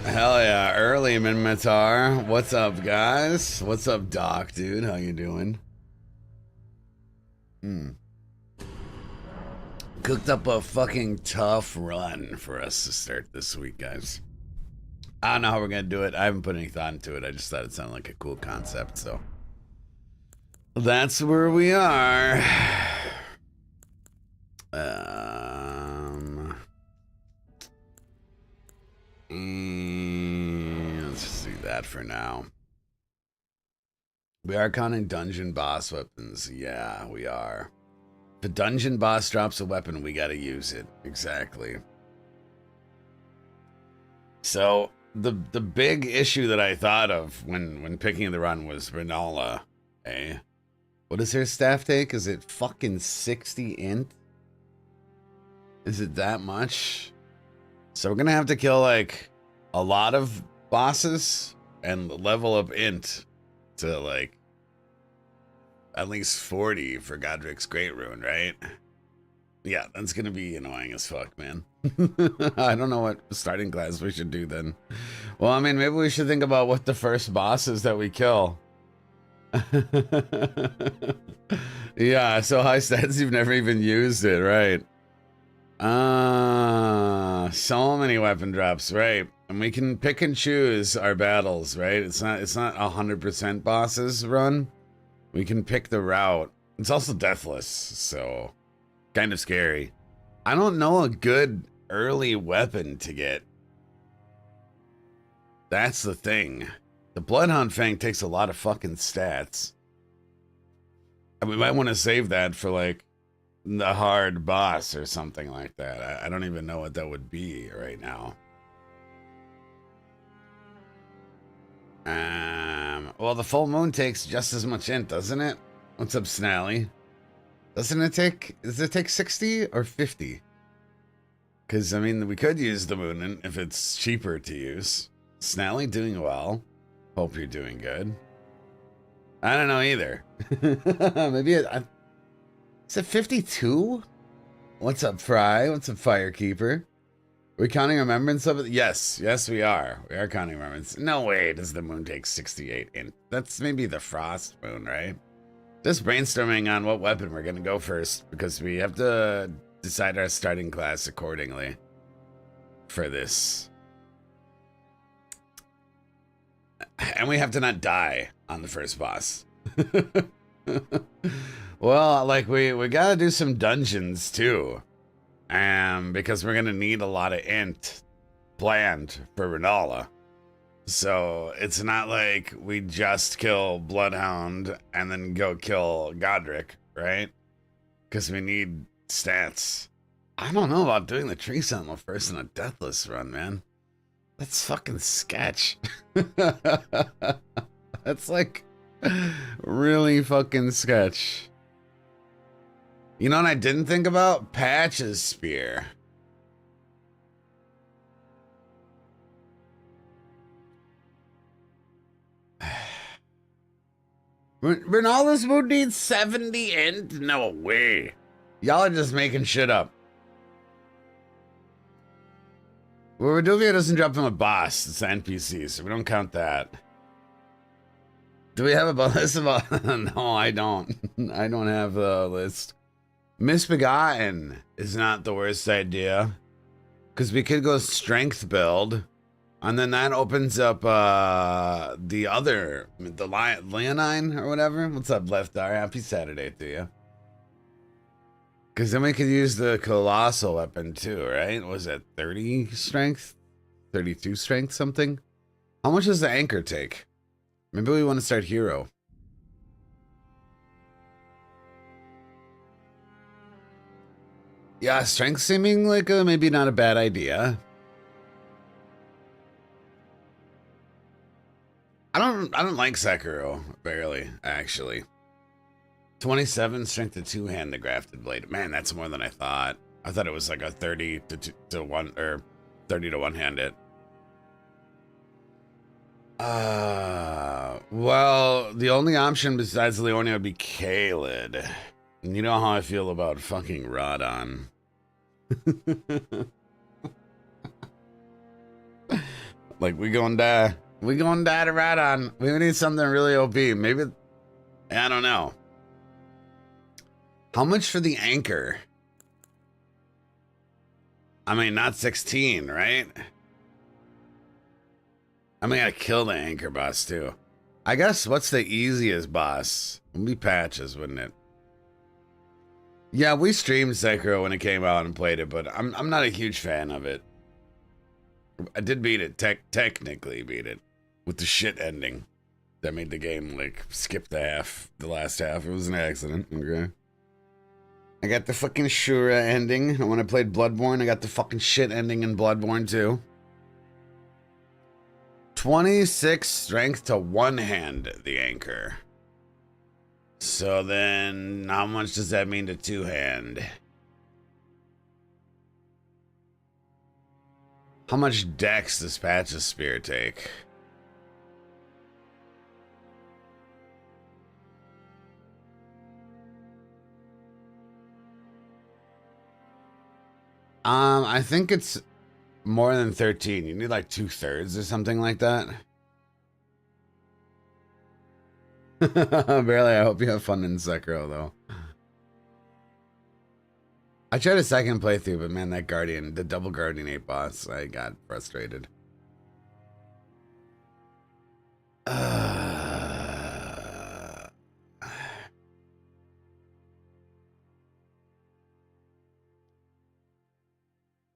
Hell yeah, early Minmatar. What's up, guys? What's up, Doc, dude? How you doing? Cooked up a fucking tough run for us to start this week, guys. I don't know how we're gonna do it. I haven't put any thought into it. I just thought it sounded like a cool concept, so that's where we are. Let's just do that for now. We are counting dungeon boss weapons. Yeah, we are. If a dungeon boss drops a weapon, we gotta use it. Exactly. So the big issue that I thought of when picking the run was Rinola. Eh? What is her staff take? Is it fucking 60 int? Is it that much? So we're gonna have to kill like a lot of bosses and level up int to like at least 40 for Godric's Great Rune, right? Yeah, that's gonna be annoying as fuck, man. I don't know what starting class we should do then. Well, I mean, maybe we should think about what the first boss is that we kill. Yeah, so high stats, you've never even used it, right? So many weapon drops, right? And we can pick and choose our battles, right? It's not 100% bosses run. We can pick the route. It's also deathless, so kind of scary. I don't know a good early weapon to get. That's the thing. The Bloodhound Fang takes a lot of fucking stats. And we might want to save that for like the hard boss or something like that. I don't even know what that would be right now. Well, the full moon takes just as much int, doesn't it? What's up, Snally? Does it take 60 or 50? Because, I mean, we could use the moon if it's cheaper to use. Snally doing well. Hope you're doing good. I don't know either. Maybe is it 52? What's up, Fry? What's up, Firekeeper? Are we counting remembrance of it? Yes, we are. We are counting remembrance. No way does the moon take 68 int. That's maybe the frost moon, right? Just brainstorming on what weapon we're gonna go first because we have to decide our starting class accordingly for this. And we have to not die on the first boss. Well, like we gotta do some dungeons too. Because we're gonna need a lot of int planned for Renala. So it's not like we just kill Bloodhound and then go kill Godric, right? Because we need stats. I don't know about doing the Tree Sentinel first in a Deathless run, man. That's fucking sketch. That's like really fucking sketch. You know what I didn't think about? Patch's Spear. Ronaldo's mood needs 70 int? No way. Y'all are just making shit up. Well, Reduvia doesn't drop him a boss. It's an NPC, so we don't count that. Do we have a list of No, I don't. I don't have a list. Misbegotten is not the worst idea. Because we could go strength build. And then that opens up the Leonine or whatever. What's up, Leftar? Happy Saturday to you. Because then we could use the Colossal weapon too, right? Was it 30 strength? 32 strength something? How much does the anchor take? Maybe we want to start hero. Yeah, strength seeming like maybe not a bad idea. I don't like Sekiro, barely, actually. 27 strength to two-hand the grafted blade. Man, that's more than I thought. I thought it was like a 30 to one or 30 to one-hand it. Well, the only option besides Leonia would be Kaled. And you know how I feel about fucking Radon. Like, we gonna die. We gonna die to Radon. We need something really OP. Maybe, I don't know. How much for the anchor? I mean, not 16, right? I mean, I kill the anchor boss too. I guess what's the easiest boss? It would be Patches, wouldn't it? Yeah, we streamed Sekiro when it came out and played it, but I'm not a huge fan of it. I did beat it, technically beat it, with the shit ending that made the game like skip the last half. It was an accident. Okay. I got the fucking Shura ending. And when I played Bloodborne, I got the fucking shit ending in Bloodborne too. 26 strength to one hand the anchor. So then, how much does that mean to two hand? How much dex does Patch's Spear take? I think it's more than 13. You need like 2/3 or something like that. Barely. I hope you have fun in Sekiro, though. I tried a second playthrough, but man, that Guardian, the double Guardian 8 boss, I got frustrated.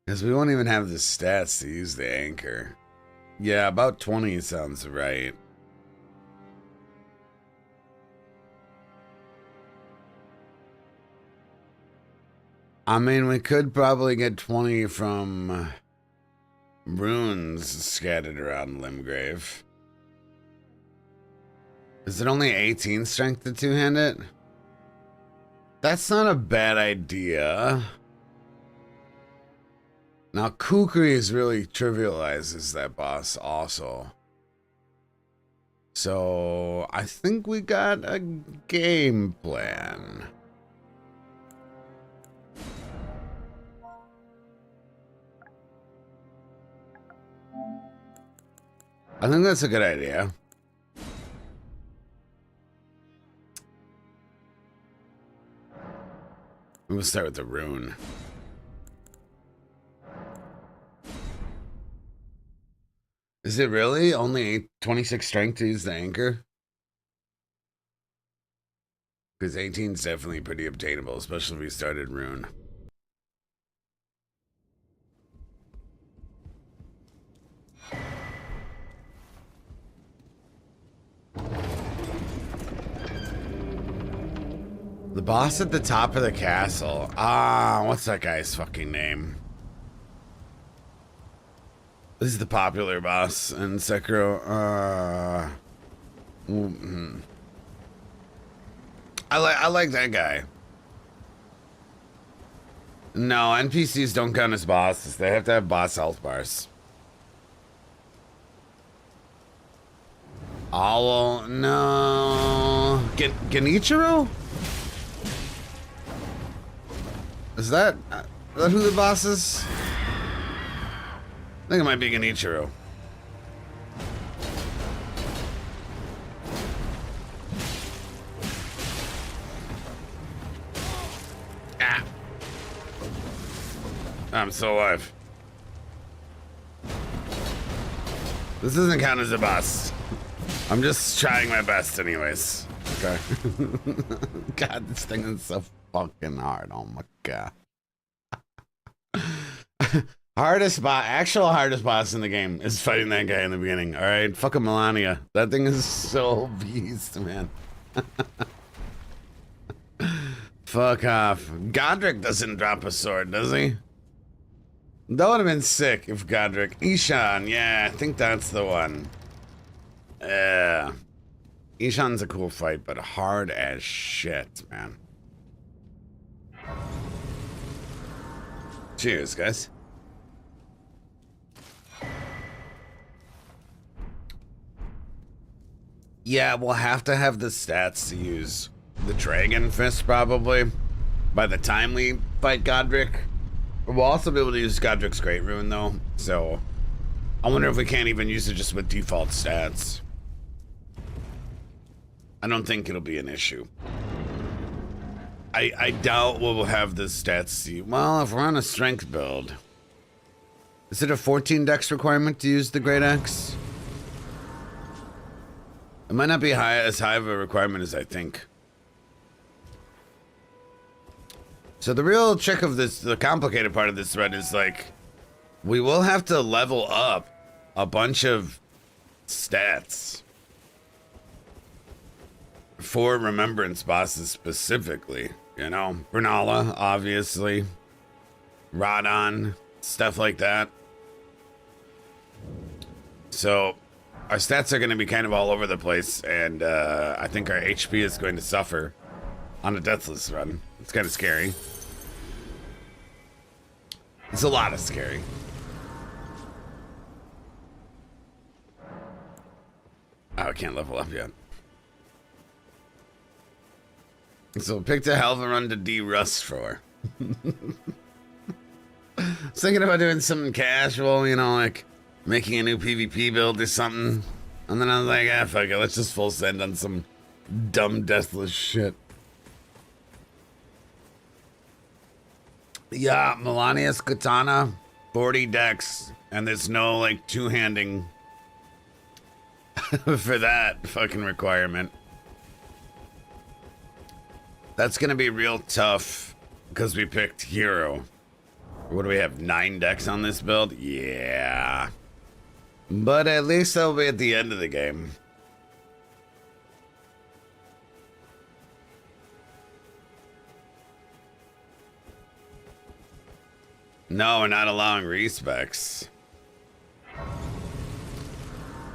Because we won't even have the stats to use the anchor. Yeah, about 20 sounds right. I mean, we could probably get 20 from runes scattered around Limgrave. Is it only 18 strength to two-hand it? That's not a bad idea. Now, Kukris really trivializes that boss also. So, I think we got a game plan. I think that's a good idea. We'll start with the rune. Is it really only 26 strength to use the anchor? Because 18 is definitely pretty obtainable, especially if we started rune. The boss at the top of the castle. Ah, what's that guy's fucking name? This is the popular boss in Sekiro. I like that guy. No, NPCs don't count as bosses. They have to have boss health bars. Oh, no. Genichiro? Is that who the boss is? I think it might be Genichiro. Ah. I'm still alive. This doesn't count as a boss. I'm just trying my best anyways. Okay. God, this thing is so fucking hard. Oh my god. Actual hardest boss in the game is fighting that guy in the beginning. All right, fucking Melania. That thing is so beast, man. Fuck off. Godric doesn't drop a sword, does he? That would have been sick if Godric. Ishan, yeah, I think that's the one. Yeah. Ishan's a cool fight, but hard as shit, man. Cheers, guys. Yeah, we'll have to have the stats to use the Dragon Fist, probably, by the time we fight Godric. We'll also be able to use Godric's Great Rune, though, so I wonder if we can't even use it just with default stats. I don't think it'll be an issue. I doubt we'll have the stats. Well, if we're on a strength build. Is it a 14 dex requirement to use the Great Axe? It might not be as high of a requirement as I think. So the real trick of this, the complicated part of this thread is like, we will have to level up a bunch of stats for remembrance bosses specifically. You know, Bernala, obviously, Radon, stuff like that. So our stats are going to be kind of all over the place, and I think our HP is going to suffer on a Deathless run. It's kind of scary. It's a lot of scary. Oh, I can't level up yet. So pick the hell of a run to de-rust for. I was thinking about doing something casual, you know, like making a new PvP build or something. And then I was like, ah, fuck it, let's just full send on some dumb Deathless shit. Yeah, Melania's Katana, 40 dex, and there's no, like, two-handing for that fucking requirement. That's gonna be real tough because we picked hero. What do we have, 9 decks on this build? Yeah. But at least that'll be at the end of the game. No, we're not allowing respecs.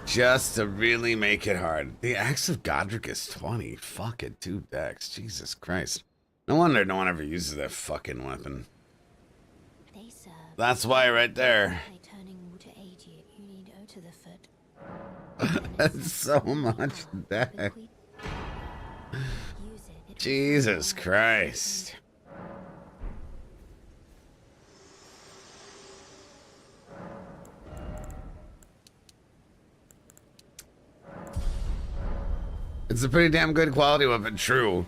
Just to really make it hard. The Axe of Godric is 20. Fuck it, 2 decks. Jesus Christ. No wonder no one ever uses that fucking weapon. That's why right there. That's so much deck. Jesus Christ. It's a pretty damn good quality weapon, true.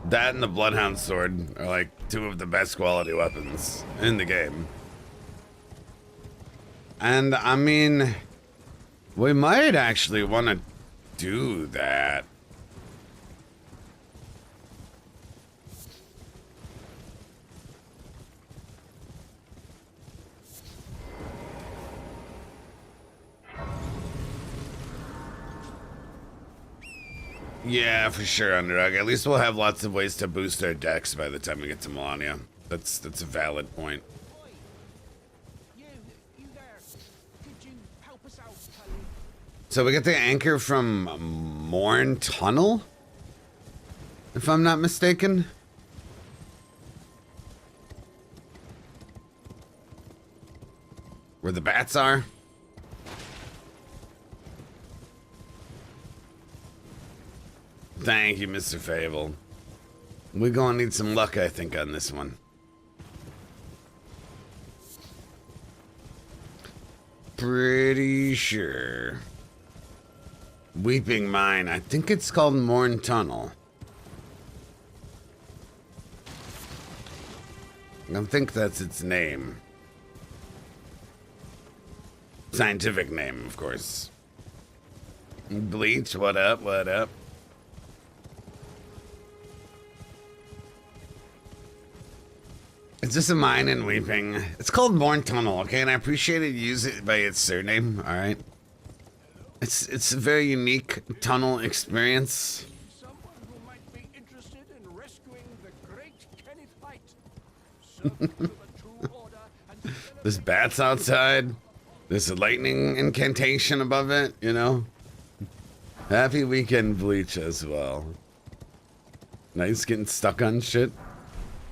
That and the Bloodhound Sword are like 2 of the best quality weapons in the game. And I mean, we might actually want to do that. Yeah, for sure, Underdog. At least we'll have lots of ways to boost our decks by the time we get to Melania. That's a valid point. So we get the anchor from Morn Tunnel, if I'm not mistaken. Where the bats are. Thank you, Mr. Fable. We're gonna need some luck, I think, on this one. Pretty sure. Weeping Mine. I think it's called Morn Tunnel. I think that's its name. Scientific name, of course. Bleach, what up, what up? It's just a mine in Weeping. It's called Morn Tunnel, okay? And I appreciate it. Use it by its surname, all right? It's a very unique tunnel experience. Someone who might be interested in rescuing the great Kenneth Height. There's bats outside. There's a lightning incantation above it, you know? Happy weekend, Bleach, as well. Nice getting stuck on shit.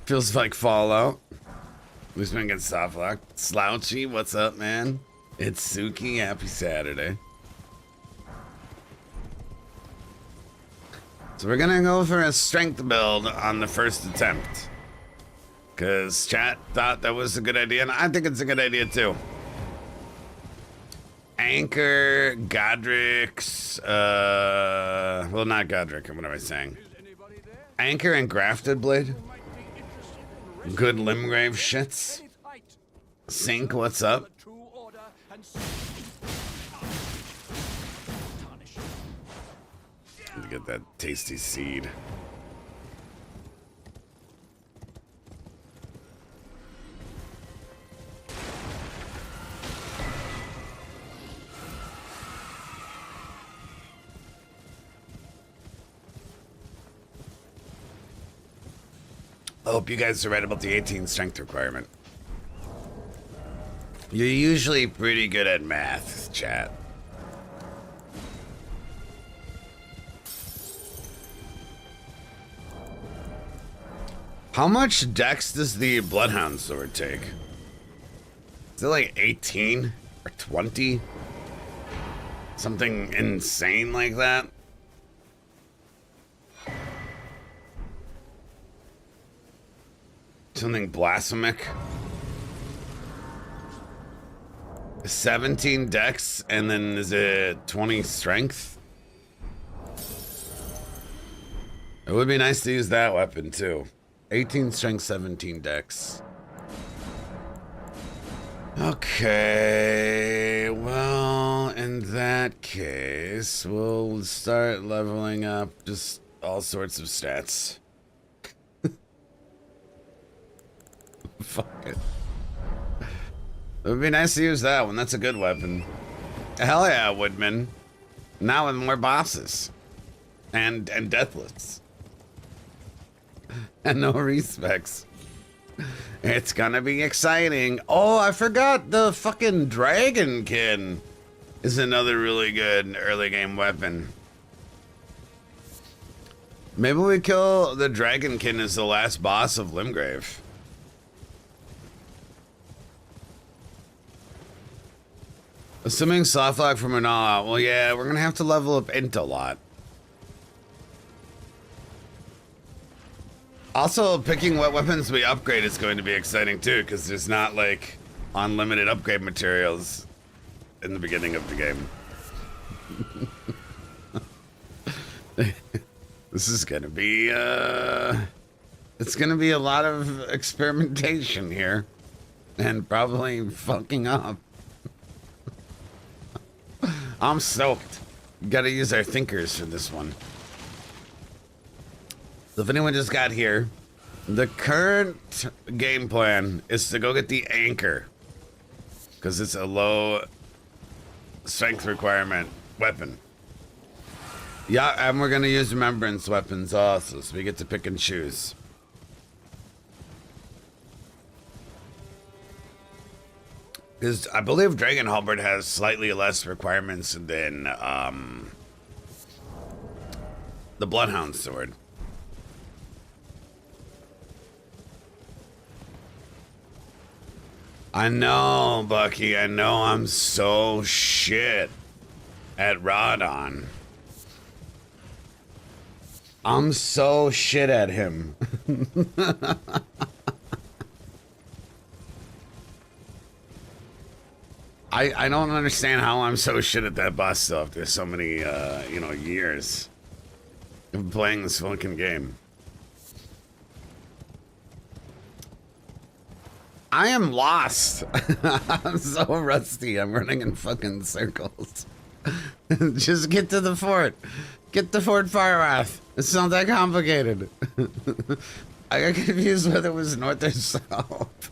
Feels like Fallout. At least we can get soft lock. Slouchy, what's up, man? It's Suki. Happy Saturday. So we're gonna go for a strength build on the first attempt. Because chat thought that was a good idea, and I think it's a good idea too. Anchor, Godric's, well, not Godric, what am I saying? Anchor and Grafted Blade. Good Limgrave shits. Sink, what's up? Need to get that tasty seed. I hope you guys are right about the 18 strength requirement. You're usually pretty good at math, chat. How much dex does the Bloodhound Sword take? Is it like 18 or 20? Something insane like that? Something blasphemic. 17 dex, and then is it 20 strength? It would be nice to use that weapon too. 18 strength, 17 dex. Okay, well, in that case, we'll start leveling up just all sorts of stats. Fuck it. It would be nice to use that one. That's a good weapon. Hell yeah, Woodman. Now with more bosses. And Deathless. And no respects. It's gonna be exciting. Oh, I forgot the fucking Dragonkin is another really good early game weapon. Maybe we kill the Dragonkin as the last boss of Limgrave. Assuming soft lock from an all-out. Well, yeah, we're gonna have to level up Int a lot. Also, picking what weapons we upgrade is going to be exciting too, because there's not like unlimited upgrade materials in the beginning of the game. This is gonna be it's gonna be a lot of experimentation here, and probably fucking up. I'm stoked. Gotta use our thinkers for this one. So if anyone just got here, the current game plan is to go get the anchor, because it's a low strength requirement weapon. Yeah, and we're gonna use remembrance weapons also, so we get to pick and choose. Because I believe Dragon Halberd has slightly less requirements than the Bloodhound sword. I know, Bucky. I know I'm so shit at Rodon. I'm so shit at him. I don't understand how I'm so shit at that boss though after so many, you know, years of playing this fucking game. I am lost. I'm so rusty. I'm running in fucking circles. Just get to the fort. Get to Fort Firewrath. It's not that complicated. I got confused whether it was north or south.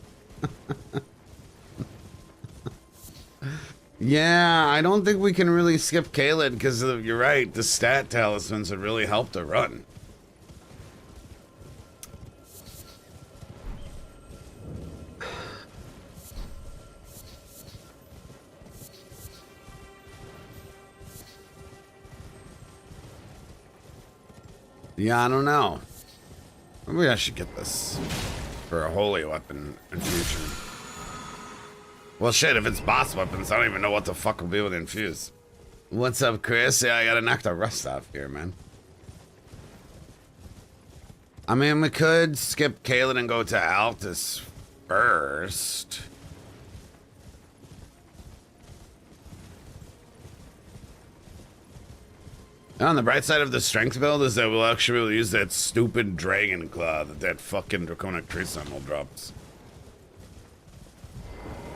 Yeah, I don't think we can really skip Caelid because you're right. The stat talismans would really help to run. Yeah, I don't know. Maybe I should get this for a holy weapon infusion. Well, shit, if it's boss weapons, I don't even know what the fuck will be with infuse. What's up, Chris? Yeah, I gotta knock the rust off here, man. I mean, we could skip Caelid and go to Altus first. On the bright side of the strength build is that we'll actually be able to use that stupid dragon claw that fucking draconic tree symbol drops.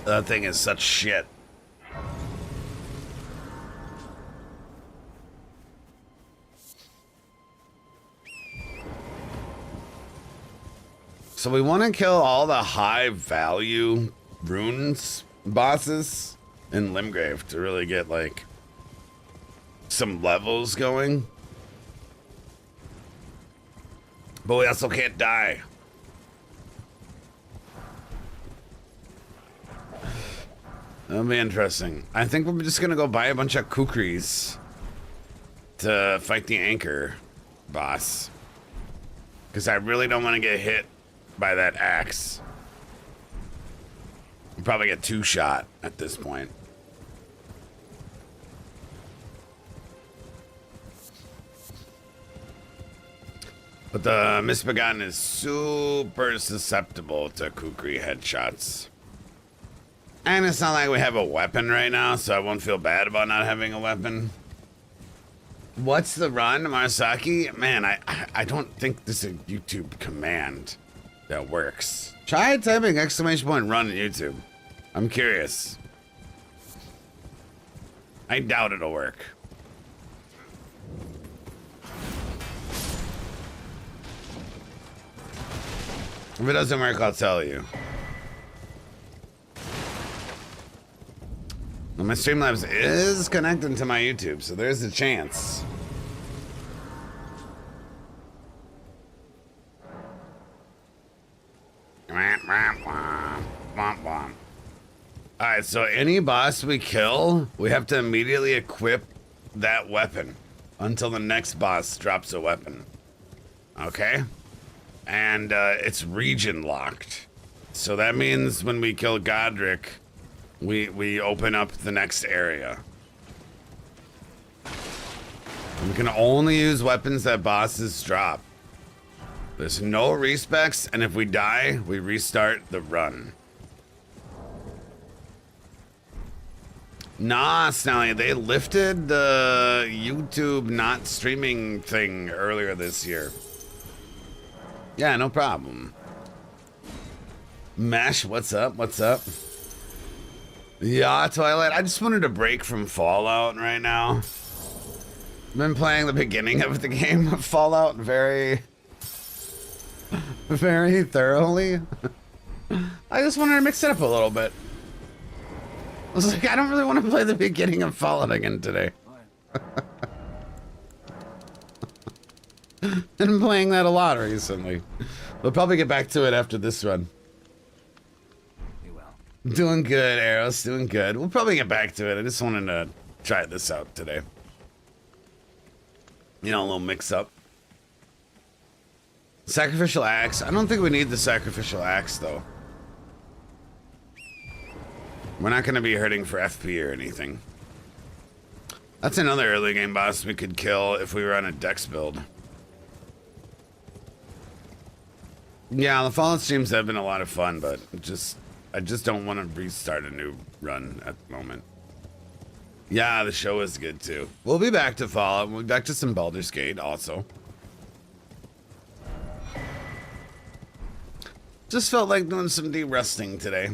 That thing is such shit. So we want to kill all the high value runes bosses in Limgrave to really get like some levels going. But we also can't die. That'll be interesting. I think we're just gonna go buy a bunch of kukris to fight the anchor boss. Because I really don't want to get hit by that axe. We'll probably get two shot at this point. But the Misbegotten is super susceptible to kukri headshots. And it's not like we have a weapon right now, so I won't feel bad about not having a weapon. What's the run, Marasaki? Man, I don't think this is a YouTube command that works. Try typing !run in YouTube. I'm curious. I doubt it'll work. If it doesn't work, I'll tell you. Well, my Streamlabs is connected to my YouTube, so there's a chance. Alright, so any boss we kill, we have to immediately equip that weapon until the next boss drops a weapon. Okay? And it's region locked. So that means when we kill Godric, we open up the next area. We can only use weapons that bosses drop. There's no respecs, and if we die, we restart the run. Nah, Snelly, they lifted the YouTube not streaming thing earlier this year. Yeah, no problem. Mesh, what's up? What's up? Yeah, Twilight, I just wanted a break from Fallout right now. I've been playing the beginning of the game of Fallout very thoroughly. I just wanted to mix it up a little bit. I was like, I don't really want to play the beginning of Fallout again today. Been playing that a lot recently. We'll probably get back to it after this run. You will. Doing good, Arrows. Doing good. We'll probably get back to it. I just wanted to try this out today. You know, a little mix-up. Sacrificial axe. I don't think we need the sacrificial axe, though. We're not going to be hurting for FP or anything. That's another early game boss we could kill if we were on a Dex build. Yeah, the Fallout streams have been a lot of fun, but I just don't want to restart a new run at the moment. Yeah, the show is good too. We'll be back to Fallout. We'll be back to some Baldur's Gate also. Just felt like doing some de-rusting today.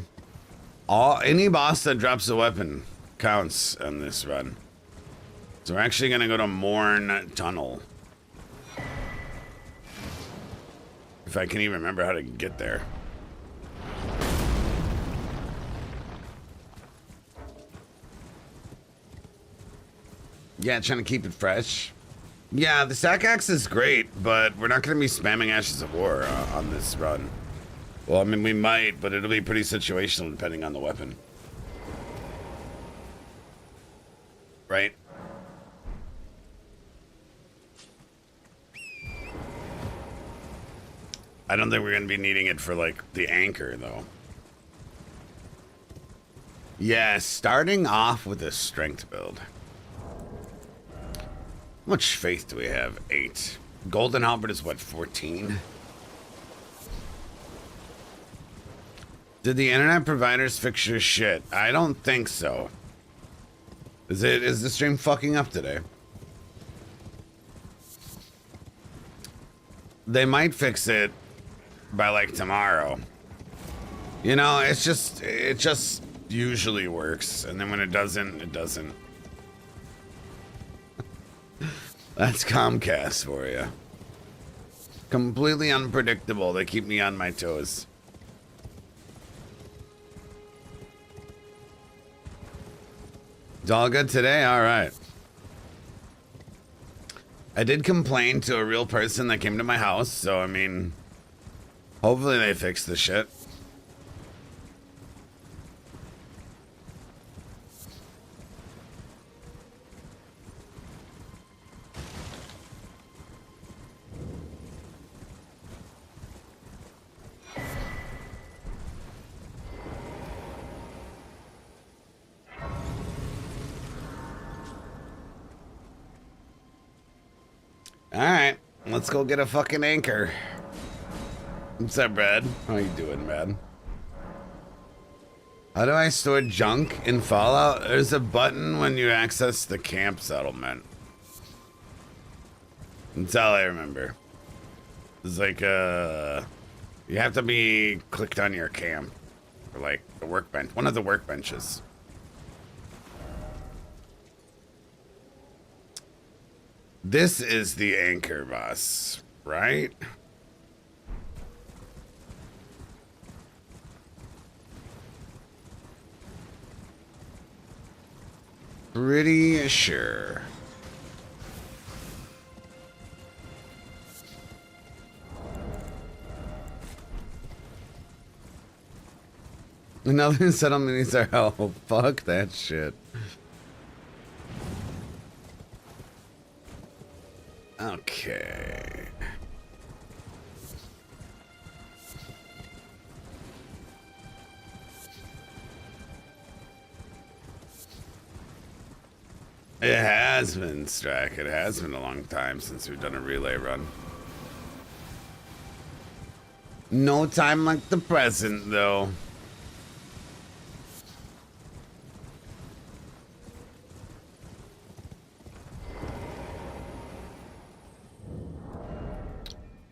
Any boss that drops a weapon counts on this run. So we're actually gonna go to Morn Tunnel. If I can even remember how to get there. Yeah, trying to keep it fresh. Yeah, the stack axe is great, but we're not gonna be spamming Ashes of War on this run. Well, I mean, we might, but it'll be pretty situational depending on the weapon. Right? I don't think we're going to be needing it for, like, the anchor, though. Yeah, starting off with a strength build. How much faith do we have? 8. Golden Halberd is, what, 14? Did the internet providers fix your shit? I don't think so. Is the stream fucking up today? They might fix it by like tomorrow. You know, it just usually works, and then when it doesn't, it doesn't. That's Comcast for you. Completely unpredictable. They keep me on my toes. It's all good today? All right. I did complain to a real person that came to my house, so I mean, hopefully they fix the shit. Alright, let's go get a fucking anchor. What's up, Brad? How you doing, man? How do I store junk in Fallout? There's a button when you access the camp settlement. That's all I remember. It's like, you have to be clicked on your camp. Or like, the workbench. One of the workbenches. This is the anchor boss, right? Pretty sure. Another settlement needs our help. Fuck that shit. Okay. It has been, Strack. It has been a long time since we've done a relay run. No time like the present, though.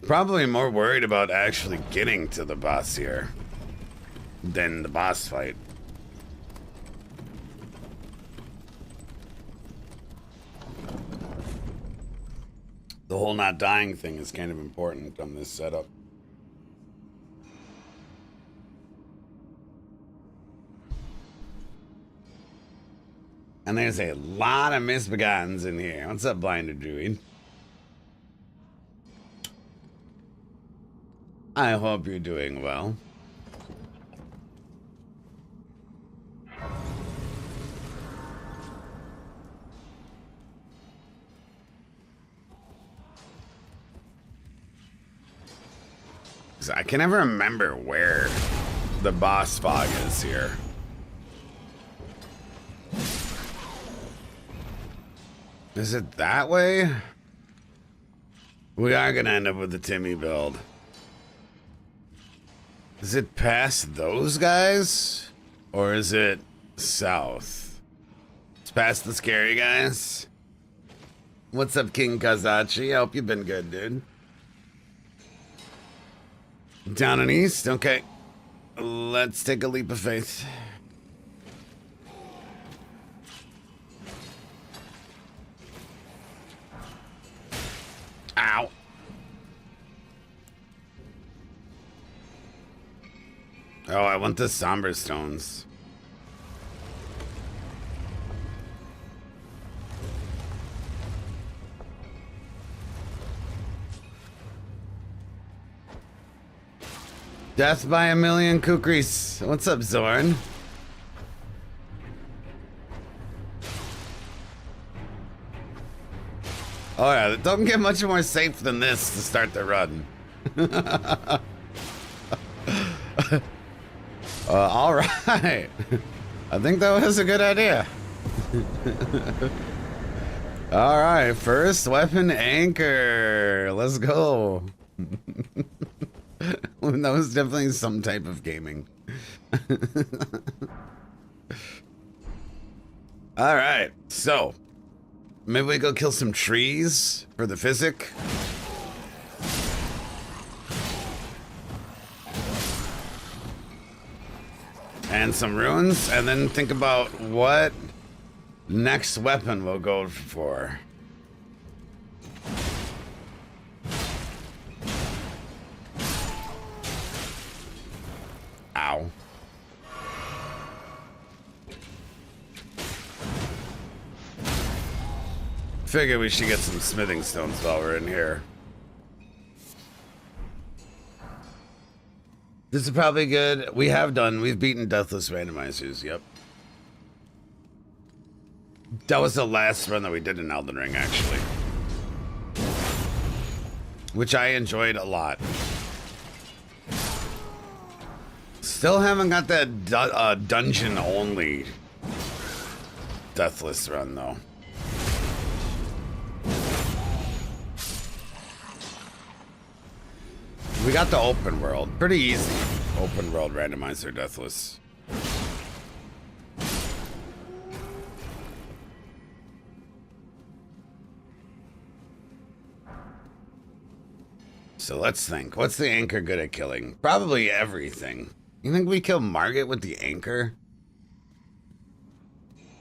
Probably more worried about actually getting to the boss here than the boss fight. The whole not dying thing is kind of important on this setup. And there's a lot of misbegottens in here. What's up, Blinded Druid? I hope you're doing well. I can never remember where the boss fog is here. Is it that way? We are gonna end up with the Timmy build. Is it past those guys? Or is it south? It's past the scary guys? What's up, King Kazachi? I hope you've been good, dude. Down and east? Okay. Let's take a leap of faith. Ow. Oh, I want the somber stones. Death by a million kukris. What's up, Zorn? Oh yeah, don't get much more safe than this to start the run. All right. I think that was a good idea. All right, first weapon anchor. Let's go. That was definitely some type of gaming. All right, so maybe we go kill some trees for the physic. And some runes, and then think about what next weapon we'll go for. Ow. Figure we should get some smithing stones while we're in here. This is probably good. We've beaten Deathless randomizers, yep. That was the last run that we did in Elden Ring, actually. Which I enjoyed a lot. Still haven't got that dungeon-only Deathless run, though. We got the open world. Pretty easy. Open world randomizer Deathless. So let's think. What's the anchor good at killing? Probably everything. You think we kill Margit with the anchor?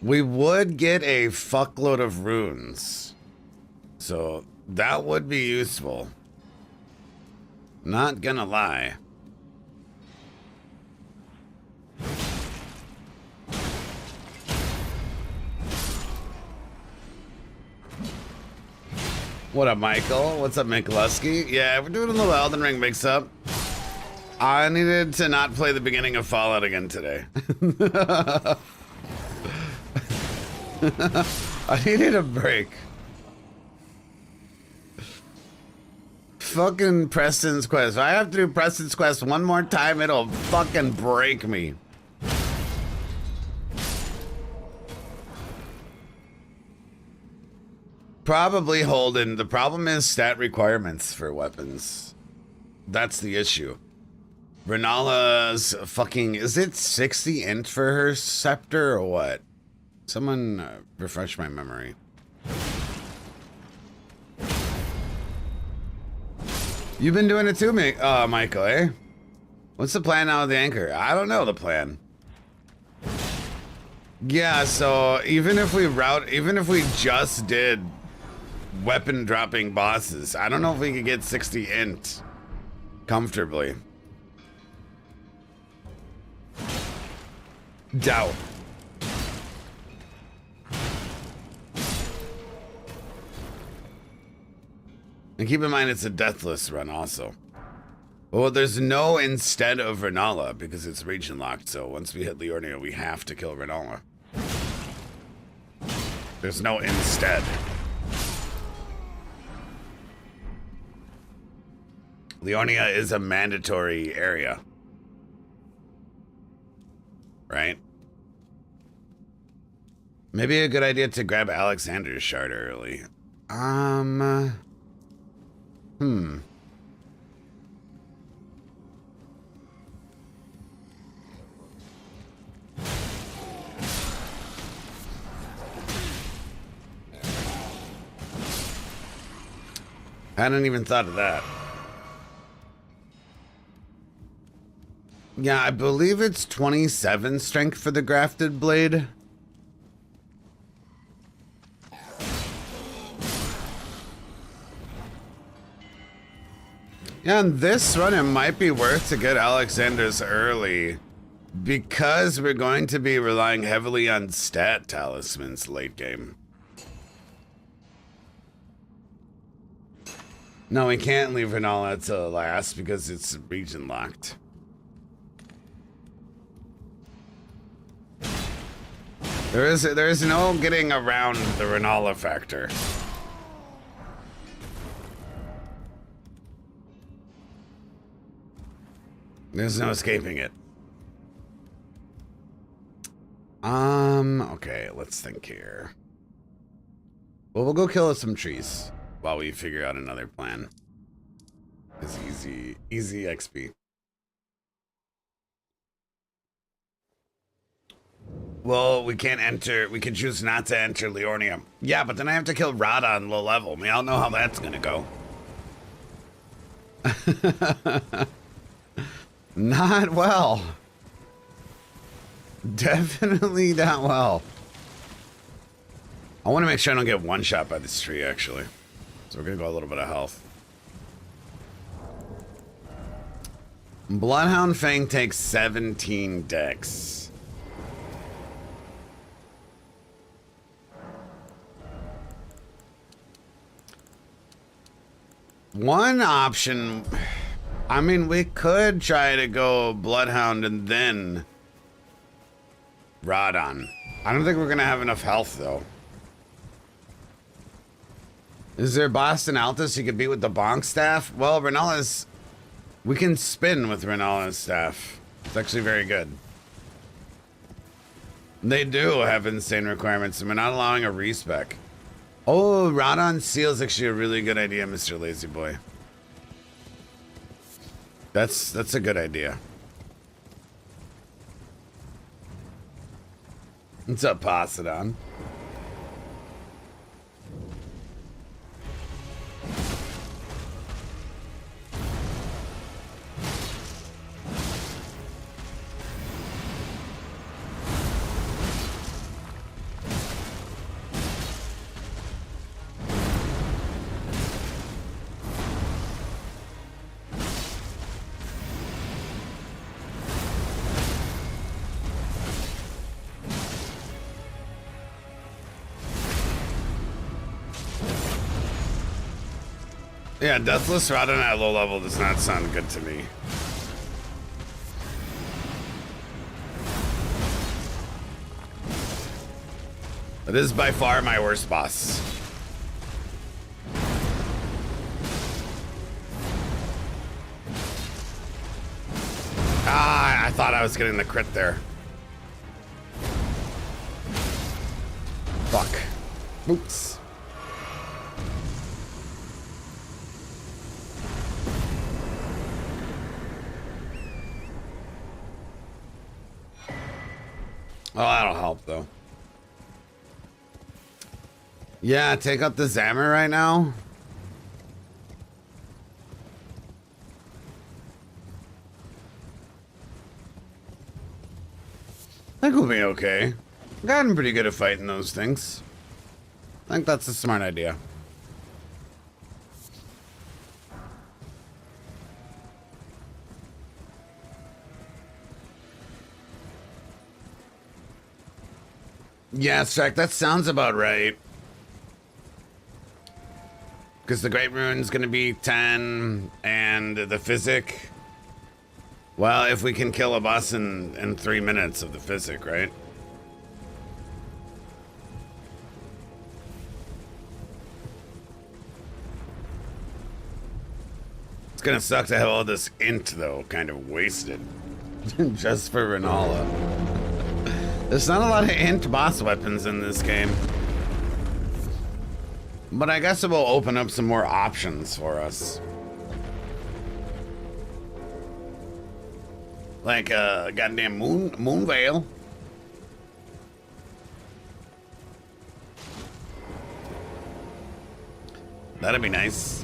We would get a fuckload of runes. So that would be useful. Not gonna lie. What up, Michael? What's up, Mikuleski? Yeah, we're doing a little Elden Ring mix-up. I needed to not play the beginning of Fallout again today. I needed a break. Fucking Preston's Quest. If I have to do Preston's Quest one more time, it'll fucking break me. Probably Holden. The problem is stat requirements for weapons. That's the issue. Renala's fucking... Is it 60 int for her scepter or what? Someone refresh my memory. You've been doing it too, Michael, eh? What's the plan now with the anchor? I don't know the plan. Yeah, so even if we just did weapon dropping bosses, I don't know if we could get 60 int comfortably. Doubt. And keep in mind it's a Deathless run also. Well, there's no instead of Renala because it's region locked, so once we hit Liornia, we have to kill Renala. There's no instead. Liornia is a mandatory area. Right? Maybe a good idea to grab Alexander's shard early. I hadn't even thought of that. Yeah, I believe it's 27 strength for the grafted blade. Yeah, on this run, it might be worth to get Alexander's early because we're going to be relying heavily on stat talismans late game. No, we can't leave Renala till last because it's region locked. There is no getting around the Renala factor. There's no escaping it. Okay, let's think here. Well, we'll go kill some trees while we figure out another plan. It's easy XP. Well, we can't enter, we can choose not to enter Liornia. Yeah, but then I have to kill Radon low level. We all know how that's gonna go. Not well. Definitely not well. I want to make sure I don't get one shot by this tree, actually. So we're gonna go a little bit of health. Bloodhound Fang takes 17 dex. One option... I mean, we could try to go Bloodhound and then Radon. I don't think we're gonna have enough health, though. Is there Boston Altus you could beat with the bonk staff? Well, Renala's... We can spin with Renala's staff. It's actually very good. They do have insane requirements, and we're not allowing a respec. Oh, Radon Seal is actually a really good idea, Mr. Lazy Boy. That's a good idea. What's up, Posidon? Yeah, Deathless Radon at low level does not sound good to me. It is by far my worst boss. Ah, I thought I was getting the crit there. Fuck. Oops. Oh, that'll help though. Yeah, take out the Zammer right now. I think we'll be okay. I've gotten pretty good at fighting those things. I think that's a smart idea. Yeah, Strike, that sounds about right. Because the Great Rune's gonna be 10, and the Physic... Well, if we can kill a boss in 3 minutes of the Physic, right? It's gonna suck to have all this int, though, kind of wasted. Just for Renala. There's not a lot of int boss weapons in this game. But I guess it will open up some more options for us. Like a goddamn moon veil. That'd be nice.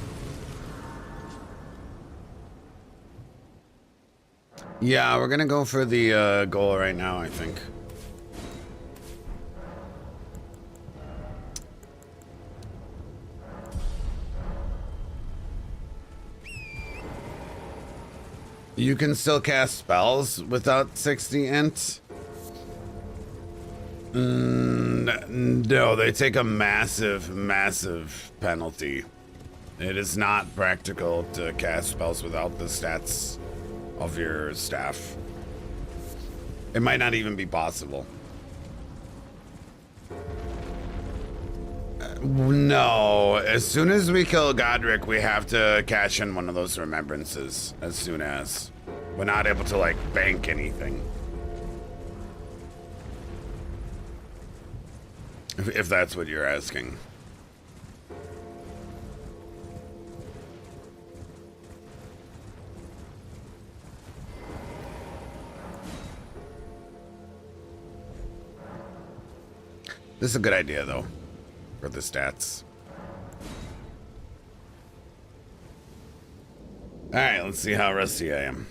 Yeah, we're gonna go for the goal right now, I think. You can still cast spells without 60 int? No, they take a massive, massive penalty. It is not practical to cast spells without the stats of your staff. It might not even be possible. No, as soon as we kill Godric, we have to cash in one of those remembrances as soon as. We're not able to, like, bank anything. If that's what you're asking. This is a good idea, though. For the stats. Alright, let's see how rusty I am.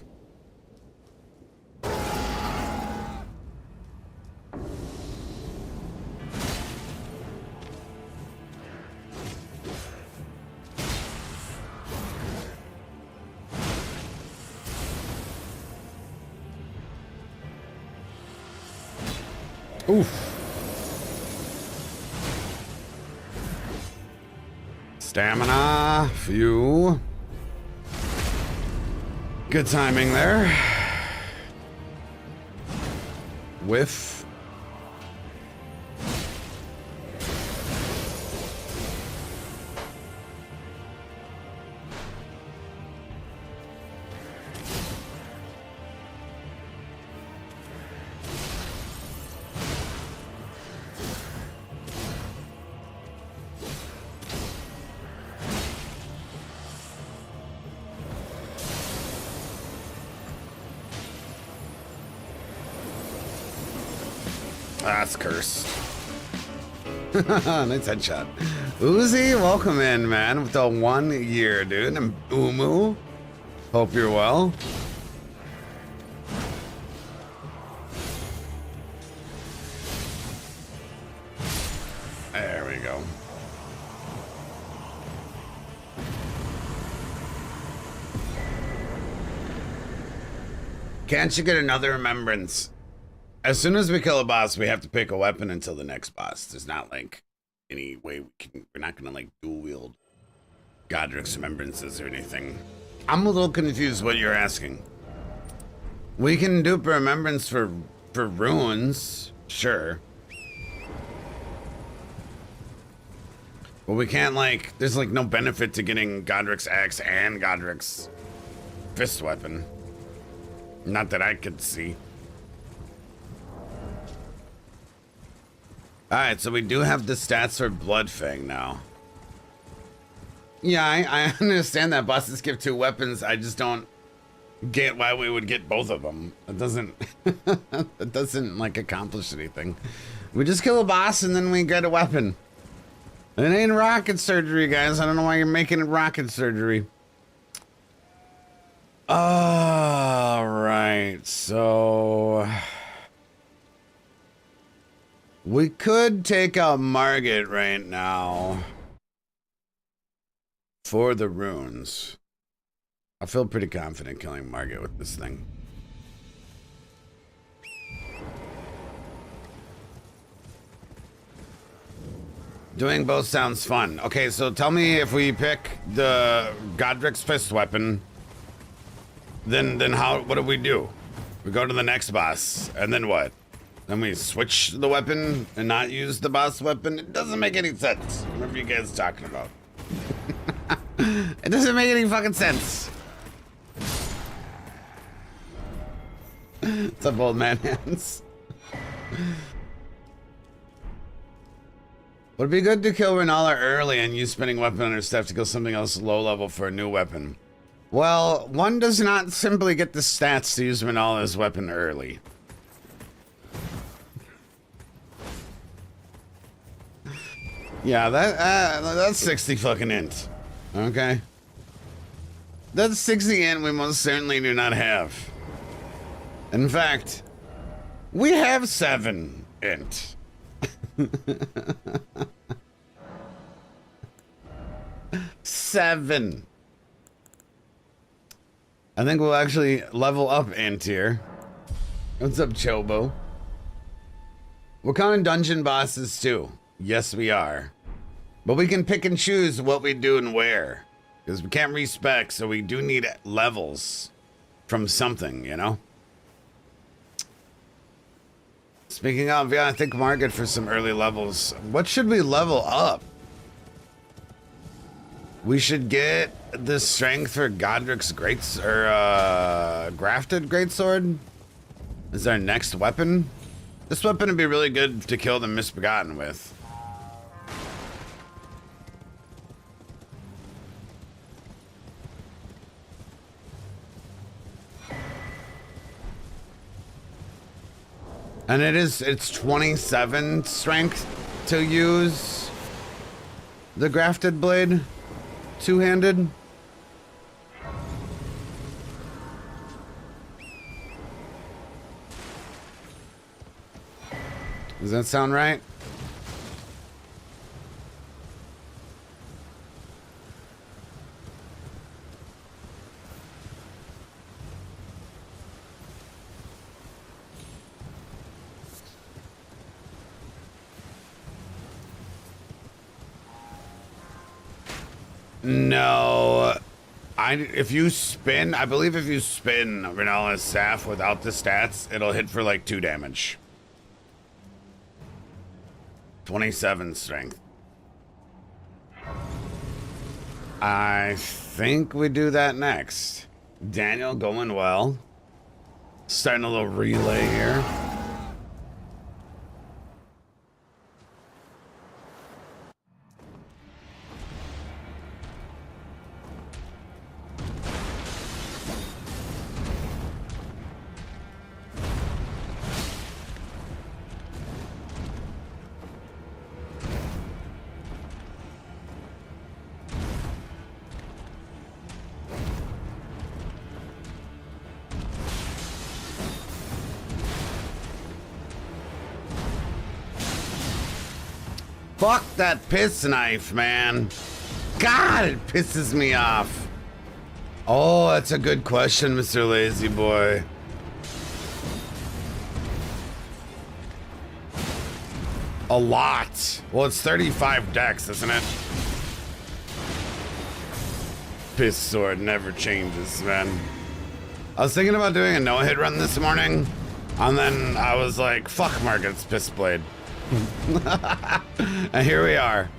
Oof. Stamina, few. Good timing there. Whiff. That's cursed. Nice headshot. Uzi, welcome in, man, with the 1 year, dude. And Umu, hope you're well. There we go. Can't you get another remembrance? As soon as we kill a boss, we have to pick a weapon until the next boss. There's not like any way we're not gonna like dual wield Godric's remembrances or anything. I'm a little confused what you're asking. We can dupe a remembrance for runes, sure. But we can't, like, there's like no benefit to getting Godric's axe and Godric's fist weapon. Not that I could see. Alright, so we do have the stats for Bloodfang now. Yeah, I understand that bosses give 2 weapons. I just don't get why we would get both of them. It doesn't, it doesn't like accomplish anything. We just kill a boss and then we get a weapon. It ain't rocket surgery, guys. I don't know why you're making it rocket surgery. All right, so we could take out Margit right now for the runes. I feel pretty confident killing Margit with this thing. Doing both sounds fun. Okay, so tell me if we pick the Godric's fist weapon, then what do we do? We go to the next boss, and then what? Then we switch the weapon and not use the boss weapon? It doesn't make any sense. What are you guys talking about? It doesn't make any fucking sense. What's up, old man hands? Would it be good to kill Renala early and use spinning weapon on her stuff to kill something else low level for a new weapon? Well, one does not simply get the stats to use Renala's weapon early. Yeah, that's 60 fucking int. Okay. That's 60 int we most certainly do not have. In fact, we have 7 int. 7. I think we'll actually level up int here. What's up, Chobo? We're counting dungeon bosses too. Yes, we are. But we can pick and choose what we do and where. Because we can't respec, so we do need levels from something, you know? Speaking of, yeah, I think Margit for some early levels. What should we level up? We should get the strength for Godric's grafted greatsword. Is our next weapon? This weapon would be really good to kill the Misbegotten with. And it's 27 strength to use the grafted blade two-handed. Does that sound right? No, if you spin, I believe if you spin Renala's staff without the stats, it'll hit for like 2 damage. 27 strength. I think we do that next. Daniel going well. Starting a little relay here. Fuck that piss knife, man. God, it pisses me off. Oh, that's a good question, Mr. Lazy Boy. A lot. Well, it's 35 decks, isn't it? Piss sword never changes, man. I was thinking about doing a no-hit run this morning, and then I was like, fuck Margit's piss blade. And here we are.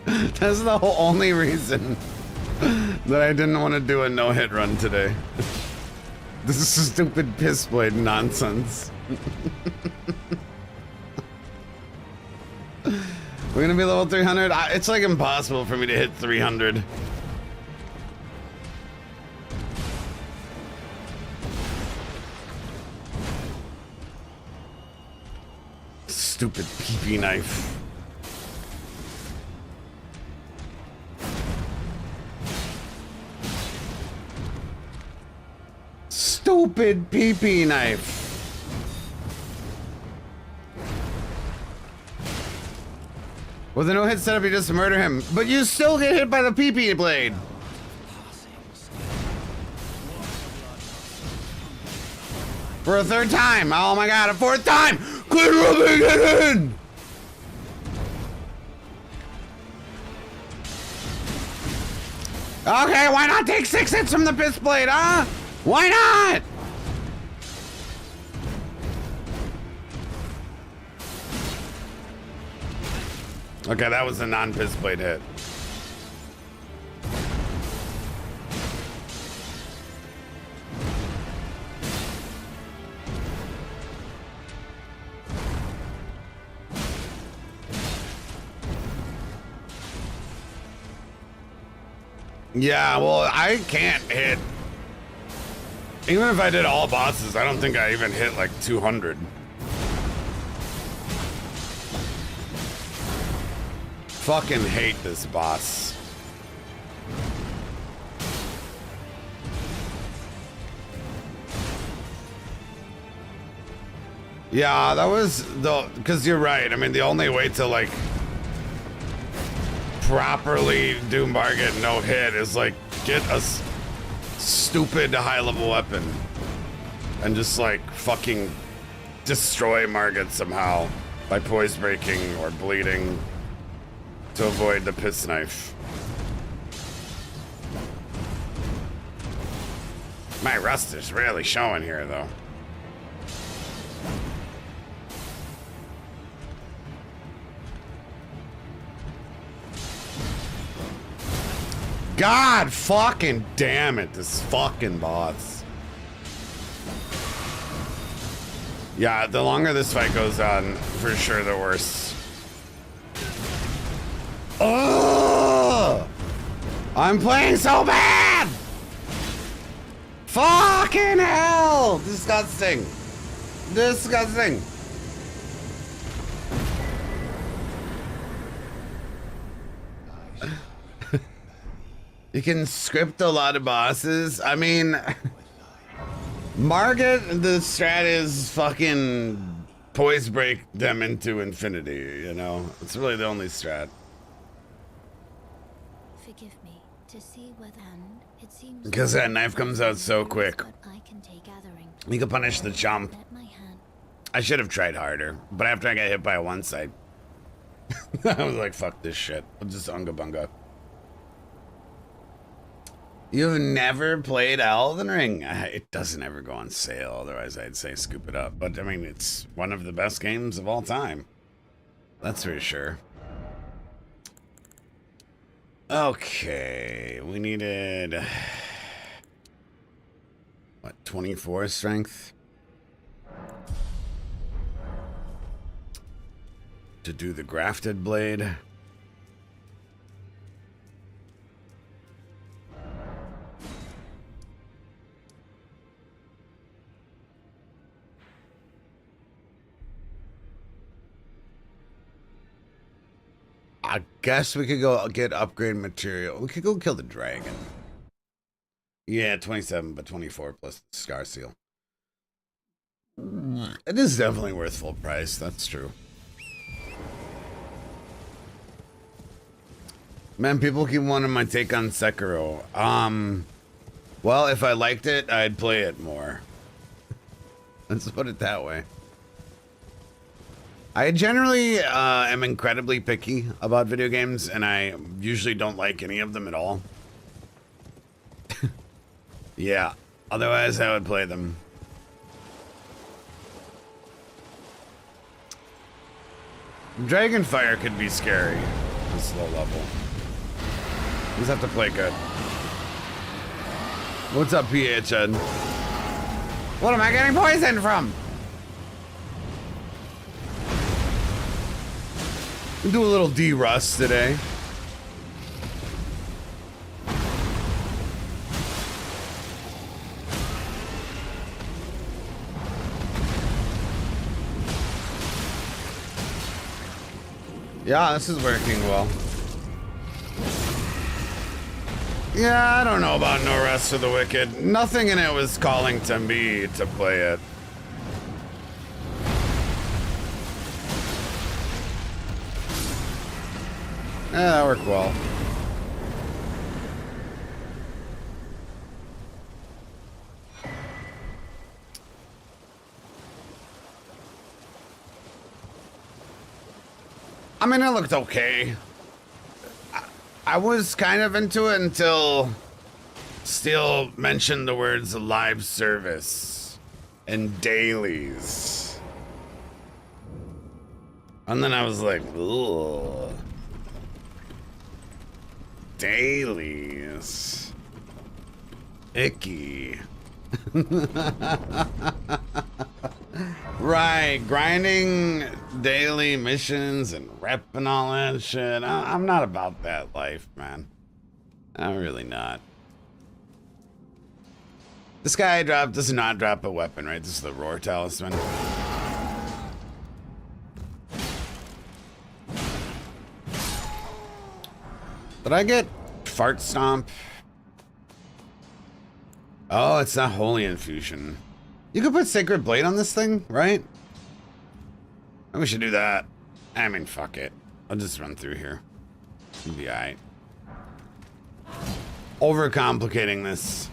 That's the only reason that I didn't want to do a no-hit run today. This is stupid piss blade nonsense. We're gonna be level 300. It's like impossible for me to hit 300. Stupid pee-pee knife. Stupid pee-pee knife. With a no-hit setup, you just murder him. But you still get hit by the pee-pee blade. For a third time. Oh my god, a fourth time! Quit rubbing it in! Okay, why not take 6 hits from the piss blade, huh? Why not? Okay, that was a non-piss blade hit. Yeah, well, I can't hit. Even if I did all bosses, I don't think I even hit like 200. Fucking hate this boss. Yeah, that was the, because you're right. I mean, the only way to like properly do Margit no hit is like get a stupid high level weapon and just like fucking destroy Margit somehow by poise breaking or bleeding to avoid the piss knife. My rust is really showing here though. God fucking damn it, this fucking boss. Yeah, the longer this fight goes on, for sure the worse. Oh! I'm playing so bad! Fucking hell! Disgusting. Disgusting. You can script a lot of bosses. I mean, Margit, the strat is fucking poise break them into infinity, you know? It's really the only strat. Forgive me to see whether it seems Because that knife comes out so quick. I can take gathering. You can punish the chump. Let my hand. I should have tried harder, but after I got hit by a one side, I was like, fuck this shit. I'll just unga bunga. You've never played Elden Ring? It doesn't ever go on sale, otherwise I'd say scoop it up. But I mean, it's one of the best games of all time. That's for sure. Okay, we needed, what, 24 strength? To do the grafted blade. I guess we could go get upgrade material. We could go kill the dragon. Yeah, 27, but 24 plus Scar Seal. It is definitely worth full price. That's true. Man, people keep wanting my take on Sekiro. Well, if I liked it, I'd play it more. Let's put it that way. I generally am incredibly picky about video games, and I usually don't like any of them at all. Yeah, otherwise I would play them. Dragonfire could be scary. This low level. You just have to play good. What's up, PHN? What am I getting poisoned from? Do a little D-Rust today. Yeah, this is working well. Yeah, I don't know about No Rest for the Wicked. Nothing in it was calling to me to play it. Yeah, that worked well. I mean, it looked okay. I was kind of into it until Steele mentioned the words live service and dailies. And then I was like, ugh. Dailies. Icky. Right, grinding daily missions and rep and all that shit. I'm not about that life, man. I'm really not. This guy does not drop a weapon, right? This is the Roar Talisman. Did I get Fart Stomp? Oh, it's not Holy Infusion. You could put Sacred Blade on this thing, right? Maybe we should do that. I mean, fuck it. I'll just run through here. It'll be alright. Overcomplicating this.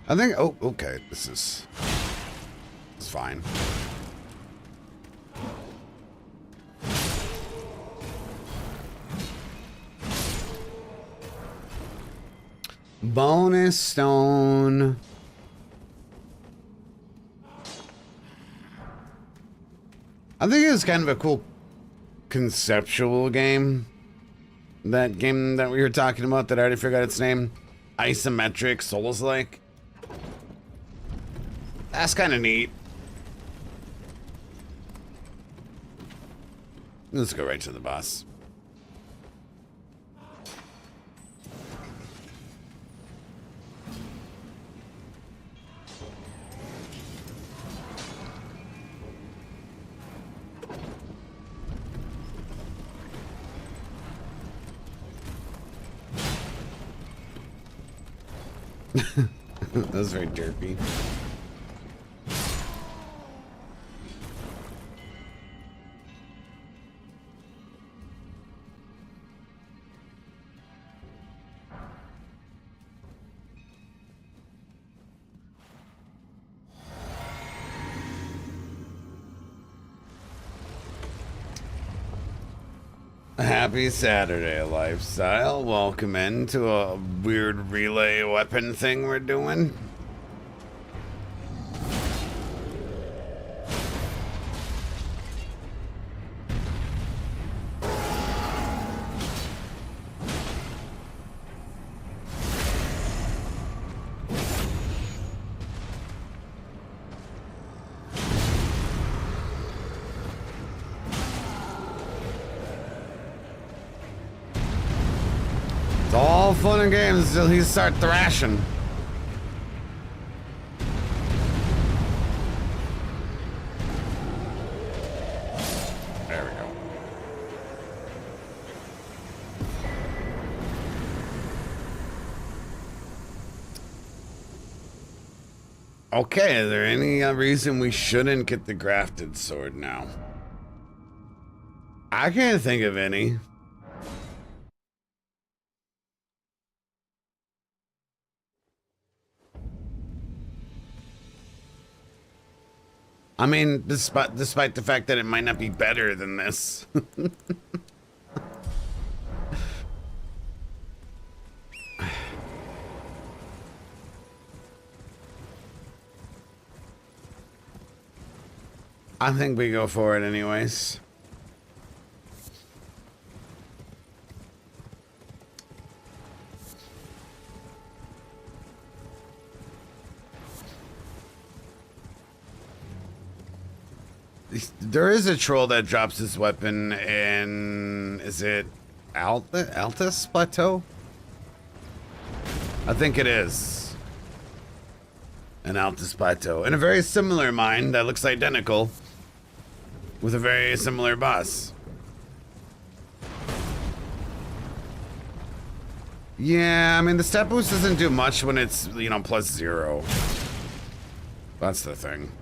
I think, oh, okay, this is fine. Bonus stone. I think it's kind of a cool conceptual game. That game that we were talking about that I already forgot its name. Isometric Souls-like. That's kind of neat. Let's go right to the boss. That was very derpy. Happy Saturday, Lifestyle. Welcome into a weird relay weapon thing we're doing. All fun and games until he start thrashing. There we go. Okay, is there any reason we shouldn't get the grafted sword now? I can't think of any. I mean, despite the fact that it might not be better than this. I think we go for it anyways. There is a troll that drops his weapon in, is it Altus Plateau? I think it is. An Altus Plateau. In a very similar mine that looks identical. With a very similar boss. Yeah, I mean, the stat boost doesn't do much when it's, you know, +0. That's the thing.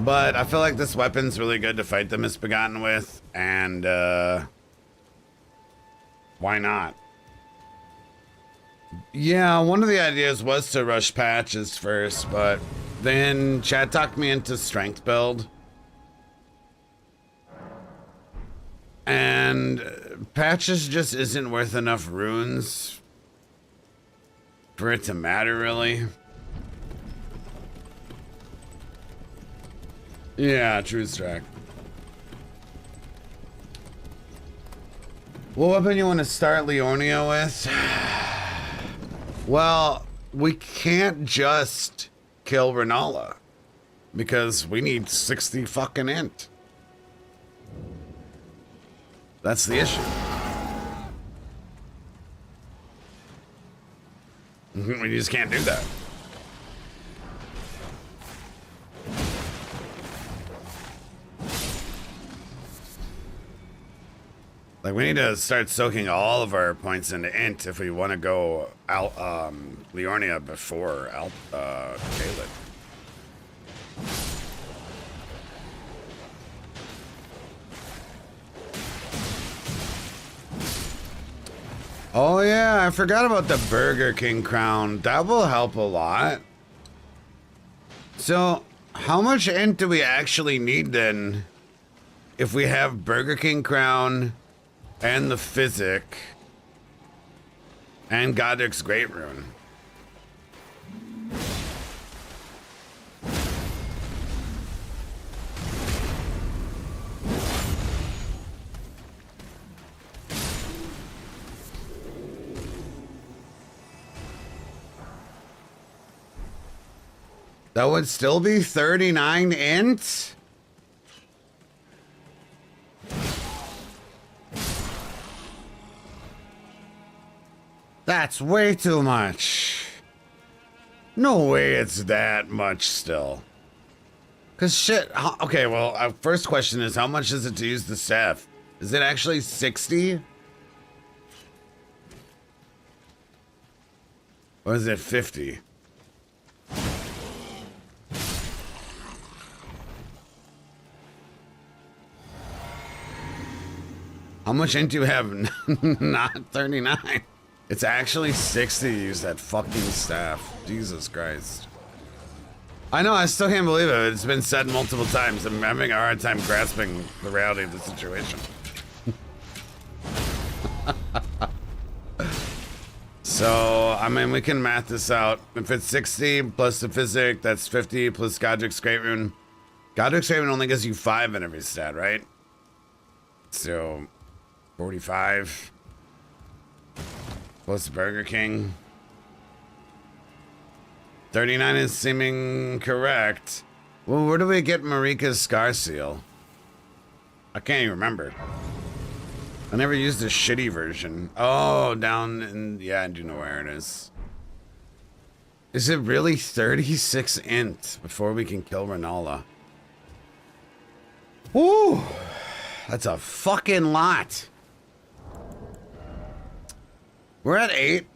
But I feel like this weapon's really good to fight the Misbegotten with, and why not? Yeah, one of the ideas was to rush patches first, but then Chad talked me into strength build. And patches just isn't worth enough runes for it to matter, really. Yeah, true track. What weapon you want to start Leonia with? Well, we can't just kill Renala because we need 60 fucking int. That's the issue. We just can't do that. Like, we need to start soaking all of our points into int if we want to go out Leonia before Caleb. Oh yeah, I forgot about the Burger King crown. That will help a lot. So, how much int do we actually need then if we have Burger King crown and the Physic and Godric's Great Rune? That would still be 39 int? That's way too much. No way it's that much still. Cause shit, okay, well, our first question is how much is it to use the staff? Is it actually 60? Or is it 50? How much int do you have? Not 39. It's actually 60 to use that fucking staff. Jesus Christ. I know, I still can't believe it. It's been said multiple times. I'm having a hard time grasping the reality of the situation. So, I mean, we can math this out. If it's 60 plus the Physic, that's 50 plus Godric's Great Rune. Godric's Great Rune only gives you 5 in every stat, right? So, 45 plus Burger King. 39 is seeming correct. Well, where do we get Marika's Scar Seal? I can't even remember. I never used the shitty version. Oh, down in... Yeah, I do know where it is. Is it really 36 int before we can kill Renala? Woo! That's a fucking lot. We're at 8.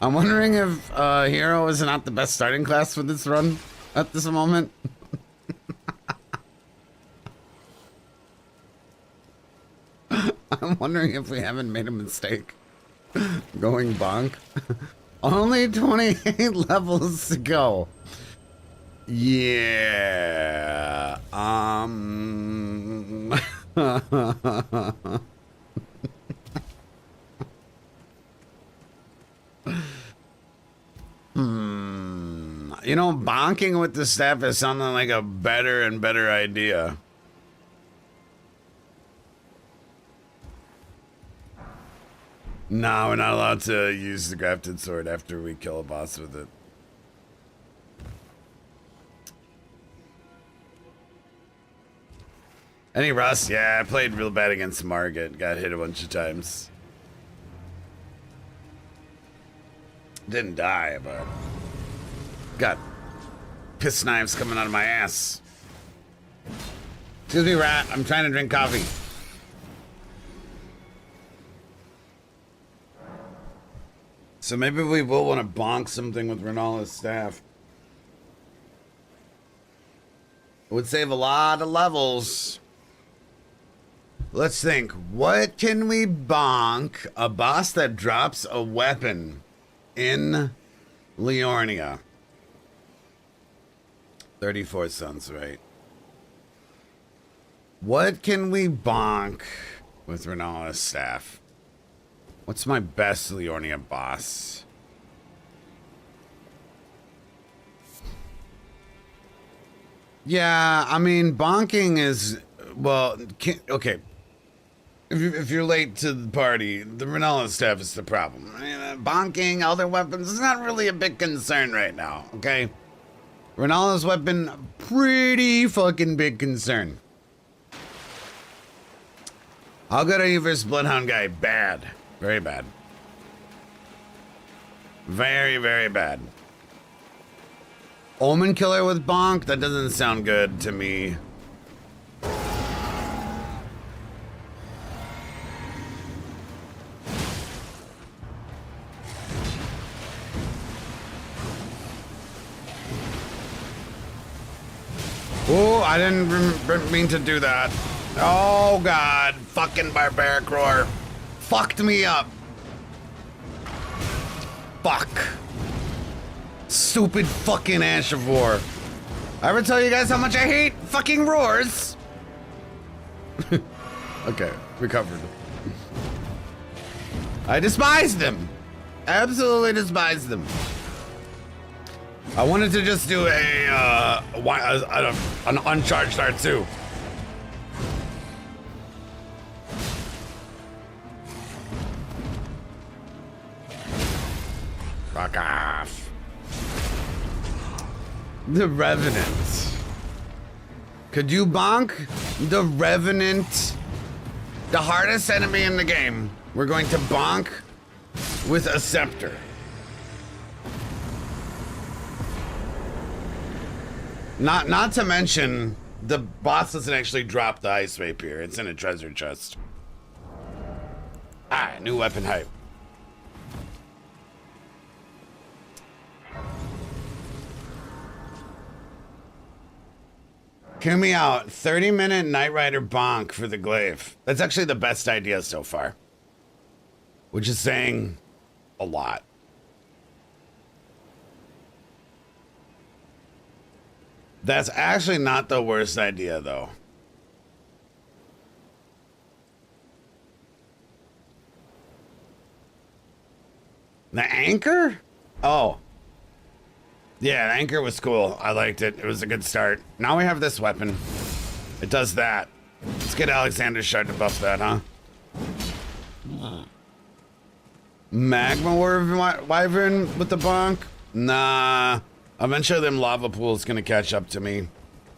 I'm wondering if Hero is not the best starting class for this run at this moment. I'm wondering if we haven't made a mistake going bonk. Only 28 levels to go. Yeah. You know, bonking with the staff is sounding like a better and better idea. No, we're not allowed to use the grafted sword after we kill a boss with it. Any rust? Yeah, I played real bad against Margit. Got hit a bunch of times. Didn't die, but got piss knives coming out of my ass. Excuse me, rat. I'm trying to drink coffee. So maybe we will want to bonk something with Renala's staff. It would save a lot of levels. Let's think. What can we bonk a boss that drops a weapon in Liornia? 34 sounds right. What can we bonk with Renala's staff? What's my best Liornia boss? Yeah, I mean, bonking is, well, okay. If you're late to the party, the Renala staff is the problem. Bonking, other weapons is not really a big concern right now, okay? Renala's weapon, pretty fucking big concern. How good are you versus Bloodhound guy? Bad. Very bad. Very, very bad. Omen killer with bonk? That doesn't sound good to me. Oh, I didn't mean to do that. Oh, God. Fucking barbaric roar. Fucked me up. Fuck. Stupid fucking Ash of War. I ever tell you guys how much I hate fucking roars? Okay, recovered. I despise them. Absolutely despise them. I wanted to just do an uncharged R2. Fuck off. The Revenant. Could you bonk the Revenant? The hardest enemy in the game. We're going to bonk with a scepter. Not to mention, the boss doesn't actually drop the ice rapier. It's in a treasure chest. Ah, new weapon hype. Hear me out. 30-minute Knight Rider bonk for the glaive. That's actually the best idea so far. Which is saying a lot. That's actually not the worst idea, though. The anchor? Oh. Yeah, the anchor was cool. I liked it. It was a good start. Now we have this weapon. It does that. Let's get Alexander's Shard to buff that, huh? Magma Wyvern with the bonk? Nah. Eventually them lava pools gonna catch up to me.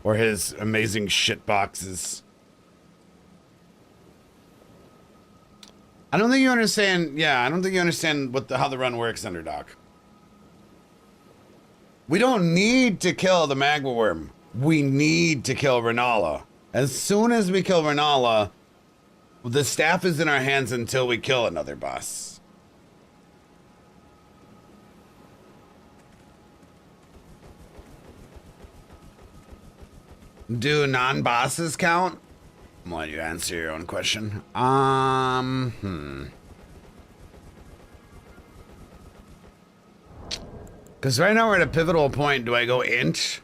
Or his amazing shit boxes. I don't think you understand. Yeah, I don't think you understand how the run works, Underdog. We don't need to kill the Magma Worm. We need to kill Renala. As soon as we kill Renala, the staff is in our hands until we kill another boss. Do non-bosses count? I'm gonna let you answer your own question. Because right now we're at a pivotal point. Do I go inch?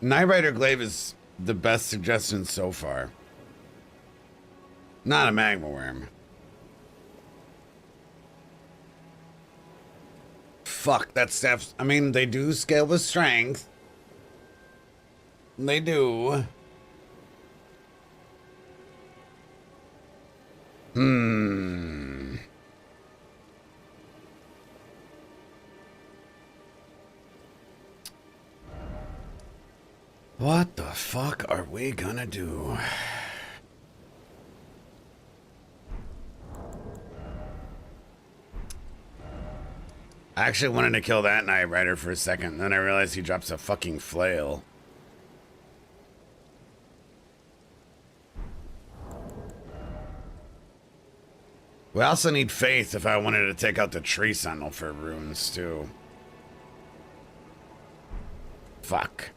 Night Rider Glaive is the best suggestion so far. Not a magma worm. Fuck, that staff. I mean, they do scale with strength. They do. What the fuck are we gonna do? I actually wanted to kill that Night Rider for a second, then I realized he drops a fucking flail. We also need faith if I wanted to take out the tree sentinel for runes too. Fuck.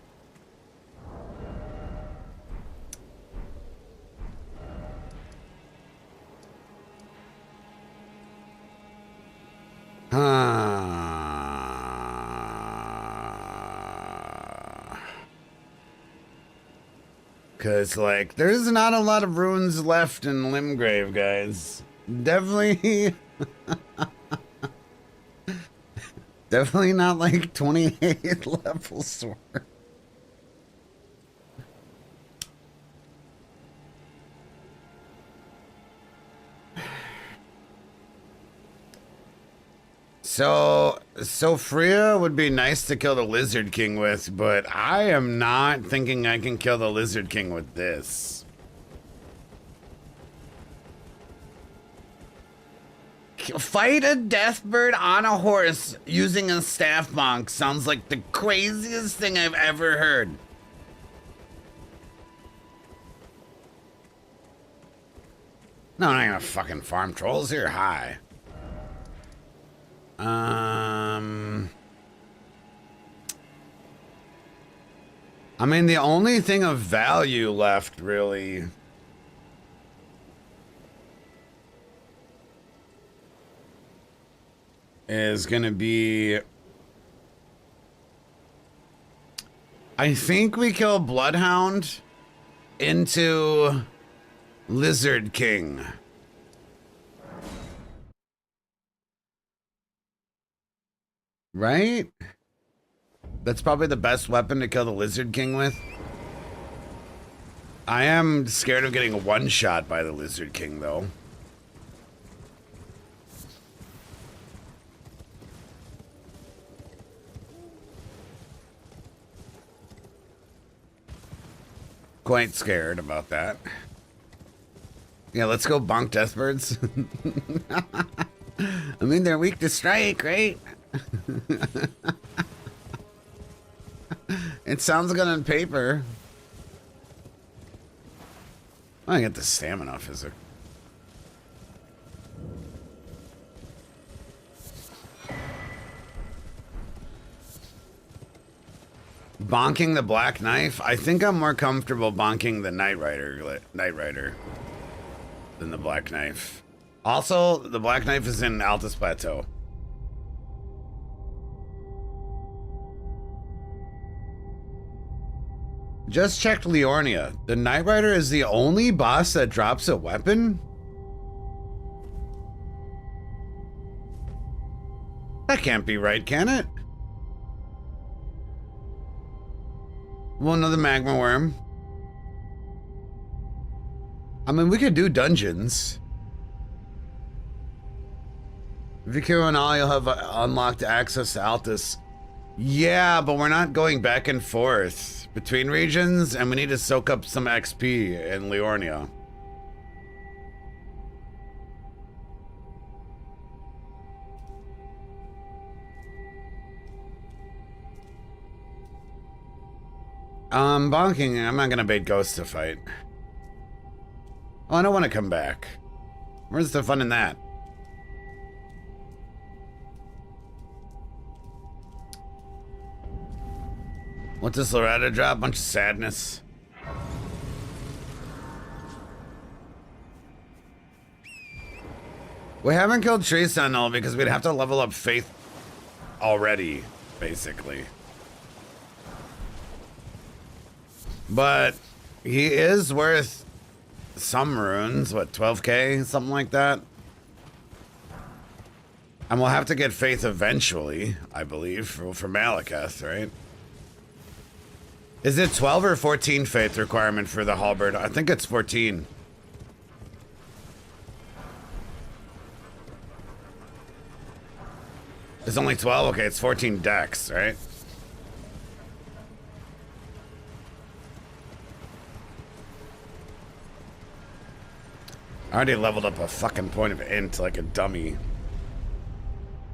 Cause like there's not a lot of runes left in Limgrave, guys. Definitely definitely not like 28 level sword. So Freya would be nice to kill the Lizard King with, but I am not thinking I can kill the Lizard King with this. Fight a Deathbird on a horse using a staff monk sounds like the craziest thing I've ever heard. No, I'm not gonna fucking farm trolls here. Hi. I mean, the only thing of value left, really, is gonna be... I think we kill Bloodhound into Lizard King. Right? That's probably the best weapon to kill the Lizard King with. I am scared of getting one shot by the Lizard King, though. Quite scared about that. Yeah, let's go bonk Deathbirds. I mean, they're weak to strike, right? It sounds good on paper. I get the stamina physic. Bonking the Black Knife? I think I'm more comfortable bonking the Night Rider than the Black Knife. Also, the Black Knife is in Altus Plateau. Just checked Liornia. The Night Rider is the only boss that drops a weapon? That can't be right, can it? Well, another magma worm. I mean, we could do dungeons. If you kill an all, you'll have unlocked access to Altus. Yeah, but we're not going back and forth between regions, and we need to soak up some XP in Liornia. Bonking, I'm not gonna bait Ghost to fight. Oh, I don't want to come back. Where's the fun in that? What's this Loretta drop? Bunch of sadness. We haven't killed Tree Sentinel because we'd have to level up Faith already, basically. But he is worth some runes, what, 12k, something like that? And we'll have to get Faith eventually, I believe, for Malekith, right? Is it 12 or 14 Faith requirement for the halberd? I think it's 14. It's only 12? Okay, it's 14 dex, right? I already leveled up a fucking point of int like a dummy.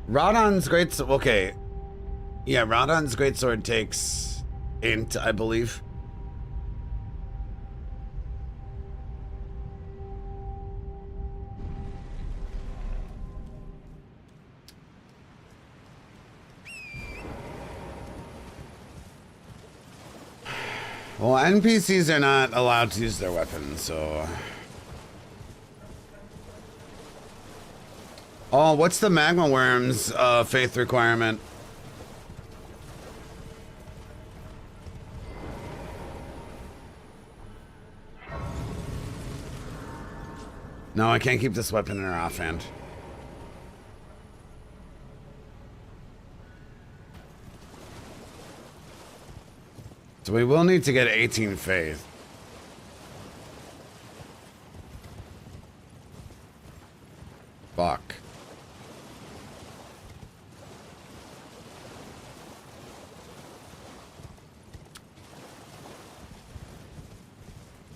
Rodon's great... Okay. Yeah, Rodon's greatsword takes int, I believe. Well, NPCs are not allowed to use their weapons, so... Oh, what's the magma worm's faith requirement? No, I can't keep this weapon in her offhand. So we will need to get 18 faith. Fuck.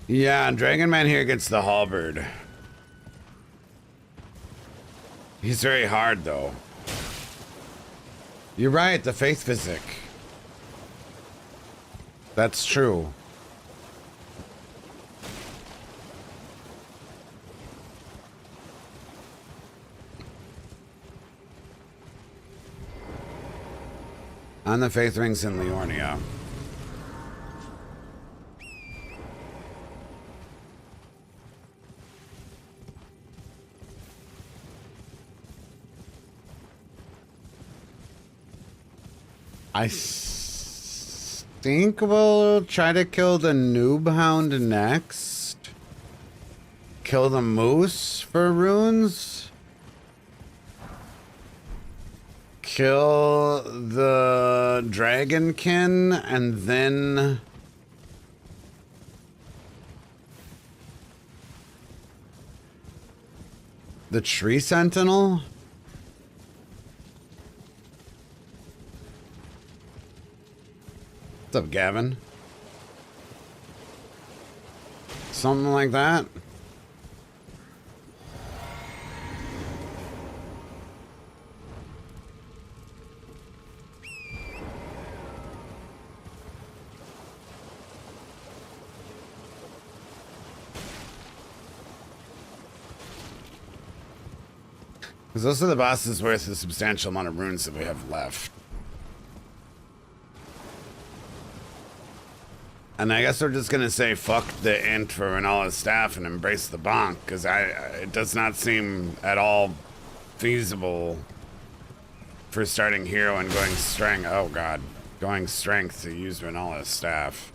Yeah, Dragon Man here gets the halberd. He's very hard, though. You're right, the faith physic. That's true. On the faith rings in Liornia. I think we'll try to kill the noob hound next. Kill the moose for runes. Kill the dragonkin and then the tree sentinel. What's up, Gavin? Something like that. Because those are the bosses worth a substantial amount of runes that we have left. And I guess we're just gonna say fuck the int for Renala's staff and embrace the bonk, because it does not seem at all feasible for starting hero and going strength. Oh god, going strength to use Renala's staff.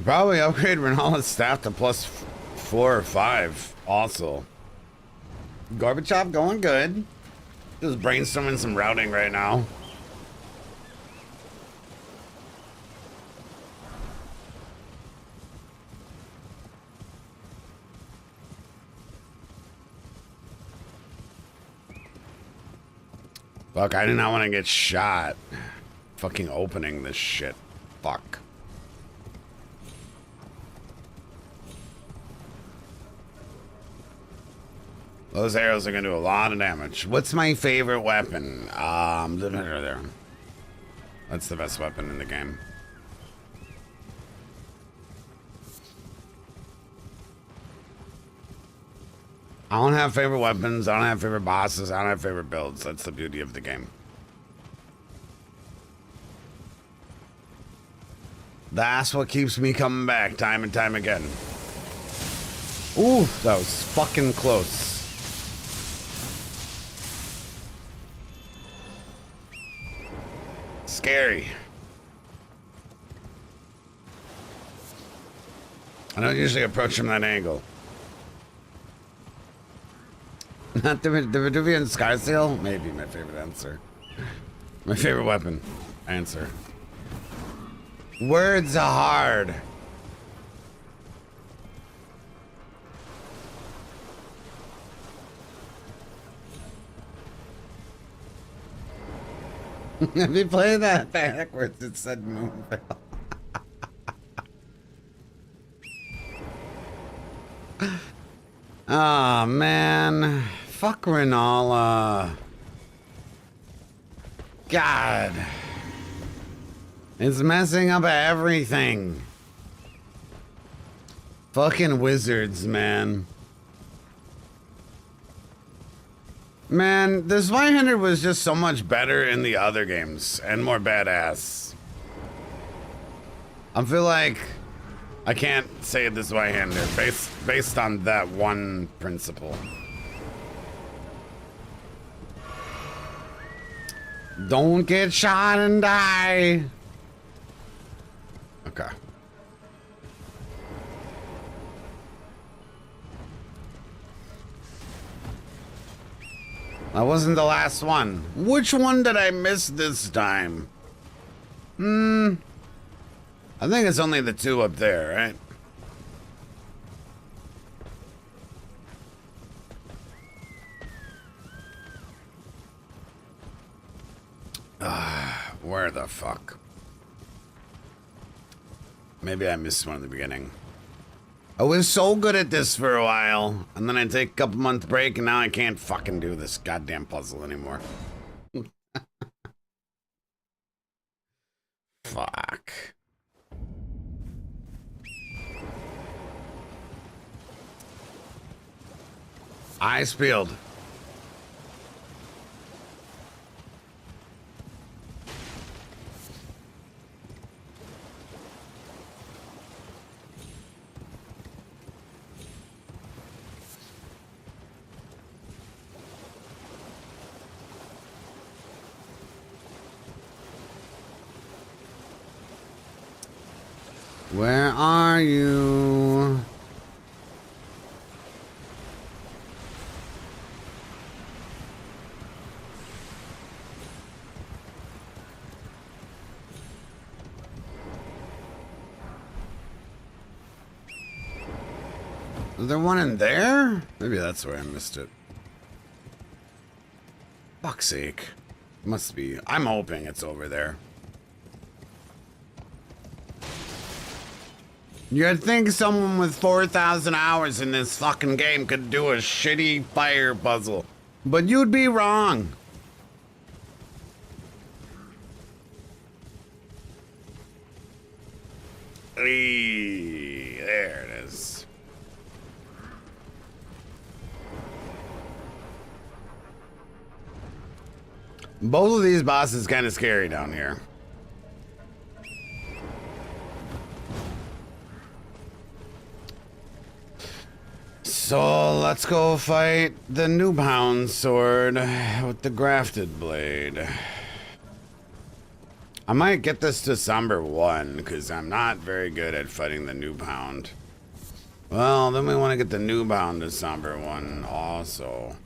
Probably upgrade Renala's staff to +4 or 5 also. Gorbachev going good. Just brainstorming some routing right now. Fuck, I do not want to get shot. Fucking opening this shit. Fuck. Those arrows are gonna do a lot of damage. What's my favorite weapon? That's the best weapon in the game. I don't have favorite weapons. I don't have favorite bosses. I don't have favorite builds. That's the beauty of the game. That's what keeps me coming back time and time again. Ooh, that was fucking close. Scary. I don't usually approach from that angle. Not the Viduvian Skysail? Maybe my favorite answer. My favorite weapon. Answer. Words are hard. If you play that backwards, it said Moonville. Oh, man. Fuck Renala. God. It's messing up everything. Fucking wizards, man. Man, this Zweihander was just so much better in the other games and more badass. I feel like I can't say this Zweihander based on that one principle. Don't get shot and die. Okay. That wasn't the last one. Which one did I miss this time? I think it's only the two up there, right? Where the fuck? Maybe I missed one at the beginning. I was so good at this for a while, and then I take a couple month break, and now I can't fucking do this goddamn puzzle anymore. Fuck. Eyes peeled. Where are you? Is there one in there? Maybe that's where I missed it. Fuck's sake. Must be. I'm hoping it's over there. You'd think someone with 4,000 hours in this fucking game could do a shitty fire puzzle, but you'd be wrong. Eee, there it is. Both of these bosses kind of scary down here. So let's go fight the Noobhound sword with the grafted blade. I might get this to Somber 1 because I'm not very good at fighting the Noobhound. Well, then we want to get the Noobhound to Somber 1 also.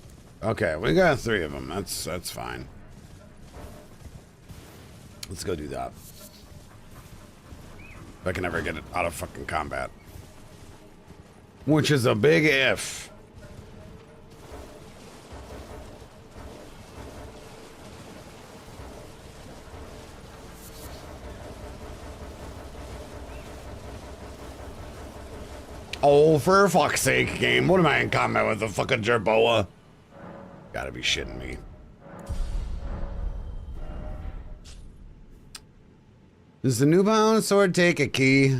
Okay, we got 3 of them. That's fine. Let's go do that. If I can ever get it out of fucking combat. Which is a big if. Oh, for fuck's sake, game. What am I in combat with? A fucking Jerboa? Gotta be shitting me. Does the Noobhound sword take a key?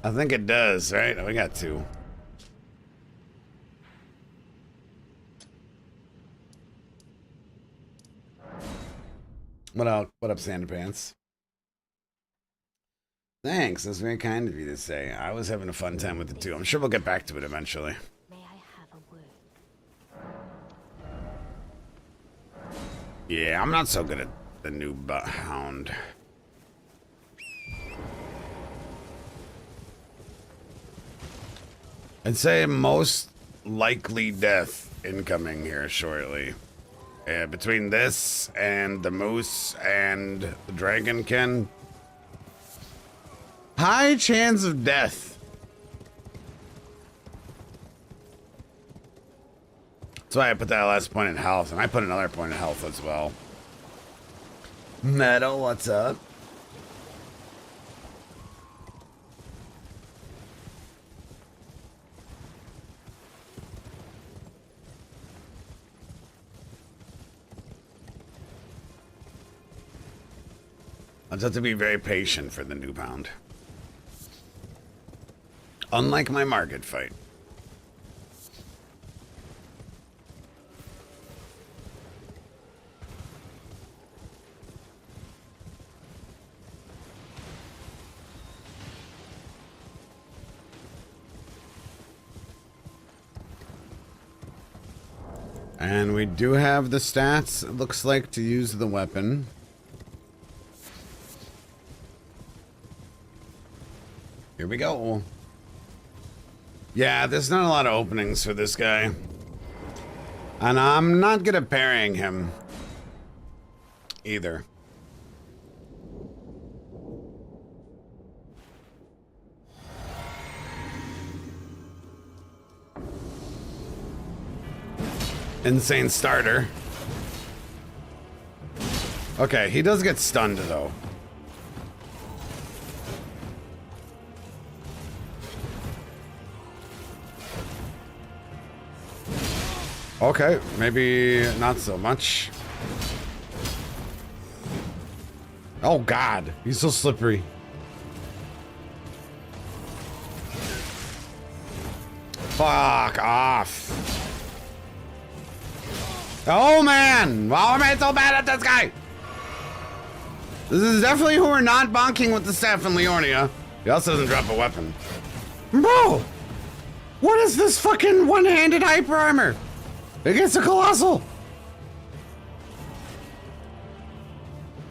I think it does, right? We got 2. What up, Santa Pants? Thanks. That's very kind of you to say. I was having a fun time with it too. I'm sure we'll get back to it eventually. May I have a word? Yeah, I'm not so good at the new hound. I'd say most likely death incoming here shortly. Between this and the moose and the dragonkin, high chance of death. That's why I put that last point in health, and I put another point in health as well. Metal, what's up? I just have to be very patient for the new pound. Unlike my market fight. And we do have the stats, it looks like, to use the weapon. Here we go. Yeah, there's not a lot of openings for this guy. And I'm not good at parrying him either. Insane starter. Okay, he does get stunned though. Okay, maybe not so much. Oh God, he's so slippery. Fuck off. Oh man, why am I so bad at this guy? This is definitely who we're not bonking with the staff in Leonia. He also doesn't drop a weapon. Bro, what is this fucking one-handed hyper armor against a colossal?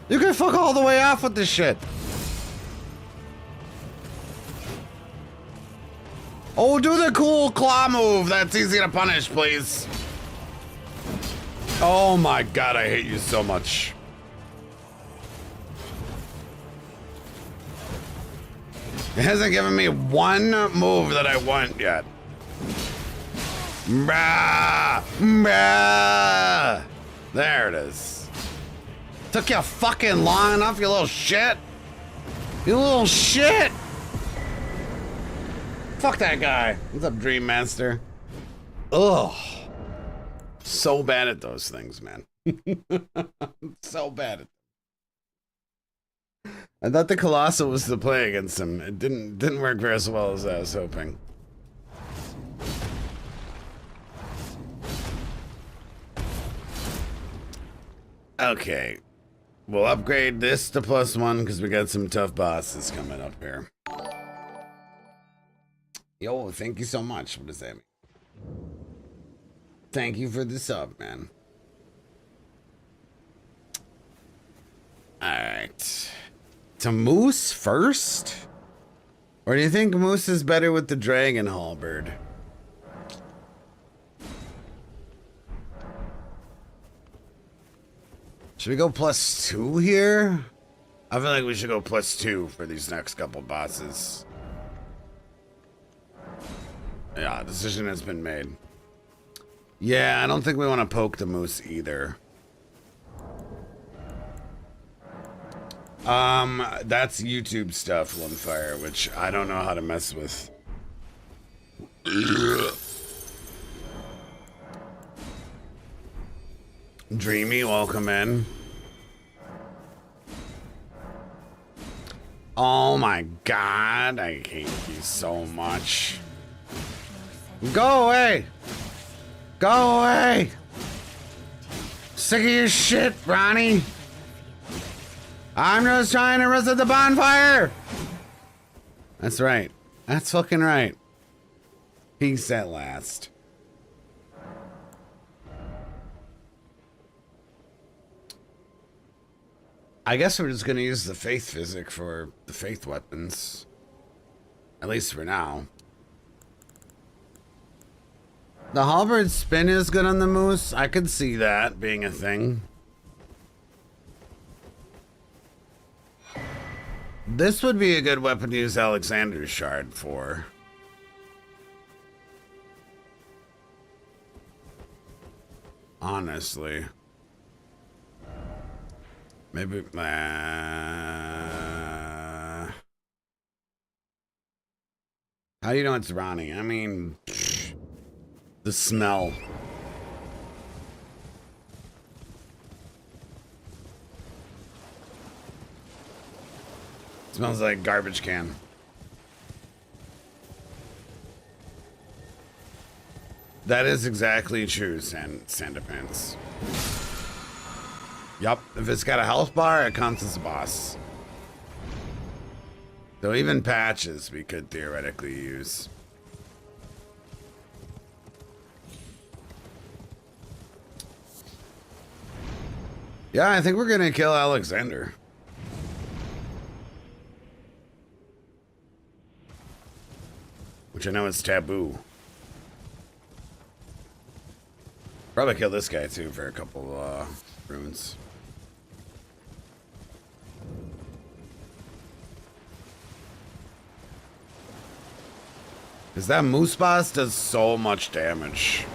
You can fuck all the way off with this shit. Oh, do the cool claw move. That's easy to punish, please. Oh my God, I hate you so much. It hasn't given me one move that I want yet. Brah, brah. There it is. Took you fucking long enough, you little shit. You little shit. Fuck that guy. What's up, Dream Master? Ugh. So bad at those things, man. So bad at them. I thought the Colossal was the play against him. It didn't work very as well as I was hoping. Okay. We'll upgrade this to +1 because we got some tough bosses coming up here. Yo, thank you so much. What does that mean? Thank you for the sub, man. Alright. To Moose first? Or do you think Moose is better with the Dragon Halberd? Should we go +2 here? I feel like we should go +2 for these next couple bosses. Yeah, decision has been made. Yeah, I don't think we want to poke the moose either. That's YouTube stuff, Lumfire, which I don't know how to mess with. Dreamy, welcome in. Oh my God, I hate you so much. Go away! Go away! Sick of your shit, Ronnie! I'm just trying to reset the bonfire. That's right. That's fucking right. Peace at last. I guess we're just gonna use the faith physic for the faith weapons. At least for now. The halberd spin is good on the moose. I could see that being a thing. This would be a good weapon to use Alexander's shard for. Honestly. Maybe... how do you know it's Ronnie? I mean... the smell. Smells like garbage can. That is exactly true, Sandapants. Yup, if it's got a health bar, it counts as a boss. So even patches we could theoretically use. Yeah, I think we're gonna kill Alexander. Which I know is taboo. Probably kill this guy too for a couple runes. Because that moose boss does so much damage.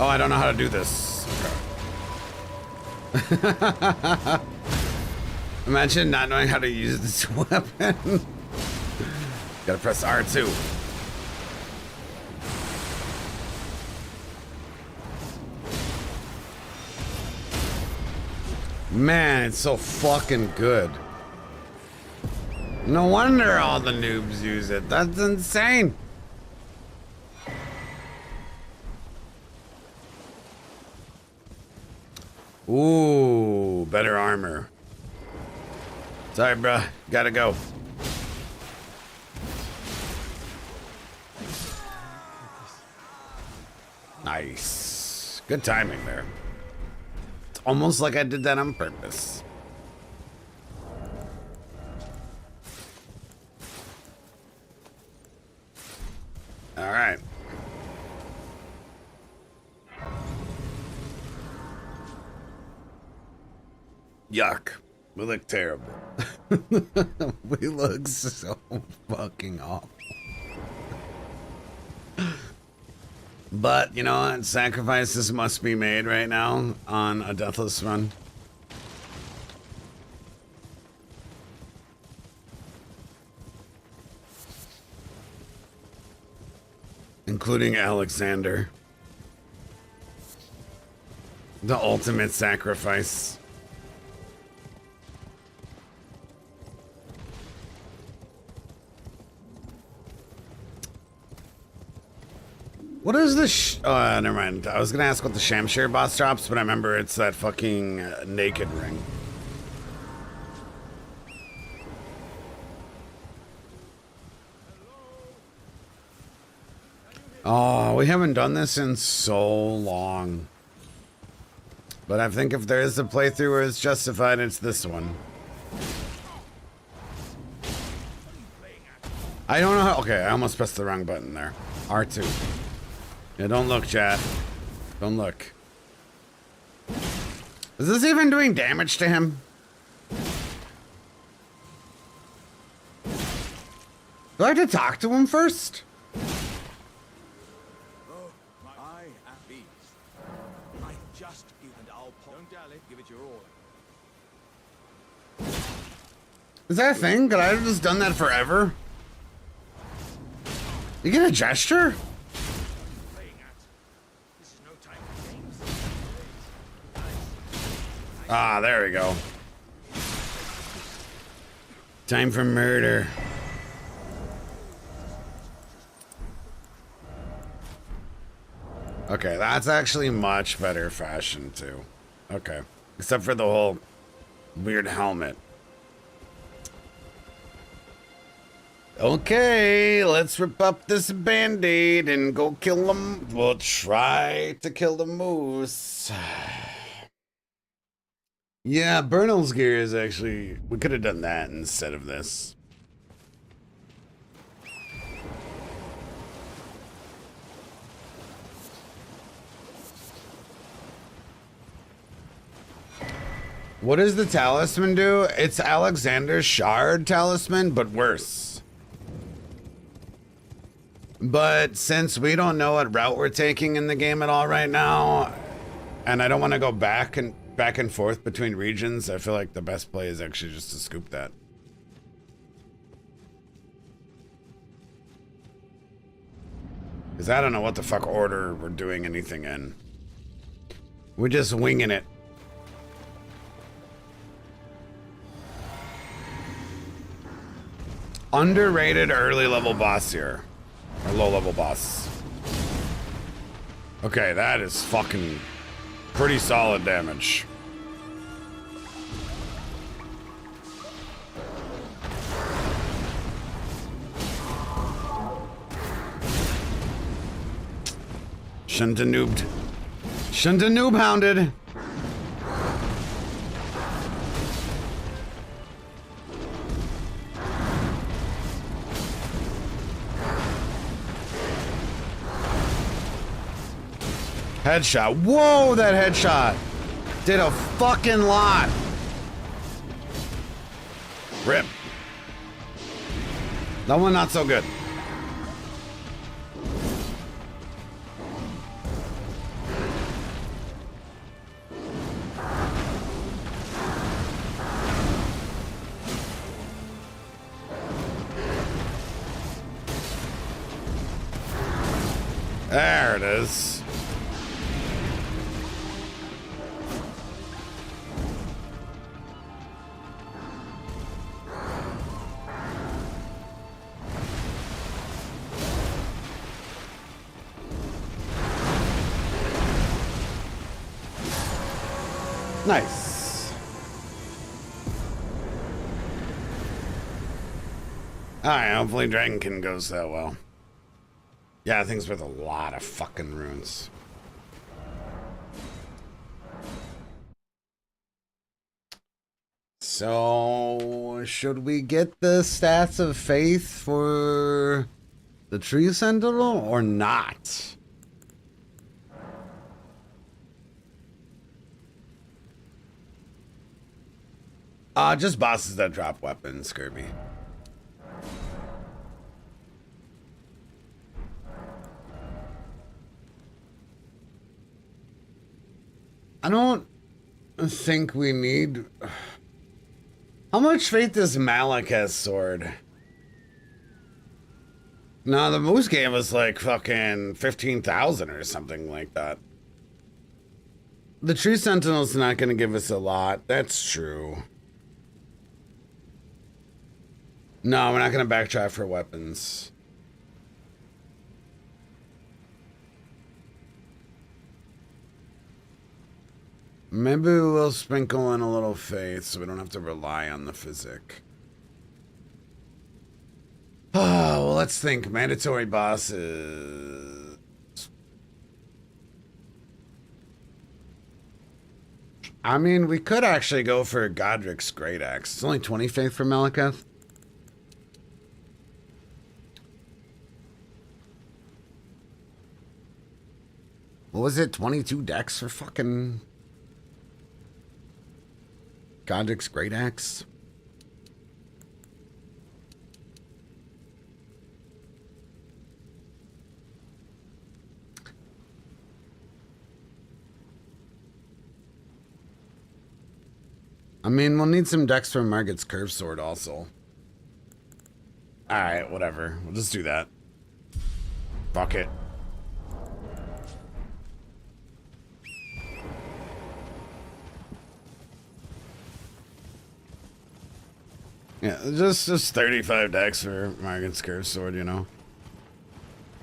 Oh, I don't know how to do this. Okay. Imagine not knowing how to use this weapon. Gotta press R2. Man, it's so fucking good. No wonder all the noobs use it. That's insane. Ooh, better armor. Sorry, bruh. Gotta go. Nice. Good timing there. It's almost like I did that on purpose. All right. Yuck. We look terrible. We look so fucking awful. But, you know what? Sacrifices must be made right now on a Deathless run. Including Alexander. The ultimate sacrifice. What is this? Oh, never mind. I was gonna ask what the Shamshir boss drops, but I remember it's that fucking naked ring. Oh, we haven't done this in so long. But I think if there is a playthrough where it's justified, it's this one. I don't know how. Okay, I almost pressed the wrong button there. R2. Yeah, don't look, chat. Don't look. Is this even doing damage to him? Do I have to talk to him first? Oh, I am beast. I just give and I'll don't dally, give it your all. Is that a thing? Could I have just done that forever? You get a gesture? Ah, there we go. Time for murder. Okay, that's actually much better fashion too. Okay. Except for the whole weird helmet. Okay, let's rip up this band-aid and go kill them. We'll try to kill the moose. Yeah, Burnall's gear is actually... We could have done that instead of this. What does the talisman do? It's Alexander's Shard talisman, but worse. But since we don't know what route we're taking in the game at all right now, and I don't want to go back and forth between regions, I feel like the best play is actually just to scoop that. Because I don't know what the fuck order we're doing anything in. We're just winging it. Underrated early level boss here. Or low level boss. Okay, that is fucking pretty solid damage. Shouldn't have noobed. Shouldn't have noob hounded. Headshot. Whoa, that headshot did a fucking lot. Rip. That one not so good. There it is. Nice. Alright, hopefully Dragonkin goes that well. Yeah, I think it's worth a lot of fucking runes. So, should we get the stats of faith for the Tree Sentinel or not? Just bosses that drop weapons, Kirby. I don't think we need... How much faith does Malekith's sword? No, the Moose gave us like fucking 15,000 or something like that. The Tree Sentinel's not going to give us a lot. That's true. No, we're not going to backtrack for weapons. Maybe we'll sprinkle in a little faith so we don't have to rely on the physic. Oh, well, let's think. Mandatory bosses. I mean, we could actually go for Godric's Great Axe. It's only 20 faith for Malekith. What was it? 22 decks for fucking Godric's Great Axe? I mean, we'll need some decks for Margit's Curve Sword also. Alright, whatever. We'll just do that. Fuck it. Yeah, just 35 decks for Margit's Curve Sword, you know.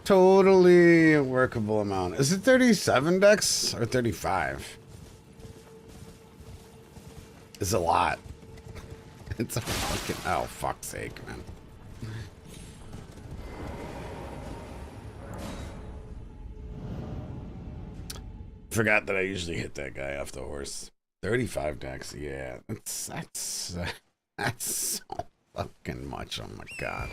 totally workable amount. Is it 37 decks or 35? It's a lot. It's a fucking... Oh, fuck's sake, man. Forgot that I usually hit that guy off the horse. 35 decks, yeah. That's so fucking much. Oh my god.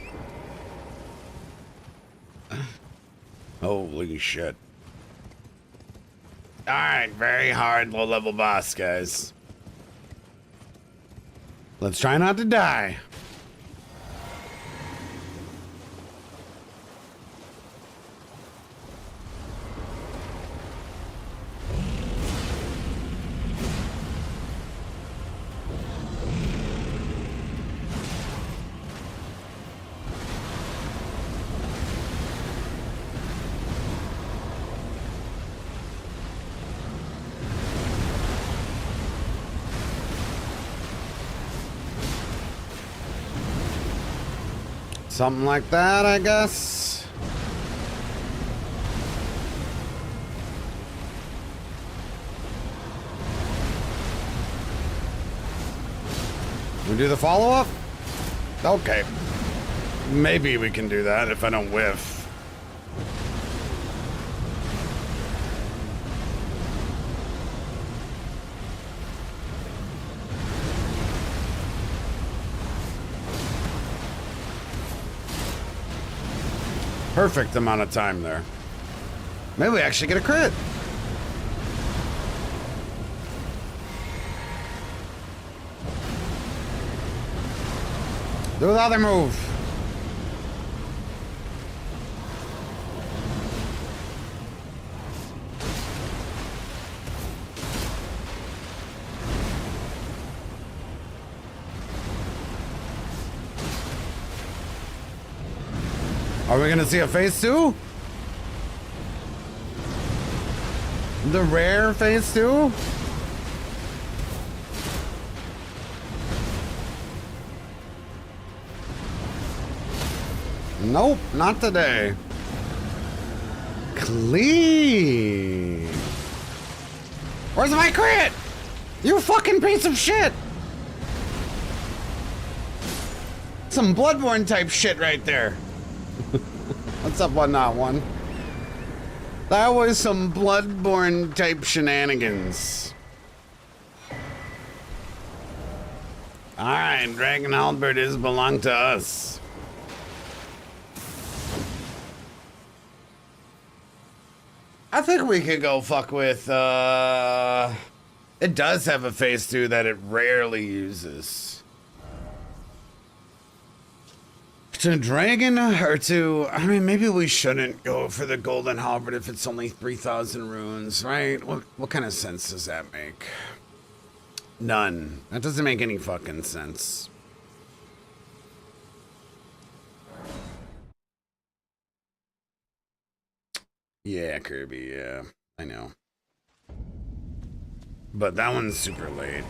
Holy shit. Alright, very hard low-level boss, guys. Let's try not to die. Something like that, I guess. We do the follow-up? Okay. Maybe we can do that if I don't whiff. Perfect amount of time there. Maybe we actually get a crit. Do the other move. Are we gonna see a phase 2? The rare phase 2? Nope, not today. Clean. Where's my crit? You fucking piece of shit. Some Bloodborne type shit right there. What's up, one not one? That was some Bloodborne type shenanigans. Alright, Dragon Halberd is belong to us. I think we could go fuck with, it does have a phase 2 that it rarely uses. To Dragon or to... I mean, maybe we shouldn't go for the Golden Halberd if it's only 3,000 runes, right? What kind of sense does that make? None. That doesn't make any fucking sense. Yeah, Kirby, yeah. I know. But that one's super late.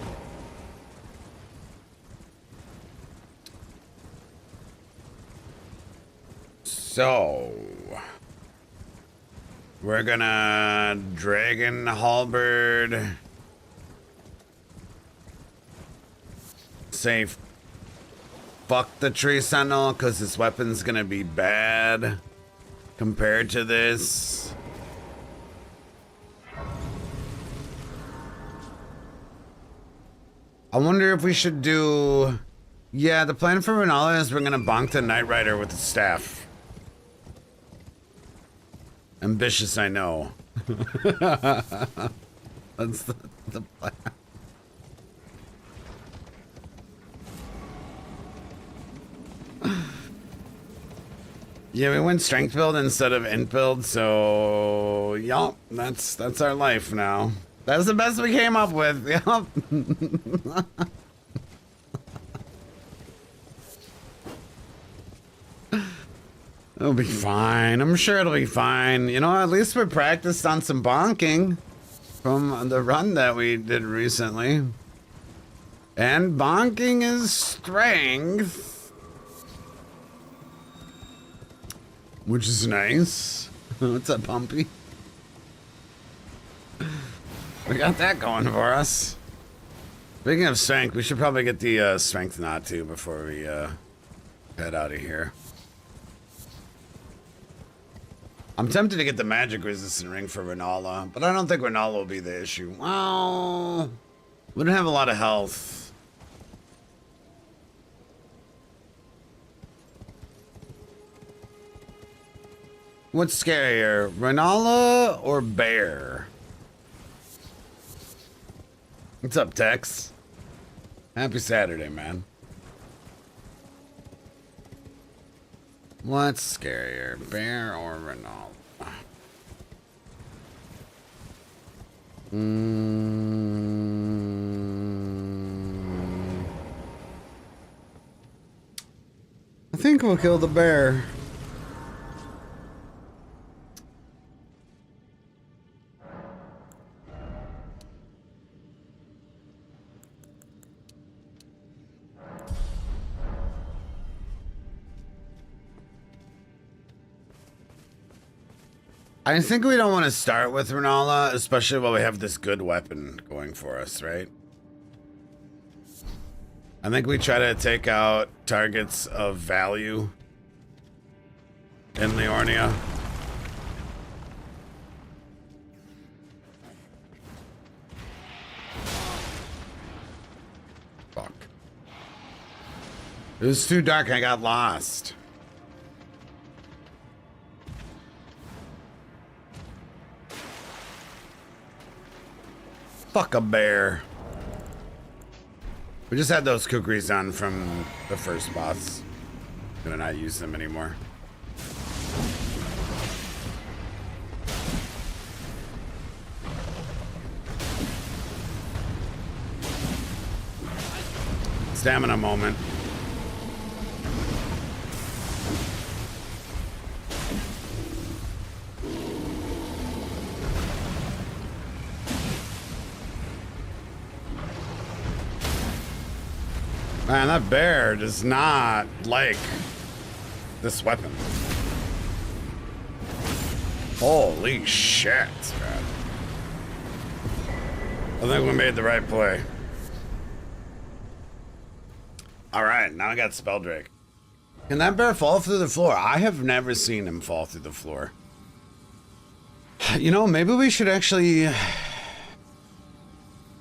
So, we're gonna Dragon Halberd. Say fuck the Tree Sentinel because this weapon's gonna be bad compared to this. I wonder if we should do... Yeah, the plan for Renala is we're gonna bonk the Knight Rider with the staff. Ambitious, I know. That's the plan. Yeah, we went strength build instead of int build, so yup, that's our life now. That's the best we came up with. Yup. It'll be fine. I'm sure it'll be fine. You know, at least we practiced on some bonking from the run that we did recently. And bonking is strength. which is nice. What's up, Pumpy? We got that going for us. Speaking of strength, we should probably get the strength knot too before we head out of here. I'm tempted to get the magic resistant ring for Renala, but I don't think Renala will be the issue. Well, we don't have a lot of health. What's scarier, Renala or Bear? What's up, Tex? Happy Saturday, man. What's scarier, Bear or Renala? I think we'll kill the bear. I think we don't want to start with Renala, especially while we have this good weapon going for us, right? I think we try to take out targets of value in Liornia. Fuck. It was too dark, I got lost. Fuck a bear. We just had those kukris on from the first boss. Gonna not use them anymore. Stamina moment. Man, that bear does not like this weapon. Holy shit, man. I think we made the right play. Alright, now I got Spelldrake. Can that bear fall through the floor? I have never seen him fall through the floor. You know, maybe we should actually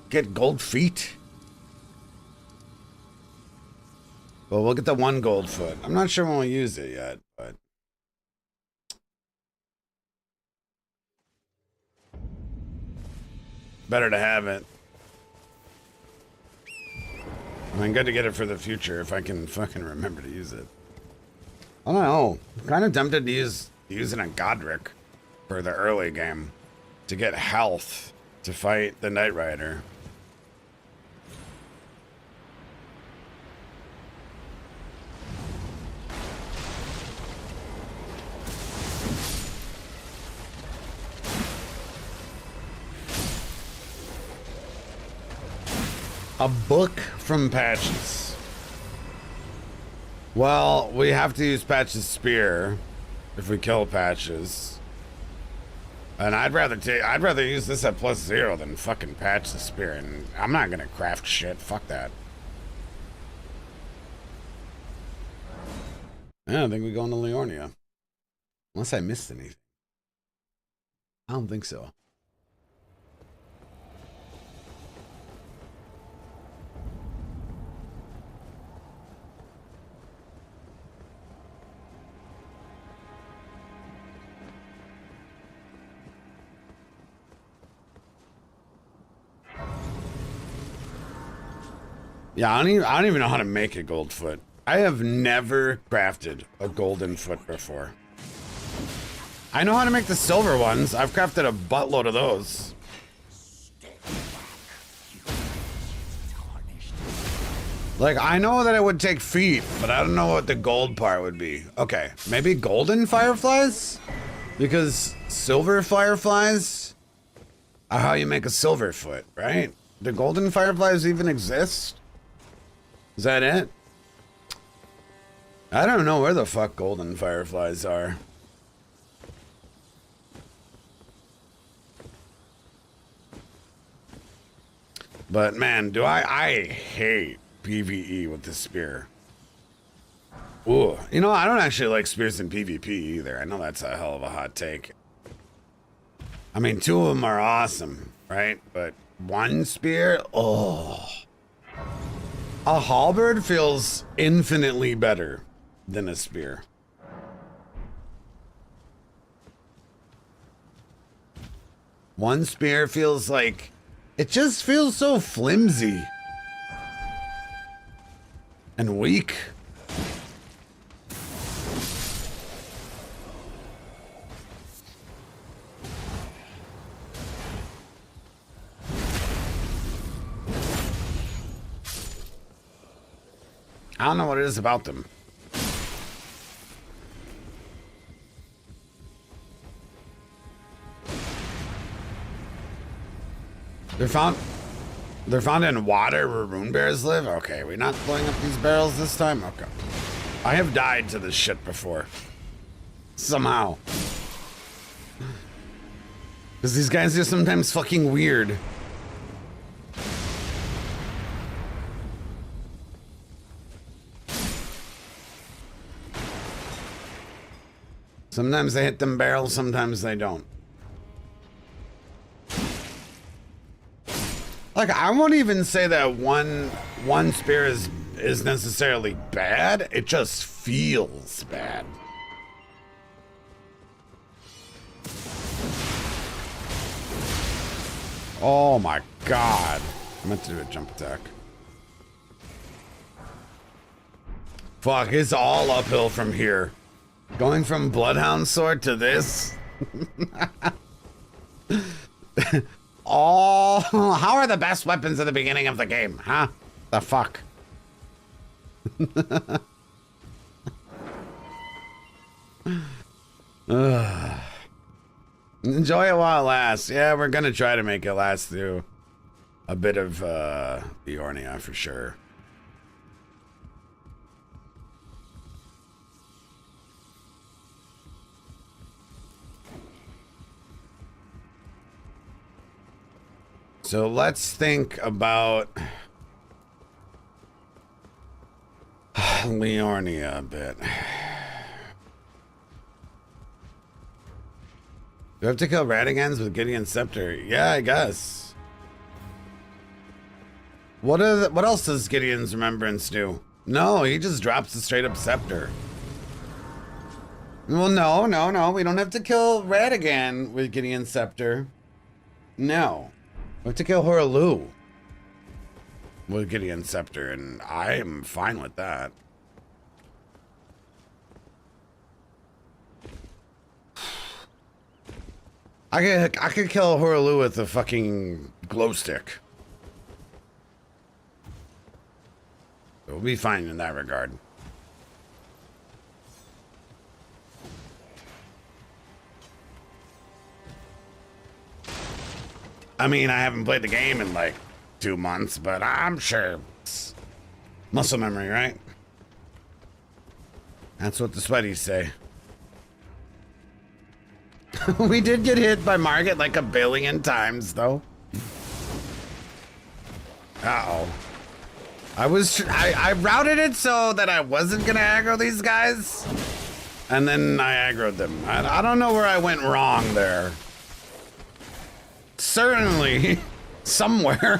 get gold feet. Well, we'll get the one gold foot. I'm not sure when we'll use it yet, but... better to have it. I mean, good to get it for the future if I can fucking remember to use it. I don't know. I'm kind of tempted to use it on Godric for the early game to get health to fight the Knight Rider. A book from Patches. Well, we have to use Patches' spear if we kill Patches. And I'd rather use this at +0 than fucking Patches' spear. And I'm not gonna craft shit. Fuck that. I don't think we go into Liornia. Unless I missed anything. I don't think so. Yeah, I don't even know how to make a gold foot. I have never crafted a golden foot before. I know how to make the silver ones. I've crafted a buttload of those. Like, I know that it would take feet, but I don't know what the gold part would be. Okay, maybe golden fireflies? Because silver fireflies are how you make a silver foot, right? Do golden fireflies even exist? Is that it? I don't know where the fuck golden fireflies are. But man, do I hate PvE with the spear. Ooh, you know, I don't actually like spears in PvP either. I know that's a hell of a hot take. I mean, two of them are awesome, right? But one spear, oh. A halberd feels infinitely better than a spear. One spear feels like, it just feels so flimsy and weak. I don't know what it is about them. They're found in water where rune bears live? Okay, we're not blowing up these barrels this time? Okay. I have died to this shit before. Somehow. Because these guys are sometimes fucking weird. Sometimes they hit them barrels, sometimes they don't. Like, I won't even say that one spear is necessarily bad. It just feels bad. Oh my god. I meant to do a jump attack. Fuck, it's all uphill from here. Going from Bloodhound Sword to this? Oh, how are the best weapons at the beginning of the game, huh? The fuck? Enjoy it while it lasts. Yeah, we're gonna try to make it last through a bit of Eornia for sure. So let's think about Leornia a bit. Do I have to kill Radigans with Gideon's Scepter? Yeah, I guess. What else does Gideon's Remembrance do? No, he just drops a straight up scepter. Well, no. We don't have to kill Radigan with Gideon's Scepter. No. We have to kill Horaloo with Gideon's Scepter, and I am fine with that. I could kill Horaloo with a fucking glow stick. We'll be fine in that regard. I mean, I haven't played the game in like 2 months, but I'm sure it's muscle memory, right? That's what the sweaties say. We did get hit by Margit like 1 billion times, though. Uh-oh. I routed it so that I wasn't gonna aggro these guys, and then I aggroed them. I don't know where I went wrong there. Certainly, somewhere.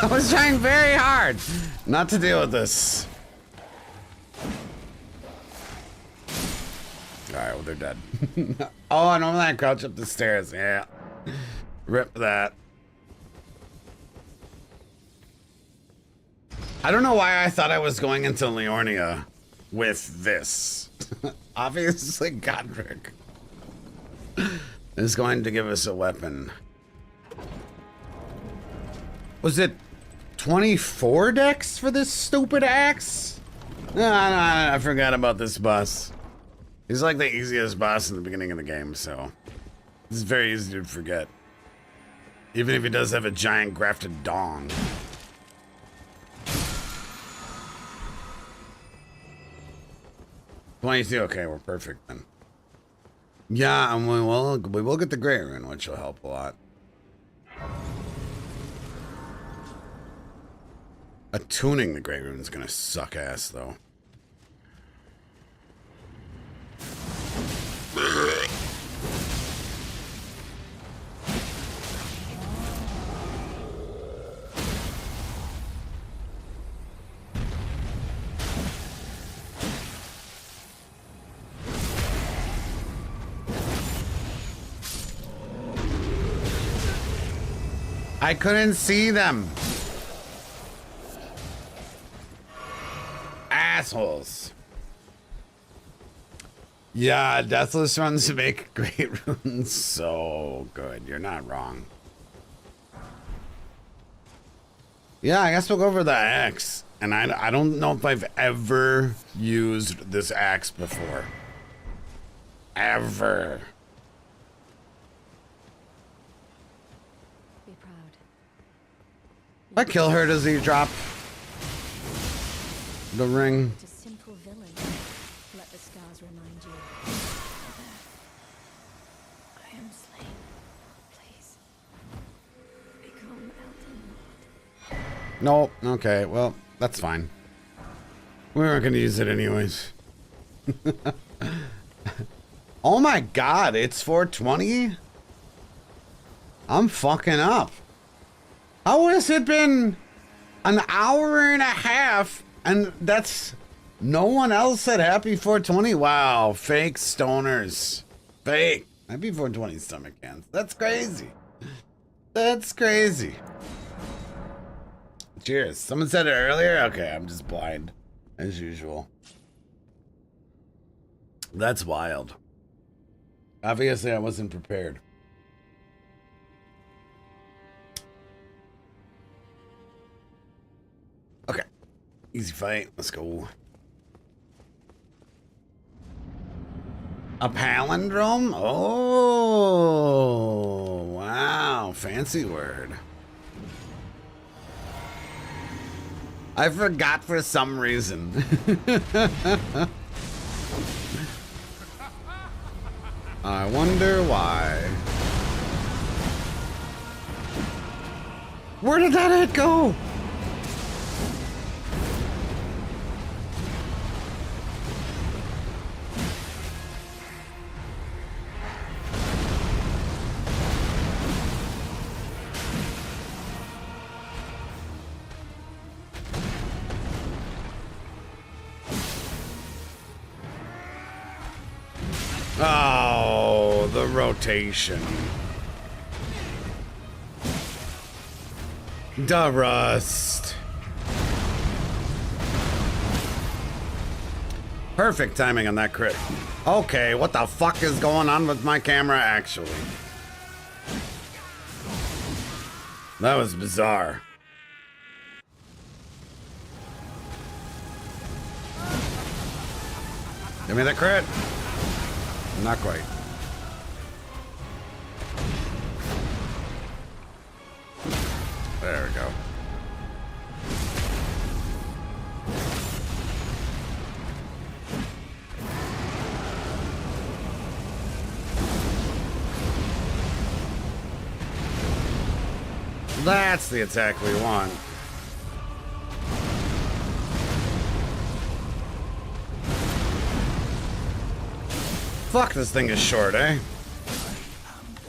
I was trying very hard not to deal with this. Alright, well, they're dead. Oh, normally I crouch up the stairs. Yeah. Rip that. I don't know why I thought I was going into Leornia with this. Obviously, Godric is going to give us a weapon. Was it 24 decks for this stupid axe? No, I forgot about this boss. He's like the easiest boss in the beginning of the game, so it's very easy to forget. Even if he does have a giant grafted dong. Okay, we're perfect then. Yeah, and we will get the Great Rune, which will help a lot. Attuning the Great Rune is gonna suck ass, though. I couldn't see them. Assholes. Yeah, Deathless runs to make Great Runes so good. You're not wrong. Yeah, I guess we'll go over the axe. And I don't know if I've ever used this axe before. Ever. Be proud. If I kill her, does he drop the ring? A simple villain. Let the scars remind you. I am slain. Please. Become Elton. No. Okay, well, that's fine. We weren't going to use it anyways. Oh my god, it's 420? I'm fucking up. How has it been an hour and a half and that's no one else said happy 420? Wow, fake stoners. Fake. Happy 420 stomach cans. That's crazy. That's crazy. Cheers. Someone said it earlier? Okay, I'm just blind as usual. That's wild. Obviously, I wasn't prepared. Okay. Easy fight. Let's go. A palindrome? Oh, wow. Fancy word. I forgot for some reason. I wonder why. Where did that hit go? Oh, the rotation. The rust. Perfect timing on that crit. Okay, what the fuck is going on with my camera actually? That was bizarre. Give me the crit. Not quite. There we go. That's the attack we want. Fuck, this thing is short, eh?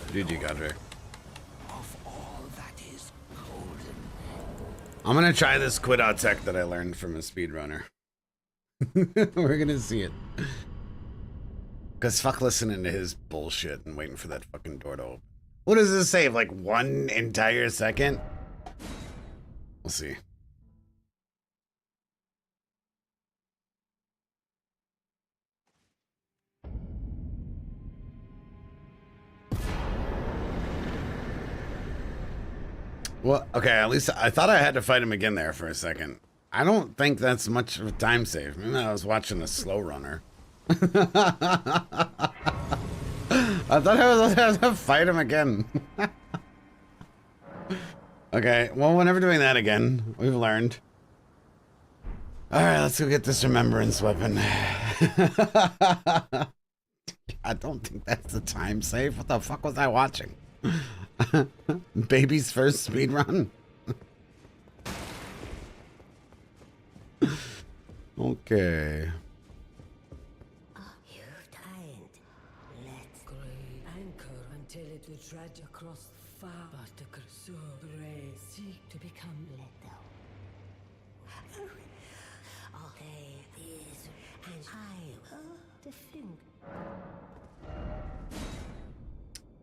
GG, Godric. I'm gonna try this quit out tech that I learned from a speedrunner. We're gonna see it. Cause fuck listening to his bullshit and waiting for that fucking door to open. What does this save? Like 1 entire second? We'll see. Well, okay, at least I thought I had to fight him again there for a second. I don't think that's much of a time save. Maybe I was watching a slow runner. I thought I was going to fight him again. Okay, well, we're never doing that again. We've learned. Alright, let's go get this remembrance weapon. I don't think that's the time save. What the fuck was I watching? Baby's first speed run. Okay. You've died. Let's grey anchor until it will tread across far. But the Kursu grey seek to become little. All day is, and I will defend.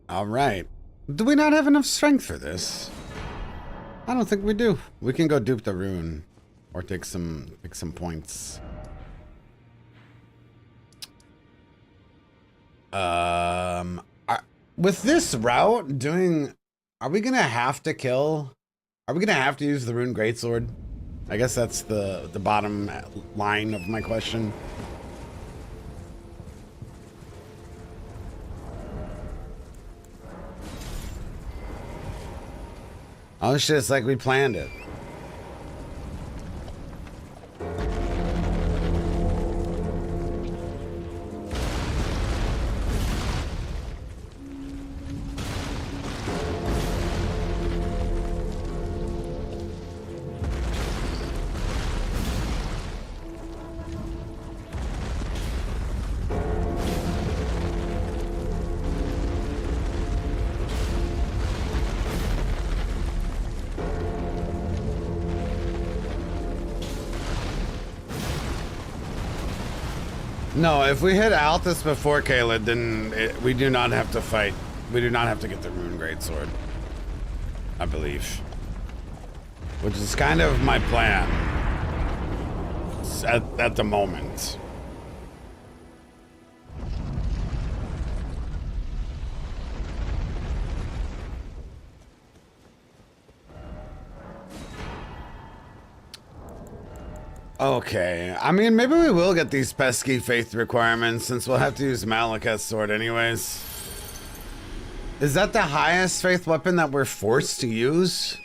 All right. Do we not have enough strength for this? I don't think we do. We can go dupe the rune, or take some points. With this route, are we gonna have to kill? Are we gonna have to use the rune greatsword? I guess that's the bottom line of my question. Oh shit, it's like we planned it. No, if we hit Altus before Caled, then we do not have to fight. We do not have to get the Rune Greatsword, I believe. Which is kind of my plan at the moment. Okay, I mean, maybe we will get these pesky faith requirements since we'll have to use Malekith's sword anyways. Is that the highest faith weapon that we're forced to use?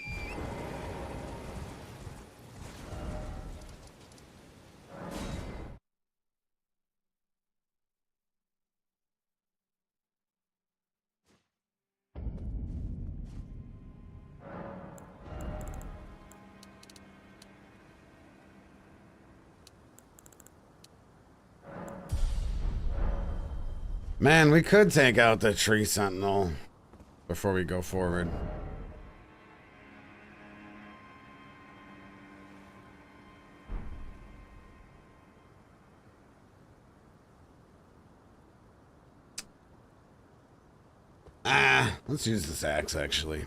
Man, we could take out the tree sentinel before we go forward. Let's use this axe actually.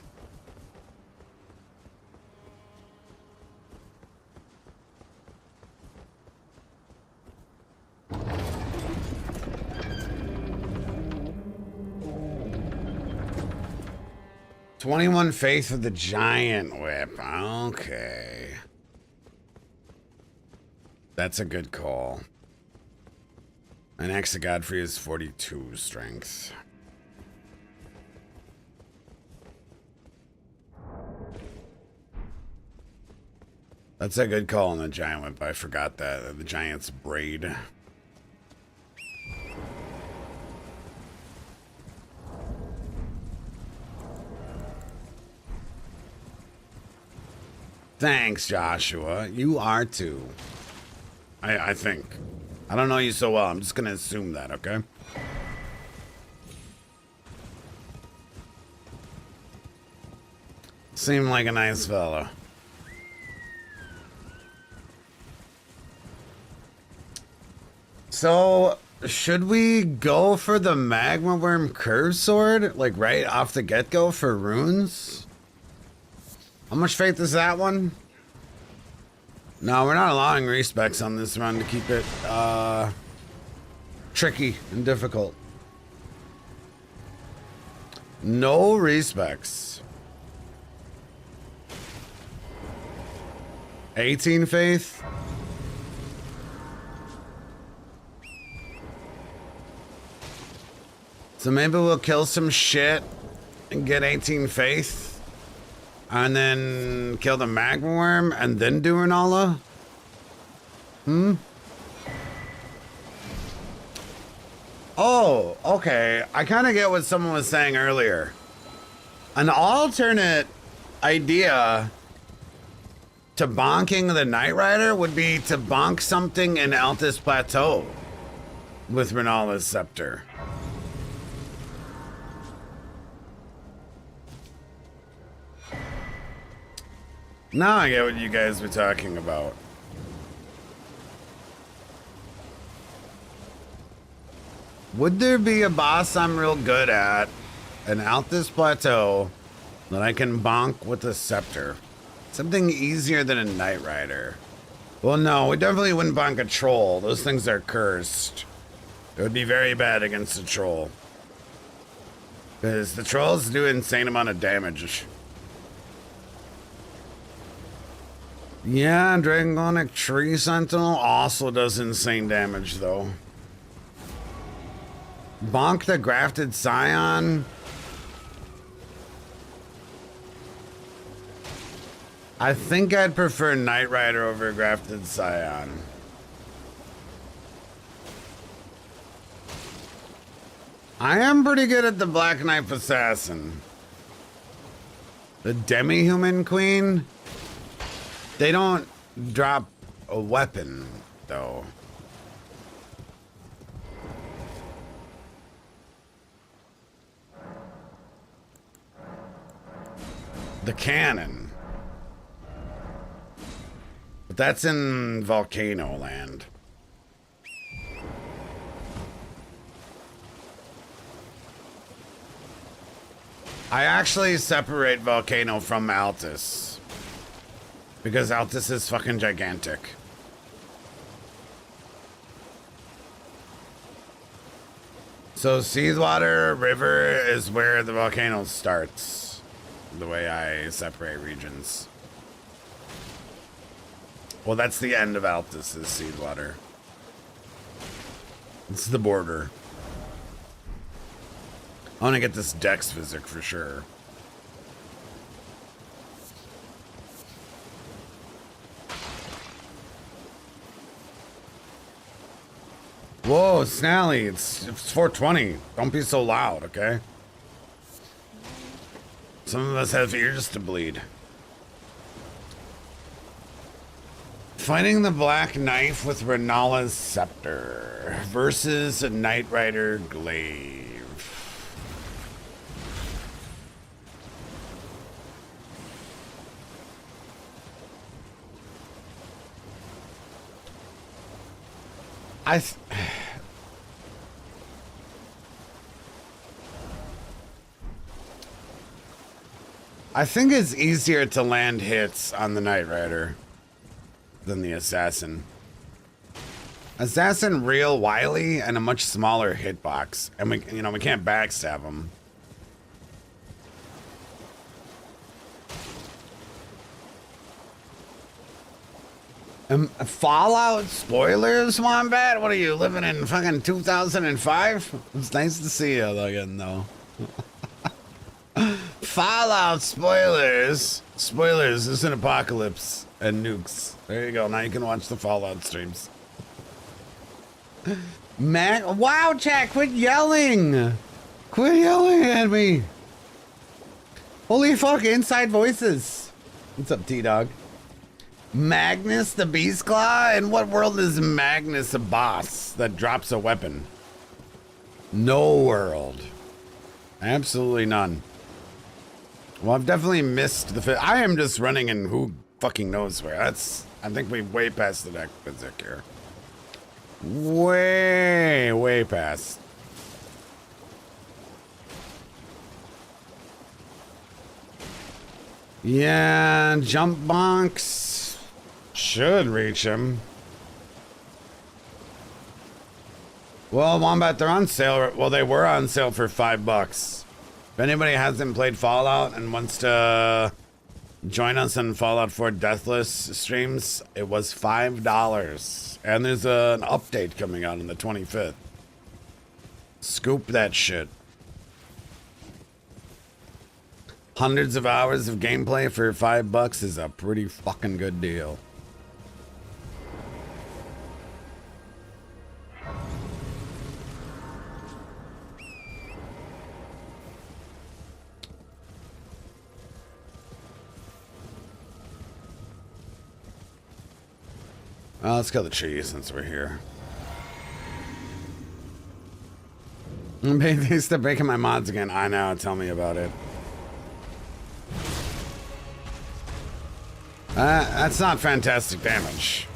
$21 faith for the giant whip. Okay. That's a good call. And Axe of Godfrey is 42 strength. That's a good call on the giant whip. I forgot that. The giant's braid. Thanks, Joshua. You are too. I think. I don't know you so well. I'm just gonna assume that, okay? Seem like a nice fella. So, should we go for the Magma Worm Curve Sword? Like right off the get-go for runes? How much faith is that one? No, we're not allowing respecs on this run to keep it tricky and difficult. No respecs. 18 faith? So maybe we'll kill some shit and get 18 faith. And then kill the magma worm and then do Renala? Oh, okay. I kind of get what someone was saying earlier. An alternate idea to bonking the Knight Rider would be to bonk something in Altus Plateau with Renala's Scepter. Now I get what you guys were talking about. Would there be a boss I'm real good at in Altus Plateau that I can bonk with a scepter? Something easier than a Knight Rider. Well, no, we definitely wouldn't bonk a troll. Those things are cursed. It would be very bad against a troll. Because the trolls do an insane amount of damage. Yeah, Dragonic Tree Sentinel also does insane damage, though. Bonk the Grafted Scion. I think I'd prefer Knight Rider over Grafted Scion. I am pretty good at the Black Knife Assassin. The Demi-Human Queen? They don't drop a weapon, though. The cannon. But that's in Volcano Land. I actually separate Volcano from Altus. Because Altus is fucking gigantic. So Seawater River is where the volcano starts. The way I separate regions. Well, that's the end of Altus is Seawater. It's the border. I want to get this Dex Physic for sure. Whoa, Snally, it's 420. Don't be so loud, okay? Some of us have ears to bleed. Fighting the Black Knife with Renala's Scepter versus a Knight Rider Glaive. I think it's easier to land hits on the Knight Rider than the Assassin. Assassin real wily and a much smaller hitbox, and we can't backstab him. Fallout spoilers, Wombat? What are you, living in fucking 2005? It's nice to see you again, though. Fallout spoilers. Spoilers, this is an apocalypse and nukes. There you go, now you can watch the Fallout streams. Wow, chat, quit yelling. Quit yelling at me. Holy fuck, inside voices. What's up, T-Dog? Magnus the Beast Claw? In what world is Magnus a boss that drops a weapon? No world. Absolutely none. Well, I've definitely missed the I am just running in who fucking knows where. I think we're way past the deck physic here. Way past. Yeah, jump bonks. Should reach him. Well, Wombat, they're on sale. Well, they were on sale for $5. If anybody hasn't played Fallout and wants to join us on Fallout 4 Deathless streams, it was $5. And there's an update coming out on the 25th. Scoop that shit. Hundreds of hours of gameplay for $5 is a pretty fucking good deal. Let's kill the tree since we're here. They start breaking my mods again. I know, tell me about it. That's not fantastic damage.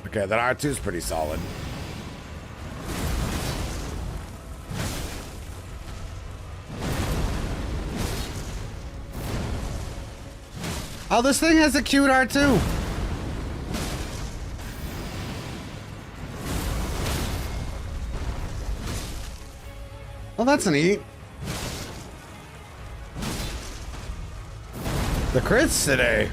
Okay, that R2 is pretty solid. Oh, this thing has a cute R2. Well, that's neat. The crits today.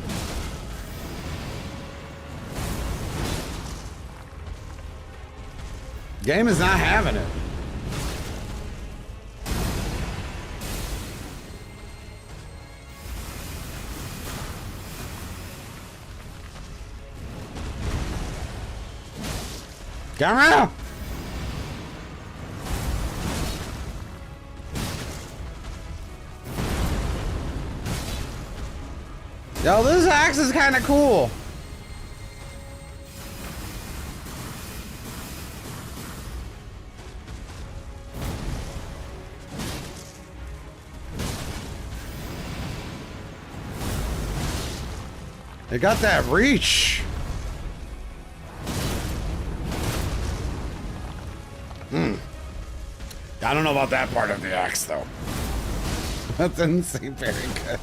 Game is not having it. Camera! Yo, this axe is kind of cool. It got that reach. I don't know about that part of the axe, though. That doesn't seem very good.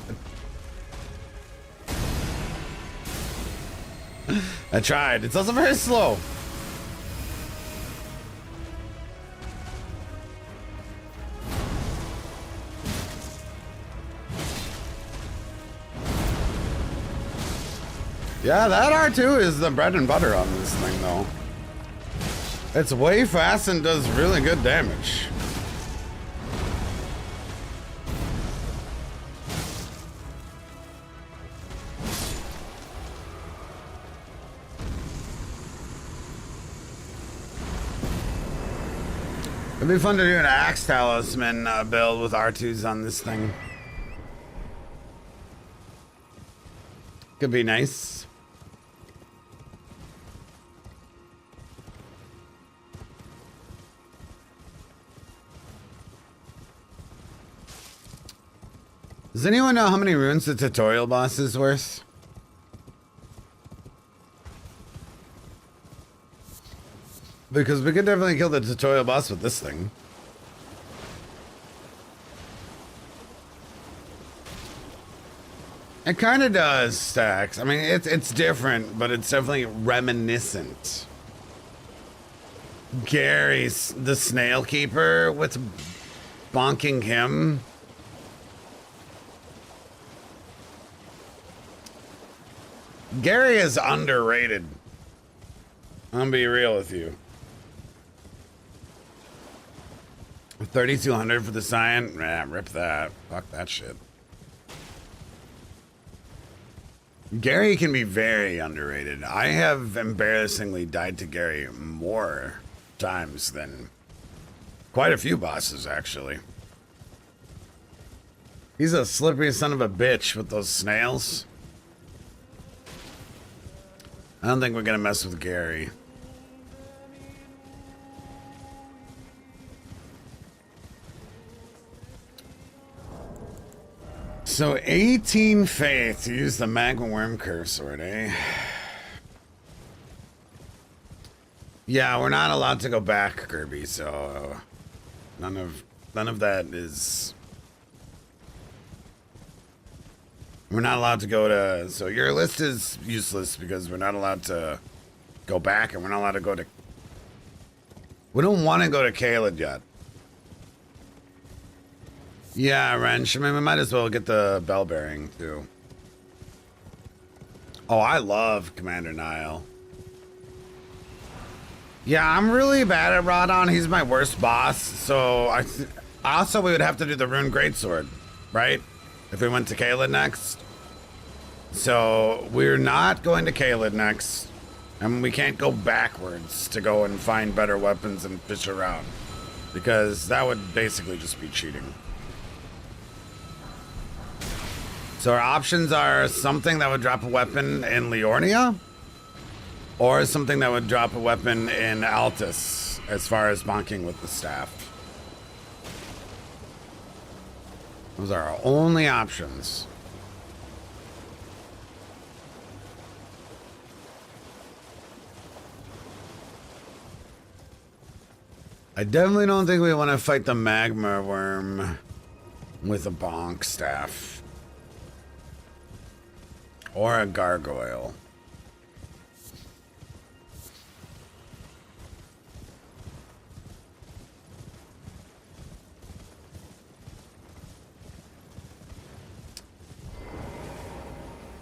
I tried. It's also very slow. Yeah, that R2 is the bread and butter on this thing, though. It's way fast and does really good damage. It'd be fun to do an Axe Talisman build with R2s on this thing. Could be nice. Does anyone know how many runes the tutorial boss is worth? Because we could definitely kill the tutorial boss with this thing. It kind of does, Stacks. I mean, it's different, but it's definitely reminiscent. Gary's the Snail Keeper. What's bonking him? Gary is underrated. I'm gonna be real with you. 3,200 for the Scion? Nah, rip that. Fuck that shit. Gary can be very underrated. I have embarrassingly died to Gary more times than quite a few bosses, actually. He's a slippery son of a bitch with those snails. I don't think we're gonna mess with Gary. So 18 faith to use the magma worm curse sword, eh? Yeah, we're not allowed to go back, Kirby, so none of that is. We're not allowed to go to, so your list is useless because we're not allowed to go back and we're not allowed to go to, we don't want to go to Caelid yet. Yeah, Wrench, I mean, we might as well get the bell bearing too. Oh, I love Commander Nile. Yeah, I'm really bad at Radon. He's my worst boss, so also we would have to do the Rune Greatsword, right? If we went to Caelid next. So we're not going to Caelid next. And we can't go backwards to go and find better weapons and fish around. Because that would basically just be cheating. So our options are something that would drop a weapon in Liornia. Or something that would drop a weapon in Altus as far as bonking with the staff. Those are our only options. I definitely don't think we want to fight the magma worm with a bonk staff. Or a gargoyle.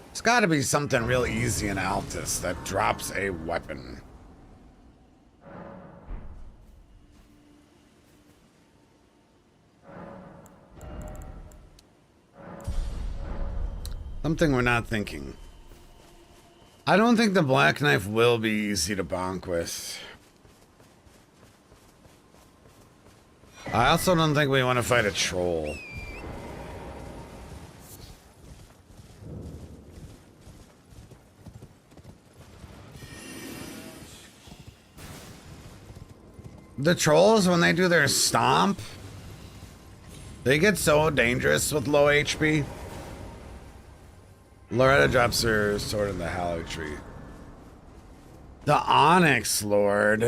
It's got to be something real easy in Altus that drops a weapon. Something we're not thinking. I don't think the black knife will be easy to bonk with. I also don't think we want to fight a troll. The trolls, when they do their stomp, they get so dangerous with low HP. Loretta drops her sword in the Hallow Tree. The Onyx Lord.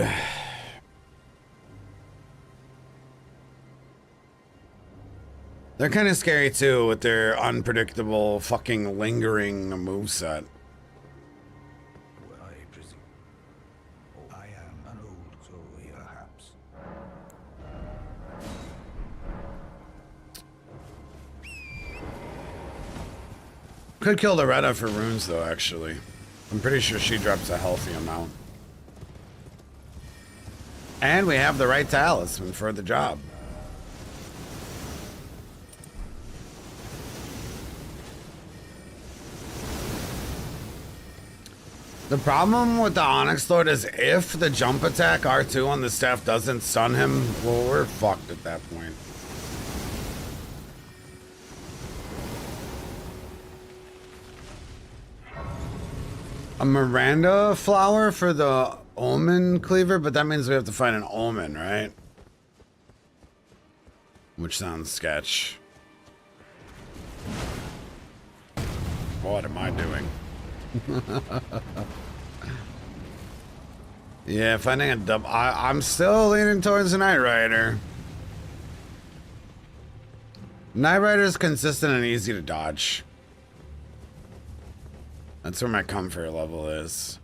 They're kind of scary too with their unpredictable fucking lingering moveset. I presume. Oh, I am an old soul, perhaps. Could kill Loretta for runes though, actually. I'm pretty sure she drops a healthy amount. And we have the right talisman for the job. The problem with the Onyx Lord is if the jump attack R2 on the staff doesn't stun him, well, we're fucked at that point. A Miranda flower for the Omen Cleaver, but that means we have to find an Omen, right? Which sounds sketch. What am I doing? Yeah, finding a double. I'm still leaning towards the Knight Rider. Knight Rider is consistent and easy to dodge. That's where my comfort level is.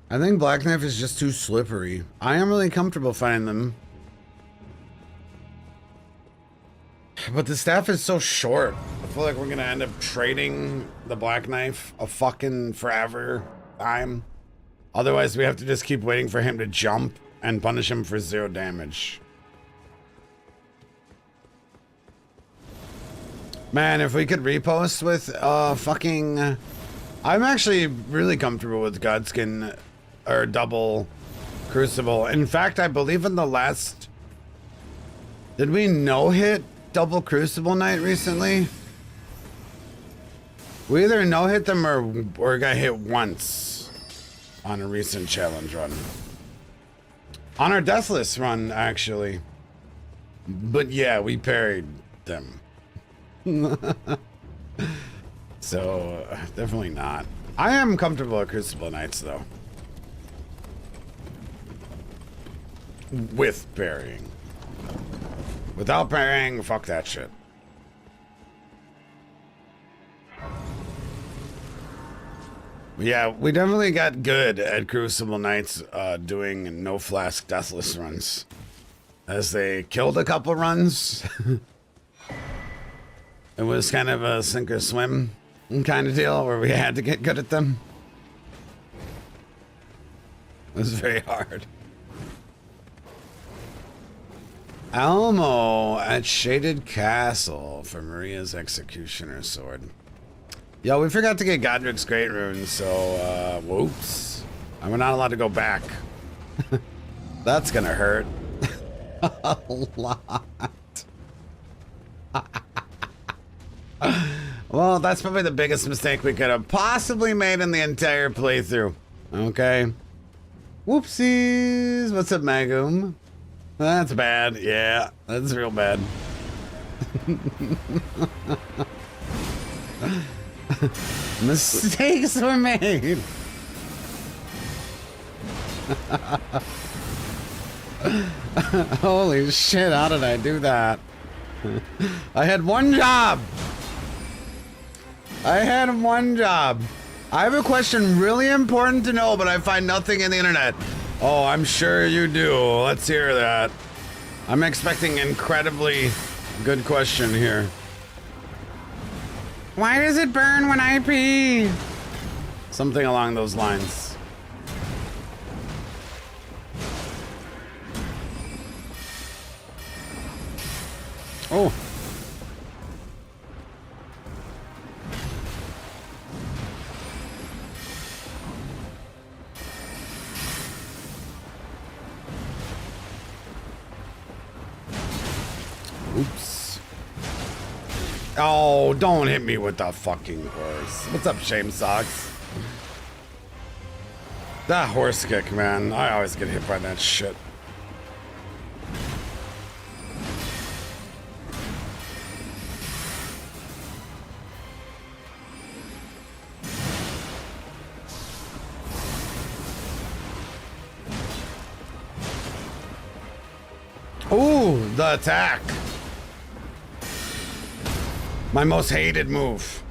I think Black Knife is just too slippery. I am really comfortable fighting them. But the staff is so short. I feel like we're gonna end up trading the Black Knife a fucking forever time. Otherwise, we have to just keep waiting for him to jump and punish him for 0 damage. Man, if we could repost with fucking... I'm actually really comfortable with Godskin or double Crucible. In fact, I believe in the last... Did we no-hit double Crucible Knight recently? We either no-hit them or got hit once on a recent challenge run. On our Deathless run, actually. But yeah, we parried them. So, definitely not. I am comfortable at Crucible Knights, though. With parrying. Without parrying, fuck that shit. Yeah, we definitely got good at Crucible Knights doing no flask Deathless runs. As they killed a couple runs. It was kind of a sink or swim kind of deal where we had to get good at them. It was very hard. Elmo at Shaded Castle for Maria's Executioner Sword. Yo, we forgot to get Godric's Great Rune, so, whoops. And we're not allowed to go back. That's gonna hurt. A lot. Well, that's probably the biggest mistake we could have possibly made in the entire playthrough. Okay. Whoopsies. What's up, Magum? That's bad. Yeah, that's real bad. Mistakes were made. Holy shit, how did I do that? I had one job. I have a question really important to know, but I find nothing in the internet. Oh, I'm sure you do. Let's hear that. I'm expecting incredibly good question here. Why does it burn when I pee? Something along those lines. Oh. Oops. Oh, don't hit me with the fucking horse. What's up, Shame Socks? That horse kick, man. I always get hit by that shit. Ooh, the attack. My most hated move.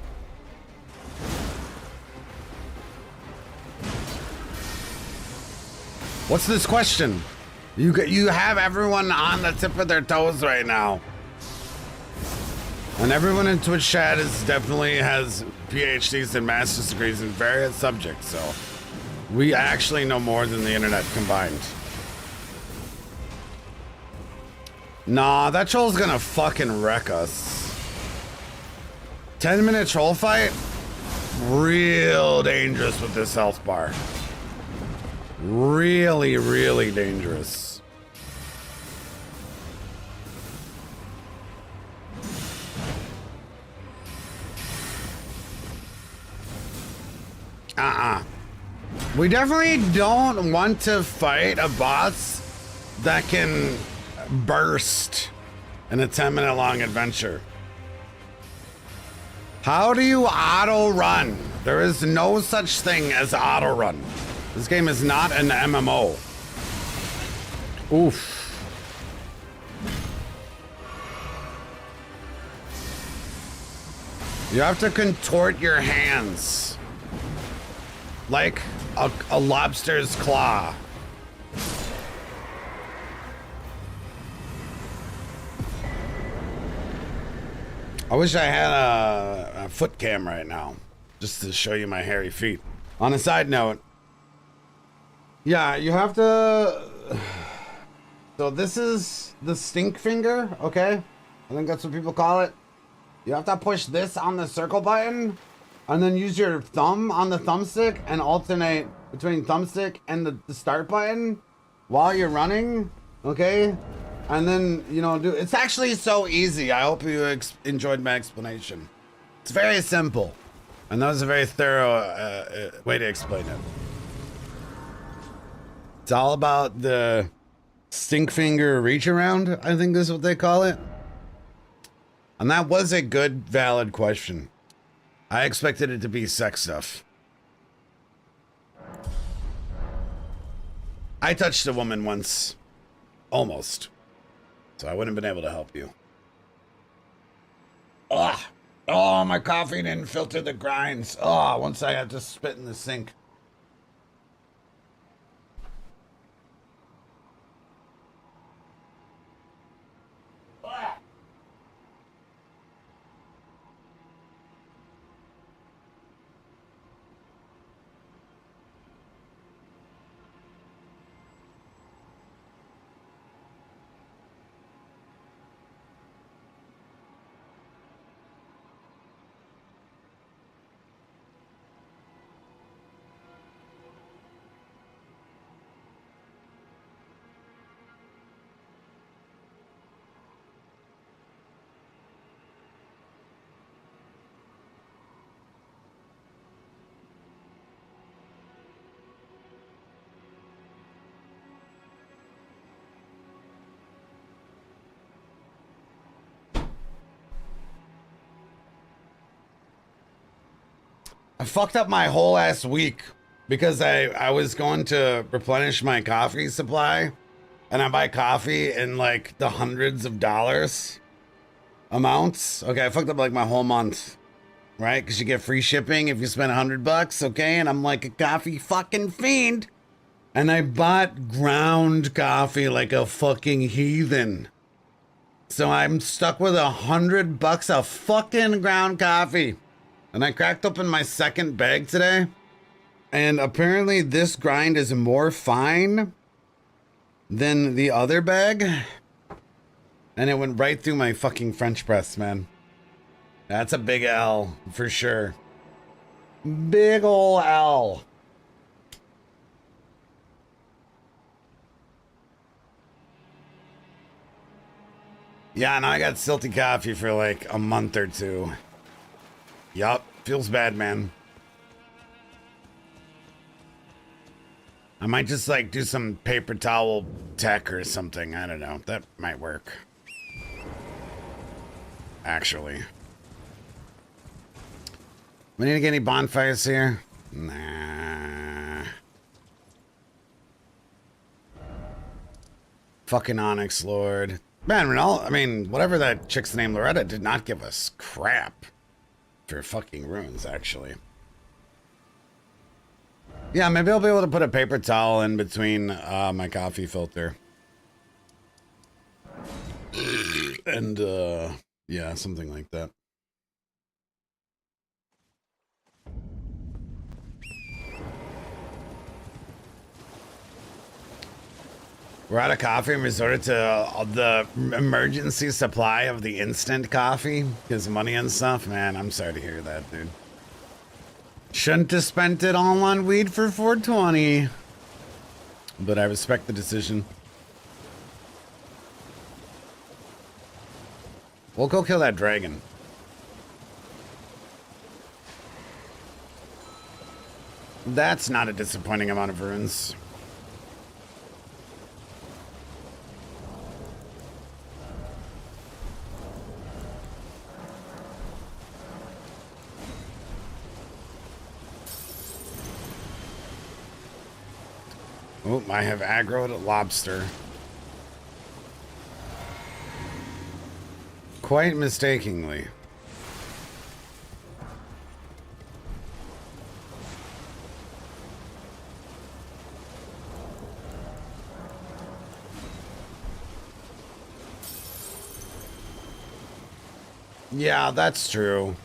What's this question? You have everyone on the tip of their toes right now. And everyone in Twitch chat is definitely has PhDs and master's degrees in various subjects, so we actually know more than the internet combined. Nah, that troll's gonna fucking wreck us. 10-minute troll fight? Real dangerous with this health bar. Really, really dangerous. We definitely don't want to fight a boss that can burst in a 10-minute long adventure. How do you auto run? There is no such thing as auto run. This game is not an MMO. Oof. You have to contort your hands like a lobster's claw. I wish I had a foot cam right now, just to show you my hairy feet. On a side note, yeah, you have to. So this is the stink finger, okay? I think that's what people call it. You have to push this on the circle button, and then use your thumb on the thumbstick and alternate between thumbstick and the start button while you're running, okay? And then, you know, it's actually so easy. I hope you enjoyed my explanation. It's very simple. And that was a very thorough way to explain it. It's all about the stink finger reach around, I think is what they call it. And that was a good, valid question. I expected it to be sex stuff. I touched a woman once. Almost. So I wouldn't have been able to help you. Ugh. Oh, my coffee didn't filter the grinds. Oh, once I had to spit in the sink. I fucked up my whole ass week because I was going to replenish my coffee supply, and I buy coffee in like the hundreds of dollars amounts. Okay, I fucked up like my whole month, right? Because you get free shipping if you spend $100. Okay, and I'm like a coffee fucking fiend, and I bought ground coffee like a fucking heathen. So I'm stuck with $100 of fucking ground coffee. And I cracked open my second bag today. And apparently this grind is more fine than the other bag. And it went right through my fucking French press, man. That's a big L for sure. Big ol' L. Yeah, now I got silty coffee for like a month or two. Yup, feels bad, man. I might just like do some paper towel tech or something. I don't know. That might work. Actually. We need to get any bonfires here? Nah. Fucking Onyx Lord. Man, Renal, I mean, whatever that chick's name, Loretta, did not give us crap for fucking runes, actually. Yeah, maybe I'll be able to put a paper towel in between my coffee filter. And, yeah, something like that. We're out of coffee and resorted to the emergency supply of the instant coffee because money and stuff. Man, I'm sorry to hear that, dude. Shouldn't have spent it all on weed for 420. But I respect the decision. We'll go kill that dragon. That's not a disappointing amount of runes. Oh, I have aggroed lobster. Quite mistakenly. Yeah, that's true.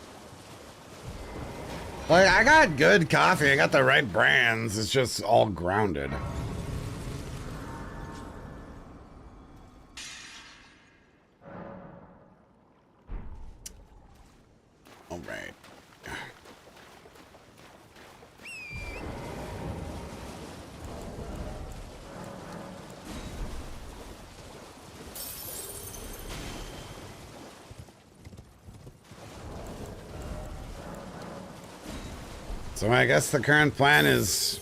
Like, I got good coffee. I got the right brands. It's just all grounded. All right. So I guess the current plan is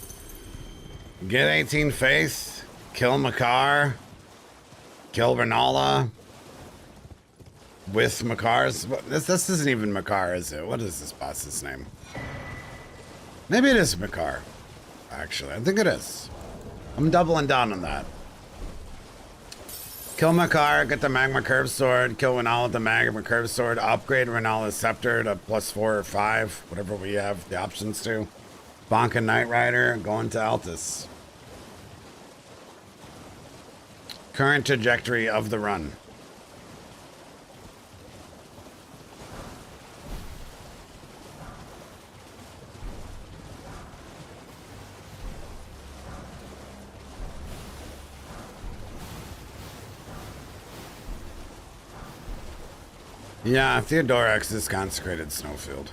get 18 Faith, kill Makar, kill Renala with Makar's. This isn't even Makar, is it? What is this boss's name? Maybe it is Makar. Actually, I think it is. I'm doubling down on that. Kill Makar, get the Magma Curve Sword, kill Renala with the Magma Curve Sword, upgrade Renala's Scepter to +4 or 5, whatever we have the options to. Bonk a Knight Rider, going to Altus. Current trajectory of the run. Yeah, Theodorax is consecrated snowfield.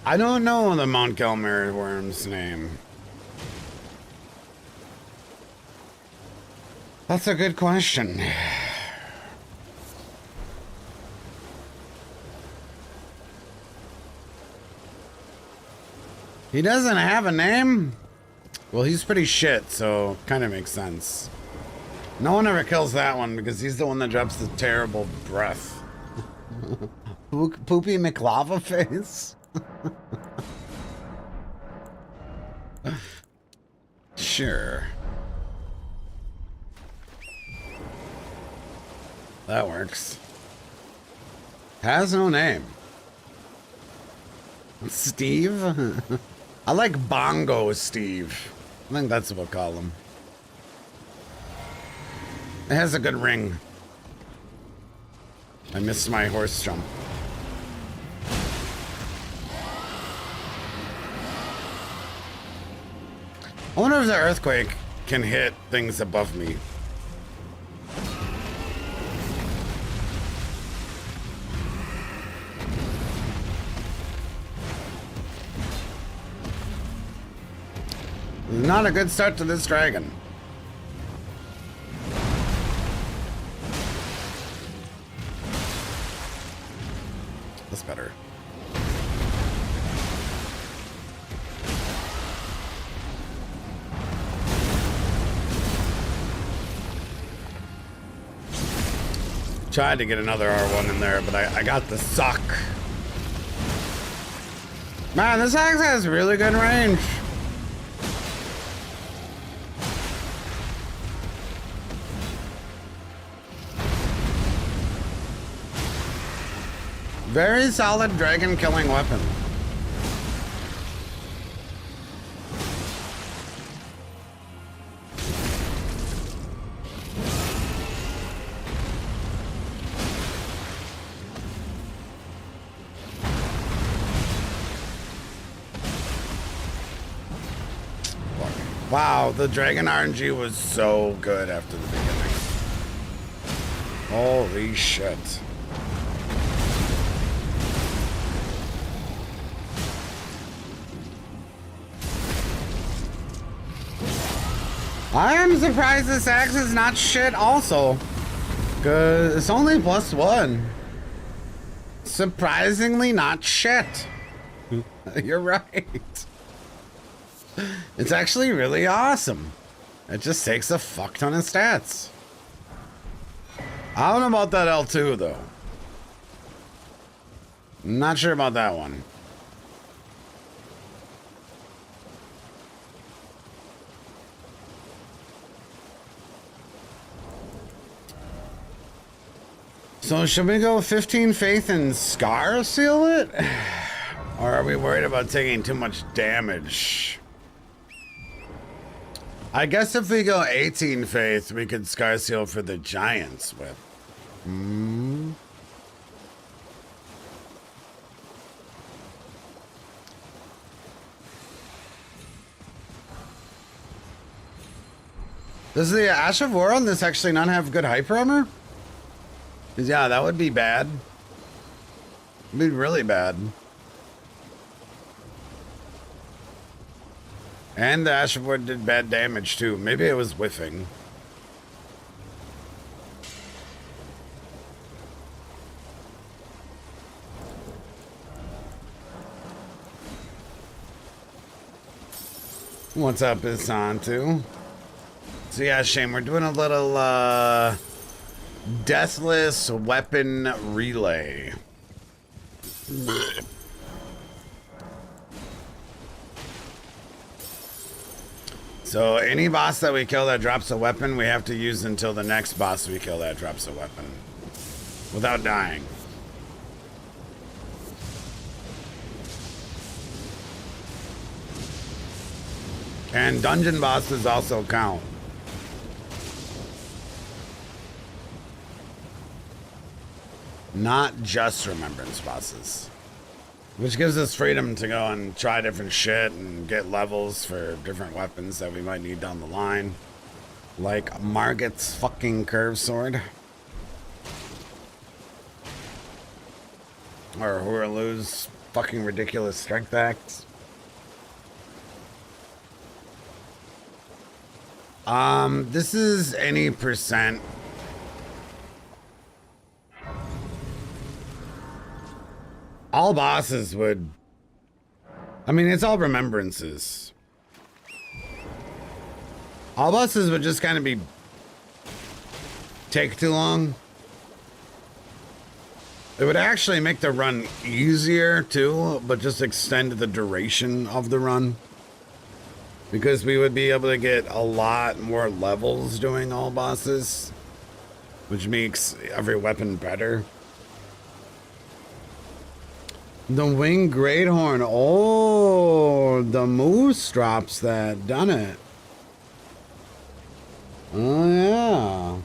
I don't know the Mount Gelmir worm's name. That's a good question. He doesn't have a name? Well, he's pretty shit, so kind of makes sense. No one ever kills that one because he's the one that drops the terrible breath. Poopy McLava face? Sure. That works. Has no name. Steve? I like Bongo Steve. I think that's what we'll call him. It has a good ring. I missed my horse jump. I wonder if the earthquake can hit things above me. Not a good start to this dragon. That's better. Tried to get another R1 in there, but I got the suck. Man, this axe has really good range. Very solid dragon killing weapon. Wow, the dragon RNG was so good after the beginning. Holy shit. I am surprised this axe is not shit also. Cause it's only +1. Surprisingly not shit. You're right. It's actually really awesome. It just takes a fuck ton of stats. I don't know about that L2 though. Not sure about that one. So should we go 15 faith and Scar seal it? Or are we worried about taking too much damage? I guess if we go 18 faith, we could Scar seal for the Giants with. Does the Ash of War on this actually not have good hyper armor? Yeah, that would be bad. It'd be really bad. And the Ash of War did bad damage too. Maybe it was whiffing. What's up, Isantu? So yeah, Shane, we're doing a little Deathless weapon relay. So any boss that we kill that drops a weapon, we have to use until the next boss we kill that drops a weapon. Without dying. And dungeon bosses also count. Not just remembrance bosses. Which gives us freedom to go and try different shit and get levels for different weapons that we might need down the line. Like Margit's fucking curved sword. Or Huralu's fucking ridiculous strength axe. This is any percent. All bosses would I mean, it's all remembrances. All bosses would just kind of be take too long. It would actually make the run easier too, but just extend the duration of the run. Because we would be able to get a lot more levels doing all bosses, which makes every weapon better. The winged great horn. Oh, the moose drops that, done it. Oh yeah.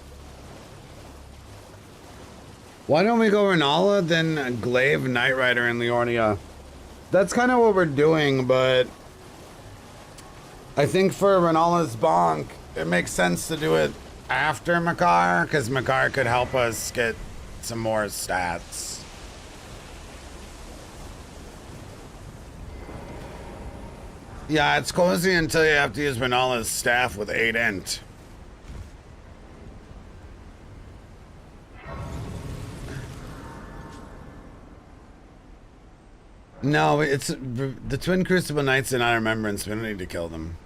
Why don't we go Renala, then Glaive, Knight Rider, and Leornia? That's kind of what we're doing, but I think for Renala's bonk, it makes sense to do it after Makar, because Makar could help us get some more stats. Yeah, it's cozy until you have to use Renala's staff with 8 int. No, it's the Twin Crucible Knights and I Remembrance. We don't need to kill them.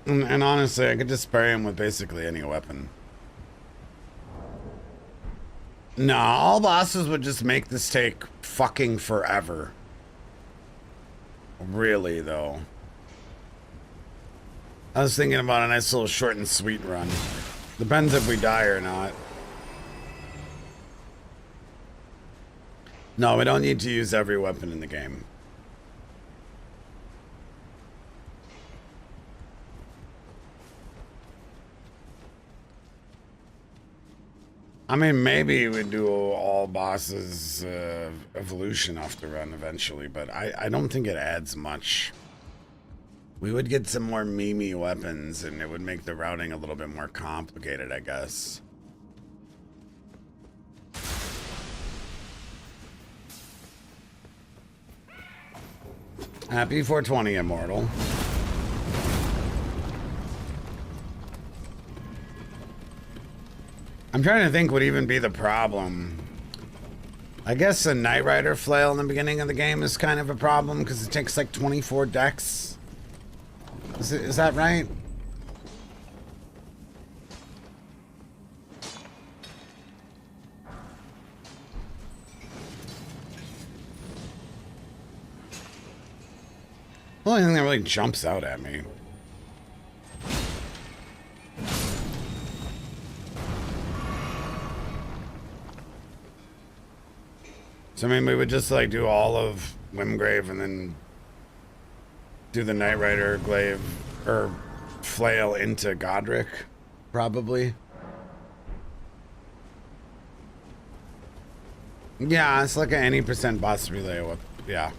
And honestly, I could just spray him with basically any weapon. No, all bosses would just make this take fucking forever. Really, though. I was thinking about a nice little short and sweet run. Depends if we die or not. No, we don't need to use every weapon in the game. I mean, maybe we'd do all bosses evolution off the run eventually, but I don't think it adds much. We would get some more memey weapons, and it would make the routing a little bit more complicated, I guess. Happy 420, Immortal. I'm trying to think what even be the problem. I guess a Knight Rider flail in the beginning of the game is kind of a problem because it takes like 24 decks. Is that right? The only thing that really jumps out at me. So I mean, we would just like do all of Wimgrave and then do the Knight Rider, Glaive, or Flail into Godric, probably. Yeah, it's like an any percent boss relay. Yeah.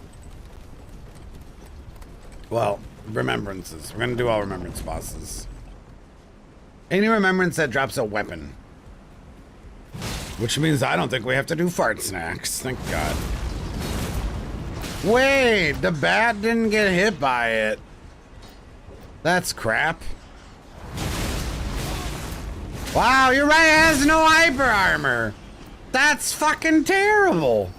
Well, remembrances. We're gonna do all remembrance bosses. Any remembrance that drops a weapon. Which means I don't think we have to do fart snacks. Thank God. Wait, the bat didn't get hit by it. That's crap. Wow, you're right, it has no hyper armor. That's fucking terrible.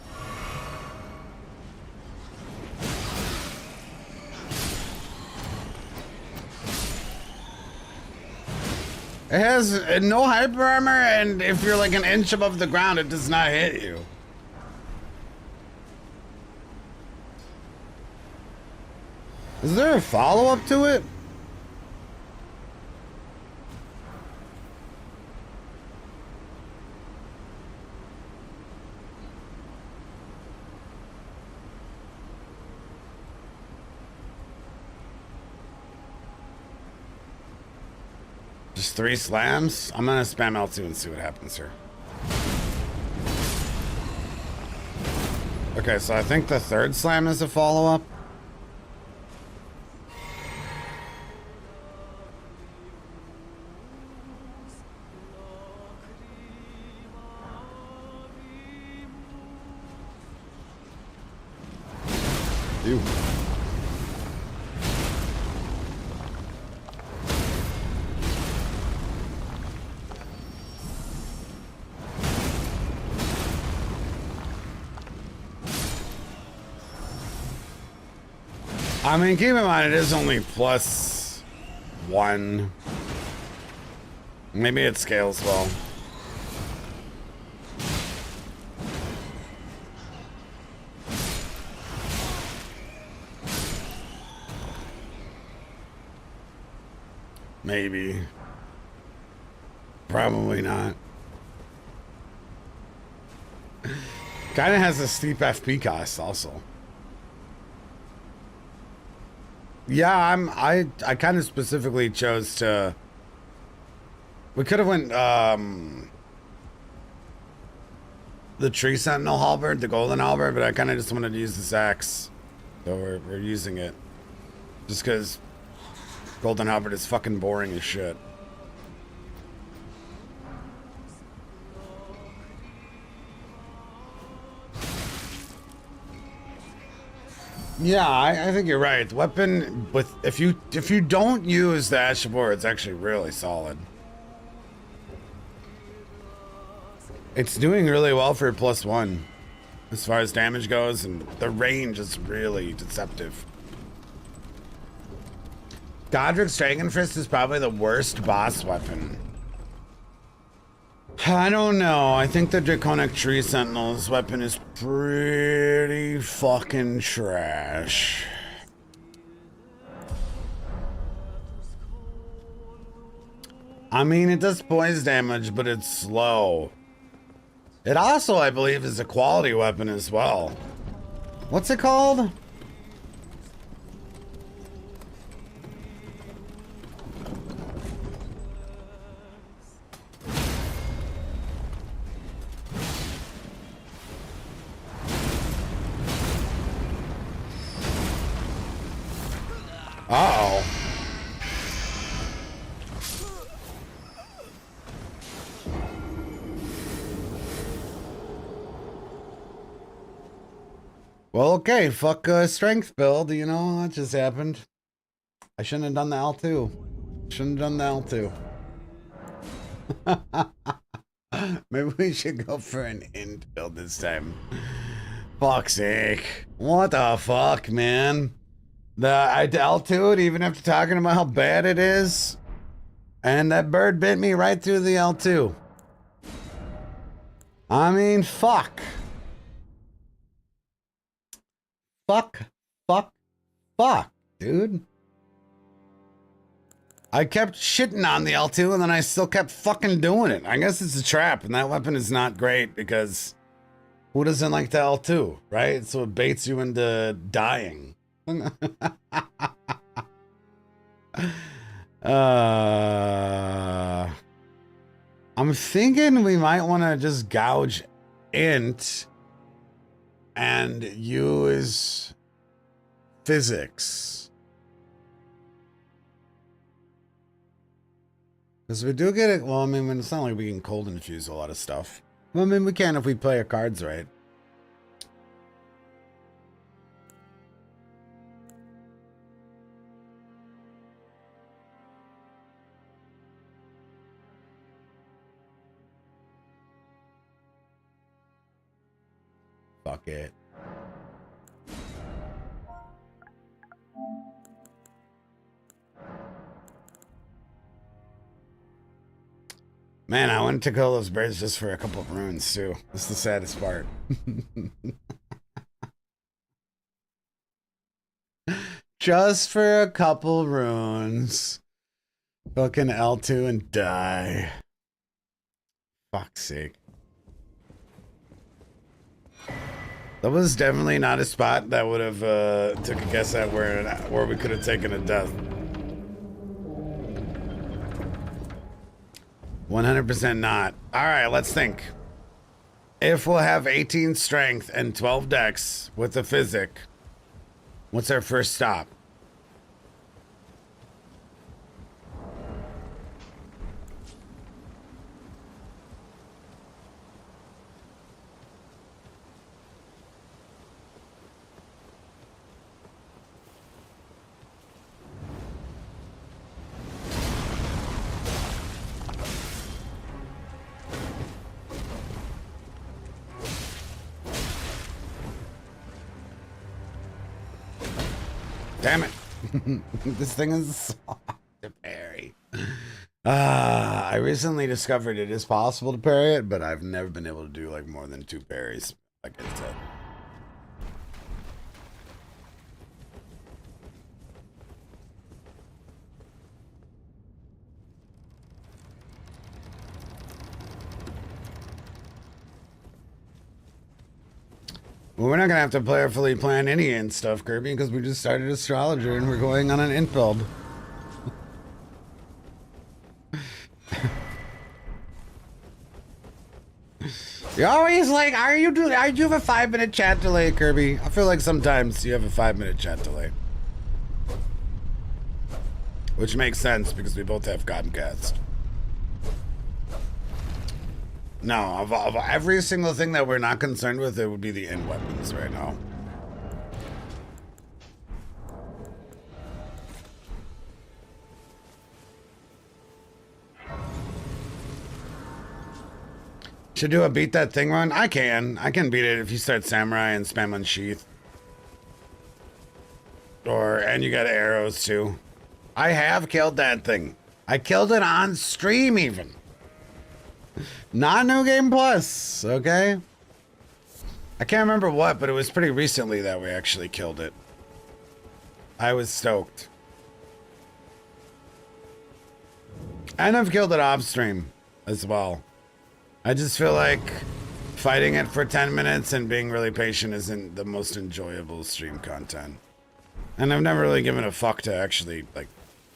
It has no hyper armor, and if you're like an inch above the ground, it does not hit you. Is there a follow-up to it? Just 3 slams? I'm gonna spam L2 and see what happens here. Okay, so I think the 3rd slam is a follow-up. Ew. I mean, keep in mind, it is only +1. Maybe it scales well. Maybe. Probably not. Kind of has a steep FP cost also. Yeah, I kind of specifically chose to. We could have went the Tree Sentinel halberd, the golden halberd, but I kind of just wanted to use this axe, so we're using it just because golden halberd is fucking boring as shit. Yeah, I think you're right. The weapon with if you don't use the Ash of War, it's actually really solid. It's doing really well for +1 as far as damage goes, and the range is really deceptive. Godric's Dragon Fist is probably the worst boss weapon. I don't know. I think the Draconic Tree Sentinel's weapon is pretty fucking trash. I mean, it does poise damage, but it's slow. It also, I believe, is a quality weapon as well. What's it called? Uh-oh. Well, okay, fuck strength build, you know, that just happened. I shouldn't have done the L2. Shouldn't have done the L2. Maybe we should go for an int build this time. Fuck's sake. What the fuck, man? The L2, even after talking about how bad it is. And that bird bit me right through the L2. I mean, fuck. Fuck, dude. I kept shitting on the L2 and then I still kept fucking doing it. I guess it's a trap, and that weapon is not great because who doesn't like the L2, right? So it baits you into dying. I'm thinking we might want to just gouge int and use physics. Because we do get it. Well, I mean, it's not like we can cold infuse a lot of stuff. Well, I mean, we can if we play our cards right. Fuck it. Man, I wanted to kill those birds just for a couple of runes, too. That's the saddest part. Just for a couple runes. Fucking L2 and die. Fuck's sake. That was definitely not a spot that would have took a guess at where we could have taken a death. 100% not. All right, let's think. If we'll have 18 strength and 12 dex with the physic, what's our first stop? Damn it. This thing is so hard to parry. I recently discovered it is possible to parry it, but I've never been able to do like more than 2 parries, like I said. Well, we're not gonna have to prayerfully plan any int stuff, Kirby, because we just started astrologer and we're going on an int build. You're always like, are you have a 5-minute chat delay, Kirby? I feel like sometimes you have a 5-minute chat delay. Which makes sense because we both have Godcast. No, of every single thing that we're not concerned with, it would be the end weapons right now. Should do a beat that thing run? I can beat it if you start samurai and spam unsheath. And you got arrows too. I have killed that thing. I killed it on stream even. Not New Game Plus, okay? I can't remember what, but it was pretty recently that we actually killed it. I was stoked. And I've killed it off stream as well. I just feel like fighting it for 10 minutes and being really patient isn't the most enjoyable stream content. And I've never really given a fuck to actually, like,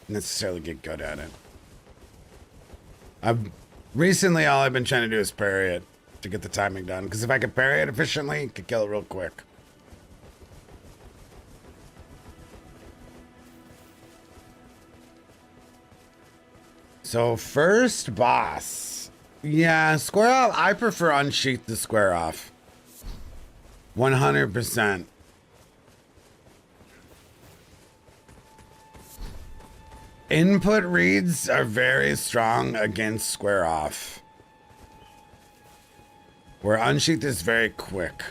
necessarily get good at it. Recently, all I've been trying to do is parry it to get the timing done. Because if I could parry it efficiently, I could kill it real quick. So, first boss. Yeah, square off. I prefer unsheath to square off. 100%. Input reads are very strong against square off. Where unsheath is very quick.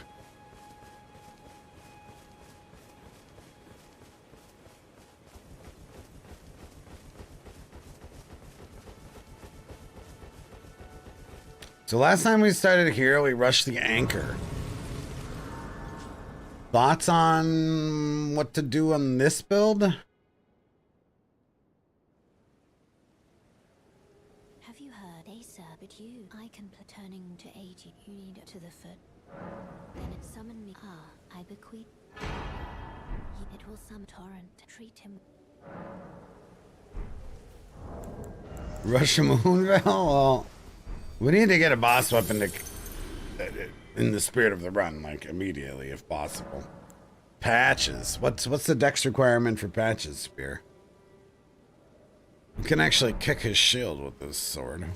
So last time we started here, we rushed the anchor. Thoughts on what to do on this build? Have you heard, Acer, but I can turning to 80. You need it to the foot. Then it summoned me. I bequeath. It will summon torrent. Treat him. Rush Moonvale? Well, we need to get a boss weapon to, in the spirit of the run, like immediately if possible. Patches. What's the dex requirement for Patches Spear? We can actually kick his shield with this sword.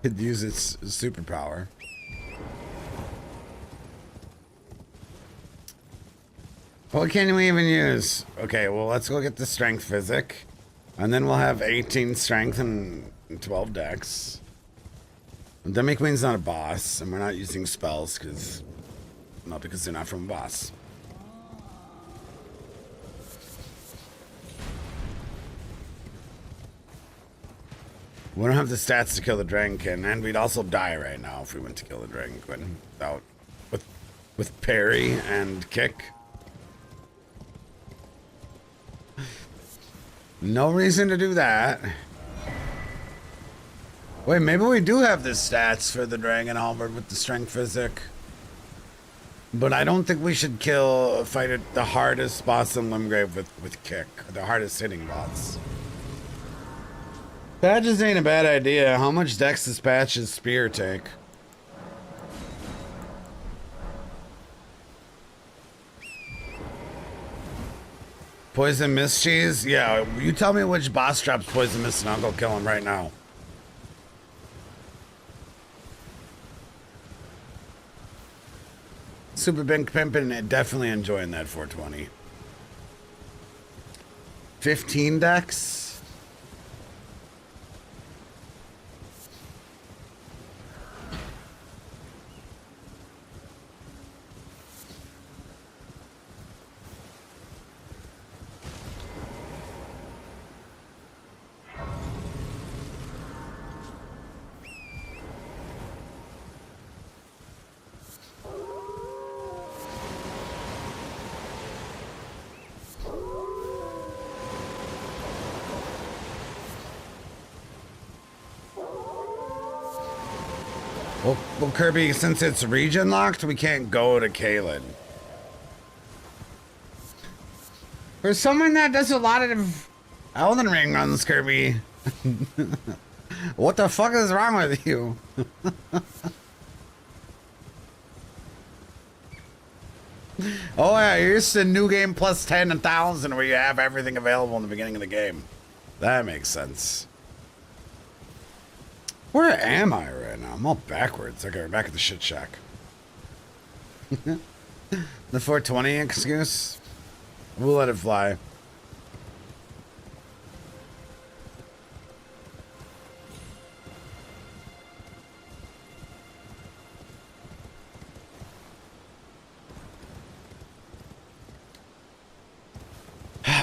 Could use its superpower. What can we even use? Okay, well, let's go get the strength physic. And then we'll have 18 strength and 12 dex. Demi Queen's not a boss, and we're not using spells because they're not from a boss. We don't have the stats to kill the Dragonkin, and we'd also die right now if we went to kill the Dragonkin without with parry and kick. No reason to do that. Wait, maybe we do have the stats for the Dragon Halberd with the strength physic. But I don't think we should fight the hardest boss in Limgrave with kick. The hardest hitting boss. Patches ain't a bad idea. How much dex does Patches Spear take? Poison Mist Cheese? Yeah, you tell me which boss drops Poison Mist and I'll go kill him right now. Super Bink Pimpin' definitely enjoying that 420. 15 dex? Well, Kirby, since it's region locked, we can't go to Caelid. For someone that does a lot of Elden Ring runs, Kirby, what the fuck is wrong with you? Oh yeah, you're used to new game plus 10,000 where you have everything available in the beginning of the game. That makes sense. Where am I right now? I'm all backwards. Okay, we're back at the shit shack. The 420 excuse? We'll let it fly.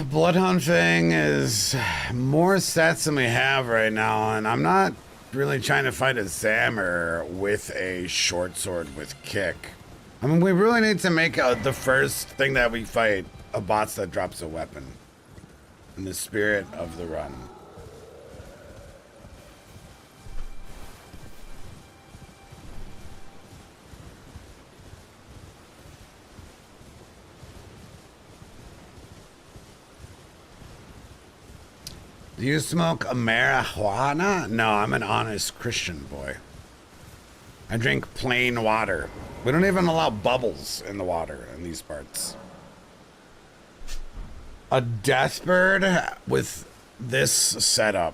Bloodhound thing is more stats than we have right now, and I'm not really trying to fight a Zammer with a short sword with kick. I mean, we really need to make the first thing that we fight a boss that drops a weapon in the spirit of the run. Do you smoke marijuana? No, I'm an honest Christian boy. I drink plain water. We don't even allow bubbles in the water in these parts. A deathbird with this setup.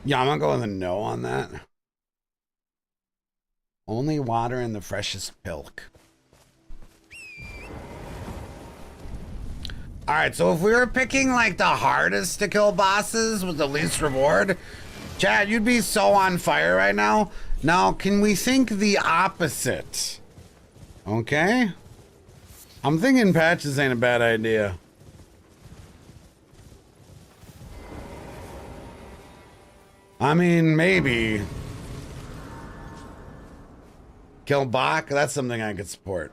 Yeah, I'm gonna go with a no on that. Only water and the freshest milk. Alright, so if we were picking like the hardest to kill bosses with the least reward, Chad, you'd be so on fire right now. Now, can we think the opposite? Okay? I'm thinking patches ain't a bad idea. I mean, maybe. Kill Bach, that's something I could support.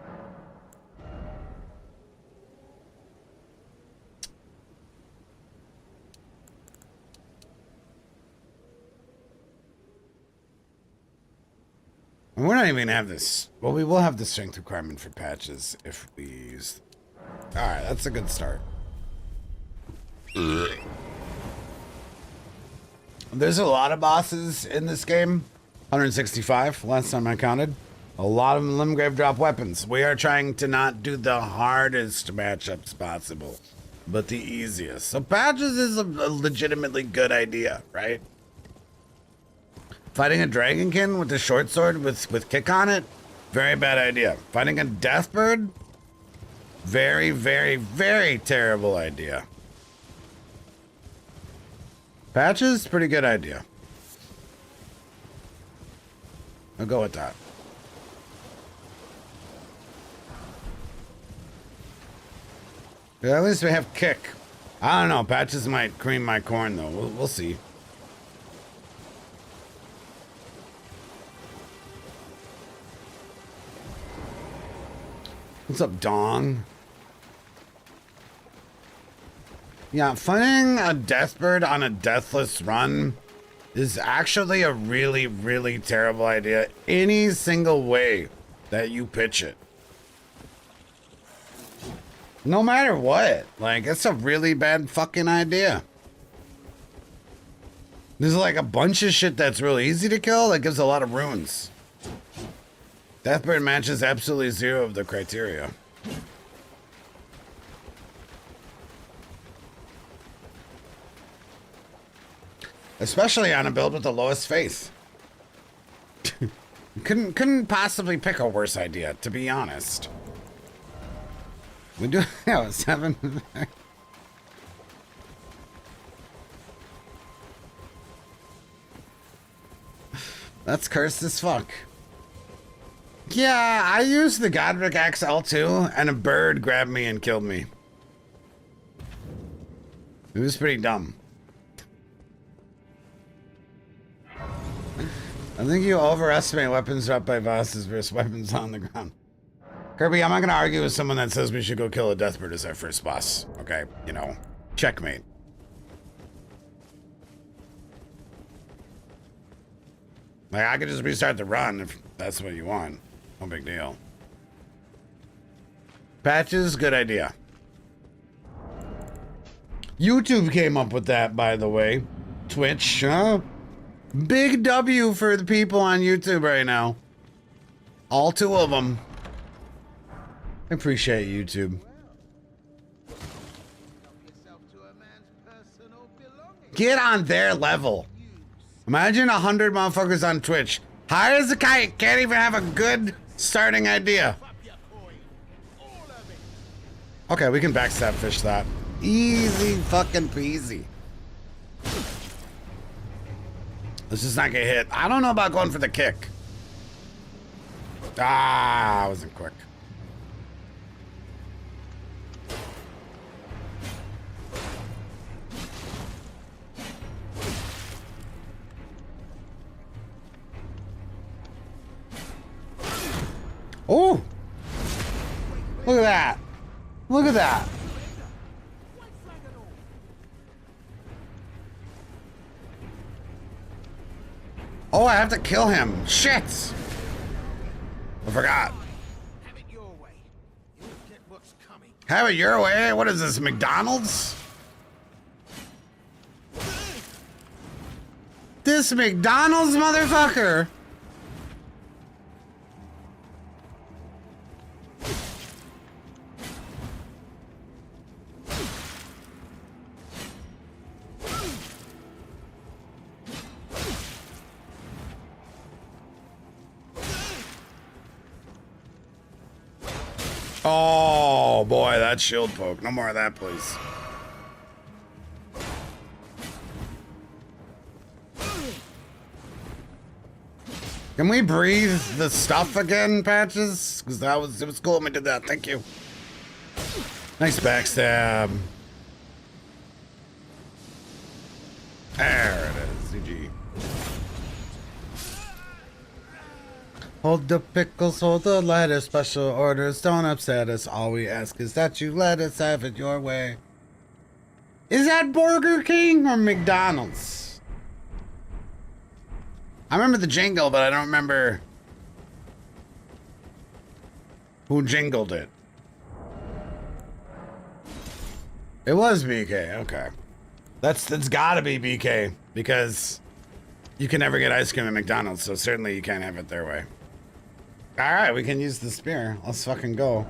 We're not even gonna have this. Well, we will have the strength requirement for patches if we use. Alright, that's a good start. There's a lot of bosses in this game. 165, last time I counted. A lot of them Limgrave drop weapons. We are trying to not do the hardest matchups possible, but the easiest. So patches is a legitimately good idea, right? Fighting a dragonkin with a short sword with kick on it, very bad idea. Fighting a deathbird, very, very, very terrible idea. Patches, pretty good idea. I'll go with that. Yeah, at least we have kick. I don't know, patches might cream my corn though. We'll see. What's up, Dong? Yeah, fighting a deathbird on a deathless run is actually a really, really terrible idea. Any single way that you pitch it. No matter what. Like, it's a really bad fucking idea. There's like a bunch of shit that's really easy to kill that gives a lot of runes. Deathbird matches absolutely zero of the criteria. Especially on a build with the lowest faith. couldn't possibly pick a worse idea, to be honest. We do have 7. That's cursed as fuck. Yeah, I used the Godric XL2 and a bird grabbed me and killed me. It was pretty dumb. I think you overestimate weapons dropped by bosses versus weapons on the ground. Kirby, I'm not going to argue with someone that says we should go kill a deathbird as our first boss. Okay, you know, checkmate. Like, I could just restart the run if that's what you want. No big deal. Patches, good idea. YouTube came up with that, by the way. Twitch, huh? Big W for the people on YouTube right now. All two of them. I appreciate YouTube. Get on their level. Imagine 100 motherfuckers on Twitch. High as a kite, can't even have a good starting idea. Okay, we can backstab fish that. Easy fucking peasy. Let's just not get hit. I don't know about going for the kick. Ah, I wasn't quick. Oh! Look at that. Look at that. Oh, I have to kill him. Shit! I forgot. Have it your way. You get what's coming. Have it your way? What is this, McDonald's? This McDonald's motherfucker! Oh boy, that shield poke. No more of that, please. Can we breathe the stuff again, Patches? Because it was cool when we did that. Thank you. Nice backstab. There it is. GG. Hold the pickles, hold the lettuce. Special orders don't upset us. All we ask is that you let us have it your way. Is that Burger King or McDonald's? I remember the jingle, but I don't remember who jingled it. It was BK, okay. That's gotta be BK, because you can never get ice cream at McDonald's, so certainly you can't have it their way. Alright, we can use the spear. Let's fucking go.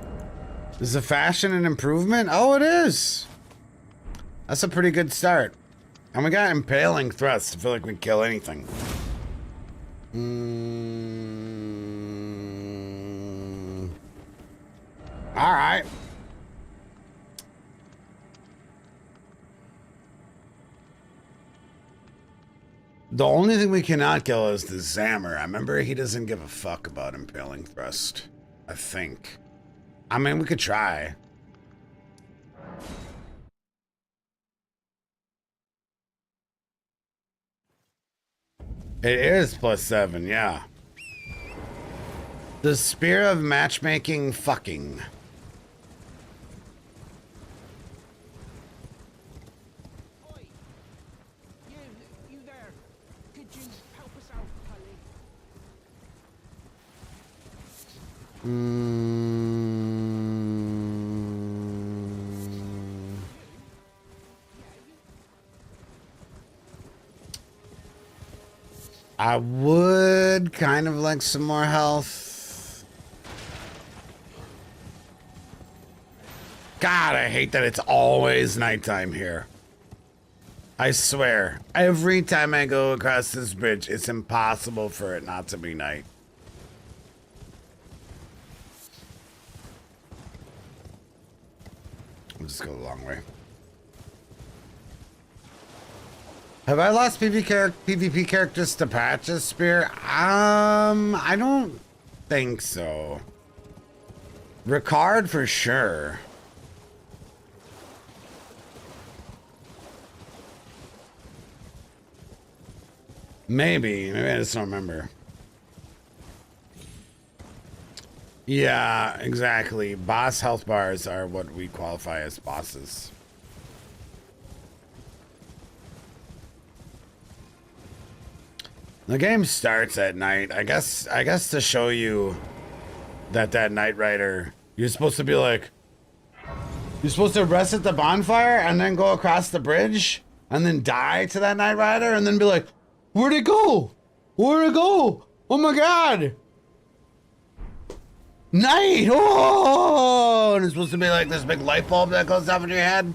Is the fashion an improvement? Oh, it is! That's a pretty good start. And we got impaling thrust. I feel like we can kill anything. Alright. The only thing we cannot kill is the Zammer. I remember he doesn't give a fuck about impaling thrust. I think. I mean, we could try. It is +7, yeah. The spear of matchmaking fucking. You there. Could you help us out, Cully? I would kind of like some more health. God, I hate that it's always nighttime here. I swear, every time I go across this bridge, it's impossible for it not to be night. I'll just go the long way. Have I lost PvP characters to Patch's spear? I don't think so. Ricard for sure. Maybe I just don't remember. Yeah, exactly. Boss health bars are what we qualify as bosses. The game starts at night. I guess to show you that Knight Rider, you're supposed to be like, you're supposed to rest at the bonfire and then go across the bridge and then die to that Knight Rider and then be like, where'd it go? Where'd it go? Oh my God. Night! Oh! And it's supposed to be like this big light bulb that goes off in your head.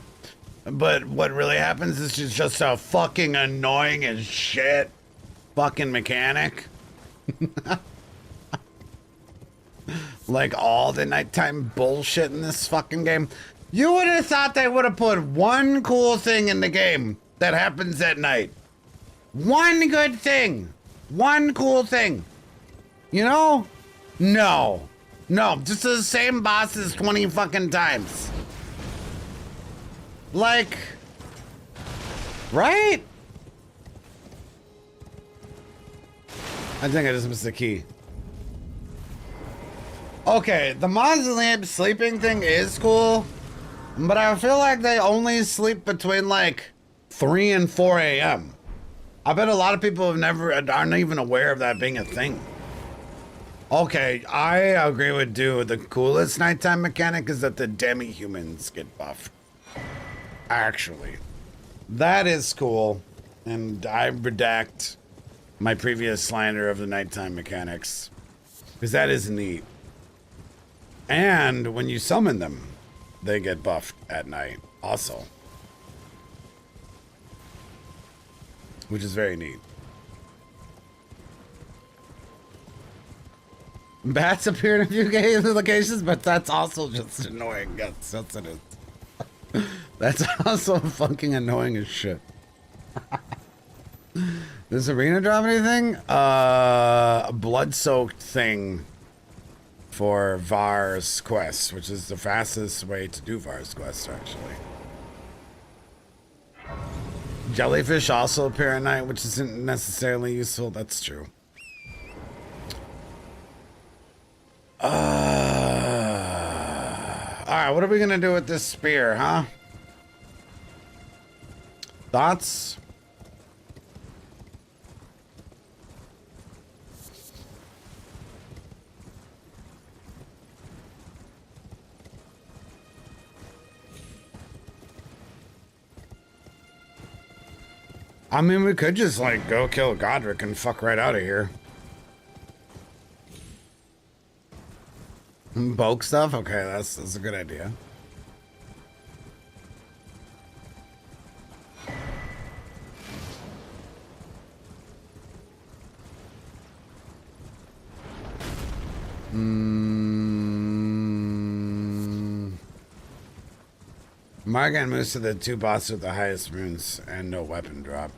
But what really happens is just a fucking annoying as shit fucking mechanic. Like all the nighttime bullshit in this fucking game. You would have thought they would have put one cool thing in the game that happens at night. One good thing. One cool thing. You know? No. No, just the same bosses 20 fucking times. Like, right? I think I just missed the key. Okay, the mausoleum sleeping thing is cool, but I feel like they only sleep between like 3 and 4 a.m. I bet a lot of people aren't even aware of that being a thing. Okay, I agree with dude. The coolest nighttime mechanic is that the demi-humans get buffed. Actually, that is cool, and I redact my previous slander of the nighttime mechanics, because that is neat. And when you summon them, they get buffed at night also, which is very neat. Bats appear in a few game locations, but that's also just annoying. That's it is. That's also fucking annoying as shit. Does Arena drop anything? A blood-soaked thing for Var's quest, which is the fastest way to do Var's quest, actually. Jellyfish also appear at night, which isn't necessarily useful. That's true. Alright, what are we gonna do with this spear, huh? Thoughts? I mean, we could just like go kill Godric and fuck right out of here. Bulk stuff? Okay, that's a good idea. Margan moves to the 2 bosses with the highest runes and no weapon drop.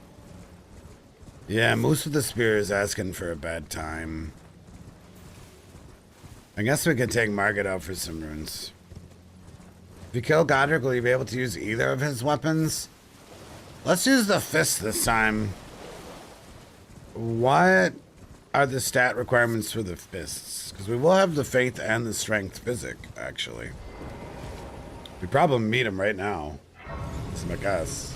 Yeah, Moose with the spear is asking for a bad time. I guess we could take Margit out for some runes. If you kill Godric, will you be able to use either of his weapons? Let's use the fist this time. What are the stat requirements for the fists? Because we will have the faith and the strength physic, actually. We probably meet him right now. That's my guess.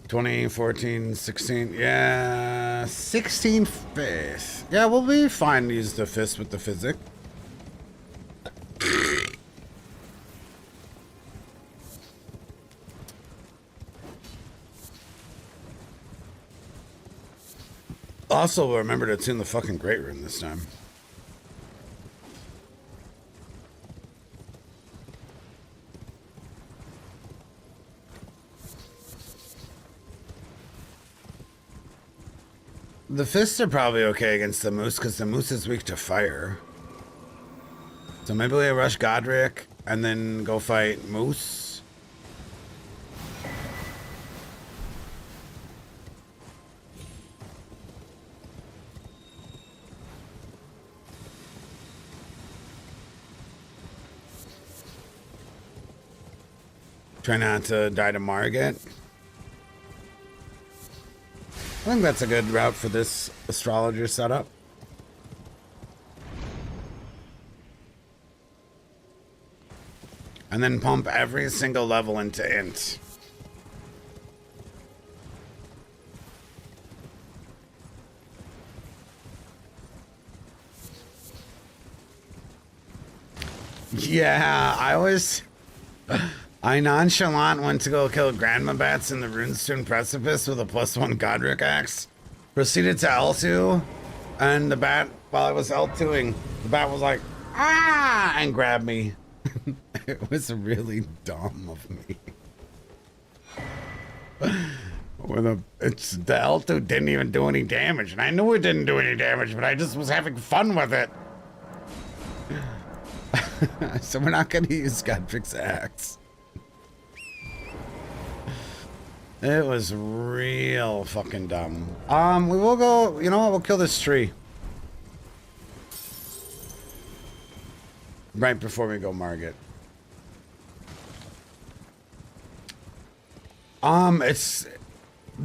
$20, $14, $16. Yeah, 16 fist. Yeah, we'll be fine to use the fist with the physic. Also, remember to tune the fucking Great Rune this time. The fists are probably okay against the moose because the moose is weak to fire. So maybe we rush Godric and then go fight Moose. Try not to die to Margit. I think that's a good route for this astrologer setup. and then pump every single level into int. Yeah, I nonchalant went to go kill Grandma Bats in the Runestone Precipice with a +1 Godric axe. Proceeded to L2, and the bat, while I was L2ing, the bat was like, ah, and grabbed me. It was really dumb of me. It's the L2 didn't even do any damage, and I knew it didn't do any damage, but I just was having fun with it. So we're not gonna use Godric's axe. It was real fucking dumb. We will go, you know what, we'll kill this tree. Right before we go Margit. It's,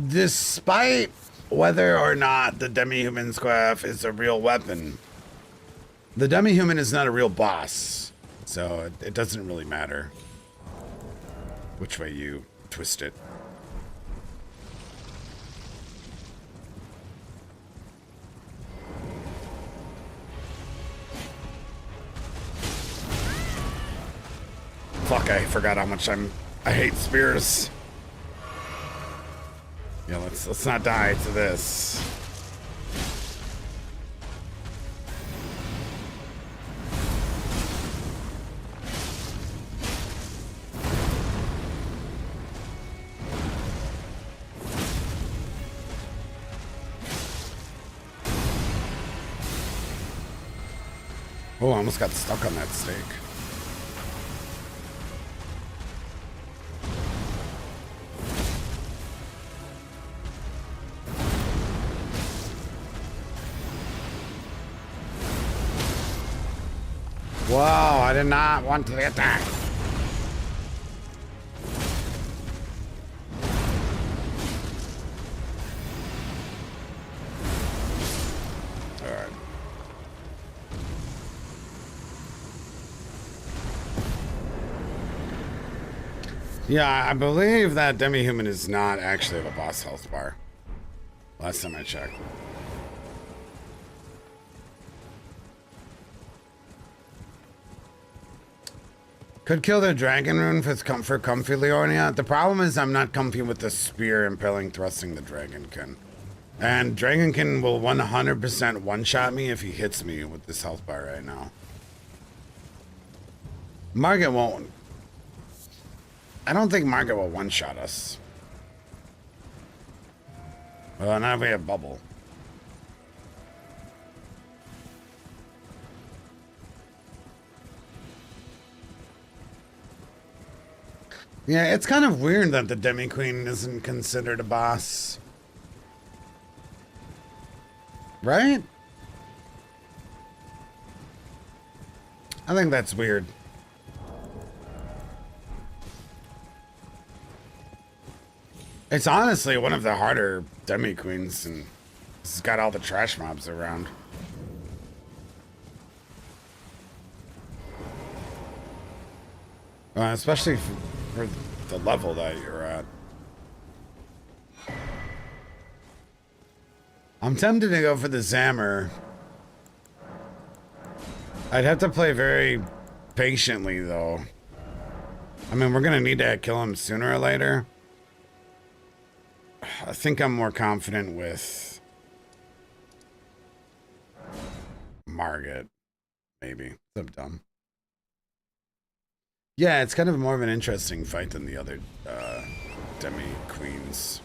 despite whether or not the demi-human squaff is a real weapon, the demi-human is not a real boss, so it doesn't really matter which way you twist it. Fuck, I forgot how much I hate spears. Yeah, let's not die to this. Oh, I almost got stuck on that stake. Whoa, I did not want to hit that. All right. Yeah, I believe that demi-human is not actually the boss health bar. Last time I checked. Could kill the dragon rune for comfy Leonia. The problem is I'm not comfy with the spear impelling thrusting the dragonkin. And dragonkin will 100% one-shot me if he hits me with this health bar right now. Margit won't. I don't think Margit will one-shot us. Well, now we have bubble. Yeah, it's kind of weird that the Demi Queen isn't considered a boss. Right? I think that's weird. It's honestly one of the harder Demi Queens, and it's got all the trash mobs around. Especially for the level that you're at. I'm tempted to go for the Zammer. I'd have to play very patiently, though. I mean, we're gonna need to kill him sooner or later. I think I'm more confident with Margit, maybe. So dumb. Yeah, it's kind of more of an interesting fight than the other Demi Queens.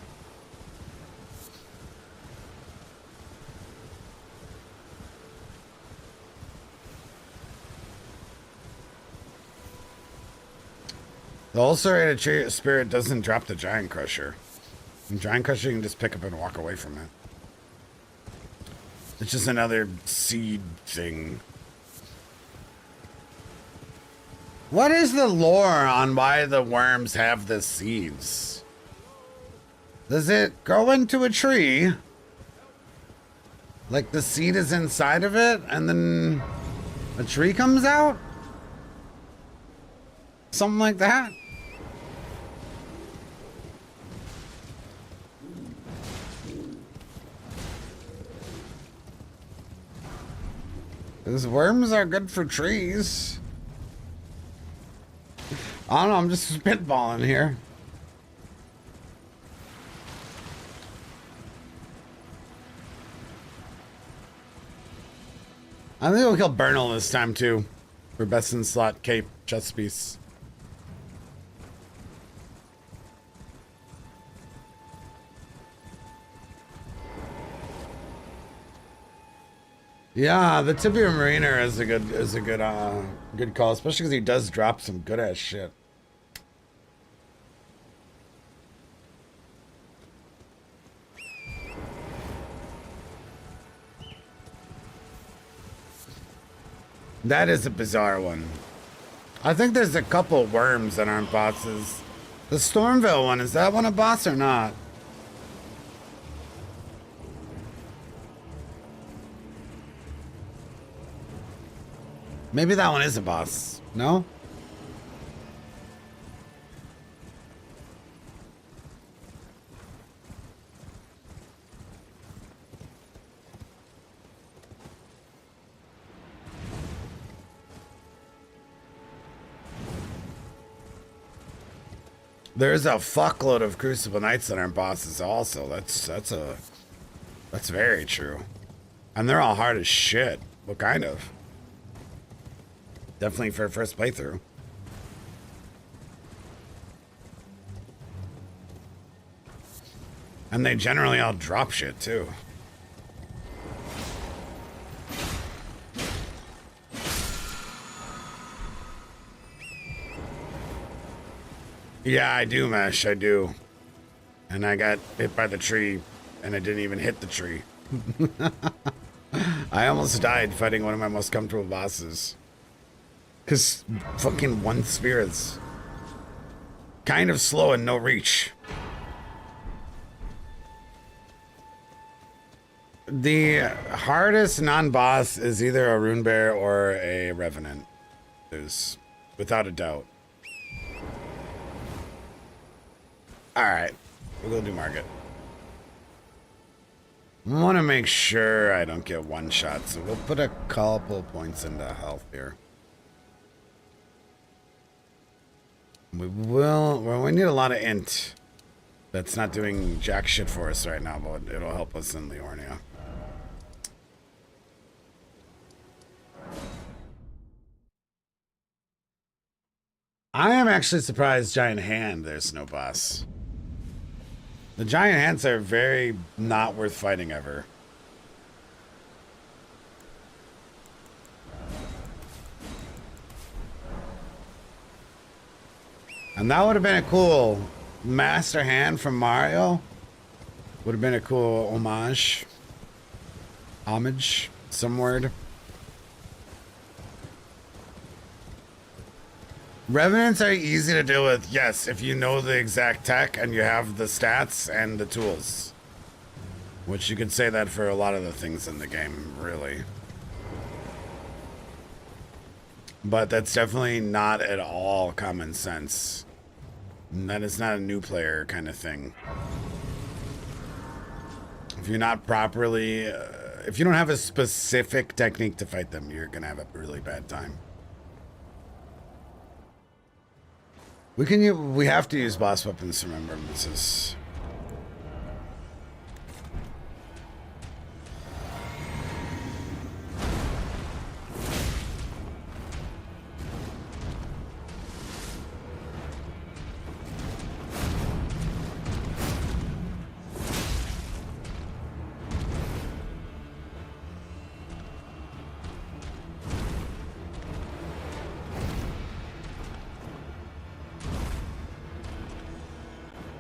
The ulcerated spirit doesn't drop the Giant Crusher. In Giant Crusher, you can just pick up and walk away from it. It's just another seed thing. What is the lore on why the worms have the seeds? Does it go into a tree? Like the seed is inside of it and then a tree comes out? Something like that. Those worms are good for trees. I don't know, I'm just spitballing here. I think we'll kill Bernal this time too. For best in slot cape chest piece. Yeah, the Tibia Mariner is a good call, especially because he does drop some good ass shit. That is a bizarre one. I think there's a couple worms that aren't bosses. The Stormville one, is that one a boss or not? Maybe that one is a boss. No? There's a fuckload of Crucible Knights that aren't bosses also. That's very true. And they're all hard as shit. What kind of? Definitely for a first playthrough. And they generally all drop shit too. Yeah, I do, Mesh, I do. And I got hit by the tree, and I didn't even hit the tree. I almost died fighting one of my most comfortable bosses. Because fucking one spirit's kind of slow and no reach. The hardest non-boss is either a Rune Bear or a Revenant. There's, without a doubt. Alright, we'll go do Market. I want to make sure I don't get one shot, so we'll put a couple points into health here. We need a lot of int. That's not doing jack shit for us right now, but it'll help us in Liornia. I am actually surprised Giant Hand there's no boss. The Giant Hands are very not worth fighting ever. And that would have been a cool Master Hand from Mario. Would have been a cool homage. Homage, some word. Revenants are easy to deal with, yes, if you know the exact tech and you have the stats and the tools. Which you could say that for a lot of the things in the game, really. But that's definitely not at all common sense. And that is not a new player kind of thing. If you're not properly... if you don't have a specific technique to fight them, you're going to have a really bad time. We have to use boss weapons to remember, Mrs.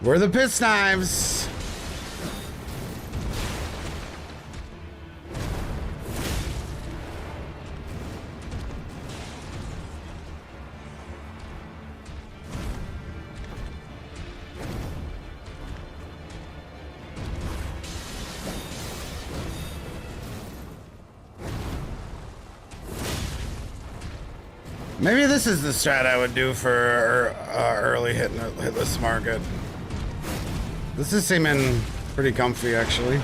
We're the piss knives. Maybe this is the strat I would do for early hitless market. This is seeming pretty comfy, actually.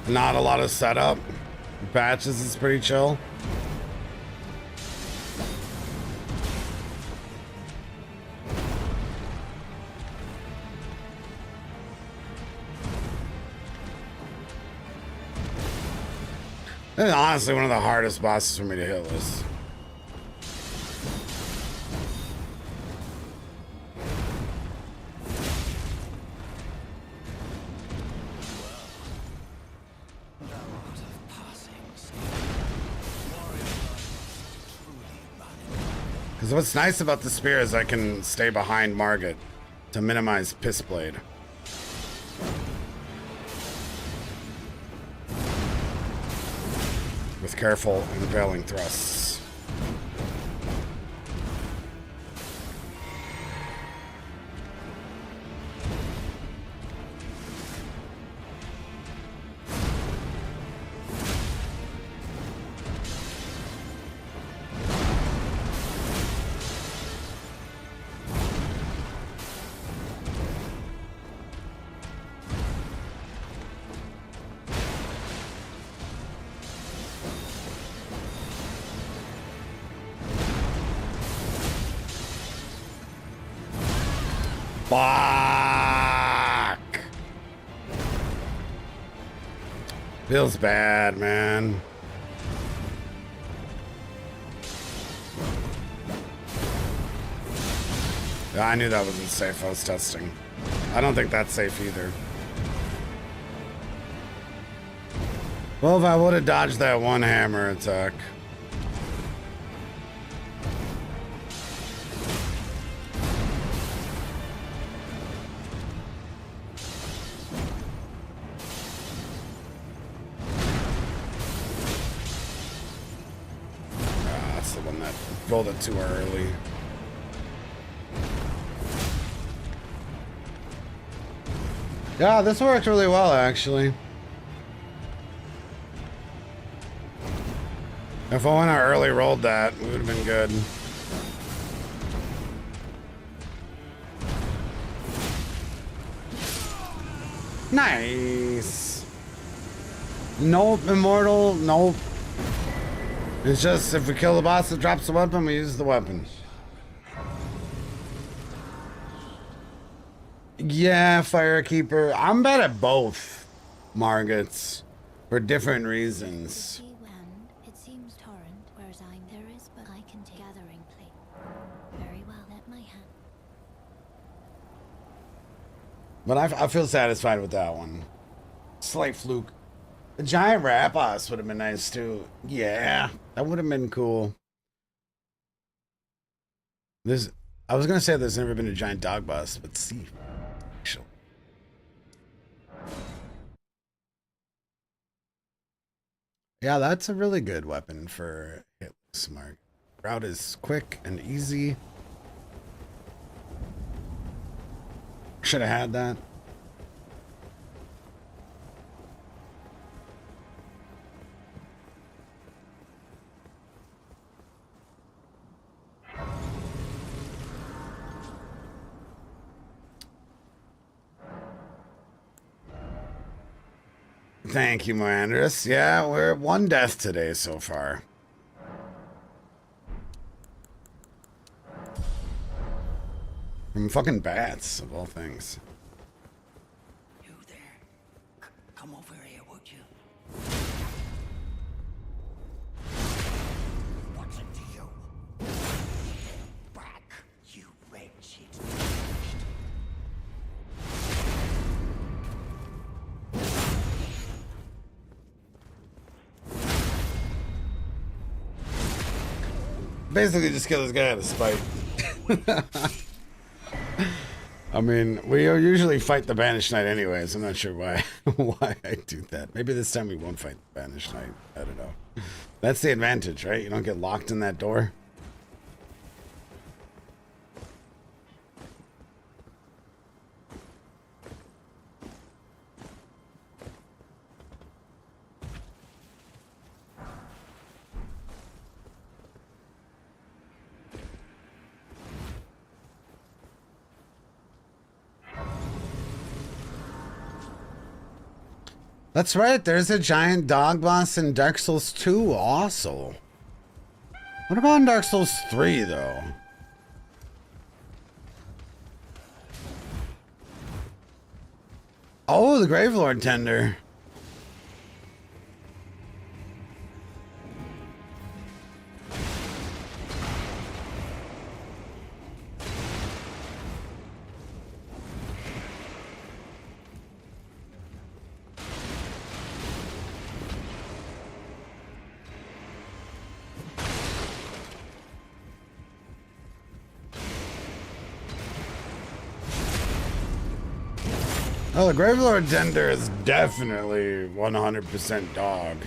Not a lot of setup. Patches is pretty chill. This is honestly one of the hardest bosses for me to hitless. Because what's nice about the spear is I can stay behind Margit to minimize Piss Blade. With careful impaling thrusts. Fuck! Feels bad, man. I knew that wasn't safe. I was testing. I don't think that's safe either. Well, if I would have dodged that one hammer attack. That's the one that rolled it too early. Yeah, this worked really well, actually. If I went early rolled that, it would have been good. Nice. Nope, immortal, nope. It's just if we kill the boss that drops the weapon, we use the weapon. Yeah, Firekeeper. I'm bad at both Margits for different reasons. It seems torrent, whereas there is, but I can take gathering plate. Very well, let my hand. But I feel satisfied with that one. Slight fluke. The giant rat boss would have been nice too. Yeah, that would have been cool. I was gonna say there's never been a giant dog boss, but see. Actually. Yeah, that's a really good weapon for hitless mark. Route is quick and easy. Should have had that. Thank you, Moandris. Yeah, we're at 1 death today so far. From fucking bats, of all things. You there? Come over here, would you? What's it to you? Back, you wretched. Basically just kill this guy out of spite. I mean, we usually fight the Banished Knight anyways. I'm not sure why why I do that. Maybe this time we won't fight the Banished Knight. I don't know. That's the advantage, right? You don't get locked in that door. That's right, there's a giant dog boss in Dark Souls 2 also. What about in Dark Souls 3 though? Oh, the Gravelord Tender. Oh, the Gravelord Tender is definitely 100% dog.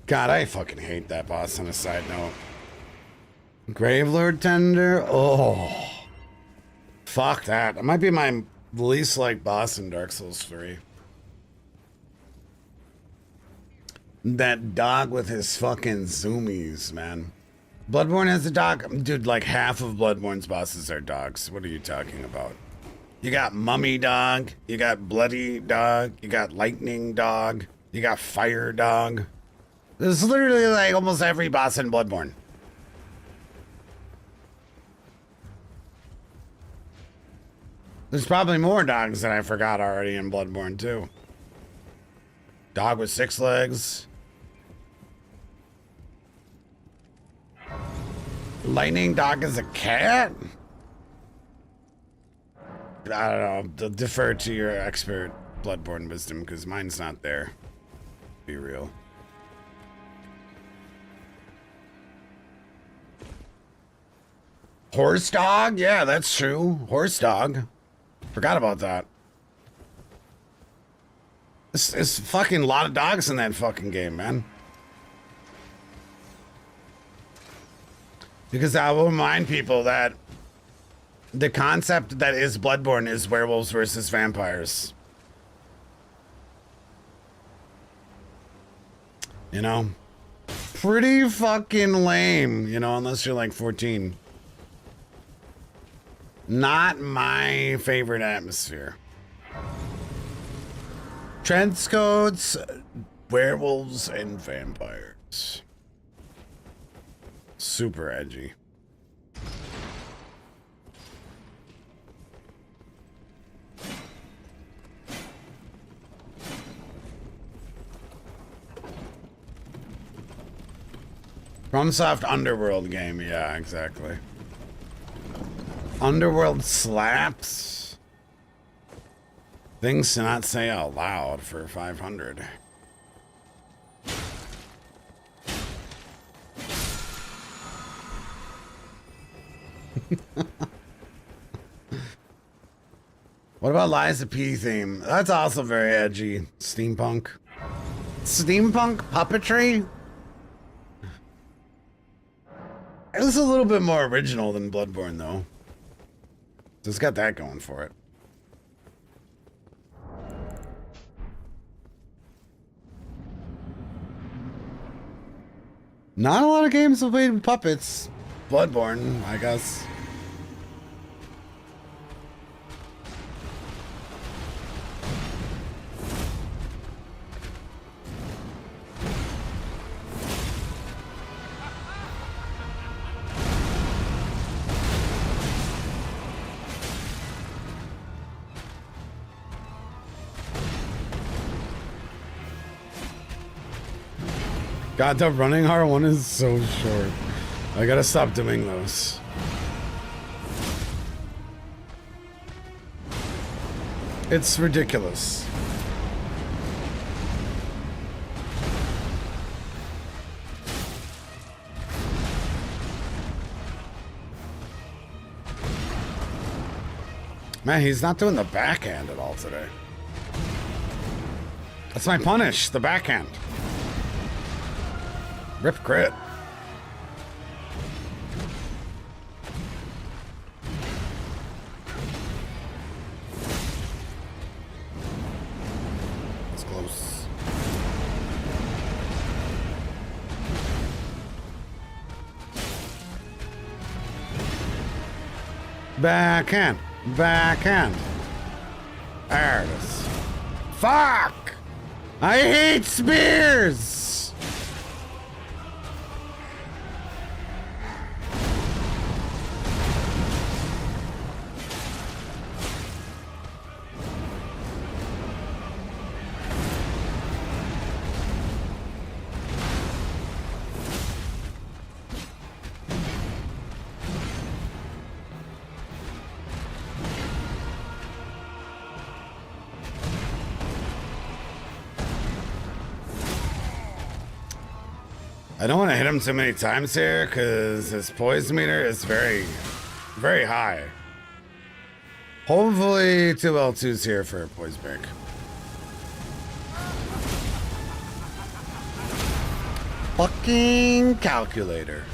God, I fucking hate that boss on a side note. Gravelord Tender? Oh. Fuck that. That might be my least liked boss in Dark Souls 3. That dog with his fucking zoomies, man. Bloodborne has a dog. Dude, like half of Bloodborne's bosses are dogs. What are you talking about? You got Mummy Dog. You got Bloody Dog. You got Lightning Dog. You got Fire Dog. There's literally like almost every boss in Bloodborne. There's probably more dogs that I forgot already in Bloodborne, too. Dog with 6 legs. Lightning Dog is a cat? I don't know. Defer to your expert Bloodborne wisdom, because mine's not there. Be real. Horse Dog? Yeah, that's true. Horse Dog. Forgot about that. There's fucking lot of dogs in that fucking game, man. Because I will remind people that the concept that is Bloodborne is werewolves versus vampires. You know? Pretty fucking lame, you know, unless you're like 14. Not my favorite atmosphere. Trench coats, werewolves, and vampires. Super edgy. FromSoft Underworld game, yeah, exactly. Underworld slaps. Things to not say out loud for 500. What about Liza P theme? That's also very edgy. Steampunk. Steampunk puppetry? It was a little bit more original than Bloodborne, though. So it's got that going for it. Not a lot of games have played with puppets. Bloodborne, I guess. God, the running R1 is so short. I gotta stop doing those. It's ridiculous. Man, he's not doing the backhand at all today. That's my punish, the backhand. Rip crit. Backhand. Backhand. There it is. Fuck! I hate spears! I don't want to hit him too many times here because his poise meter is very, very high. Hopefully 2L2's here for a poise break. Fucking calculator.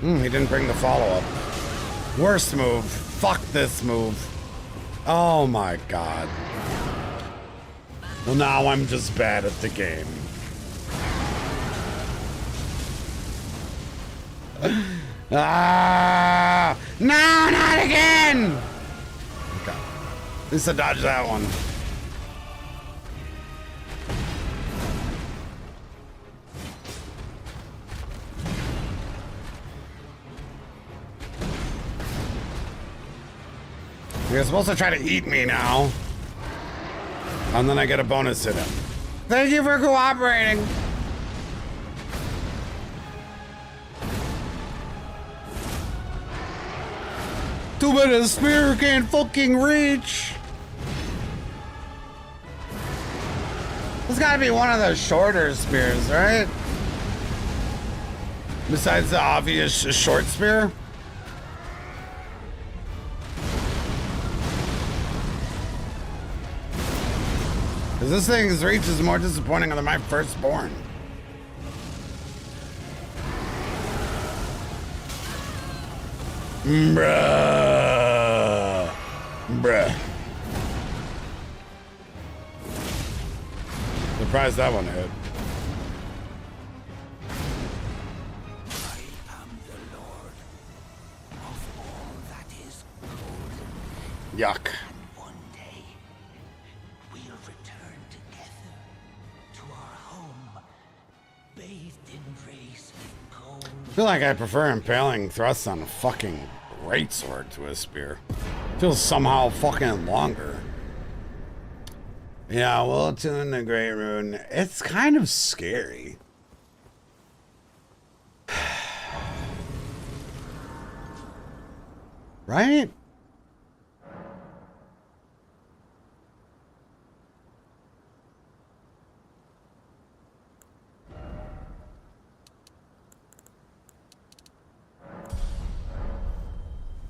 He didn't bring the follow-up. Worst move. Fuck this move. Oh my god. Well, now I'm just bad at the game. Ah! No, not again! Okay. At least I dodged that one. You're supposed to try to eat me now. And then I get a bonus hit him. Thank you for cooperating. Too bad the spear can't fucking reach. This gotta be one of those shorter spears, right? Besides the obvious short spear. This thing's reach is more disappointing than my firstborn. Bruh. Bruh. Surprised that one hit. I am the Lord of all that is good. Yuck. One day, we'll return together to our home, bathed in rays of gold. I feel like I prefer impaling thrusts on a fucking greatsword to a spear. Feels somehow fucking longer. Yeah, we'll tune the Great Rune. It's kind of scary. Right?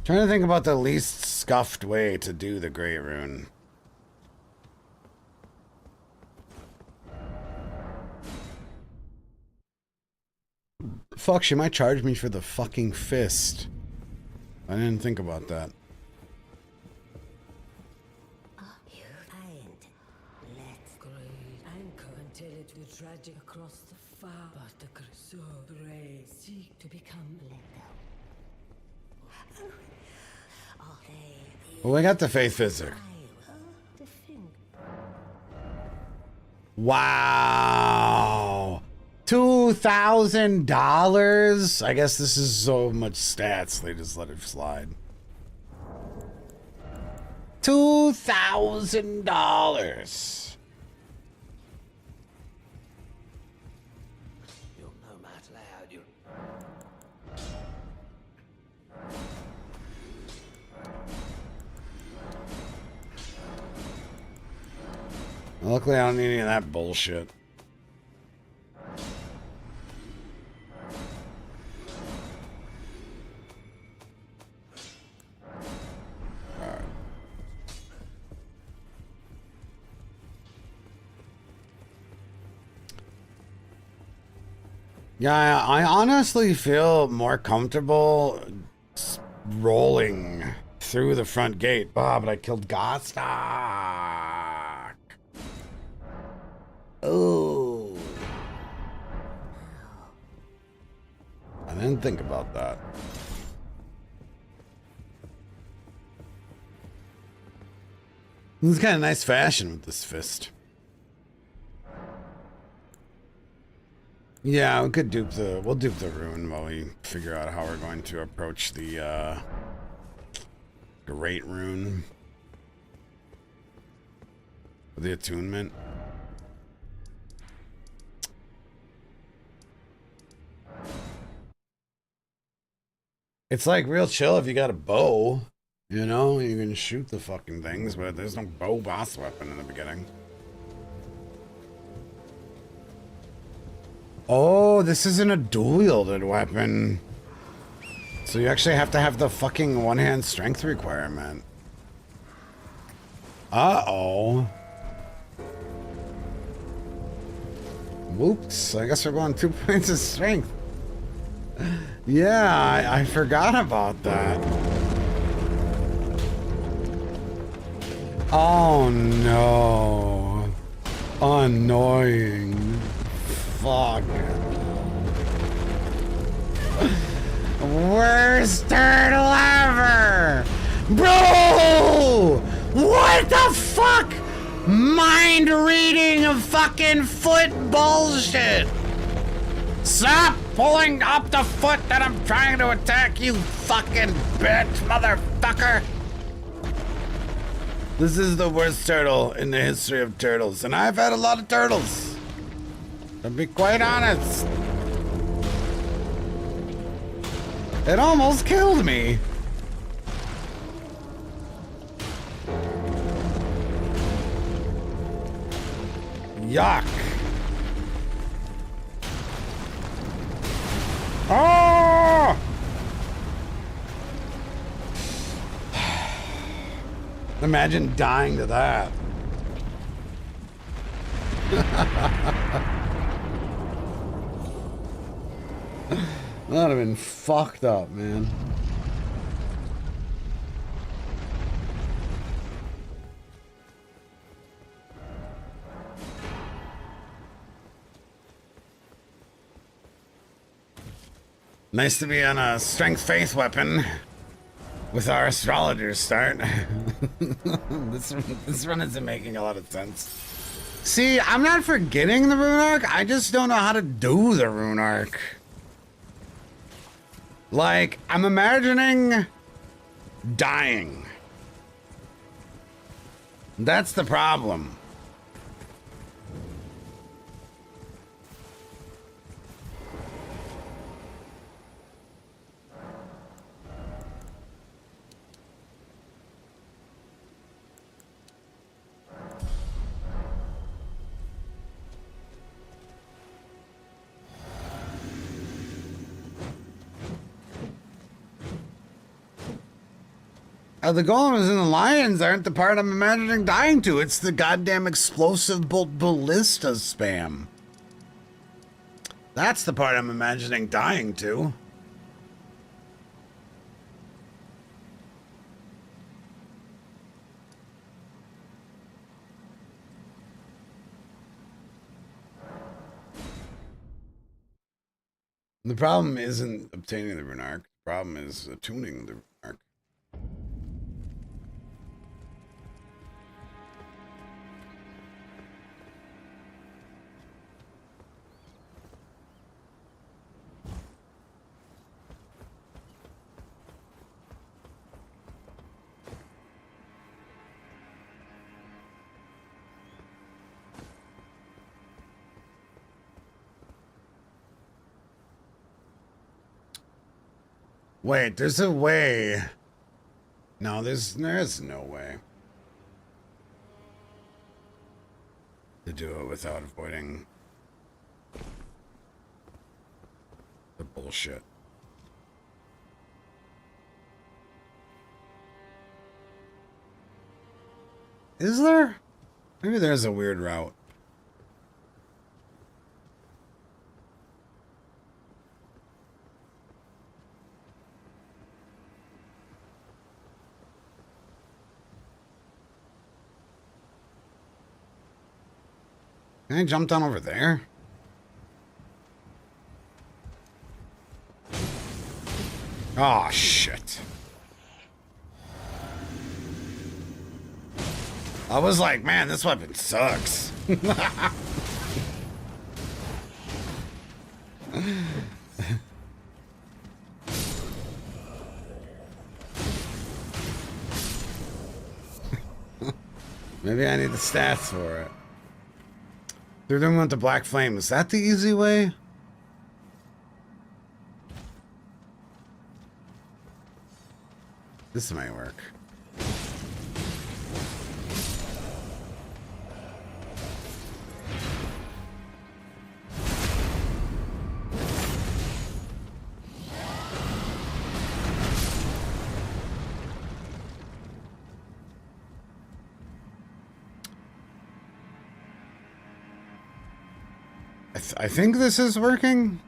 Trying to think about the least scuffed way to do the Great Rune. Fuck, she might charge me for the fucking fist. I didn't think about that. You ain't let great anchor until it will drag you across the far. But the Crusoe brave seek to become let go. Well, we got the faith physic. Wow. $2,000? I guess this is so much stats, they just let it slide. $2,000. You'll know Matt Loud, you. Luckily, I don't need any of that bullshit. Yeah, I honestly feel more comfortable rolling through the front gate. Ah, but I killed Gostok. Oh. I didn't think about that. This is kind of nice fashion with this fist. Yeah, we could we'll dupe the rune while we figure out how we're going to approach the great rune. The attunement. It's like real chill if you got a bow. You know, you can shoot the fucking things, but there's no bow boss weapon in the beginning. Oh, this isn't a dual-wielded weapon. So you actually have to have the fucking one-hand strength requirement. Uh-oh. Whoops, I guess we're going 2 points of strength. Yeah, I forgot about that. Oh no. Annoying. Fuck. Worst turtle ever! Bro! What the fuck? Mind reading of fucking foot bullshit! Stop pulling up the foot that I'm trying to attack, you fucking bitch, motherfucker! This is the worst turtle in the history of turtles, and I've had a lot of turtles. To be quite honest. It almost killed me. Yuck. Oh! Imagine dying to that. That would have been fucked up, man. Nice to be on a strength faith weapon with our astrologer's start. This run isn't making a lot of sense. See, I'm not forgetting the rune arc, I just don't know how to do the rune arc. Like, I'm imagining dying. That's the problem. The golems and the lions aren't the part I'm imagining dying to. It's the goddamn explosive ballista spam. That's the part I'm imagining dying to. The problem isn't obtaining the rune arc. The problem is attuning the rune arc. Wait, there's a way. No, there's no way to do it without avoiding the bullshit. Is there? Maybe there's a weird route. Can I jump down over there? Oh, shit. I was like, man, this weapon sucks. Maybe I need the stats for it. They're doing with the black flame. Is that the easy way? This might work. I think this is working.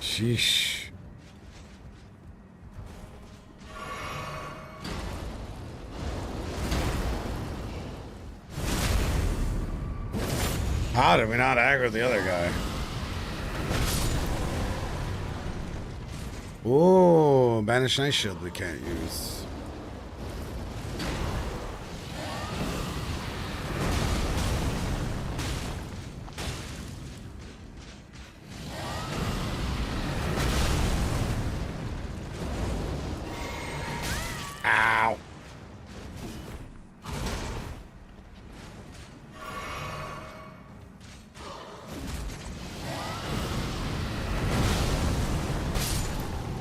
Sheesh. How did we not aggro the other guy? Oh, Banish Night Shield we can't use. Ow.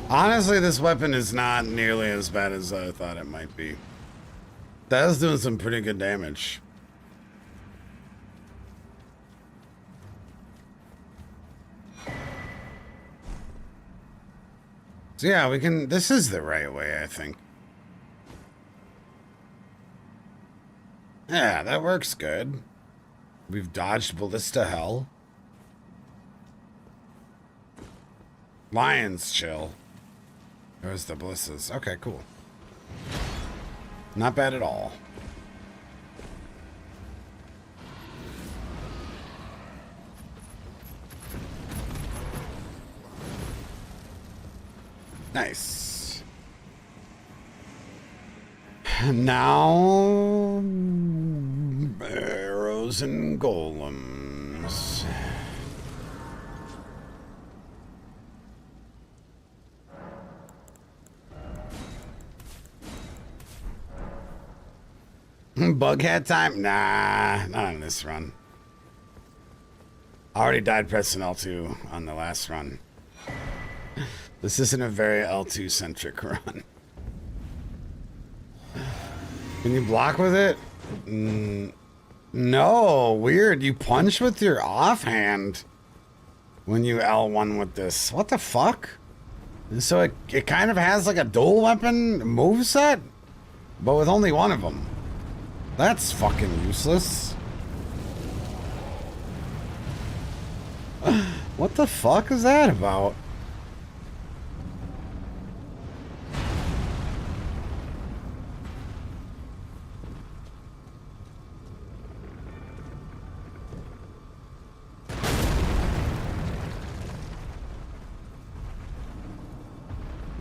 Honestly, this weapon is not nearly as bad as I thought it might be. That is doing some pretty good damage. So yeah, we can, this is the right way, I think. Yeah, that works good. We've dodged Ballista Hell. Lion's Chill. There's the ballistas. Okay, cool. Not bad at all. Nice. Now, arrows and golems. Bughead time? Nah, not on this run. I already died pressing L2 on the last run. This isn't a very L2 centric run. Can you block with it? No, weird. You punch with your offhand when you L1 with this. What the fuck? So it kind of has like a dual weapon moveset, but with only one of them. That's fucking useless. What the fuck is that about?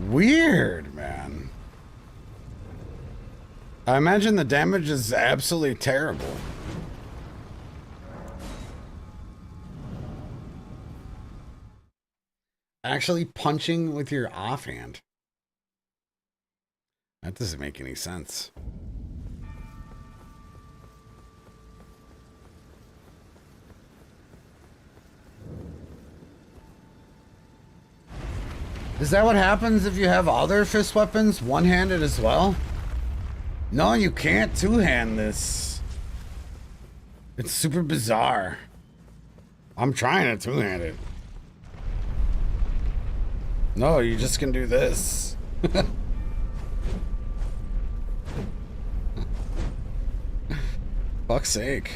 Weird, man. I imagine the damage is absolutely terrible. Actually punching with your offhand. That doesn't make any sense. Is that what happens if you have other fist weapons one-handed as well? No, you can't two-hand this. It's super bizarre. I'm trying to two-hand it. No, you just can do this. Fuck's sake.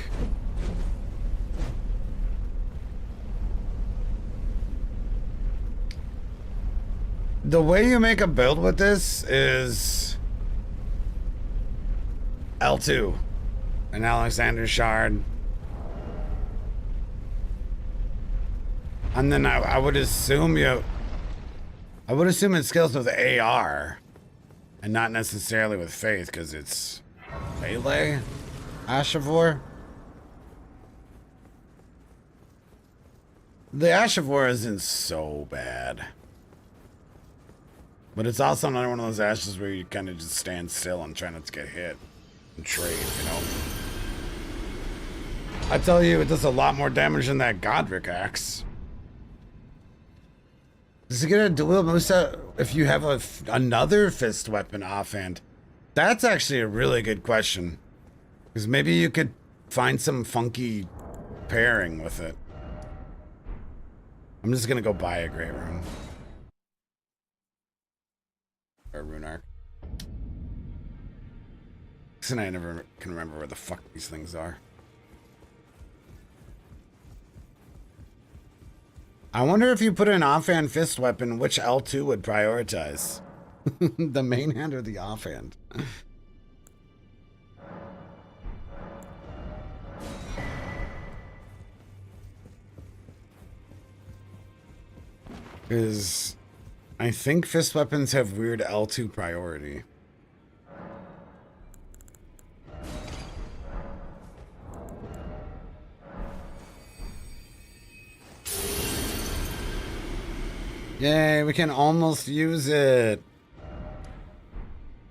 The way you make a build with this is L2, an Alexander Shard. And then I would assume it scales with AR and not necessarily with Faith because it's melee Ashavor. The Ashavor isn't so bad. But it's also another one of those ashes where you kind of just stand still and try not to get hit and trade, you know. I tell you, it does a lot more damage than that Godric axe. Is it gonna dual Musa if you have another fist weapon offhand? That's actually a really good question. Because maybe you could find some funky pairing with it. I'm just gonna go buy a Great Rune. Or Rune Arc. And I never can remember where the fuck these things are. I wonder if you put an offhand fist weapon, which L2 would prioritize? The main hand or the offhand? Because I think fist weapons have weird L2 priority. Yay, we can almost use it.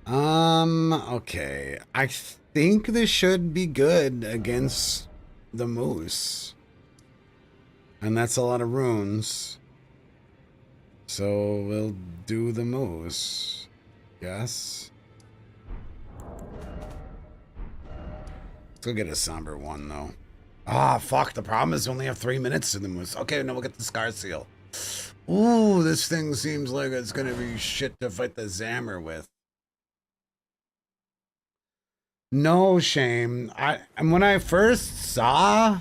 Okay. I think this should be good against the moose. And that's a lot of runes. So we'll do the moose. Yes. Let's go get a somber one though. Ah, fuck. The problem is we only have 3 minutes to the moose. Okay, now we'll get the scar seal. Ooh, this thing seems like it's gonna be shit to fight the Zammer with. No shame. And when I first saw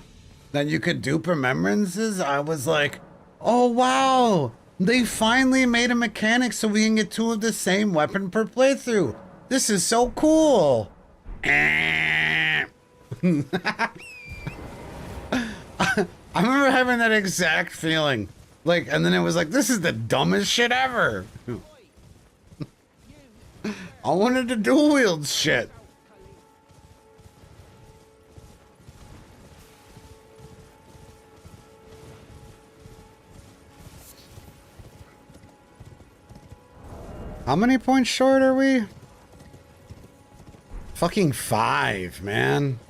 that you could dupe remembrances, I was like, oh wow, they finally made a mechanic so we can get 2 of the same weapon per playthrough. This is so cool. I remember having that exact feeling. Like, and then it was like, this is the dumbest shit ever. I wanted to dual wield shit. How many points short are we? Fucking 5, man.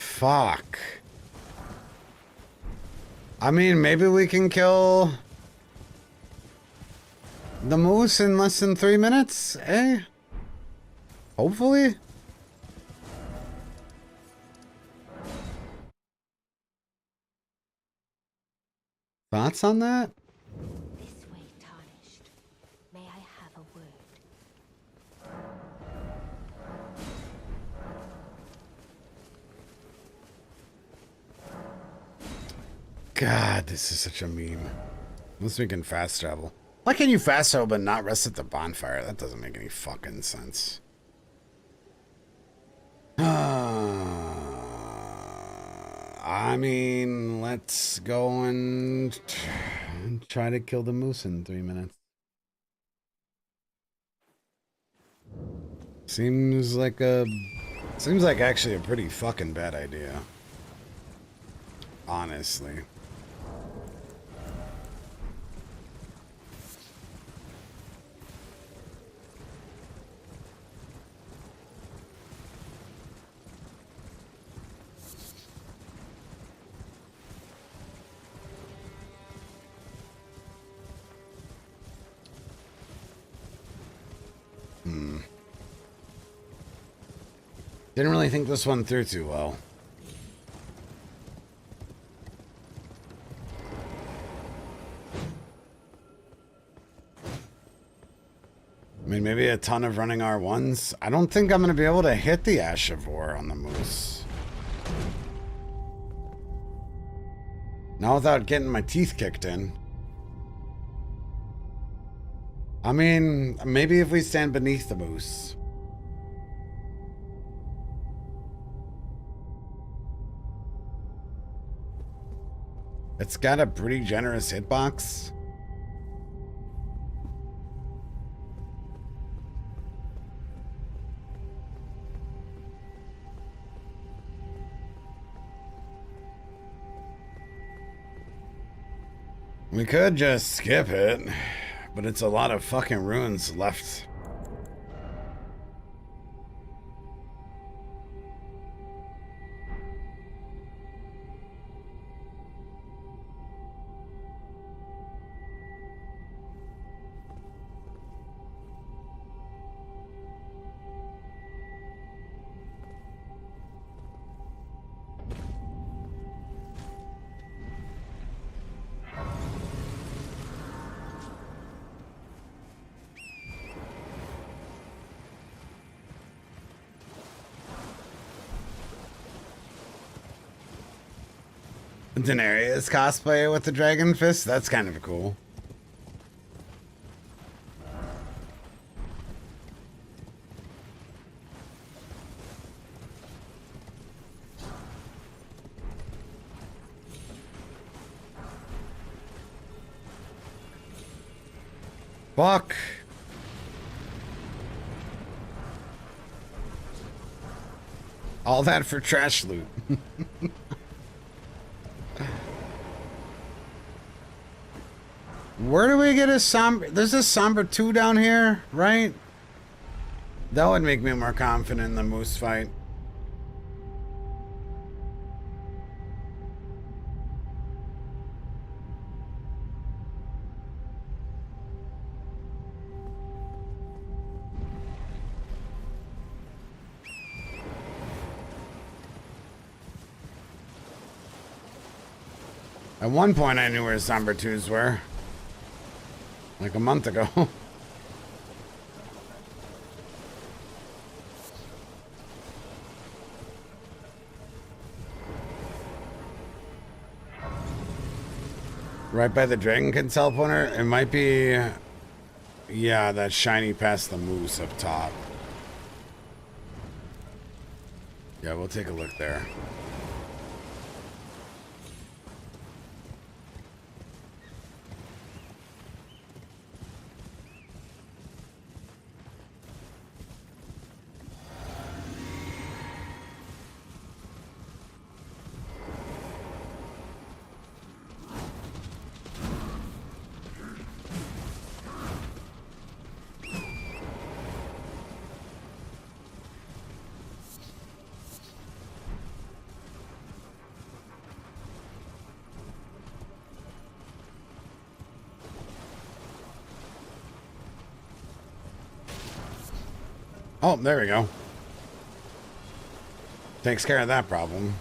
Fuck. I mean, maybe we can kill the moose in less than 3 minutes, eh? Hopefully. Thoughts on that? This way, tarnished. May I have a word? God, this is such a meme. Unless we can fast travel. Why can you fast travel but not rest at the bonfire? That doesn't make any fucking sense. I mean, let's go and try to kill the moose in 3 minutes. Seems like actually a pretty fucking bad idea. Honestly. Didn't really think this one through too well. I mean, maybe a ton of running R1s. I don't think I'm going to be able to hit the Ashavor on the moose. Not without getting my teeth kicked in. I mean, maybe if we stand beneath the moose. It's got a pretty generous hitbox. We could just skip it, but it's a lot of fucking ruins left. Daenerys cosplay with the dragon fist? That's kind of cool. Fuck. All that for trash loot. Where do we get a somber? There's a somber 2 down here, right? That would make me more confident in the moose fight. At one point I knew where somber 2s were. Like a month ago. Right by the Dragon Kid teleporter? It might be... Yeah, that shiny past the moose up top. Yeah, we'll take a look there. Oh, there we go. Takes care of that problem.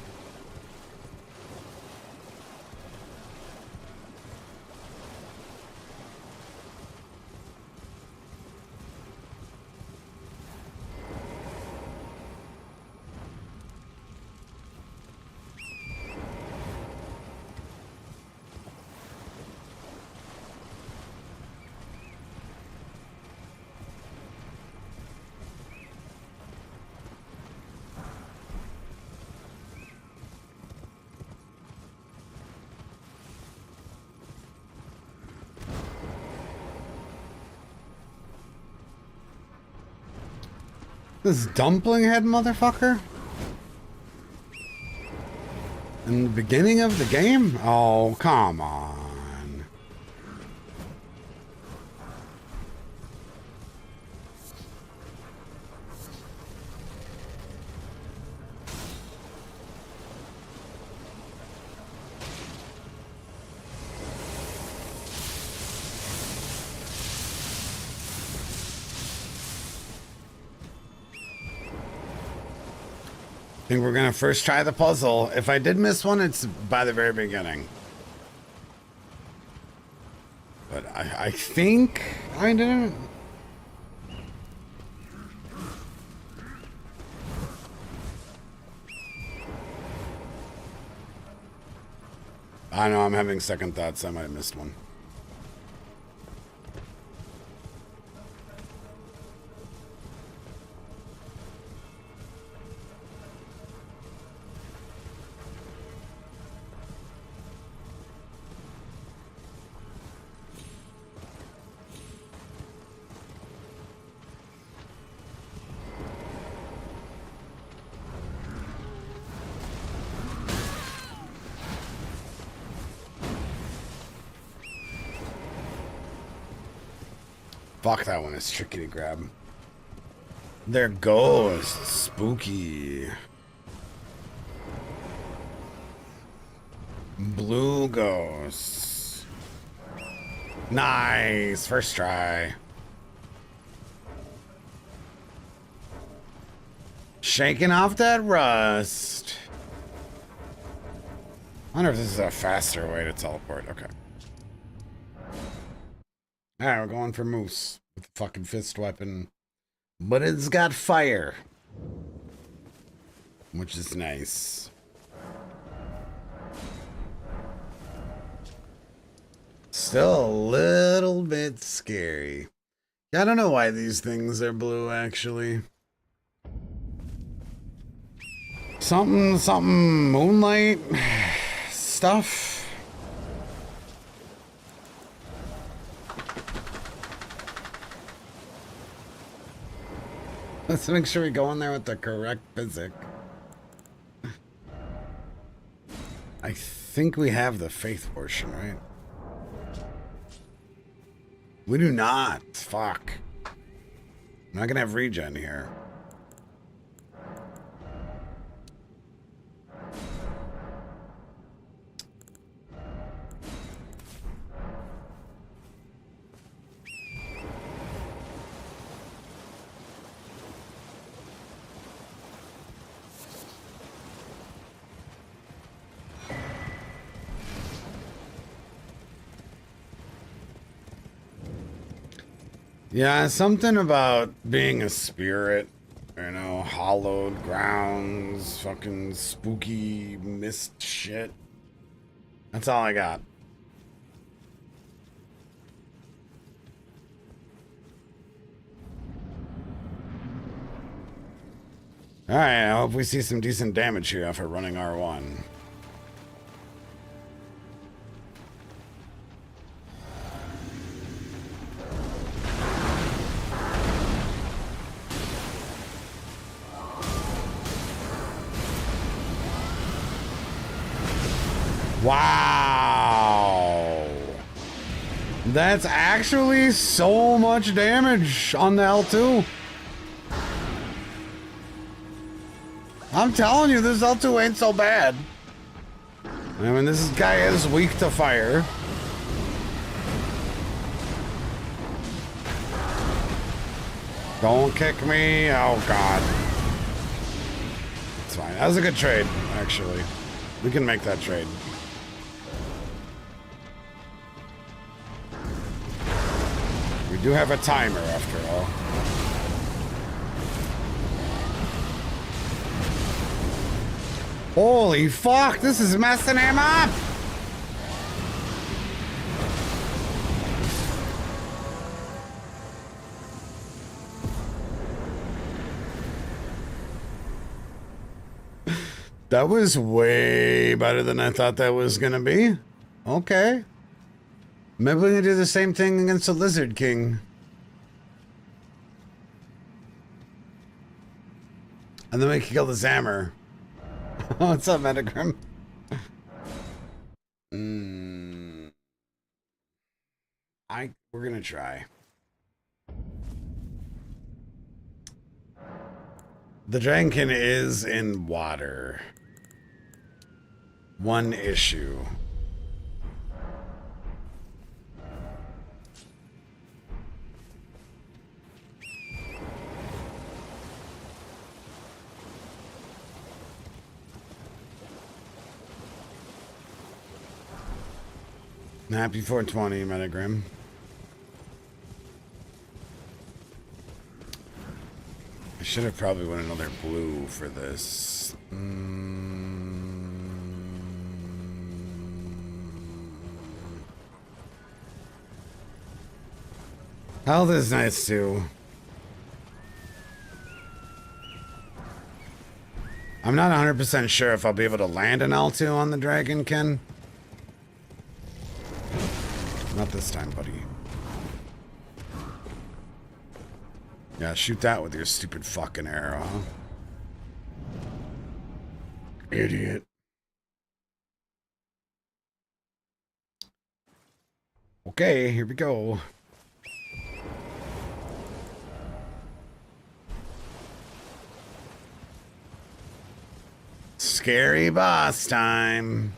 This dumpling head motherfucker? In the beginning of the game? Oh, come on. I think we're gonna first try the puzzle. If I did miss one, it's by the very beginning. But I think I didn't. I know, I'm having second thoughts. I might have missed one. Fuck, that one is tricky to grab. They're ghosts. Spooky. Blue ghosts. Nice. First try. Shaking off that rust. I wonder if this is a faster way to teleport. Okay. Alright, we're going for Moose with the fucking fist weapon. But it's got fire. Which is nice. Still a little bit scary. Yeah, I don't know why these things are blue, actually. Something moonlight stuff. Let's make sure we go in there with the correct physic. I think we have the faith portion, right? We do not. Fuck. I'm not gonna have regen here. Yeah, something about being a spirit, you know, hallowed grounds, fucking spooky mist shit. That's all I got. Alright, I hope we see some decent damage here after running R1. Wow. That's actually so much damage on the L2. I'm telling you, this L2 ain't so bad. I mean, this guy is weak to fire. Don't kick me. Oh, God. It's fine. That was a good trade, actually. We can make that trade. We do have a timer, after all. Holy fuck, this is messing him up! That was way better than I thought that was gonna be. Okay. Maybe we can do the same thing against the Lizard King. And then we can kill the Zammer. What's up, Metagrim? We're gonna try. The Dragonkin is in water. One issue. Happy 420, Metagrim. I should have probably went another blue for this. Health is nice too. I'm not 100% sure if I'll be able to land an L2 on the Dragonkin. Not this time, buddy. Yeah, shoot that with your stupid fucking arrow, huh? Idiot. Okay, here we go. scary boss time.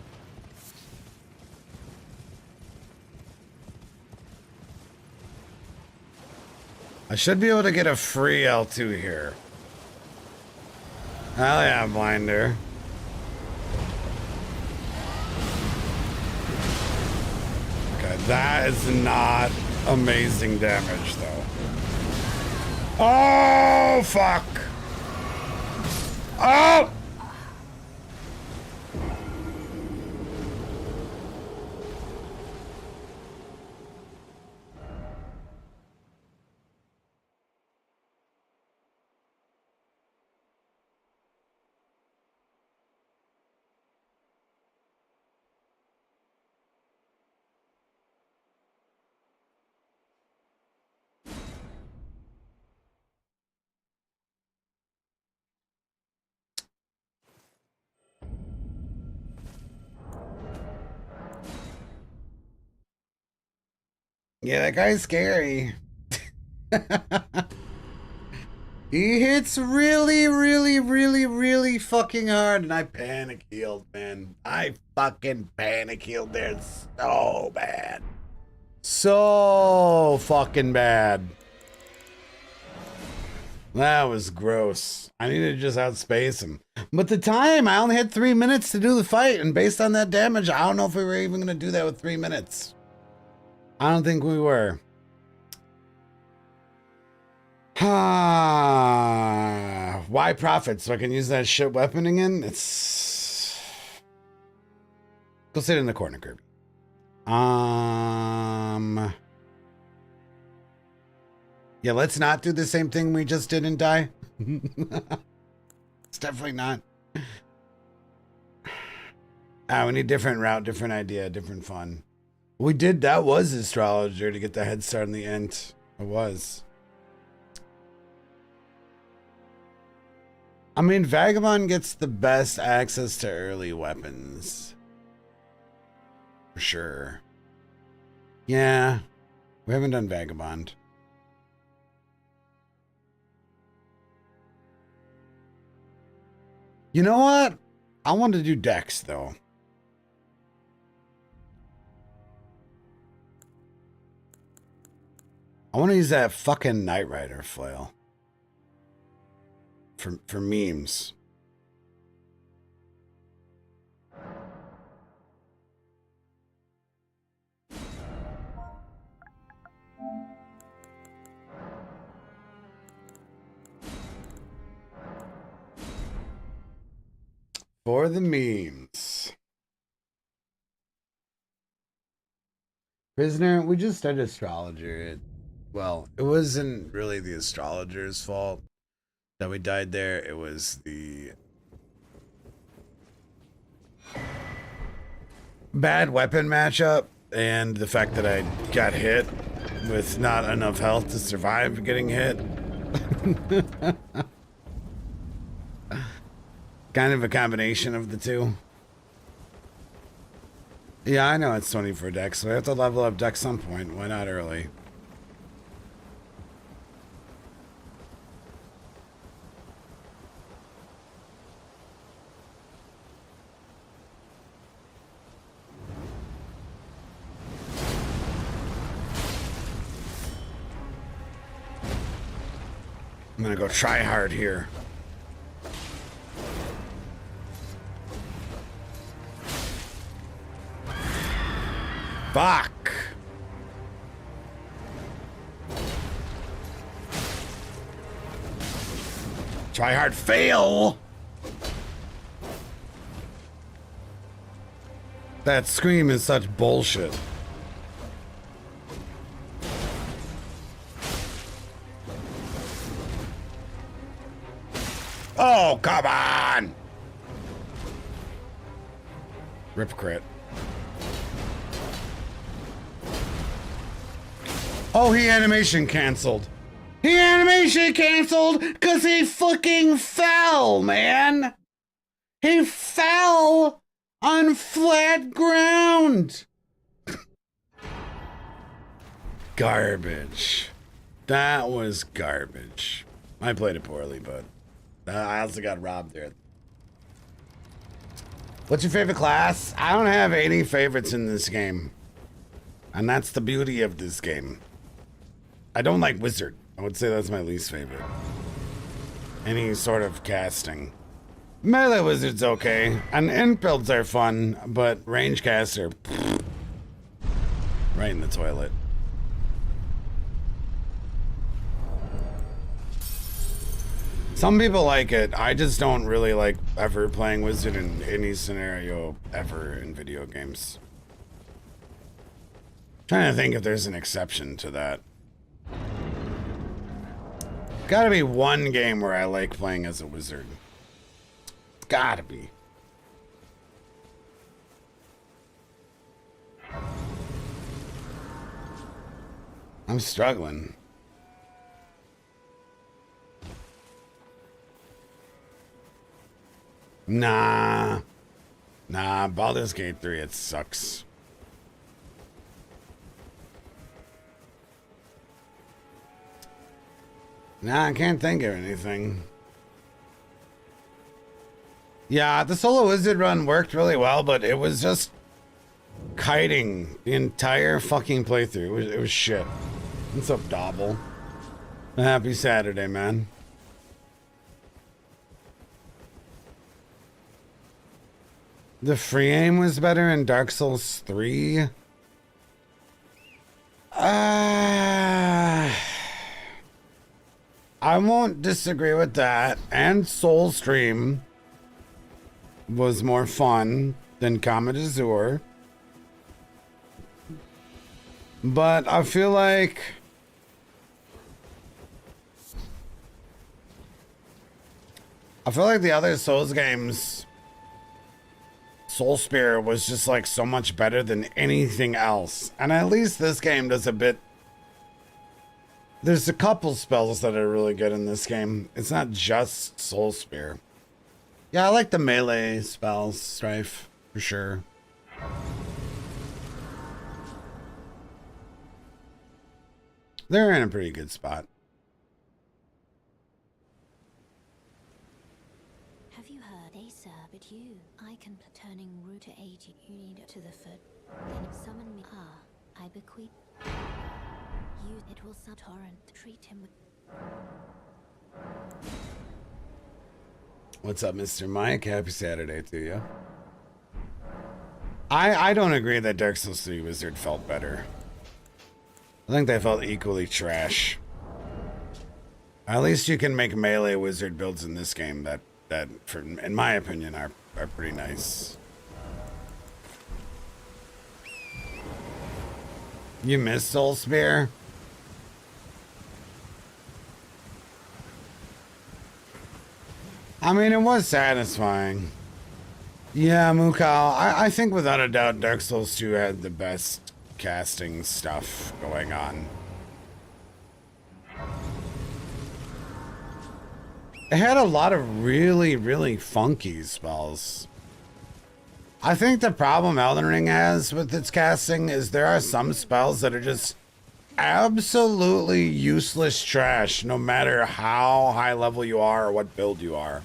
I should be able to get a free L2 here. Hell yeah, blinder. Okay, that is not amazing damage though. Oh, fuck. Oh! Yeah, that guy's scary. He hits really, really, really, really fucking hard, and I panic healed, man. I fucking panic healed there so bad. So fucking bad. That was gross. I needed to just outspace him. But the time, I only had 3 minutes to do the fight, and based on that damage, I don't know if we were even going to do that with 3 minutes. I don't think we were. Why profit? So I can use that shit weapon again? It's... Go sit in the corner, Kirby. Yeah, let's not do the same thing we just did and die. It's definitely not. We need different route, different idea, different fun. We did, that was astrologer to get the head start in the end. It was. I mean, Vagabond gets the best access to early weapons. For sure. Yeah. We haven't done Vagabond. You know what? I want to do Dex, though. I want to use that fucking Knight Rider flail. For memes. For the memes. Prisoner, we just started astrologer. Well, it wasn't really the astrologer's fault that we died there. It was the bad weapon matchup and the fact that I got hit with not enough health to survive getting hit. Kind of a combination of the two. Yeah, I know it's 24 Dex, so we have to level up Dex some point. Why not early? I'm gonna go try hard here. Fuck. Try hard, fail. That scream is such bullshit. Oh, come on! Rip crit. Oh, he animation canceled. He animation canceled because he fucking fell, man. He fell on flat ground. Garbage. That was garbage. I played it poorly, but I also got robbed there. What's your favorite class? I don't have any favorites in this game. And that's the beauty of this game. I don't like wizard. I would say that's my least favorite. Any sort of casting. Melee wizard's okay. And imp builds are fun, but range caster, right in the toilet. Some people like it. I just don't really like ever playing wizard in any scenario ever in video games. Trying to think if there's an exception to that. Gotta be one game where I like playing as a wizard. Gotta be. I'm struggling. Nah, Baldur's Gate 3, it sucks. Nah, I can't think of anything. Yeah, the solo wizard run worked really well, but it was just kiting the entire fucking playthrough. It was shit. What's up, Dobble? Happy Saturday, man. The free aim was better in Dark Souls 3. I won't disagree with that. And Soulstream was more fun than Comet Azure. But I feel like the other Souls games, Soul Spear was just like so much better than anything else. And at least this game does a bit. There's a couple spells that are really good in this game. It's not just Soul Spear. Yeah, I like the melee spells, Strife, for sure. They're in a pretty good spot. Have you heard? They but you. I can turning root to 80. You need to the foot. Then summon me. I bequeath. You. It will torrent. Treat him with. What's up, Mr. Mike? Happy Saturday to you. I don't agree that Dark Souls 3 Wizard felt better. I think they felt equally trash. At least you can make melee wizard builds in this game that for, in my opinion, are pretty nice. You miss Soul Spear? I mean, it was satisfying. Yeah, Mukal, I think without a doubt Dark Souls 2 had the best casting stuff going on. It had a lot of really, really funky spells. I think the problem Elden Ring has with its casting is there are some spells that are just absolutely useless trash, no matter how high level you are or what build you are.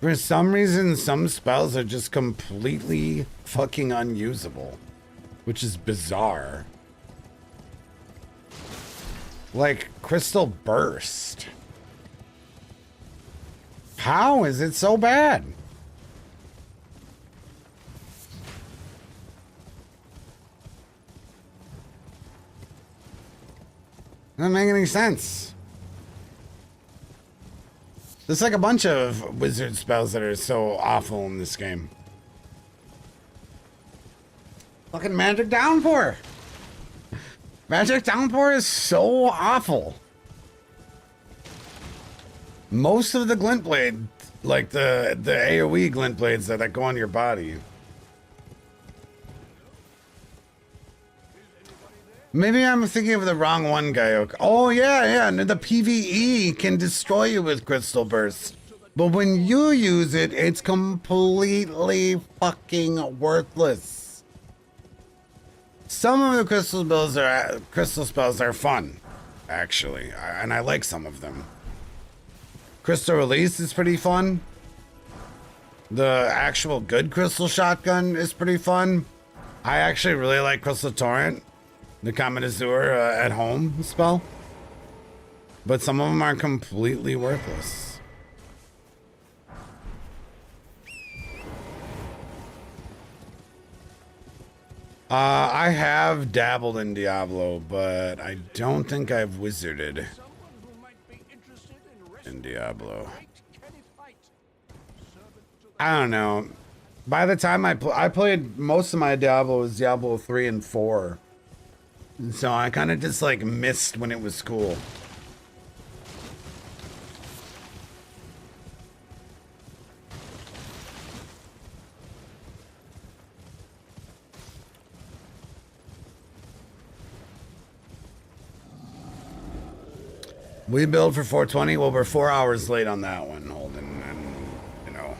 For some reason, some spells are just completely fucking unusable, which is bizarre. Like Crystal Burst. How is it so bad? Doesn't make any sense. There's like a bunch of wizard spells that are so awful in this game. Fucking Magic Downpour. Magic Downpour is so awful. Most of the glint blade, like the AoE glint blades that go on your body. Maybe I'm thinking of the wrong one, Gaiok. Oh yeah, the PvE can destroy you with Crystal Burst. But when you use it, it's completely fucking worthless. Some of the crystal spells are fun, actually, and I like some of them. Crystal Release is pretty fun. The actual good crystal shotgun is pretty fun. I actually really like Crystal Torrent, the Comet Azure at home spell. But some of them are completely worthless. I have dabbled in Diablo, but I don't think I've wizarded in Diablo. I don't know. By the time I played most of my Diablo was Diablo 3 and 4. So I kind of just like missed when it was cool. We build for 420. Well, we're 4 hours late on that one, Holden, and you know.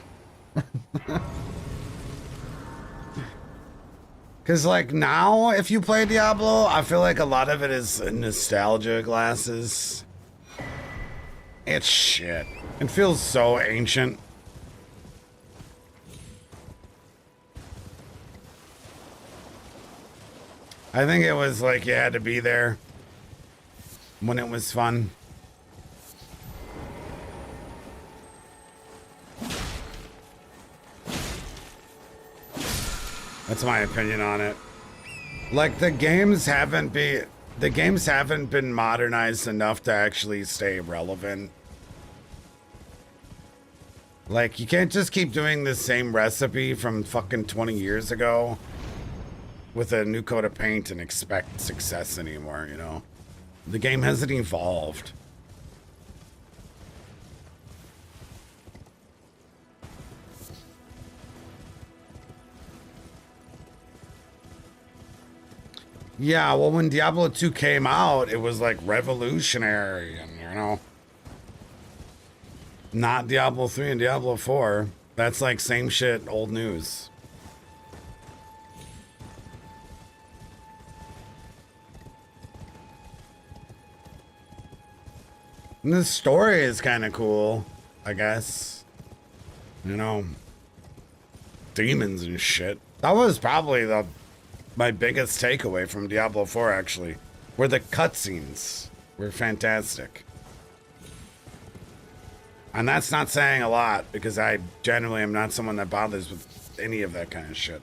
Because like now, if you play Diablo, I feel like a lot of it is nostalgia glasses. It's shit. It feels so ancient. I think it was like you had to be there when it was fun. That's my opinion on it. Like the games haven't been modernized enough to actually stay relevant. Like you can't just keep doing the same recipe from fucking 20 years ago with a new coat of paint and expect success anymore, you know? The game hasn't evolved. Yeah, well, when Diablo 2 came out, it was like revolutionary and, you know, not Diablo 3 and Diablo 4. That's like same shit, old news. And the story is kind of cool, I guess. You know, demons and shit. That was probably my biggest takeaway from Diablo 4, actually, were the cutscenes were fantastic. And that's not saying a lot, because I generally am not someone that bothers with any of that kind of shit.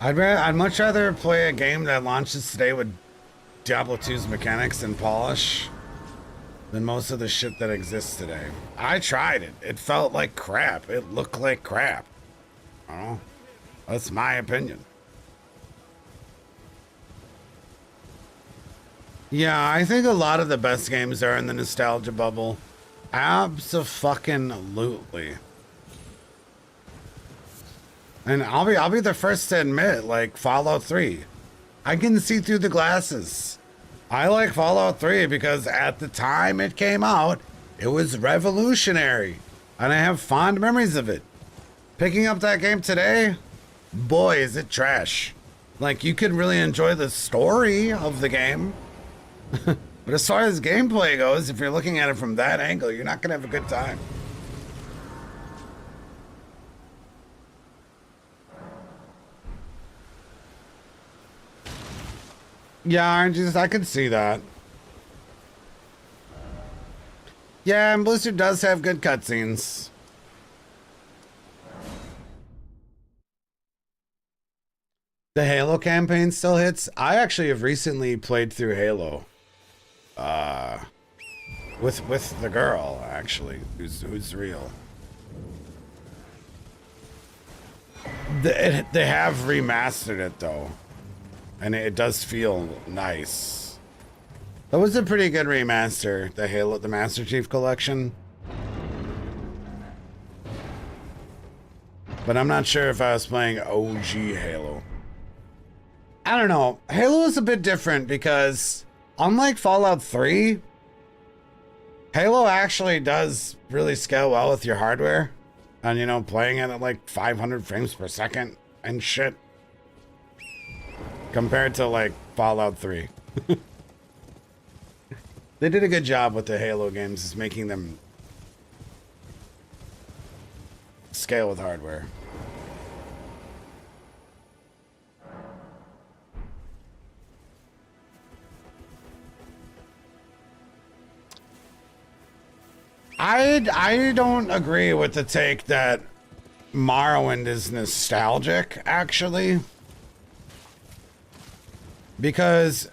I'd much rather play a game that launches today with Diablo 2's mechanics and polish than most of the shit that exists today. I tried it. It felt like crap. It looked like crap. Oh, that's my opinion. Yeah, I think a lot of the best games are in the nostalgia bubble. Abso-fucking-lutely. And I'll be the first to admit, like Fallout 3. I can see through the glasses. I like Fallout 3 because at the time it came out, it was revolutionary. And I have fond memories of it. Picking up that game today, boy, is it trash. Like, you could really enjoy the story of the game. But as far as gameplay goes, if you're looking at it from that angle, you're not gonna have a good time. Yeah, I can see that. Yeah, and Blizzard does have good cutscenes. The Halo campaign still hits. I actually have recently played through Halo. With the girl, actually, who's real. They have remastered it though. And it does feel nice. That was a pretty good remaster, the Halo, the Master Chief Collection. But I'm not sure if I was playing OG Halo. I don't know. Halo is a bit different because unlike Fallout 3, Halo actually does really scale well with your hardware. And, you know, playing it at like 500 frames per second and shit. Compared to like Fallout 3. They did a good job with the Halo games, is making them scale with hardware. I don't agree with the take that Morrowind is nostalgic, actually. Because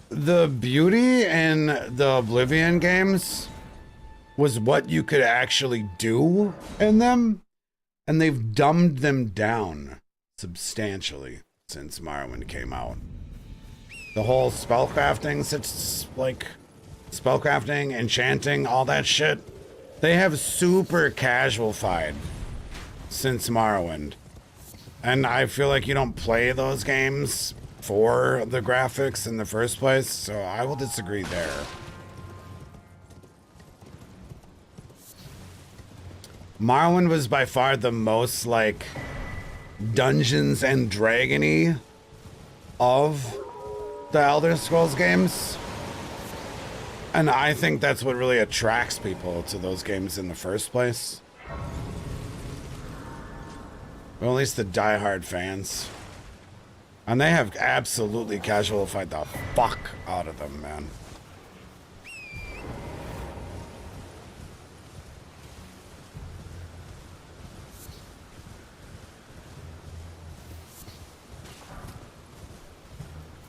the beauty in the Oblivion games was what you could actually do in them, and they've dumbed them down substantially since Morrowind came out. The whole spellcrafting, spellcrafting, enchanting, all that shit, they have super casualified since Morrowind. And I feel like you don't play those games for the graphics in the first place, so I will disagree there. Morrowind was by far the most like Dungeons and Dragon-y of the Elder Scrolls games. And I think that's what really attracts people to those games in the first place. Or at least the diehard fans. And they have absolutely casualified the fuck out of them, man.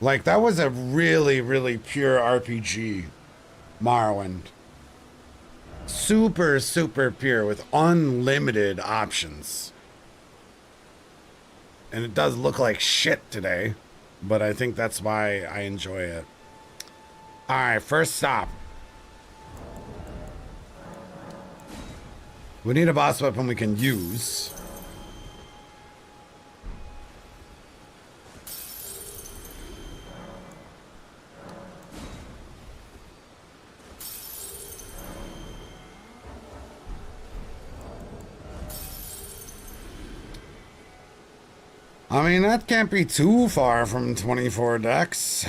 Like, that was a really, really pure RPG, Morrowind. Super, super pure with unlimited options. And it does look like shit today, but I think that's why I enjoy it. Alright, first stop. We need a boss weapon we can use. I mean, that can't be too far from 24 decks.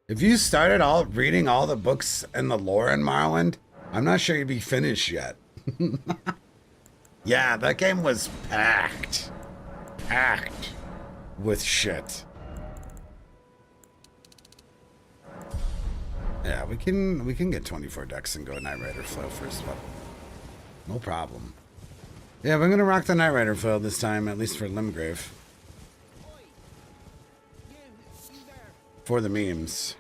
If you started reading all the books and the lore in Morrowind, I'm not sure you'd be finished yet. Yeah, that game was packed with shit. Yeah, we can get 24 decks and go Knight Rider Flail first up. No problem. Yeah, we're gonna rock the Knight Rider Flail this time, at least for Limgrave. For the memes.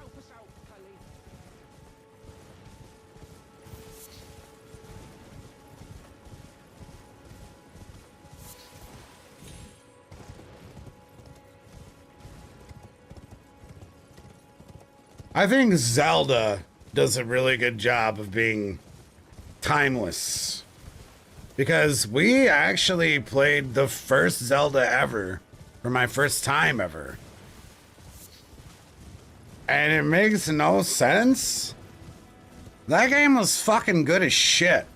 I think Zelda does a really good job of being timeless. Because we actually played the first Zelda ever for my first time ever. And it makes no sense. That game was fucking good as shit.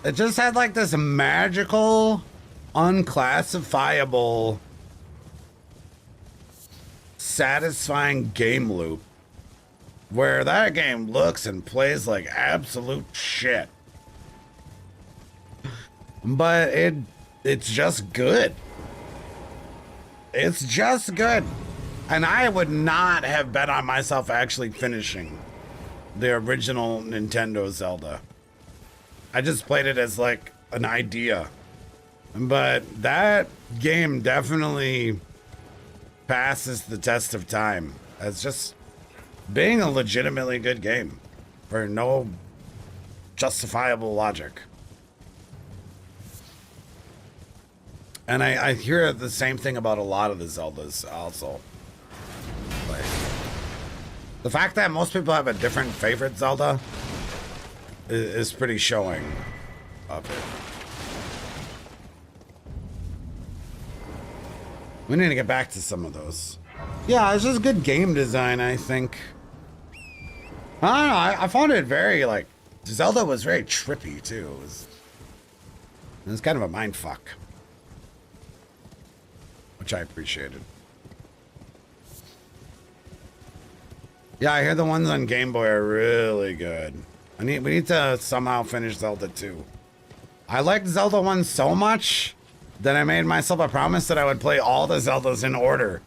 It just had like this magical, unclassifiable, satisfying game loop where that game looks and plays like absolute shit, but it's just good. It's just good. And I would not have bet on myself actually finishing the original Nintendo Zelda. I just played it as like an idea, but that game definitely passes the test of time as just being a legitimately good game for no justifiable logic. And I hear the same thing about a lot of the Zeldas also. Like, the fact that most people have a different favorite Zelda is pretty showing of it. We need to get back to some of those. Yeah, it's just good game design, I think. I don't know, I found it very, like, Zelda was very trippy, too. It was kind of a mind fuck, which I appreciated. Yeah, I hear the ones on Game Boy are really good. We need to somehow finish Zelda 2. I liked Zelda 1 so much that I made myself a promise that I would play all the Zeldas in order.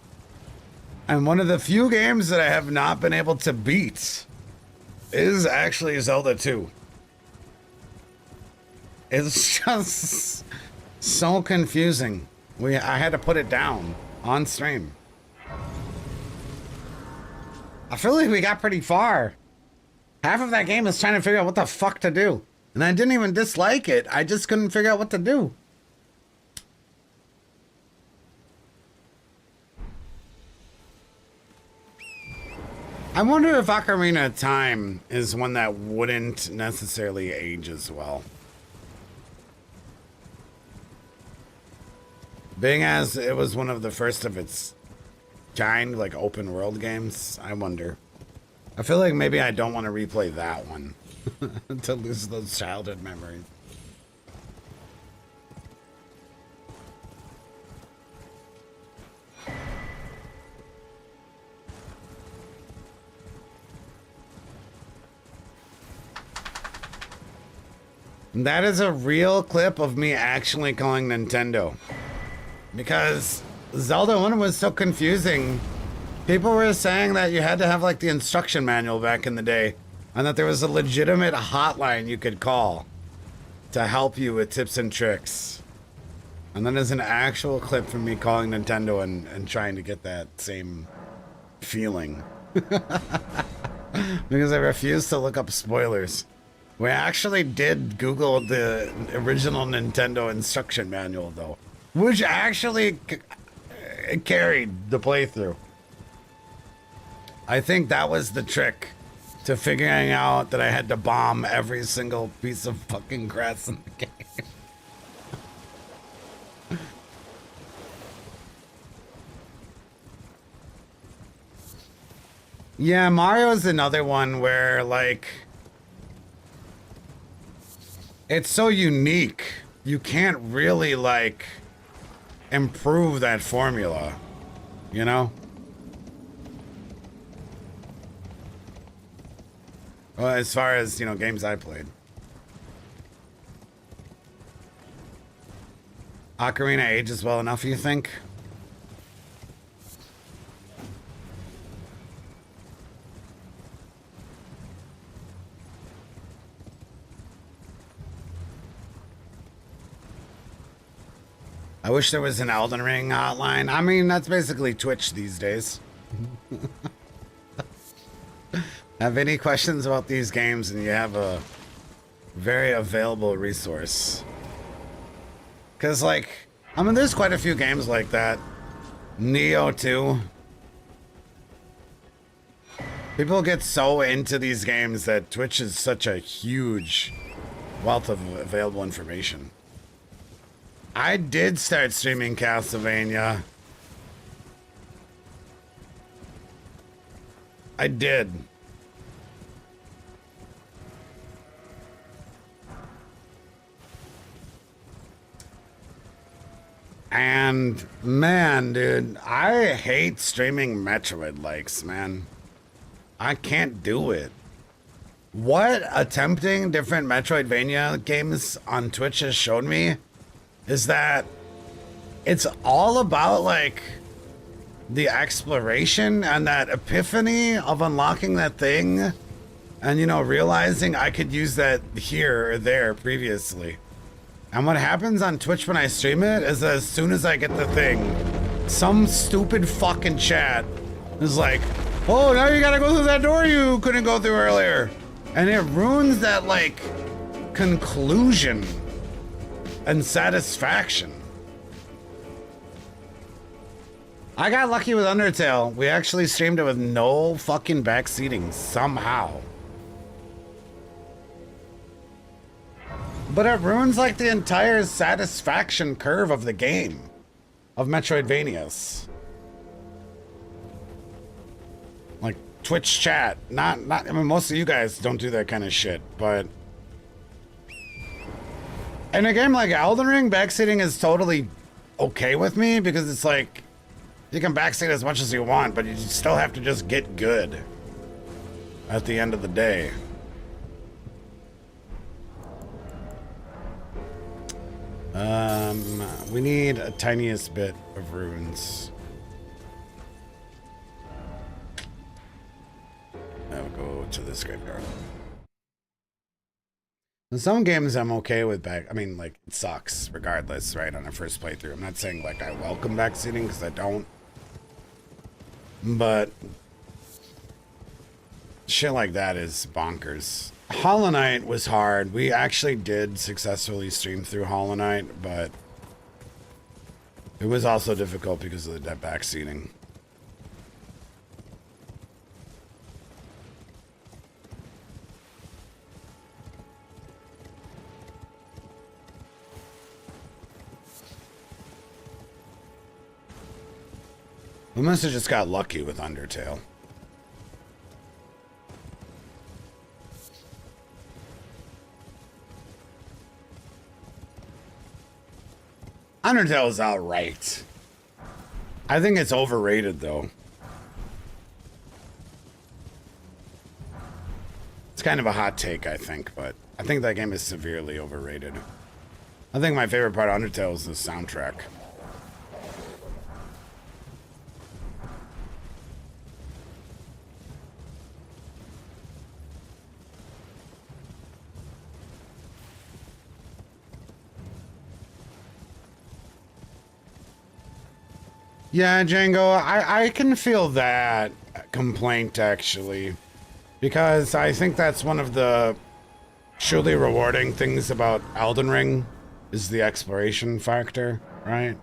And one of the few games that I have not been able to beat is actually Zelda 2. It's just so confusing. I had to put it down on stream. I feel like we got pretty far. Half of that game is trying to figure out what the fuck to do. And I didn't even dislike it. I just couldn't figure out what to do. I wonder if Ocarina of Time is one that wouldn't necessarily age as well. Being as it was one of the first of its kind, like open world games, I wonder. I feel like maybe I don't want to replay that one to lose those childhood memories. That is a real clip of me actually calling Nintendo. Because Zelda 1 was so confusing. People were saying that you had to have like the instruction manual back in the day, and that there was a legitimate hotline you could call to help you with tips and tricks. And then there's an actual clip from me calling Nintendo and trying to get that same feeling. Because I refused to look up spoilers. We actually did Google the original Nintendo instruction manual, though, which actually carried the playthrough. I think that was the trick to figuring out that I had to bomb every single piece of fucking grass in the game. Yeah, Mario's another one where, like, it's so unique. You can't really, like, improve that formula, you know? Well, as far as, you know, games I played. Ocarina ages well enough, you think? I wish there was an Elden Ring hotline. I mean, that's basically Twitch these days. Have any questions about these games and you have a very available resource. Because, like, I mean, there's quite a few games like that. Neo 2. People get so into these games that Twitch is such a huge wealth of available information. I did start streaming Castlevania. I did. And man, dude, I hate streaming Metroid likes, man. I can't do it. What attempting different Metroidvania games on Twitch has shown me is that it's all about, like, the exploration and that epiphany of unlocking that thing and, you know, realizing I could use that here or there previously. And what happens on Twitch when I stream it is that as soon as I get the thing, some stupid fucking chat is like, oh, now you gotta go through that door you couldn't go through earlier. And it ruins that, like, conclusion and satisfaction. I got lucky with Undertale. We actually streamed it with no fucking backseating somehow. But it ruins, like, the entire satisfaction curve of the game of Metroidvanias. Like, Twitch chat. Not I mean, most of you guys don't do that kind of shit, but In a game like Elden Ring, backseating is totally okay with me because it's like you can backseat as much as you want, but you still have to just get good at the end of the day. We need a tiniest bit of runes. I'll go to this graveyard. In some games, I'm okay with back. I mean, like, it sucks regardless, right? On a first playthrough. I'm not saying, like, I welcome backseating because I don't. But shit like that is bonkers. Hollow Knight was hard. We actually did successfully stream through Hollow Knight, but it was also difficult because of the backseating. We must have just got lucky with Undertale. Undertale is alright. I think it's overrated, though. It's kind of a hot take, I think, but I think that game is severely overrated. I think my favorite part of Undertale is the soundtrack. Yeah, Django, I can feel that complaint, actually. Because I think that's one of the truly rewarding things about Elden Ring is the exploration factor, right?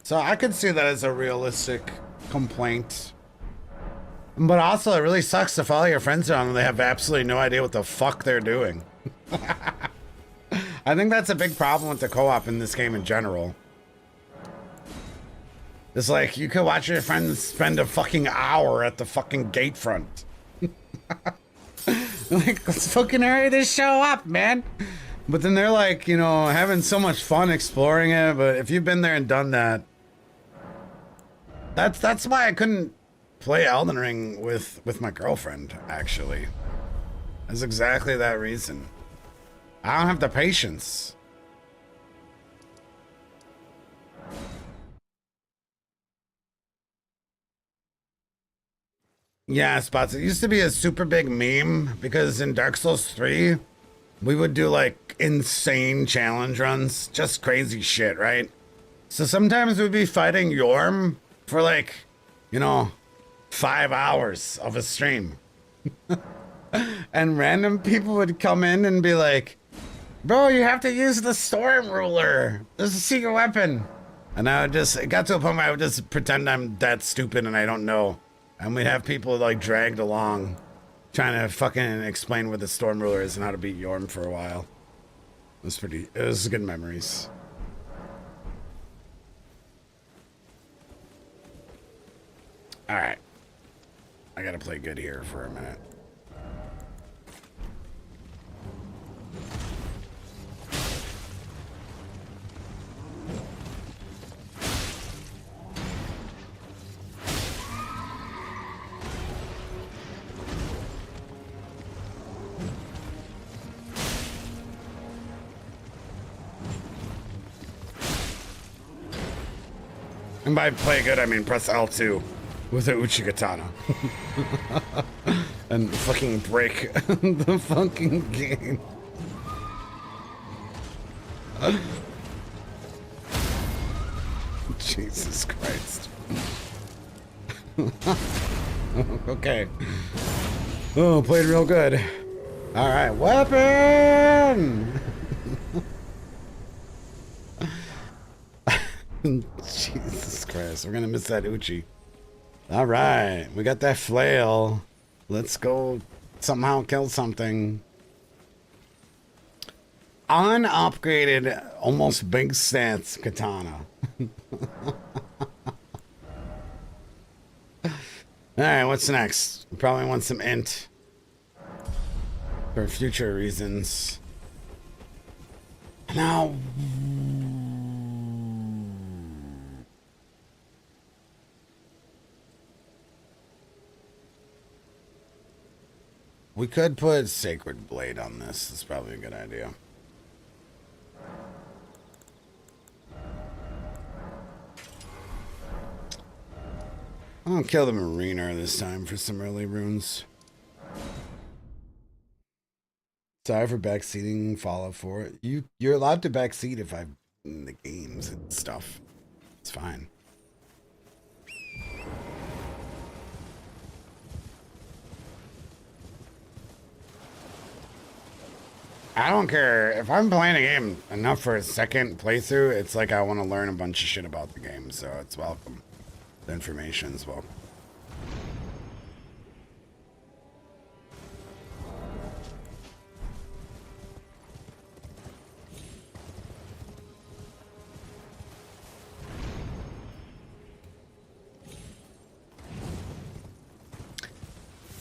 So I could see that as a realistic complaint. But also, it really sucks to follow your friends around when they have absolutely no idea what the fuck they're doing. I think that's a big problem with the co-op in this game in general. It's like, you could watch your friends spend a fucking hour at the fucking gate front. Like, let's fucking hurry this show up, man. But then they're like, you know, having so much fun exploring it. But if you've been there and done that, that's why I couldn't play Elden Ring with my girlfriend, actually. That's exactly that reason. I don't have the patience. Yeah, Spots. It used to be a super big meme because in Dark Souls 3, we would do like insane challenge runs, just crazy shit, right? So sometimes we'd be fighting Yorm for like, you know, 5 hours of a stream. And random people would come in and be like, bro, you have to use the storm ruler. There's a secret weapon. And I would just, it got to a point where I would just pretend I'm that stupid and I don't know. And we'd have people like dragged along trying to fucking explain what the storm ruler is and how to beat Yorm for a while. It was good memories. All right. I gotta play good here for a minute. And by play good, I mean press L2 with the Uchi Katana. And fucking break the fucking game. Jesus Christ. Okay. Oh, played real good. All right, weapon! Jesus Christ, we're gonna miss that Uchi. All right, we got that flail. Let's go somehow kill something. Unupgraded, almost big stats katana. All right, what's next? We probably want some int for future reasons. Now, we could put Sacred Blade on this. That's probably a good idea. I'll kill the Mariner this time for some early runes. Sorry for backseating Fallout 4. You're allowed to backseat if I've in the games and stuff. It's fine. I don't care. If I'm playing a game enough for a second playthrough, it's like I want to learn a bunch of shit about the game, so it's welcome. The information's welcome.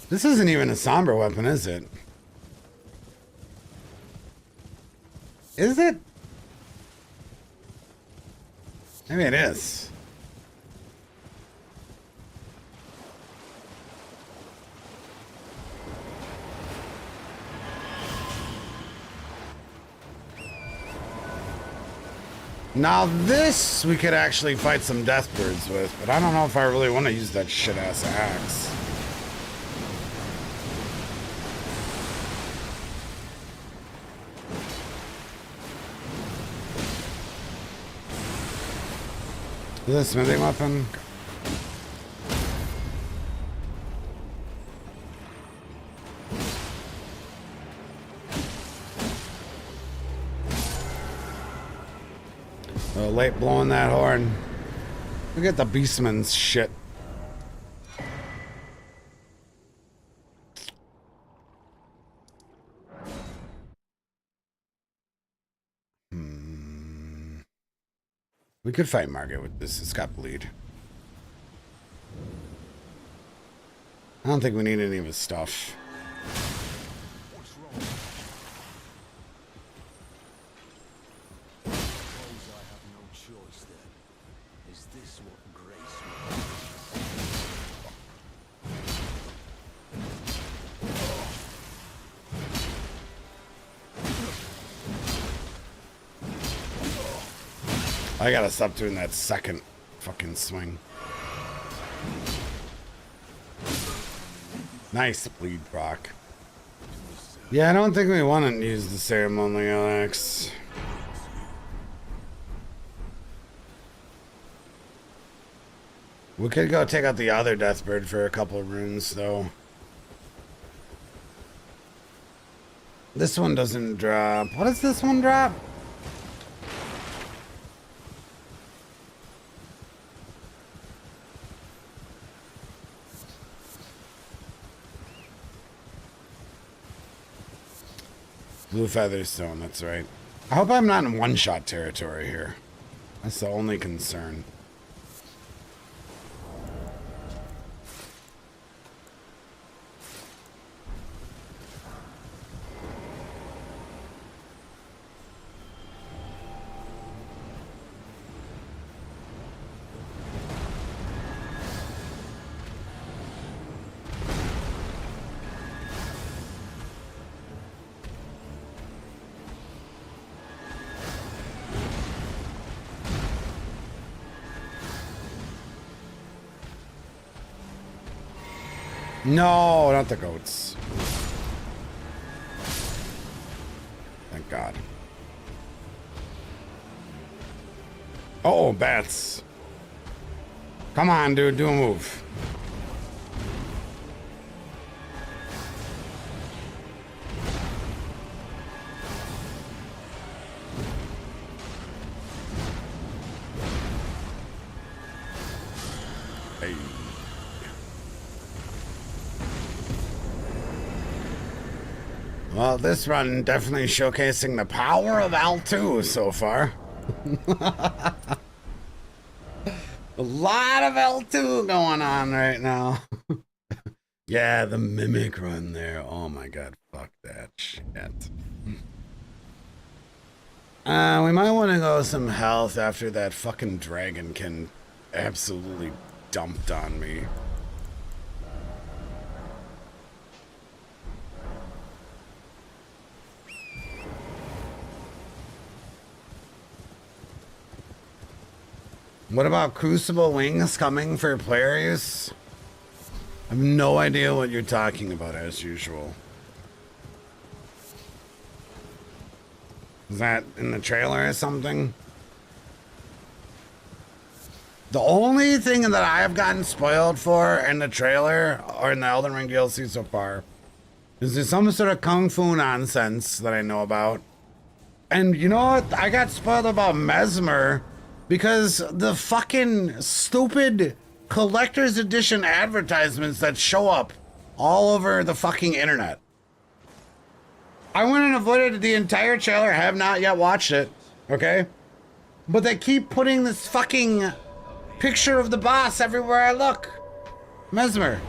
This isn't even a somber weapon, is it? Is it? Maybe it is. Now this we could actually fight some Deathbirds with, but I don't know if I really want to use that shit-ass axe. Is this a smithing weapon? Oh, late blowing that horn. Look at the Beastman's shit. We could fight Margaret with this. It's got bleed. I don't think we need any of his stuff. What's wrong? Suppose I have no choice then. Is this what grace I gotta stop doing that second fucking swing. Nice bleed proc. Yeah, I don't think we want to use the ceremonial axe. We could go take out the other Deathbird for a couple of runes, though. This one doesn't drop. What does this one drop? Blue Featherstone, that's right. I hope I'm not in one-shot territory here. That's the only concern. No, not the goats. Thank God. Oh, bats. Come on, dude, do a move. Hey. Well, this run definitely showcasing the power of L2 so far. A lot of L2 going on right now. Yeah, the Mimic run there. Oh my God, fuck that shit. We might want to go some health after that fucking dragon can absolutely dumped on me. What about Crucible Wings coming for player use? I have no idea what you're talking about, as usual. Is that in the trailer or something? The only thing that I've gotten spoiled for in the trailer or in the Elden Ring DLC so far is there some sort of kung fu nonsense that I know about. And you know what? I got spoiled about Mesmer because the fucking stupid collector's edition advertisements that show up all over the fucking internet. I went and avoided the entire trailer. I have not yet watched it, okay? But they keep putting this fucking picture of the boss everywhere I look. Mesmer.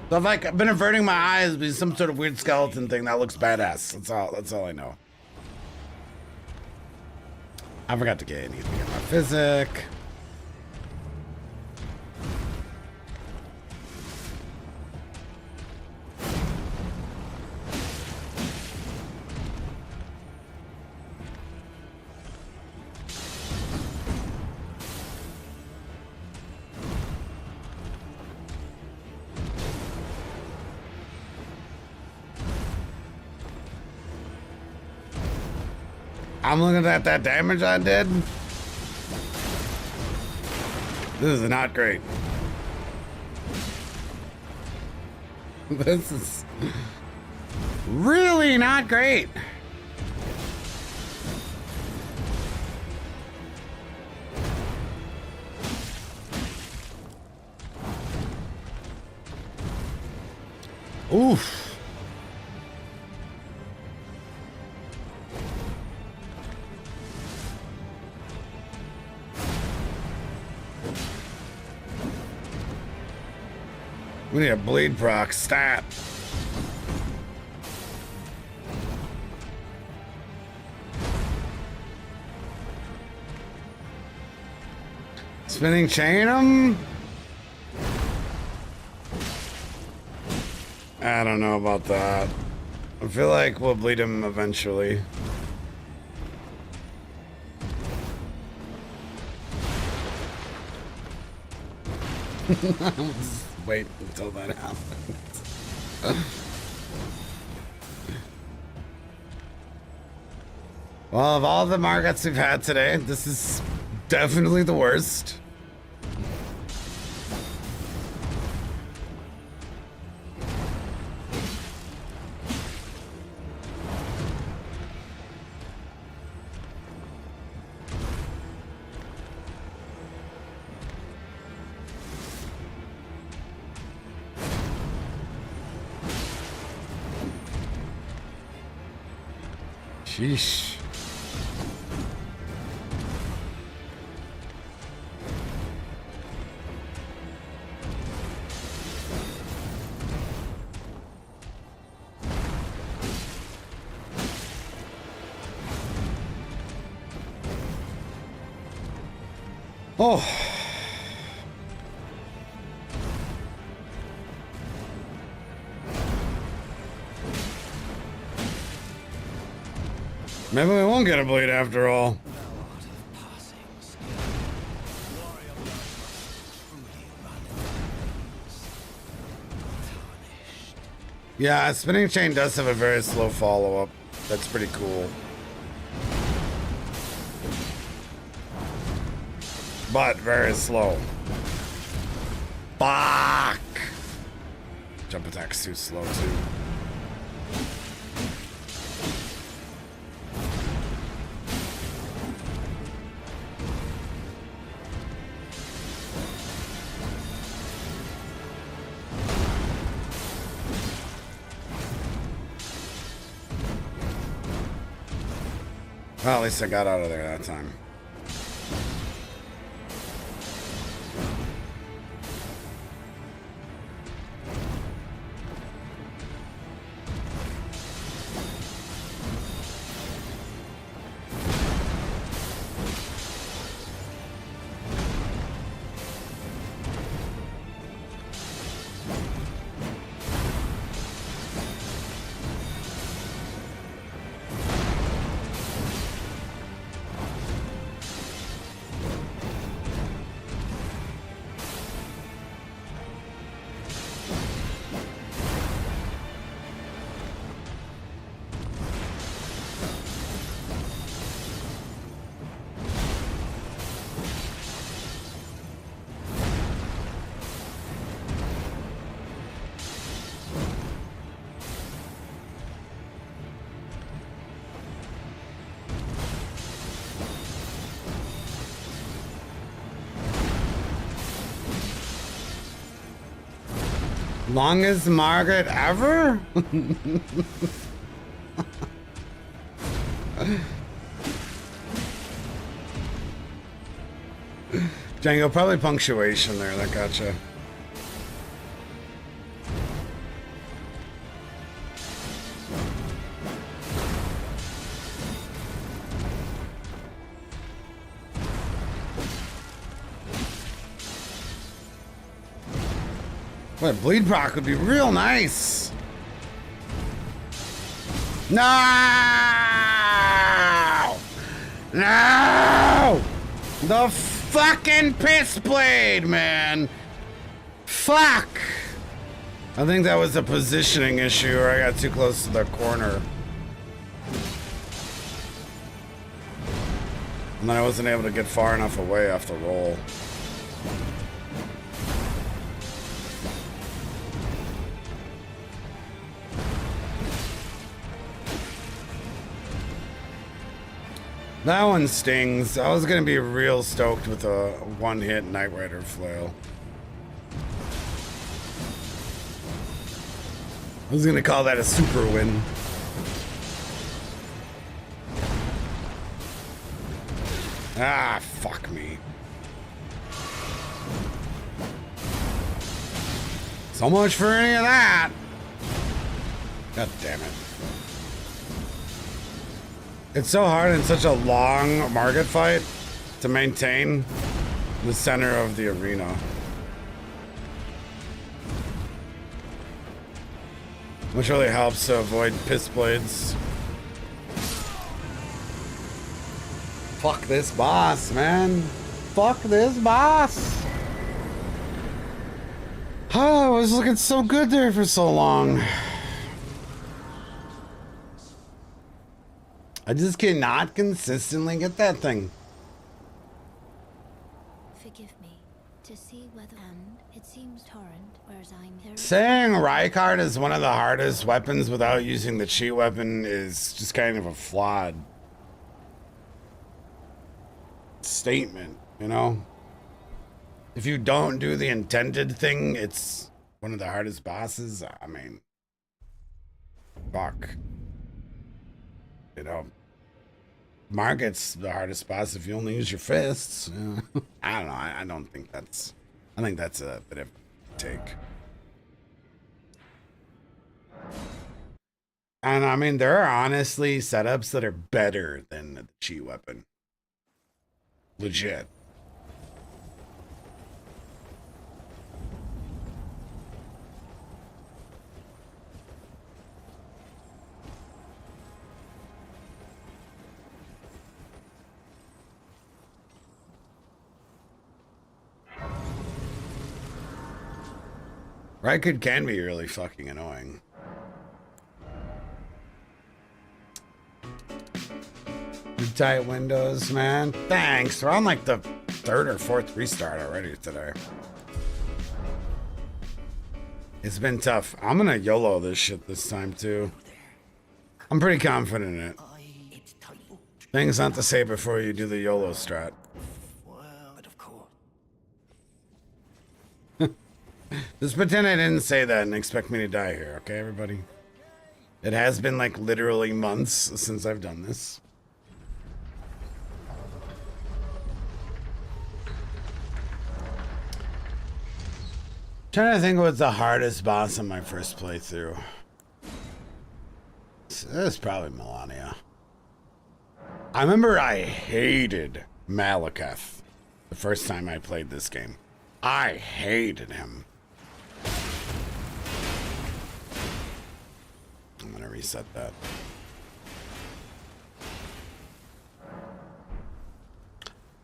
So I've like been averting my eyes because some sort of weird skeleton thing that looks badass. That's all I know. I forgot to get anything in my physic. I'm looking at that damage I did. This is not great. This is really not great. Oof. We need a bleed proc stat. Spinning chain him? I don't know about that. I feel like we'll bleed him eventually. Wait until that happens. Well, of all the markets we've had today, this is definitely the worst. Sheesh. Oh. Maybe we won't get a bleed after all. Yeah, spinning chain does have a very slow follow-up. That's pretty cool. But very slow. Fuck! Jump attack's too slow too. Well, at least I got out of there that time. Longest Margaret ever? Django, probably punctuation there, that gotcha. What, bleed proc would be real nice. No! No! The fucking piss blade, man! Fuck! I think that was a positioning issue, or I got too close to the corner. And then I wasn't able to get far enough away off the roll. That one stings. I was gonna be real stoked with a one-hit Knight Rider flail. I was gonna call that a super win. Ah, fuck me. So much for any of that. God damn it. It's so hard in such a long market fight to maintain the center of the arena. Which really helps to avoid piss blades. Fuck this boss, man. Fuck this boss. Oh, I was looking so good there for so long. I just cannot consistently get that thing. Forgive me. To see whether and it seems torrent, whereas I'm here. Saying Rykard is one of the hardest weapons without using the cheat weapon is just kind of a flawed statement, you know? If you don't do the intended thing, it's one of the hardest bosses. I mean, fuck. You know, Margit's the hardest boss if you only use your fists. I don't know. I don't think that's. I think that's a bit of a take. And I mean, there are honestly setups that are better than the cheat weapon. Legit. Rykard can be really fucking annoying. Tight windows, man. Thanks. We're on like the third or fourth restart already today. It's been tough. I'm gonna YOLO this shit this time too. I'm pretty confident in it. Things not to say before you do the YOLO strat. Just pretend I didn't say that and expect me to die here, okay, everybody? It has been like literally months since I've done this. Trying to think what's the hardest boss in my first playthrough. It's probably Melania. I remember I hated Malekith the first time I played this game. I hated him. I'm gonna reset that.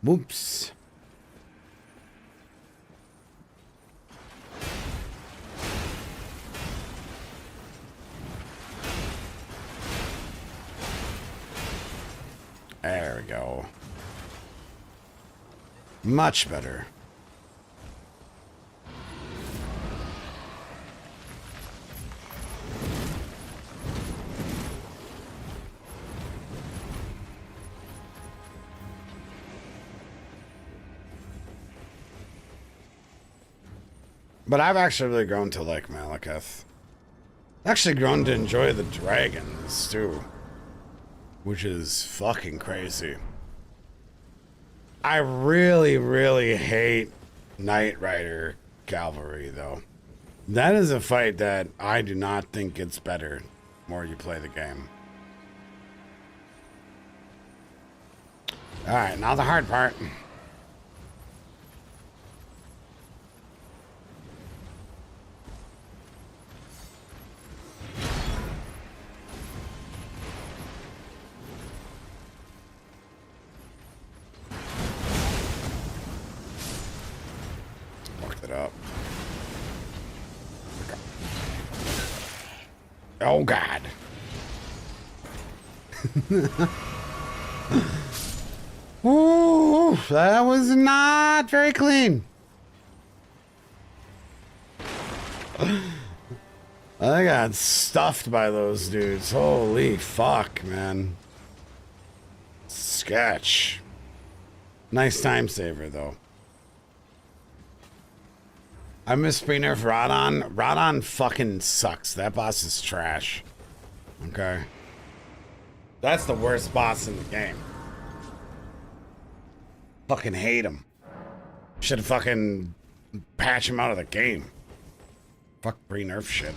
Whoops. There we go. Much better. But I've actually really grown to like Malekith. Actually grown to enjoy the dragons, too. Which is fucking crazy. I really, really hate Knight Rider Cavalry, though. That is a fight that I do not think gets better the more you play the game. Alright, now the hard part. Fucked it up. Oh God. Ooh, that was not very clean. I got stuffed by those dudes. Holy fuck, man. Sketch. Nice time saver, though. I miss pre-nerf Radon. Radon fucking sucks. That boss is trash. Okay. That's the worst boss in the game. Fucking hate him. Should fucking patch him out of the game. Fuck pre-nerf shit.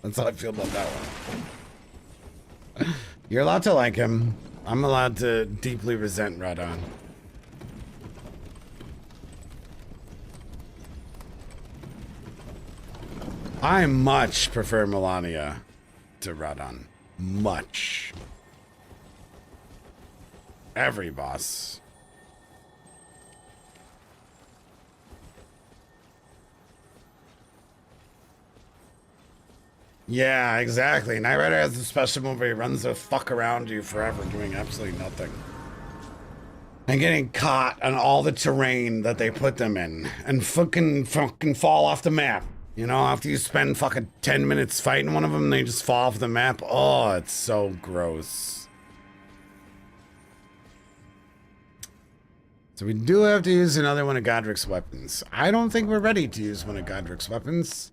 That's how I feel about that one. You're allowed to like him. I'm allowed to deeply resent Radon. I much prefer Melania to Radon. Much. Every boss. Yeah, exactly. Knight Rider has a special move where he runs the fuck around you forever doing absolutely nothing. And getting caught on all the terrain that they put them in. And fucking fall off the map. You know, after you spend fucking 10 minutes fighting one of them, they just fall off the map. Oh, it's so gross. So we do have to use another one of Godric's weapons. I don't think we're ready to use one of Godric's weapons.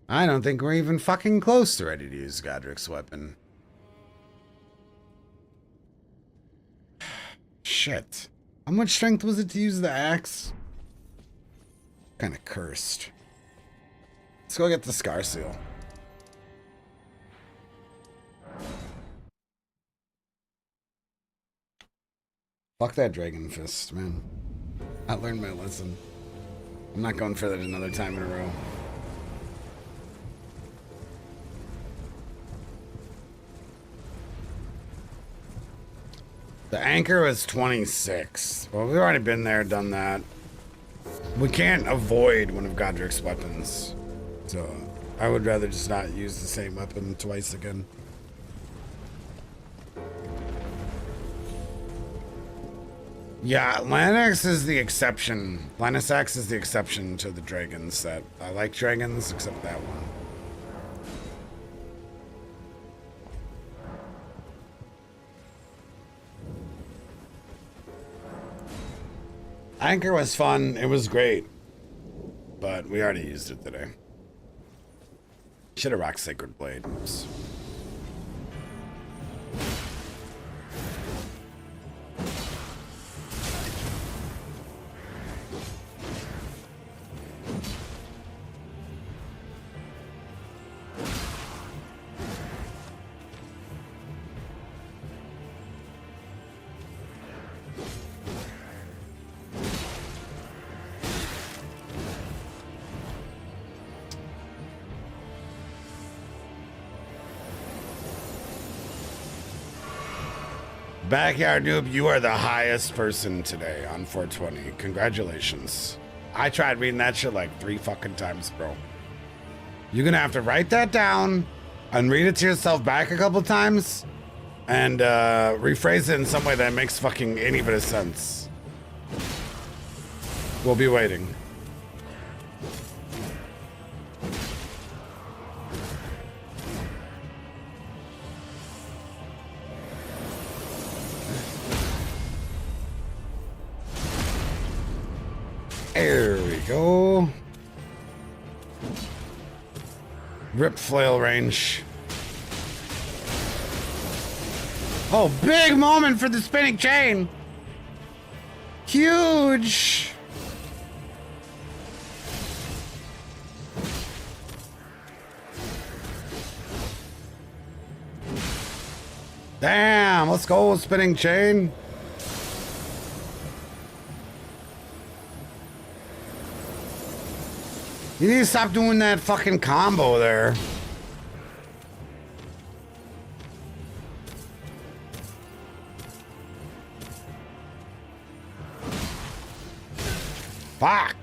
I don't think we're even fucking close to ready to use Godric's weapon. Shit. How much strength was it to use the axe? Kinda cursed. Let's go get the Scar Seal. Fuck that Dragon Fist, man. I learned my lesson. I'm not going for that another time in a row. The anchor was 26. Well, we've already been there, done that. We can't avoid one of Godric's weapons. So, I would rather just not use the same weapon twice again. Yeah, Lanax is the exception. Lanasax is the exception to the dragons set. I like dragons, except that one. Anchor was fun. It was great. But we already used it today. Should have rocked Sacred Blade. Oops. Backyard Noob, you are the highest person today on 420. Congratulations. I tried reading that shit like 3 fucking times, bro. You're gonna have to write that down and read it to yourself back a couple times and rephrase it in some way that makes fucking any bit of sense. We'll be waiting. go. Rip flail range. Oh, big moment for the spinning chain. Huge. Damn, let's go, spinning chain. You need to stop doing that fucking combo there. Fuck.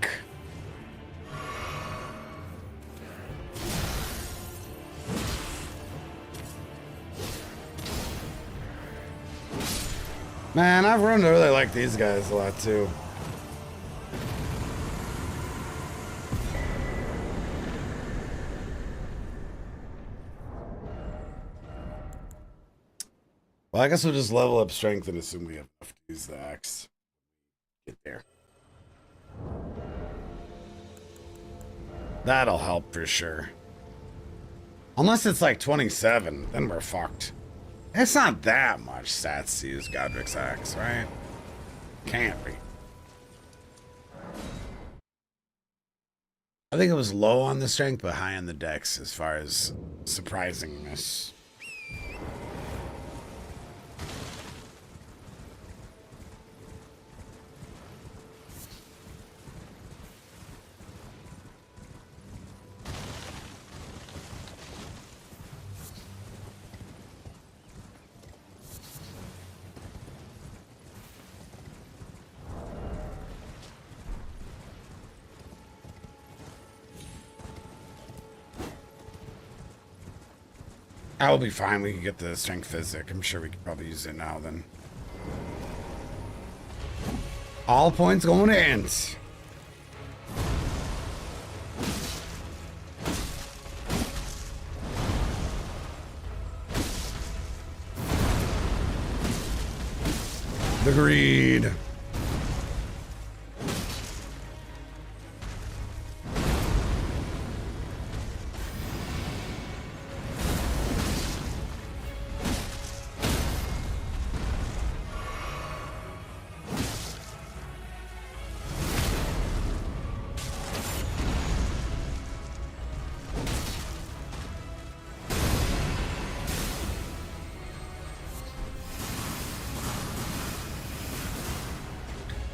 Man, I've run to really like these guys a lot too. Well, I guess we'll just level up strength and assume we have enough to use the axe. Get there. That'll help for sure. Unless it's like 27, then we're fucked. It's not that much stats to use Godric's axe, right? Can't be. I think it was low on the strength, but high on the dex as far as surprisingness. I will be fine. We can get the strength physic. I'm sure we could probably use it now then. All points going to ends. The greed.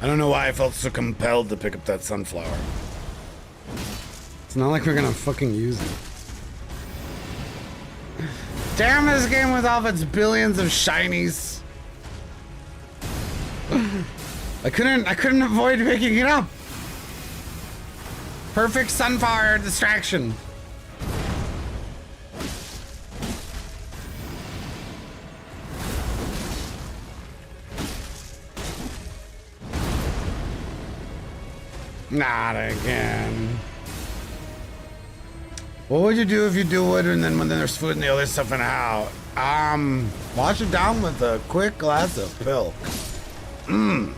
I don't know why I felt so compelled to pick up that sunflower. It's not like we're gonna fucking use it. Damn this game with all of its billions of shinies. I couldn't avoid picking it up. Perfect sunflower distraction. Not again. What would you do if you do it and then when there's food and the other stuff in the house? Wash it down with a quick glass of milk. And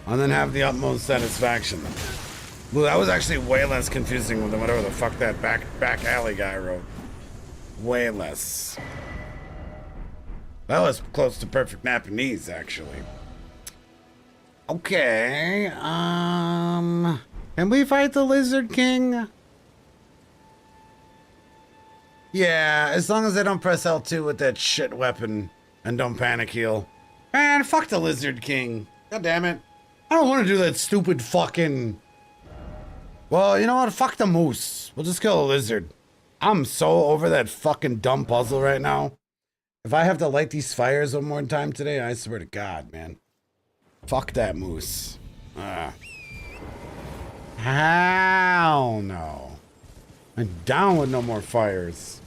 then have the utmost satisfaction. Well, that was actually way less confusing than whatever the fuck that back alley guy wrote. Way less. That was close to perfect Napanese, actually. Okay, can we fight the Lizard King? Yeah, as long as I don't press L2 with that shit weapon and don't panic heal. Man, fuck the Lizard King. God damn it. I don't want to do that stupid fucking... Well, you know what? Fuck the moose. We'll just kill the lizard. I'm so over that fucking dumb puzzle right now. If I have to light these fires one more time today, I swear to God, man. Fuck that moose. Hell no. I'm down with no more fires.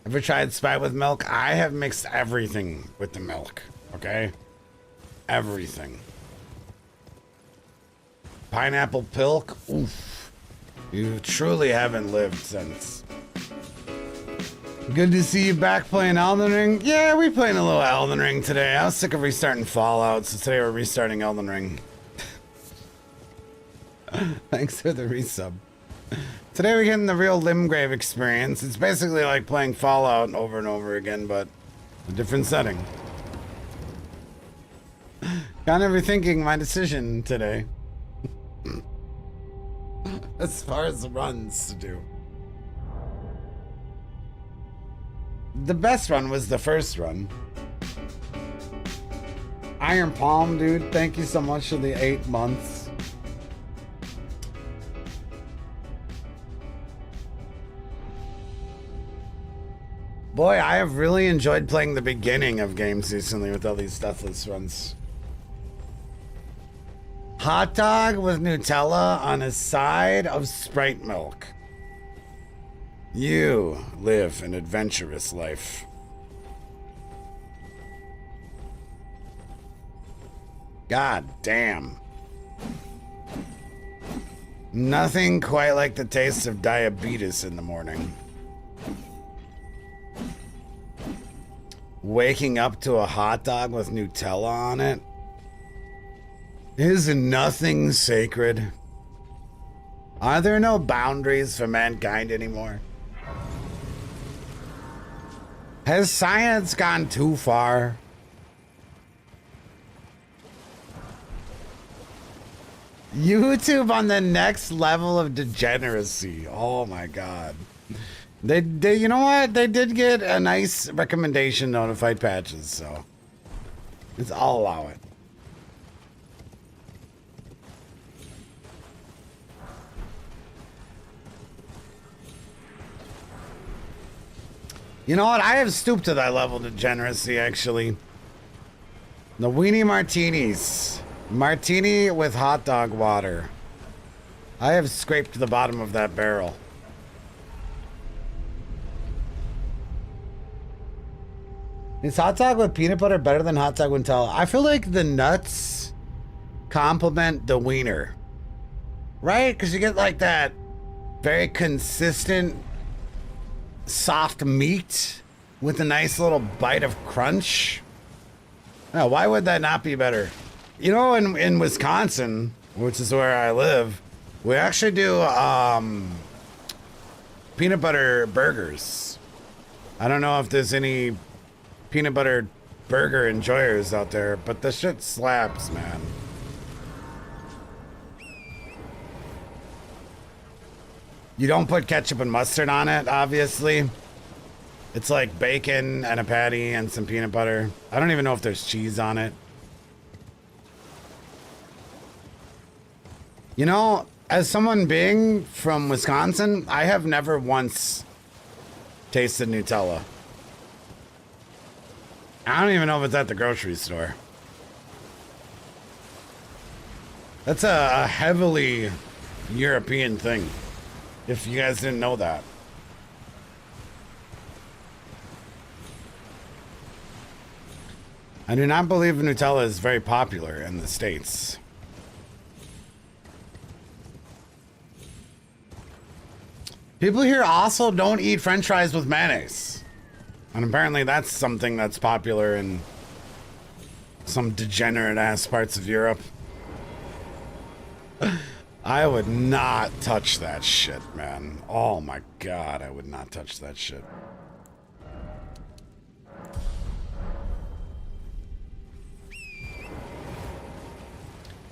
Ever tried Sprite with milk? I have mixed everything with the milk. Okay? Everything. Pineapple pilk? Oof. You truly haven't lived since. Good to see you back playing Elden Ring. Yeah, we playing a little Elden Ring today. I was sick of restarting Fallout, so today we're restarting Elden Ring. Thanks for the resub. Today we're getting the real Limgrave experience. It's basically like playing Fallout over and over again, but a different setting. Kind of rethinking my decision today. As far as runs to do. The best run was the first run. Iron Palm, dude, thank you so much for the 8 months. Boy, I have really enjoyed playing the beginning of games recently with all these Deathless runs. Hot dog with Nutella on a side of Sprite milk. You live an adventurous life. God damn. Nothing quite like the taste of diabetes in the morning. Waking up to a hot dog with Nutella on it. Is nothing sacred? Are there no boundaries for mankind anymore? Has science gone too far? YouTube on the next level of degeneracy. Oh my god. They you know what? They did get a nice recommendation notified patches, so I'll allow it. You know what? I have stooped to that level of degeneracy, actually. The weenie martinis. Martini with hot dog water. I have scraped the bottom of that barrel. Is hot dog with peanut butter better than hot dog with Nutella? I feel like the nuts complement the wiener. Right? Because you get like that very consistent, soft meat with a nice little bite of crunch. Now, why would that not be better? You know, in Wisconsin, which is where I live, we actually do peanut butter burgers. I don't know if there's any peanut butter burger enjoyers out there, but the shit slaps, man. You don't put ketchup and mustard on it, obviously. It's like bacon and a patty and some peanut butter. I don't even know if there's cheese on it. You know, as someone being from Wisconsin, I have never once tasted Nutella. I don't even know if it's at the grocery store. That's a heavily European thing, if you guys didn't know that. I do not believe Nutella is very popular in the States. People here also don't eat French fries with mayonnaise. And apparently that's something that's popular in some degenerate ass parts of Europe. I would not touch that shit, man. Oh my god, I would not touch that shit.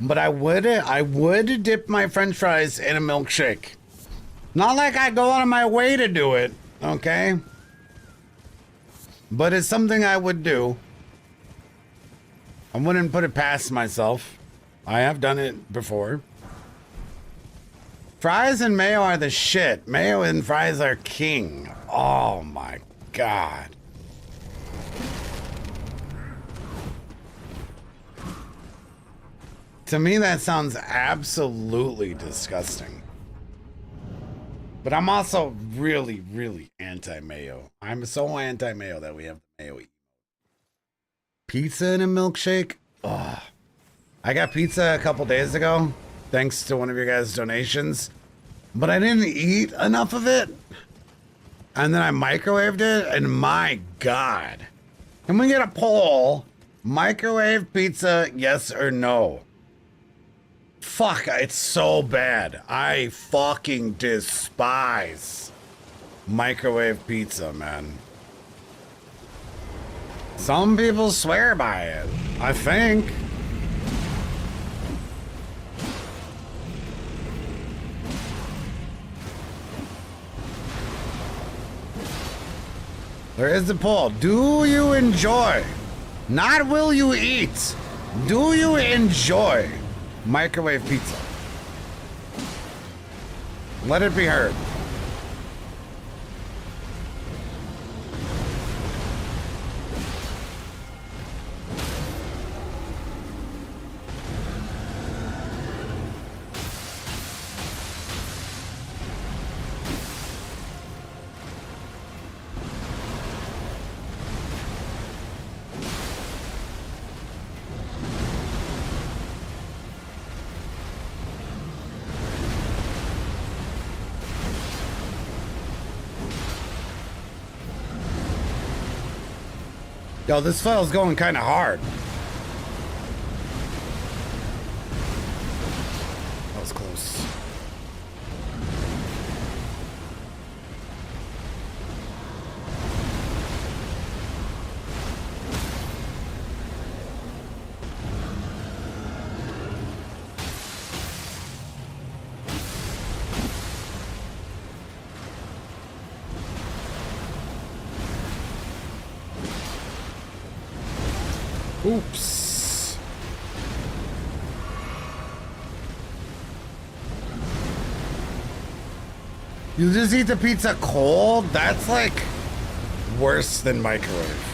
But I would dip my French fries in a milkshake. Not like I go out of my way to do it, okay? But it's something I would do. I wouldn't put it past myself. I have done it before. Fries and mayo are the shit. Mayo and fries are king. Oh my god. To me, that sounds absolutely disgusting. But I'm also really, really anti-mayo. I'm so anti-mayo that we have the mayo. Pizza in a milkshake? Ugh. I got pizza a couple days ago, thanks to one of your guys' donations. But I didn't eat enough of it. And then I microwaved it, and my god. Can we get a poll? Microwave pizza, yes or no? Fuck, it's so bad. I fucking despise microwave pizza, man. Some people swear by it, I think. There is a poll. Do you enjoy? Not will you eat. Do you enjoy microwave pizza? Let it be heard. Yo, this file's going kind of hard. That was close. Oops. You just eat the pizza cold? That's like worse than microwave.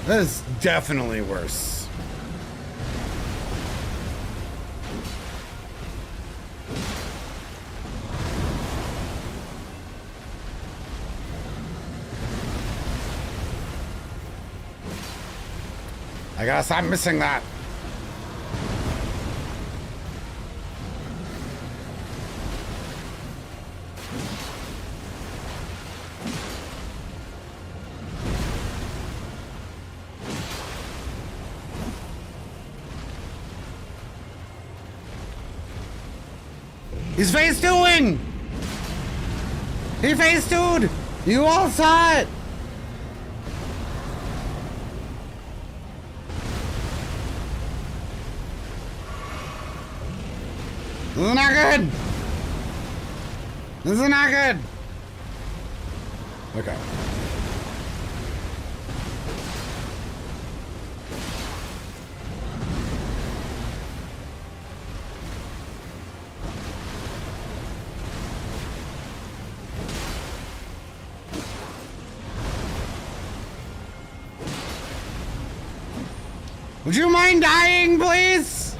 That is definitely worse. I gotta stop missing that. He's face doing. He face dude. You all saw it. This is not good. This is not good. Okay. Would you mind dying, please?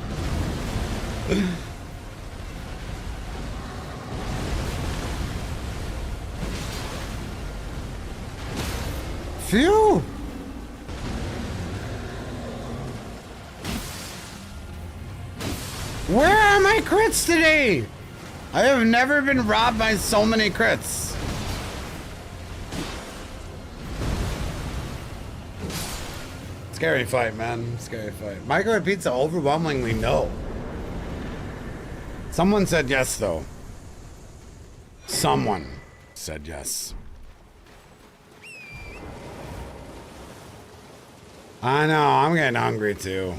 Phew! Where are my crits today? I have never been robbed by so many crits. Scary fight, man. Scary fight. Microwave pizza, overwhelmingly no. Someone said yes, though. Someone said yes. I know, I'm getting hungry too.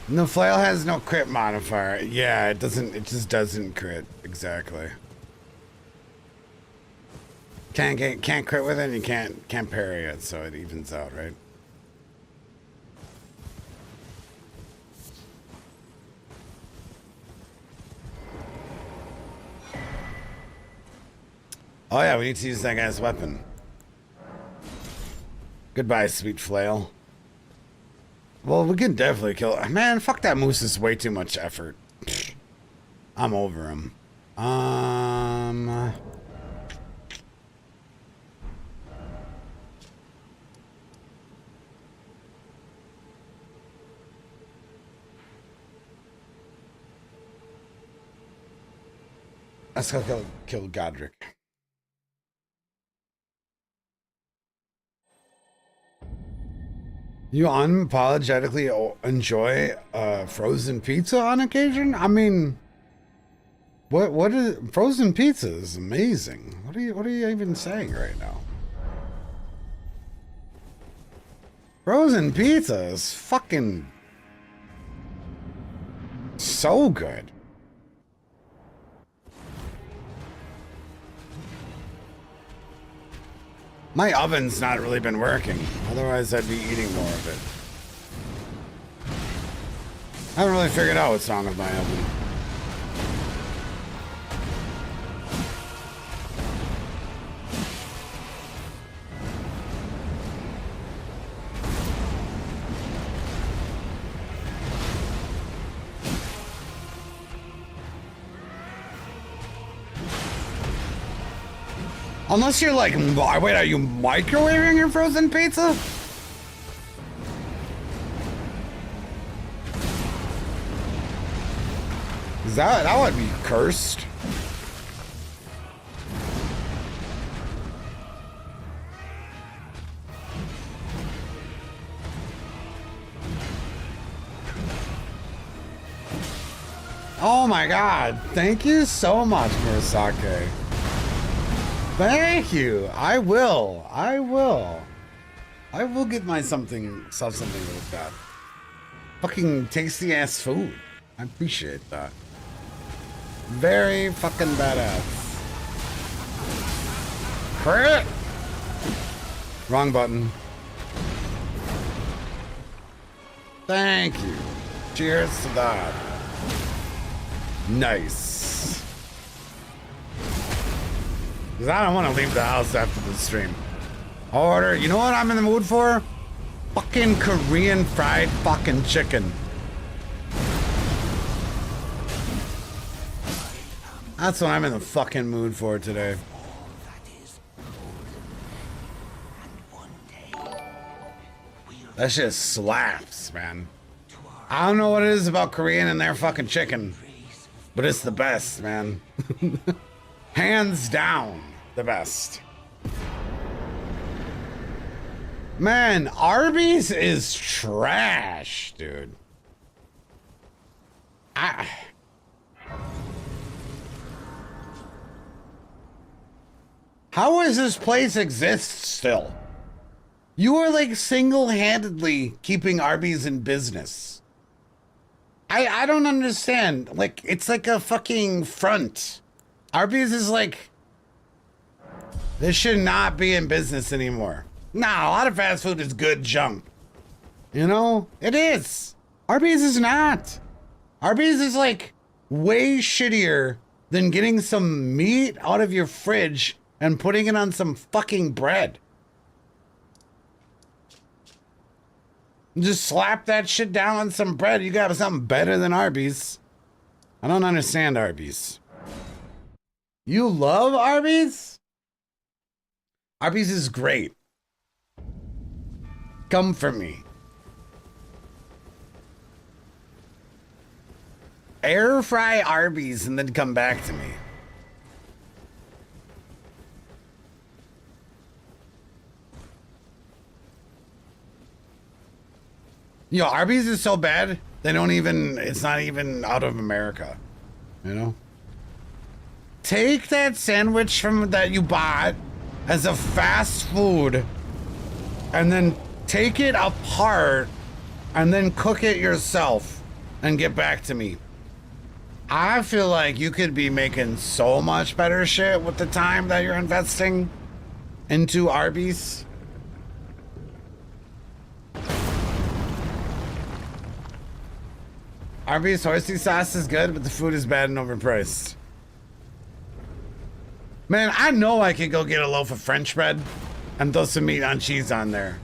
The flail has no crit modifier. Yeah, it just doesn't crit. Exactly. Can't crit with it, and you can't parry it, so it evens out, right? Oh yeah, we need to use that guy's weapon. Goodbye, sweet flail. Well, we can definitely kill it. Man, fuck that moose is way too much effort. I'm over him. Let's go kill Godric. You unapologetically enjoy frozen pizza on occasion? I mean, what is frozen pizza is amazing. What are you even saying right now? Frozen pizza is fucking so good. My oven's not really been working. Otherwise, I'd be eating more of it. I haven't really figured out what's wrong with my oven. Unless you're like, wait, are you microwaving your frozen pizza? That would be cursed. Oh my God. Thank you so much, Murasake. Thank you. I will get myself something like that. Fucking tasty ass food. I appreciate that. Very fucking badass. Crit! Wrong button. Thank you. Cheers to that. Nice. Because I don't want to leave the house after the stream. Order, you know what I'm in the mood for? Fucking Korean fried fucking chicken. That's what I'm in the fucking mood for today. That shit slaps, man. I don't know what it is about Korean and their fucking chicken, but it's the best, man. Hands down, the best. Man, Arby's is trash, dude. How does this place exist still? You are like single-handedly keeping Arby's in business. I don't understand. Like, it's like a fucking front. Arby's is like, this should not be in business anymore. Nah, a lot of fast food is good junk. You know? It is. Arby's is not. Arby's is like way shittier than getting some meat out of your fridge and putting it on some fucking bread. Just slap that shit down on some bread. You got something better than Arby's. I don't understand Arby's. You love Arby's? Arby's is great. Come for me. Air fry Arby's and then come back to me. Yo, Arby's is so bad, they don't even, it's not even out of America, you know? Take that sandwich that you bought as a fast food and then take it apart and then cook it yourself and get back to me. I feel like you could be making so much better shit with the time that you're investing into Arby's. Arby's horsey sauce is good, but the food is bad and overpriced. Man, I know I could go get a loaf of French bread and throw some meat on cheese on there.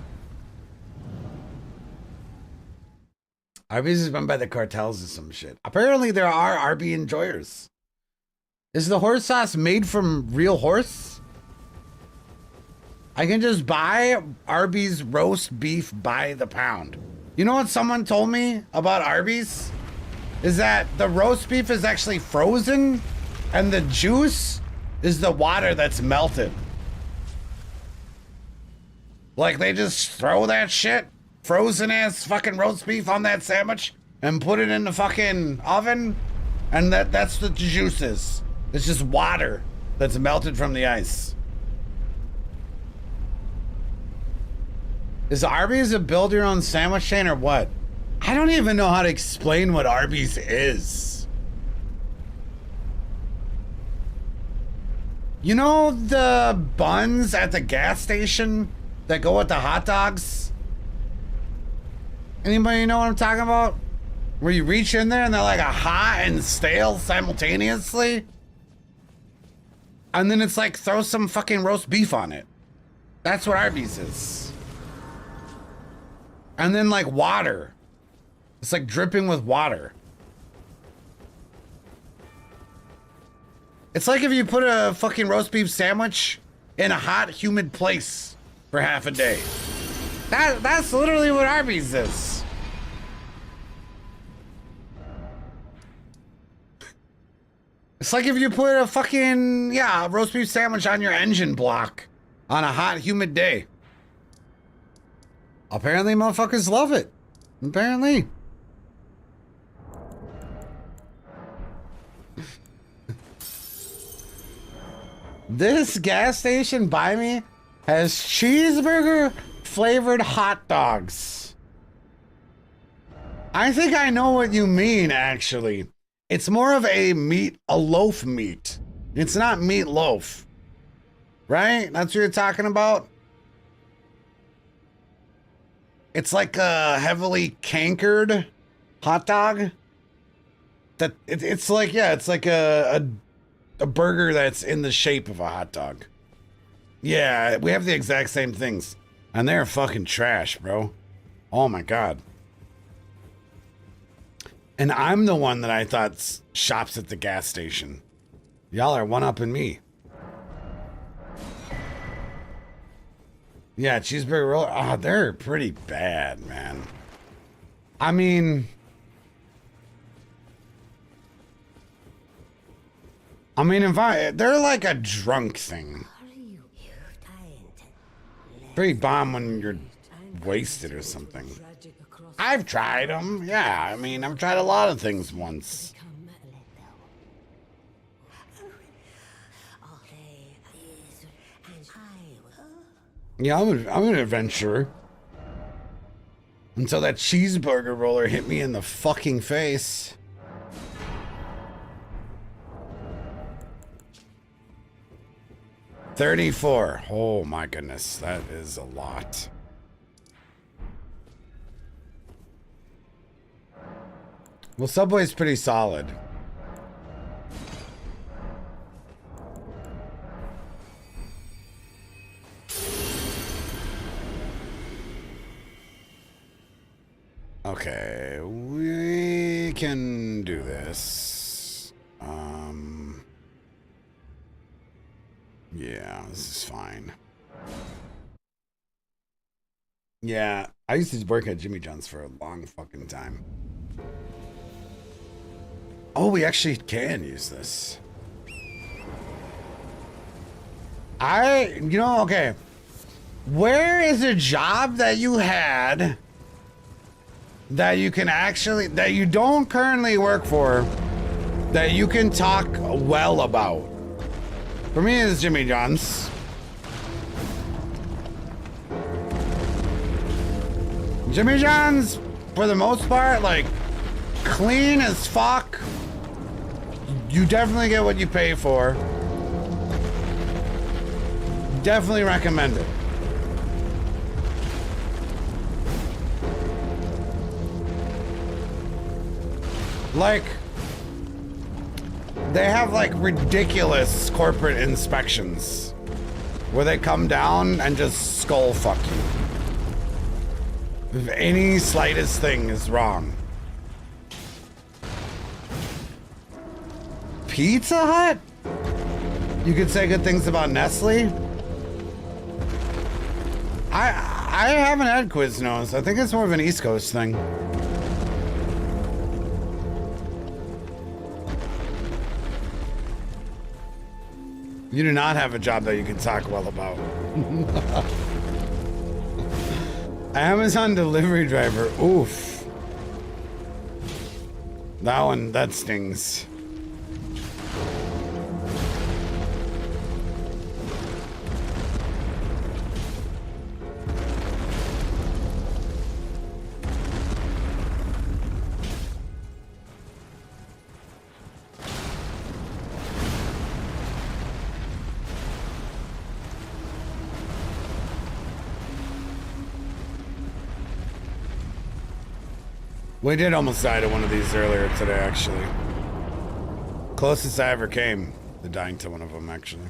Arby's is run by the cartels or some shit. Apparently there are Arby enjoyers. Is the horse sauce made from real horse? I can just buy Arby's roast beef by the pound. You know what someone told me about Arby's? Is that the roast beef is actually frozen And the juice is the water that's melted. Like they just throw that shit, frozen ass fucking roast beef on that sandwich and put it in the fucking oven. And that's what the juice is. It's just water that's melted from the ice. Is Arby's a build your own sandwich chain or what? I don't even know how to explain what Arby's is. You know the buns at the gas station that go with the hot dogs? Anybody know what I'm talking about? Where you reach in there and they're like a hot and stale simultaneously? And then it's like throw some fucking roast beef on it. That's what Arby's is. And then like water. It's like dripping with water. It's like if you put a fucking roast beef sandwich in a hot, humid place for half a day. That's literally what Arby's is. It's like if you put a fucking, yeah, roast beef sandwich on your engine block on a hot, humid day. Apparently motherfuckers love it. Apparently. This gas station by me has cheeseburger flavored hot dogs. I think I know what you mean, actually. It's more of a loaf meat. It's not meatloaf. Right? That's what you're talking about? It's like a heavily cankered hot dog. It's like, yeah, it's like a burger that's in the shape of a hot dog. Yeah, we have the exact same things. And they're fucking trash, bro. Oh my God. And I'm the one that I thought shops at the gas station. Y'all are one-upping me. Yeah, cheeseburger roll. Oh, they're pretty bad, man. I mean, they're like a drunk thing. Pretty bomb when you're wasted or something. I've tried them. Yeah, I mean, I've tried a lot of things once. Yeah, I'm an adventurer. Until that cheeseburger roller hit me in the fucking face. $34. Oh my goodness, that is a lot. Well, Subway's pretty solid. Okay, we can do this. Yeah, this is fine. Yeah, I used to work at Jimmy John's for a long fucking time. Oh, we actually can use this. Okay. Where is a job that you had that you can actually, that you don't currently work for, that you can talk well about? For me, it's Jimmy John's. Jimmy John's, for the most part, like, clean as fuck. You definitely get what you pay for. Definitely recommend it. Like, they have like ridiculous corporate inspections where they come down and just skull fuck you if any slightest thing is wrong. Pizza Hut? You could say good things about Nestle? I haven't had Quiznos. I think it's more of an East Coast thing. You do not have a job that you can talk well about. Amazon delivery driver. Oof. That stings. We did almost die to one of these earlier today, actually. Closest I ever came to dying to one of them, actually.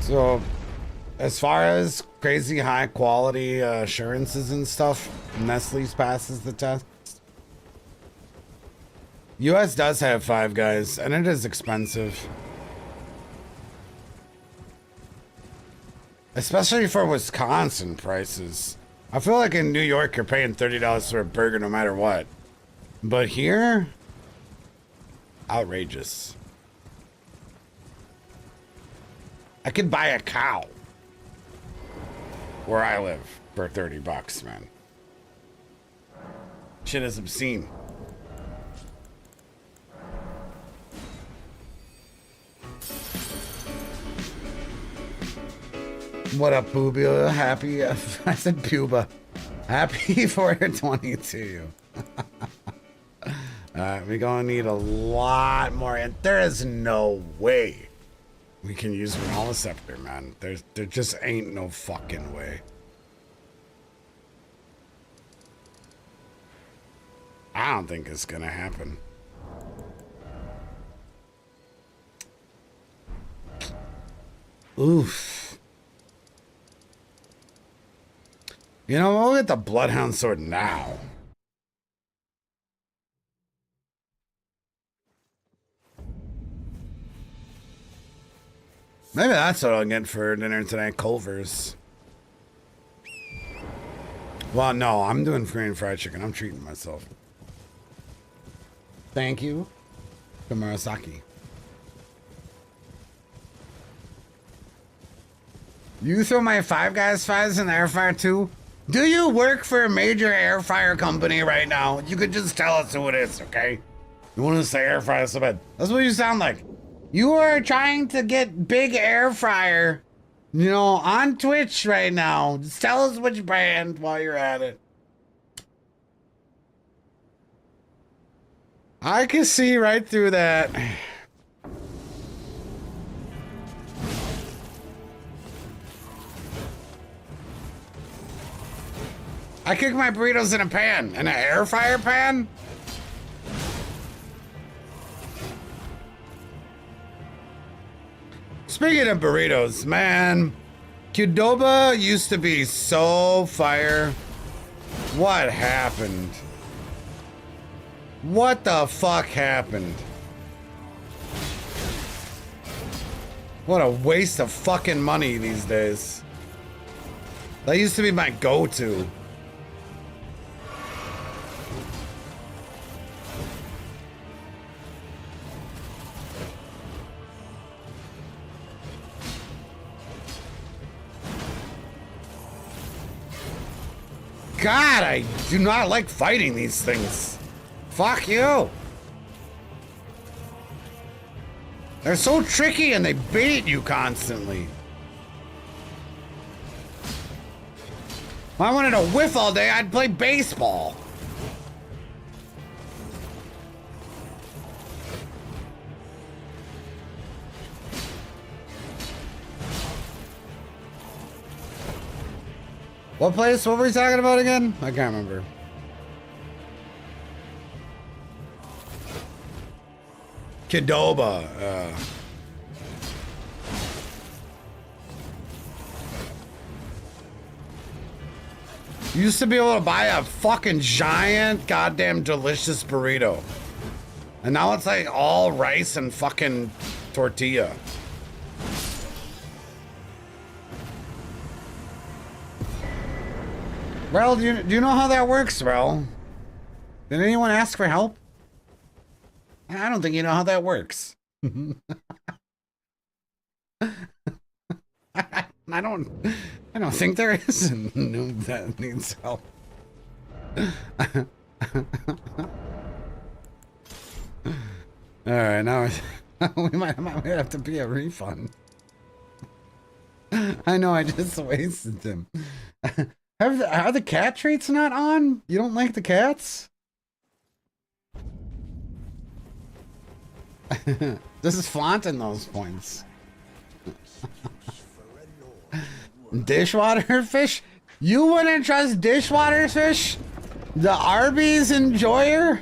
So, as far as crazy high quality assurances and stuff, Nestle's passes the test. US does have Five Guys, and it is expensive. Especially for Wisconsin prices. I feel like in New York you're paying $30 for a burger no matter what. But here, outrageous. I could buy a cow where I live for $30, man. Shit is obscene. What up, Boobia? Happy, I said Puba. Happy 420 to you. We're gonna need a lot more, and there is no way we can use Maliceptor, man. There just ain't no fucking way. I don't think it's gonna happen. Oof. You know, we'll get the Bloodhound Sword now. Maybe that's what I'll get for dinner tonight, Culver's. Well, no, I'm doing Korean fried chicken. I'm treating myself. Thank you, Kamarasaki. You throw my Five Guys fries in the air fryer too? Do you work for a major air fryer company right now? You could just tell us who it is, okay? You want to say air fryer so bad. That's what you sound like. You are trying to get big air fryer, you know, on Twitch right now. Just tell us which brand while you're at it. I can see right through that. I cook my burritos in a pan, in an air fryer pan? Speaking of burritos, man, Qdoba used to be so fire. What happened? What the fuck happened? What a waste of fucking money these days. That used to be my go-to. God, I do not like fighting these things. Fuck you. They're so tricky and they bait you constantly. If I wanted to whiff all day, I'd play baseball. What place? What were we talking about again? I can't remember. Qdoba. You used to be able to buy a fucking giant, goddamn delicious burrito. And now it's like all rice and fucking tortilla. Rel, do you know how that works, Rel? Did anyone ask for help? I don't think you know how that works. I don't think there is a noob that needs help. All right, now we might have to pay a refund. I know, I just wasted them. Are the cat traits not on? You don't like the cats? This is flaunting those points. Dishwater fish? You wouldn't trust dishwater fish? The Arby's enjoyer?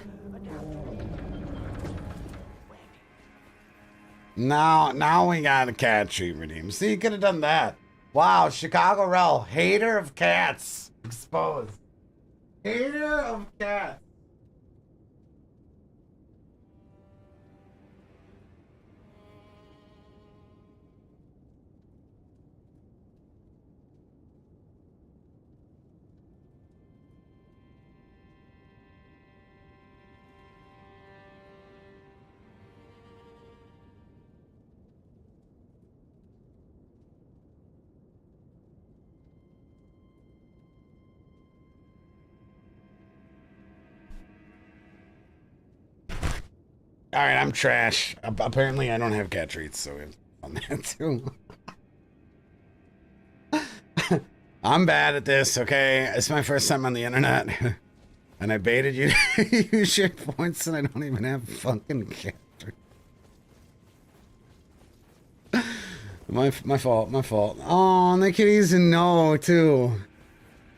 Now we got a cat treat redeemed. See, you could have done that. Wow, Chicago Rel, hater of cats. Exposed. Hater of cats. All right, I'm trash. Apparently, I don't have cat treats, so it's on that too. I'm bad at this, okay? It's my first time on the internet, and I baited you to use your points, and I don't even have fucking cat treats. My fault, my fault. Oh, and the kitty's a no, too.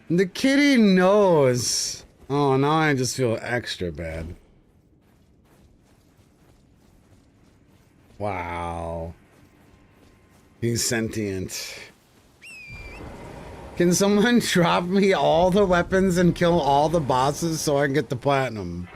The kitty knows. Oh, now I just feel extra bad. Wow. He's sentient. Can someone drop me all the weapons and kill all the bosses so I can get the platinum?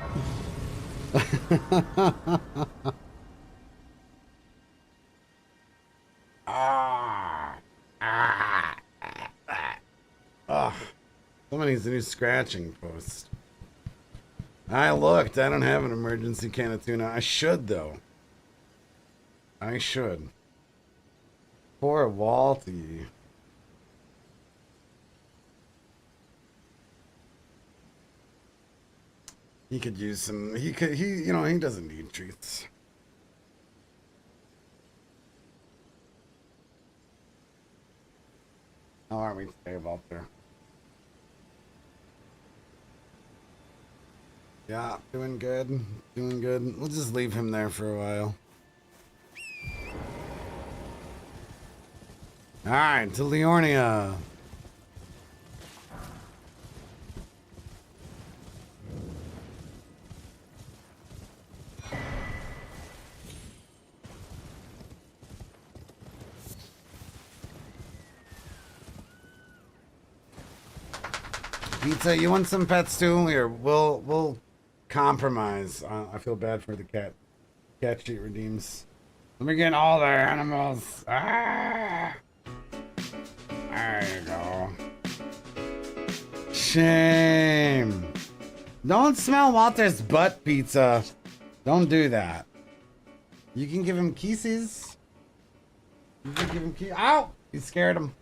Someone needs a new scratching post. I looked. I don't have an emergency can of tuna. I should, though. I should. Poor Walty. He could use some, he doesn't need treats. How are we today, Walter? Yeah, doing good. Doing good. We'll just leave him there for a while. Alright, to Liornia. Pizza, you want some pets too? Here, we'll compromise. I feel bad for the cat. Cat sheet redeems. Let me get all their animals. Ah! There you go. Shame. Don't smell Walter's butt, Pizza. Don't do that. You can give him kisses. You can give him kisses. Ow! You scared him.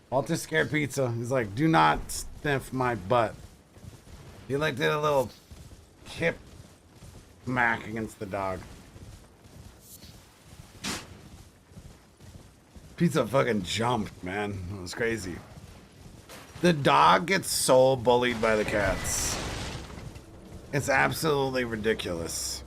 Walter scared Pizza. He's like, do not sniff my butt. He like did a little hip smack against the dog. Pizza fucking jumped, man. It was crazy. The dog gets so bullied by the cats. It's absolutely ridiculous.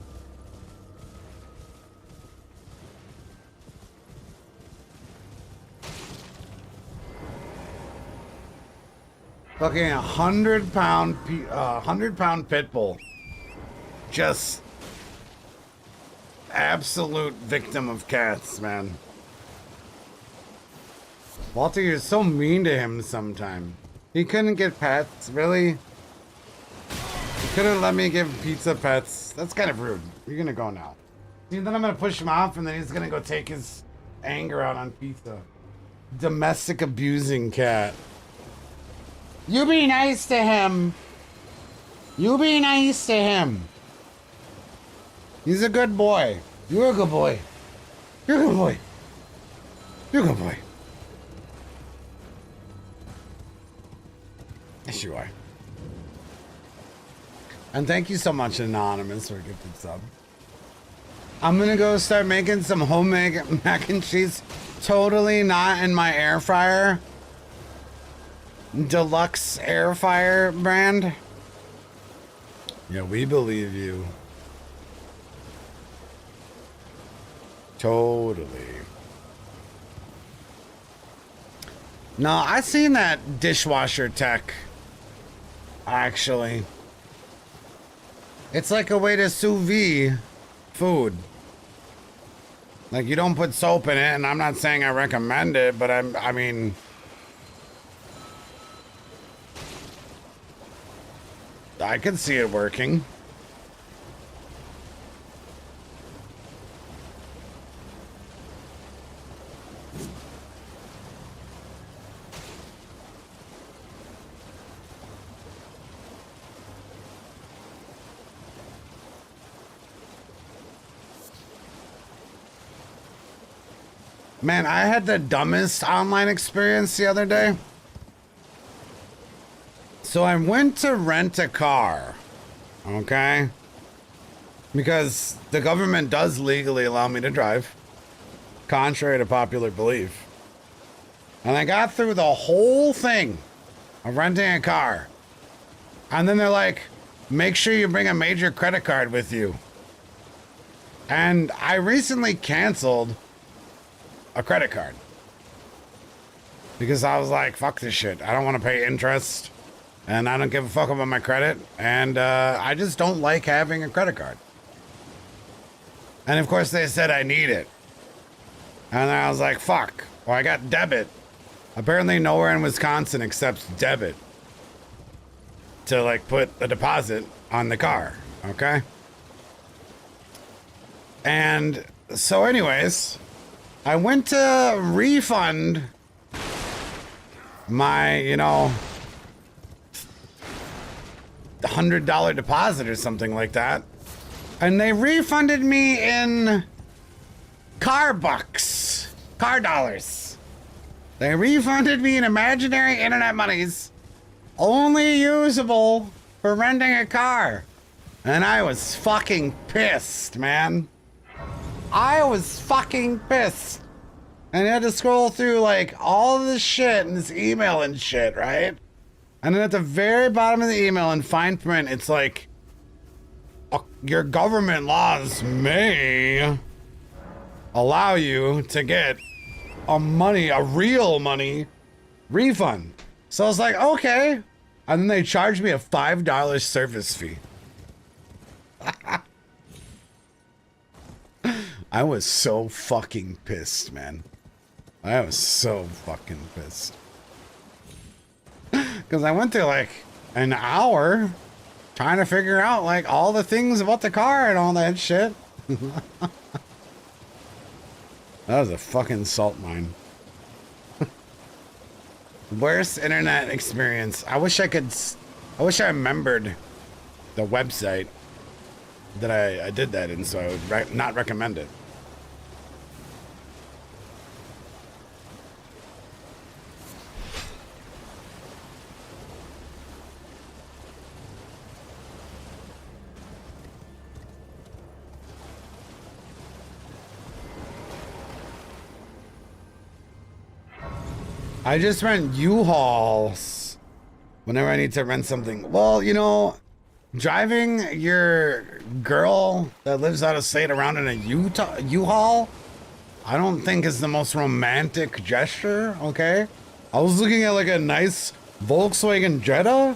Fucking 100-pound pit bull. Just absolute victim of cats, man. Walter, you're so mean to him sometime. He couldn't get pets, really? He couldn't let me give Pizza pets. That's kind of rude. You're gonna go now. See, then I'm gonna push him off and then he's gonna go take his anger out on Pizza. Domestic abusing cat. You be nice to him. You be nice to him. He's a good boy. You're a good boy. You're a good boy. You're a good boy. Yes, you are. And thank you so much, Anonymous, for a gifted sub. I'm gonna go start making some homemade mac and cheese. Totally not in my air fryer. Deluxe air fryer brand. Yeah, we believe you. Totally. No, I seen that dishwasher tech. Actually. It's like a way to sous vide food. Like, you don't put soap in it, and I'm not saying I recommend it, but I mean... I can see it working. Man, I had the dumbest online experience the other day. So I went to rent a car, okay? Because the government does legally allow me to drive, contrary to popular belief. And I got through the whole thing of renting a car. And then they're like, make sure you bring a major credit card with you. And I recently canceled a credit card. Because I was like, fuck this shit. I don't want to pay interest. And I don't give a fuck about my credit. And I just don't like having a credit card. And of course they said I need it. And I was like, fuck. Well, I got debit. Apparently nowhere in Wisconsin accepts debit to like put a deposit on the car. Okay? And so anyways, I went to refund my, you know, $100 deposit or something like that. And they refunded me in car bucks, car dollars. They refunded me in imaginary internet monies, only usable for renting a car. And I was fucking pissed, man. I was fucking pissed. And I had to scroll through like all of this shit and this email and shit, right? And then at the very bottom of the email in fine print, it's like, your government laws may allow you to get a real money refund. So I was like, okay. And then they charged me a $5 service fee. I was so fucking pissed, man. I was so fucking pissed. Because I went through like an hour trying to figure out like all the things about the car and all that shit. That was a fucking salt mine. Worst internet experience. I wish I remembered the website that I did that in, so I would not recommend it. I just rent U-Hauls whenever I need to rent something. Well, you know, driving your girl that lives out of state around in a U-Haul, I don't think is the most romantic gesture, okay? I was looking at like a nice Volkswagen Jetta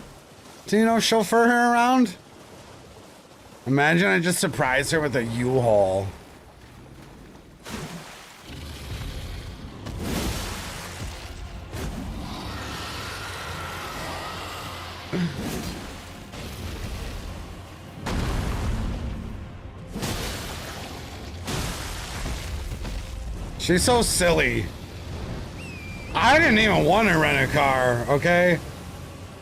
to, you know, chauffeur her around. Imagine I just surprised her with a U-Haul. She's so silly. I didn't even want to rent a car, okay?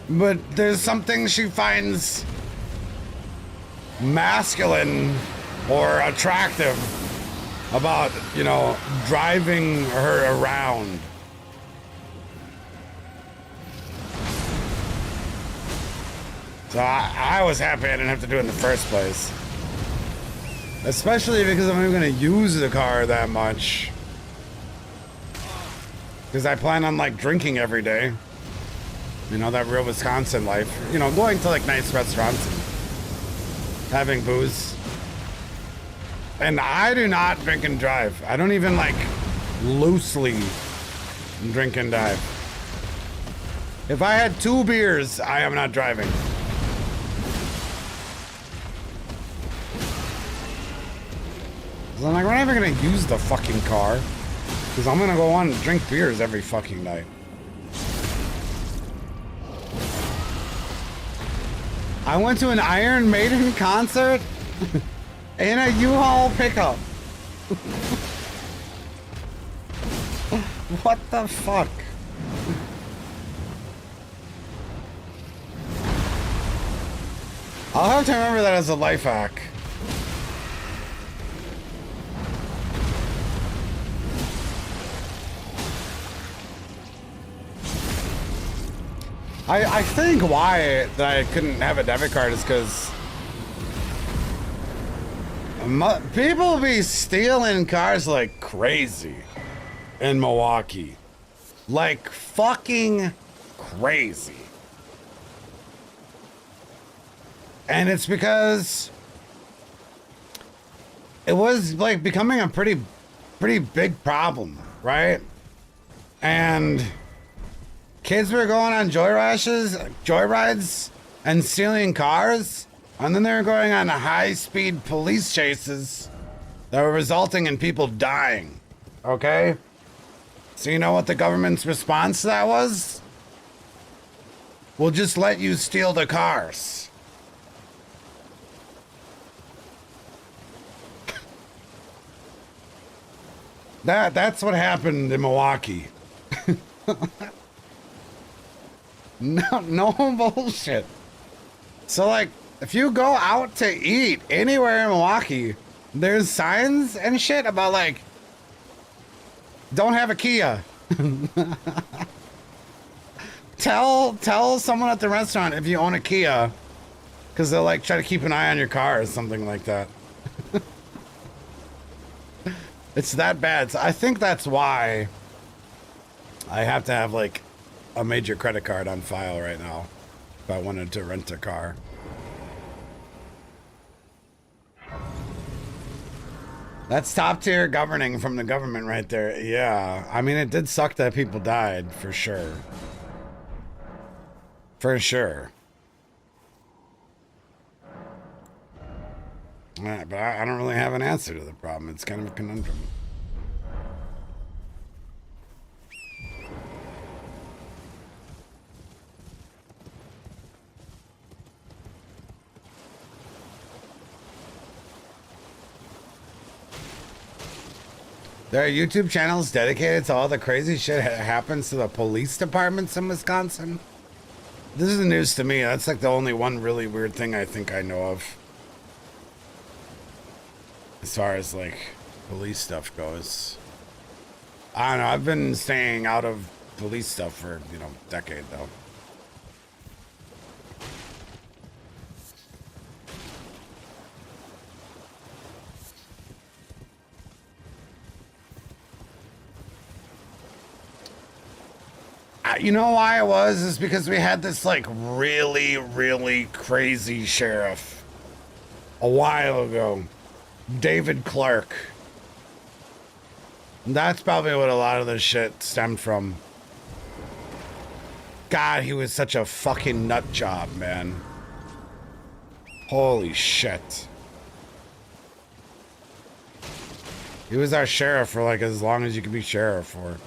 But there's something she finds masculine or attractive about, you know, driving her around. So I was happy I didn't have to do it in the first place. Especially because I'm not going to use the car that much. Because I plan on, like, drinking every day. You know, that real Wisconsin life. You know, going to, like, nice restaurants and having booze. And I do not drink and drive. I don't even, like, loosely drink and drive. If I had 2 beers, I am not driving. So I'm like, we're never gonna use the fucking car. Because I'm gonna go on and drink beers every fucking night. I went to an Iron Maiden concert in a U-Haul pickup. What the fuck? I'll have to remember that as a life hack. I think why that I couldn't have a debit card is because people be stealing cars like crazy in Milwaukee. Like fucking crazy. And it's because it was like becoming a pretty big problem, right? And kids were going on joyrides and stealing cars, and then they were going on high-speed police chases that were resulting in people dying, okay? So you know what the government's response to that was? We'll just let you steal the cars. That's what happened in Milwaukee. No bullshit. So like, if you go out to eat anywhere in Milwaukee, there's signs and shit about like, don't have a Kia. Tell someone at the restaurant if you own a Kia, because they'll like try to keep an eye on your car or something like that. It's that bad. So I think that's why I have to have like a major credit card on file right now if I wanted to rent a car. That's top tier governing from the government right there. Yeah, I mean, it did suck that people died, for sure. For sure. But I don't really have an answer to the problem. It's kind of a conundrum. There are YouTube channels dedicated to all the crazy shit that happens to the police departments in Wisconsin. This is news to me. That's like the only one really weird thing I think I know of. As far as like police stuff goes. I don't know. I've been staying out of police stuff for, you know, a decade though. You know why it was? Is because we had this like really crazy sheriff a while ago, David Clark. That's probably what a lot of this shit stemmed from. God, he was such a fucking nut job, man. Holy shit. He was our sheriff for like as long as you could be sheriff for.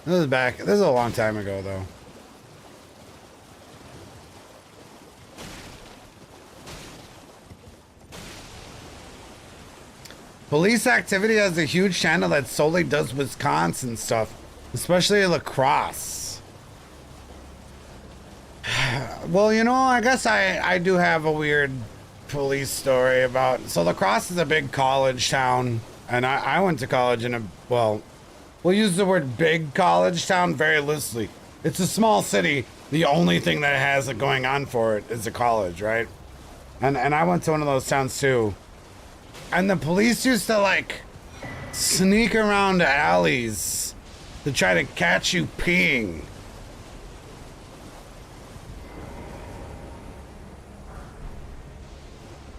This is a long time ago, though. Police Activity has a huge channel that solely does Wisconsin stuff, especially lacrosse. Well, you know, I guess I do have a weird police story about. So La Crosse is a big college town, and I went to college in a, well, we'll use the word big college town very loosely. It's a small city. The only thing that has it going on for it is a college, right? And I went to one of those towns too. And the police used to like sneak around alleys to try to catch you peeing.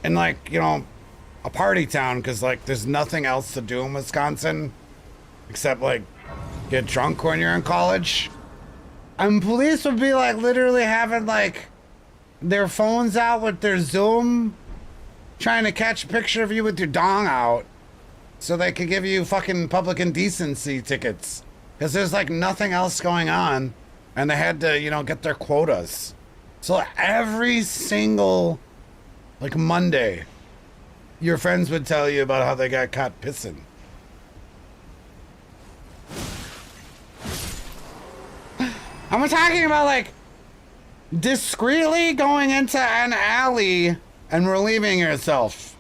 And like, you know, a party town, because like there's nothing else to do in Wisconsin except like get drunk when you're in college. And police would be like literally having like their phones out with their Zoom, trying to catch a picture of you with your dong out so they could give you fucking public indecency tickets. Because there's like nothing else going on, and they had to, you know, get their quotas. So every single like Monday, your friends would tell you about how they got caught pissing. I'm talking about like discreetly going into an alley and relieving yourself.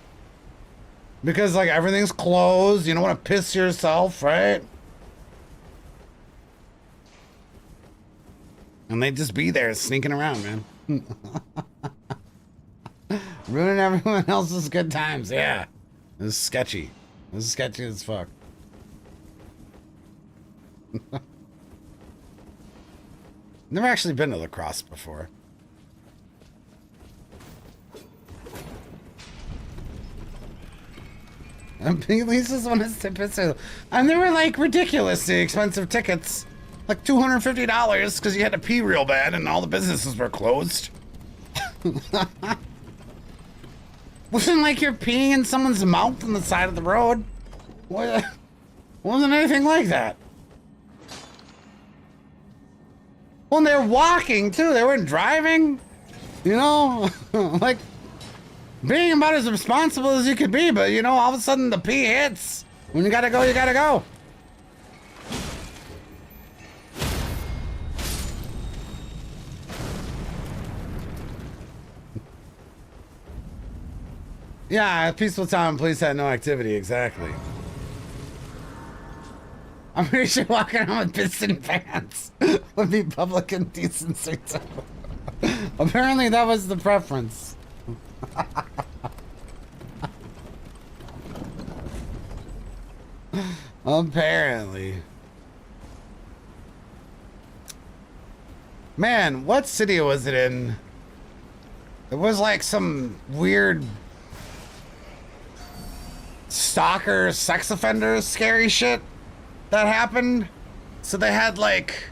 Because like everything's closed, you don't want to piss yourself, right? And they'd just be there sneaking around, man. Ruining everyone else's good times, yeah. This is sketchy. This is sketchy as fuck. Never actually been to La Crosse before. And Lisa's one is to piss. And they were like ridiculously expensive tickets. Like $250 because you had to pee real bad and all the businesses were closed. Wasn't like you're peeing in someone's mouth on the side of the road. Wasn't anything like that. Well, they're walking too. They weren't driving. You know, like being about as responsible as you could be, but you know, all of a sudden the pee hits. When you gotta go, you gotta go. Yeah, a peaceful town, police had no activity, exactly. I'm pretty sure walking around with piston pants would be public indecency too. Apparently that was the preference. Apparently. Man, what city was it in? It was like some weird stalker, sex offender, scary shit that happened. So they had like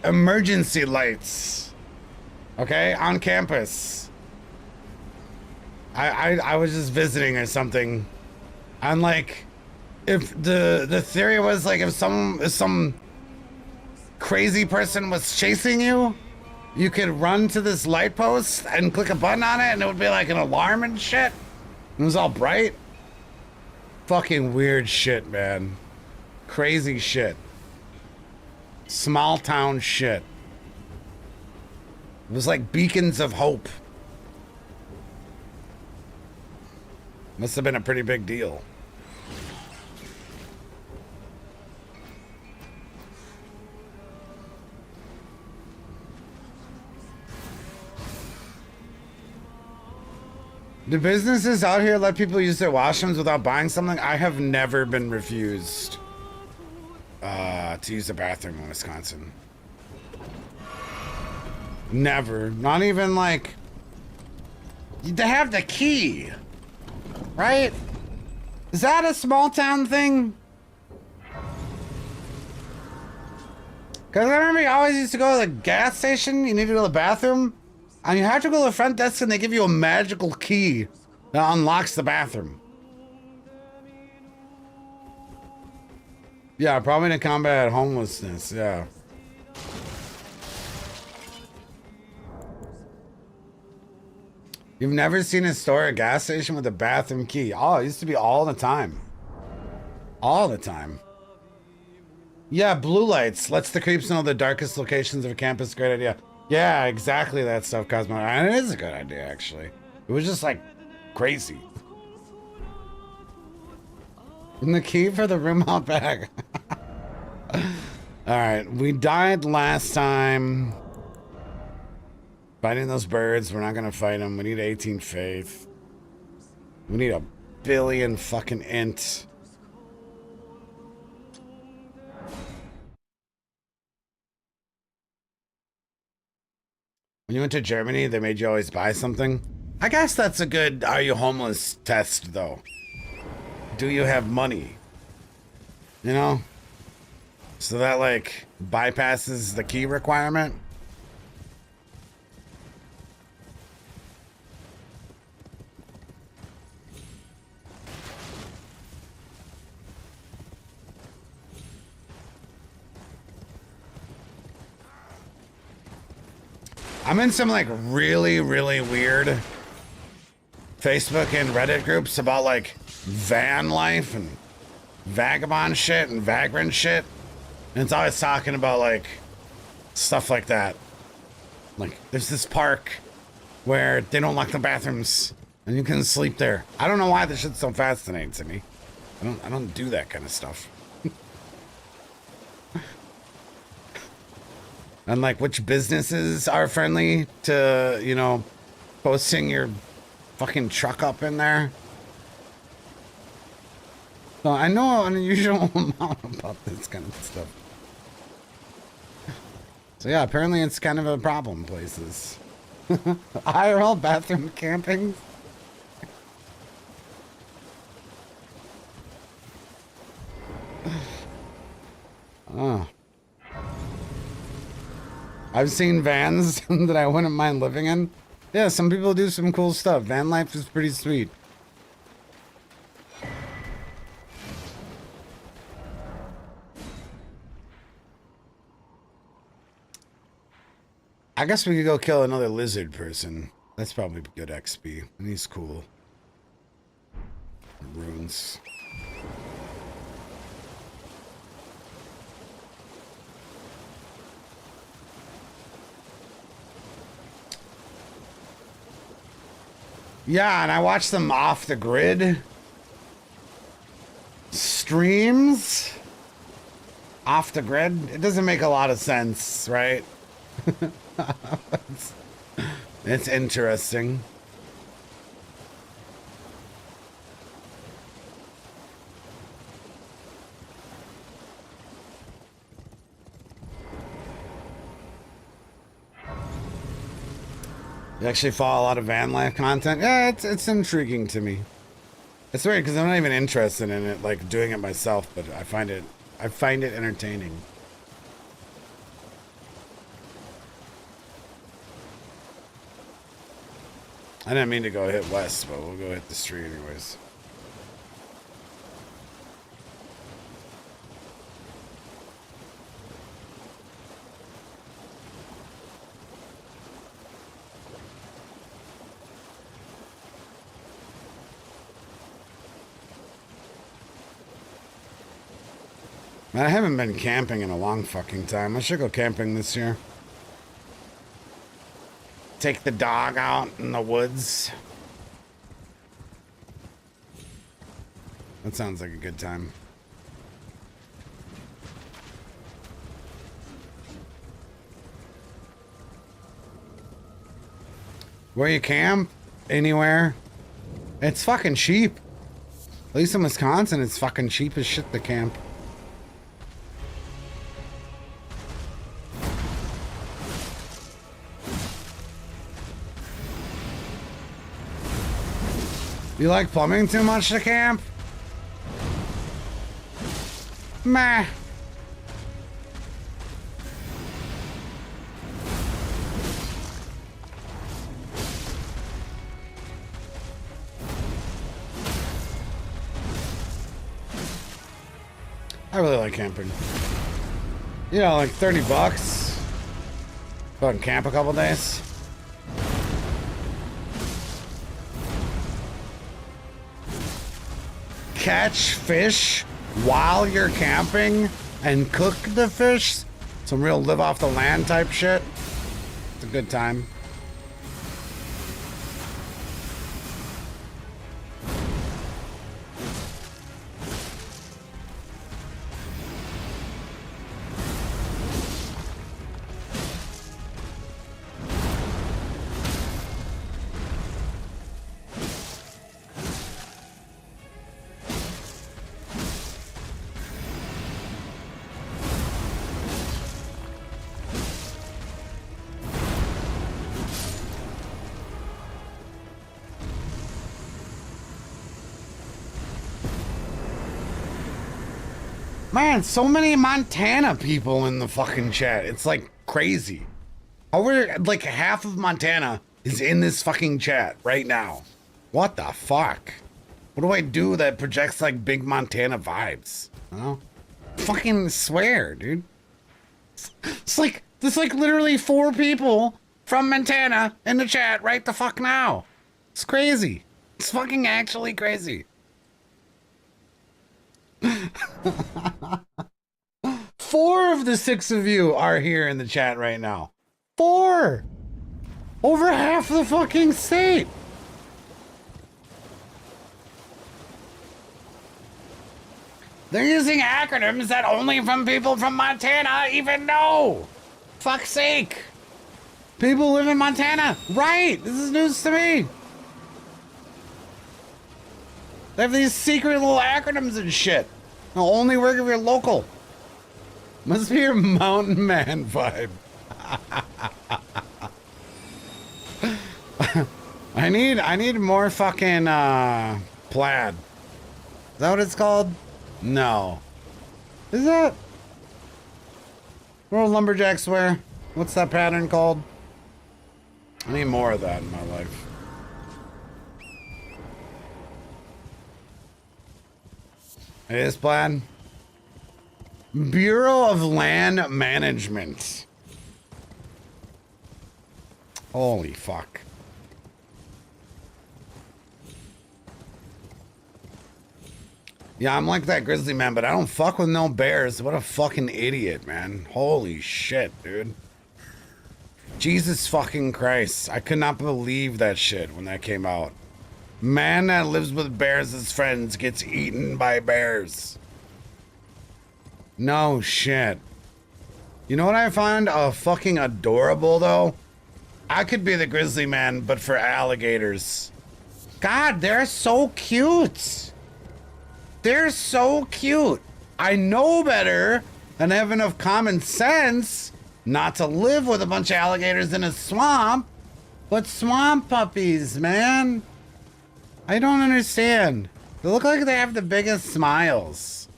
emergency lights, okay, on campus. I was just visiting or something, and like, if the theory was like if some crazy person was chasing you, you could run to this light post and click a button on it, and it would be like an alarm and shit. It was all bright. Fucking weird shit, man. Crazy shit. Small town shit. It was like beacons of hope. Must have been a pretty big deal. Do businesses out here let people use their washrooms without buying something? I have never been refused to use the bathroom in Wisconsin. Never. Not even like... They have the key. Right? Is that a small town thing? Because I remember you always used to go to the gas station, you need to go to the bathroom, and you have to go to the front desk and they give you a magical key that unlocks the bathroom. Yeah, probably to combat homelessness, yeah. You've never seen a store or gas station with a bathroom key? Oh, it used to be all the time. All the time. Yeah, blue lights. Lets the creeps know the darkest locations of a campus. Great idea. Yeah, exactly that stuff, Cosmo. And it is a good idea, actually. It was just like crazy. And the key for the room out back. Alright, we died last time. Fighting those birds, we're not gonna fight them. We need 18 faith. We need a billion fucking int. When you went to Germany, they made you always buy something. I guess that's a good are you homeless test, though. Do you have money? You know? So that, like, bypasses the key requirement. I'm in some, like, really, really weird Facebook and Reddit groups about, like, van life and vagabond shit and vagrant shit. And it's always talking about, like, stuff like that. Like, there's this park where they don't lock the bathrooms and you can sleep there. I don't know why this shit's so fascinating to me. I don't do that kind of stuff. And like which businesses are friendly to, you know, posting your fucking truck up in there. So I know an unusual amount about this kind of stuff. So yeah, apparently it's kind of a problem places. IRL bathroom camping. Oh. I've seen vans that I wouldn't mind living in. Yeah, some people do some cool stuff. Van life is pretty sweet. I guess we could go kill another lizard person. That's probably good XP. And he's cool. Runes. Yeah, and I watch them off the grid. Streams off the grid. It doesn't make a lot of sense, right? It's interesting. You actually follow a lot of van life content? Yeah, it's intriguing to me. It's weird because I'm not even interested in it, like doing it myself, but I find it entertaining. I didn't mean to go hit west, but we'll go hit the street anyways. Man, I haven't been camping in a long fucking time. I should go camping this year. Take the dog out in the woods. That sounds like a good time. Where you camp? Anywhere? It's fucking cheap. At least in Wisconsin, it's fucking cheap as shit to camp. You like plumbing too much to camp? Meh. I really like camping. You know, like 30 bucks. Go and camp a couple days. Catch fish while you're camping and cook the fish. Some real live off the land type shit. a good time. Man, so many Montana people in the fucking chat. It's like crazy. Over like half of Montana is in this fucking chat right now. What the fuck? What do I do that projects like big Montana vibes? You know? Fucking swear, dude. It's like there's like literally 4 people from Montana in the chat right the fuck now. It's crazy. It's fucking actually crazy. 4 of the 6 of you are here in the chat right now. 4! Over half the fucking state! They're using acronyms that only from people from Montana even know! Fuck's sake! People live in Montana! Right! This is news to me! They have these secret little acronyms and shit. They'll only work if you're local. Must be your mountain man vibe. I need more fucking plaid. Is that what it's called? No. Is that? What do lumberjacks wear? What's that pattern called? I need more of that in my life. It is plaid. Bureau of Land Management. Holy fuck. Yeah, I'm like that grizzly man, but I don't fuck with no bears. What a fucking idiot, man. Holy shit, dude. Jesus fucking Christ. I could not believe that shit when that came out. Man that lives with bears as friends gets eaten by bears. No shit. You know what I find fucking adorable though? I could be the grizzly man, but for alligators. God, they're so cute. They're so cute. I know better and have enough common sense not to live with a bunch of alligators in a swamp. But swamp puppies, man. I don't understand. They look like they have the biggest smiles.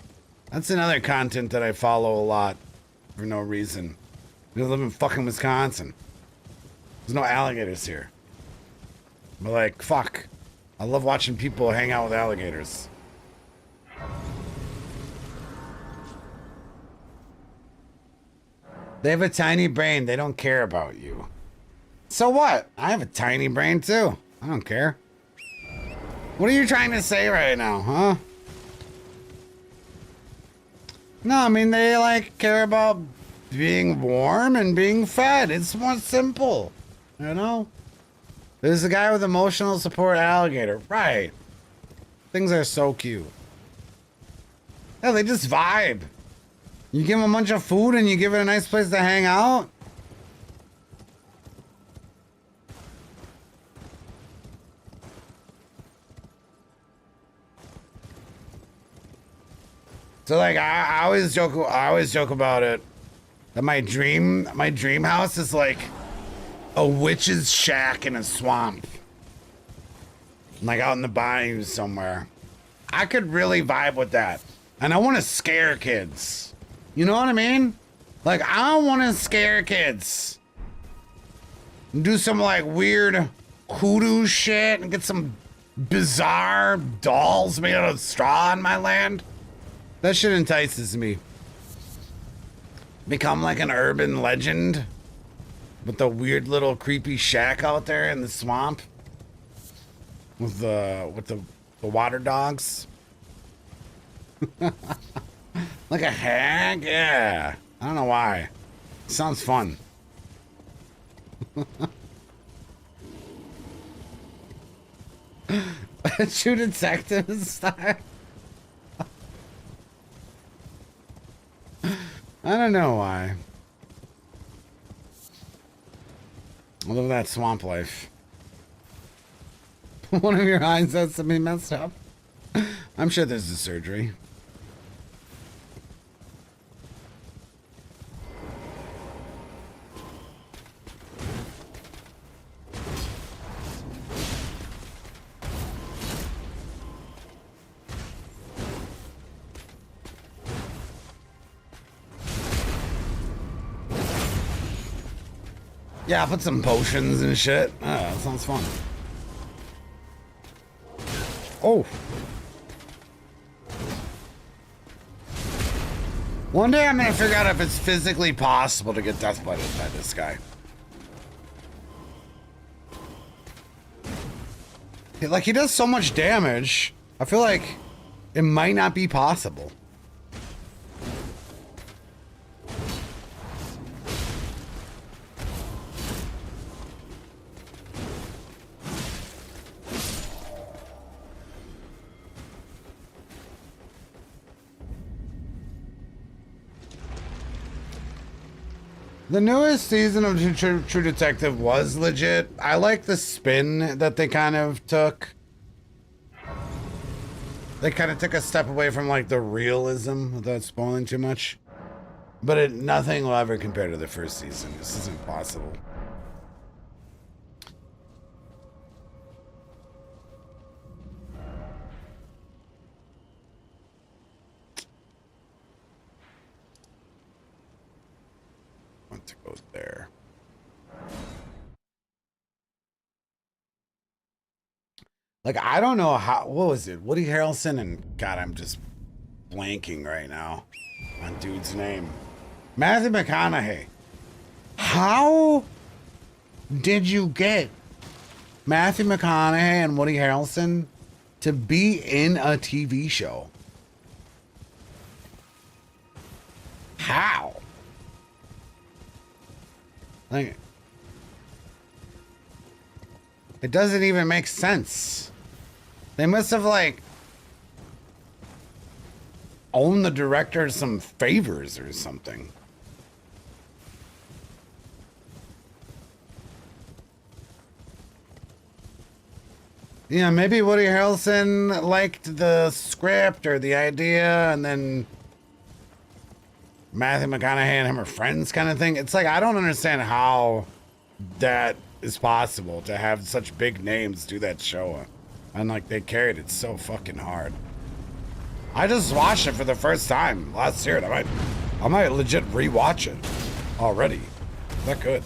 That's another content that I follow a lot for no reason. We live in fucking Wisconsin. There's no alligators here. But like, fuck. I love watching people hang out with alligators. They have a tiny brain. They don't care about you. So what? I have a tiny brain too. I don't care. What are you trying to say right now, huh? No, I mean, they like care about being warm and being fed. It's more simple, you know? There's a guy with emotional support alligator. Right. Things are so cute. Yeah, they just vibe. You give them a bunch of food and you give it a nice place to hang out. So like I always joke about it. That my dream house is like a witch's shack in a swamp. Like out in the bayou somewhere. I could really vibe with that. And I want to scare kids. You know what I mean? Like I want to scare kids. Do some like weird hoodoo shit and get some bizarre dolls made out of straw on my land. That shit entices me. Become like an urban legend with the weird little creepy shack out there in the swamp with the water dogs. Like a hag? Yeah. I don't know why. Sounds fun. True Detective style. I don't know why. I love that swamp life. One of your eyes has to be messed up. I'm sure there's a surgery. Yeah, put some potions and shit. Oh, that sounds fun. Oh. One day I'm gonna figure out if it's physically possible to get deathblooded by this guy. Like, he does so much damage, I feel like it might not be possible. The newest season of True Detective was legit. I like the spin that they kind of took. They kind of took a step away from like the realism without spoiling too much. But nothing will ever compare to the first season. This is impossible. Want to go there. Like, I don't know how, what was it? Woody Harrelson and, God, I'm just blanking right now on dude's name. Matthew McConaughey. How did you get Matthew McConaughey and Woody Harrelson to be in a TV show? How? Like, it doesn't even make sense. They must have, like, owned the director some favors or something. Yeah, maybe Woody Harrelson liked the script or the idea, and then Matthew McConaughey and him are friends kind of thing. It's like, I don't understand how that is possible to have such big names do that show. And like, they carried it so fucking hard. I just watched it for the first time last year, and I might legit rewatch it already. Is that good?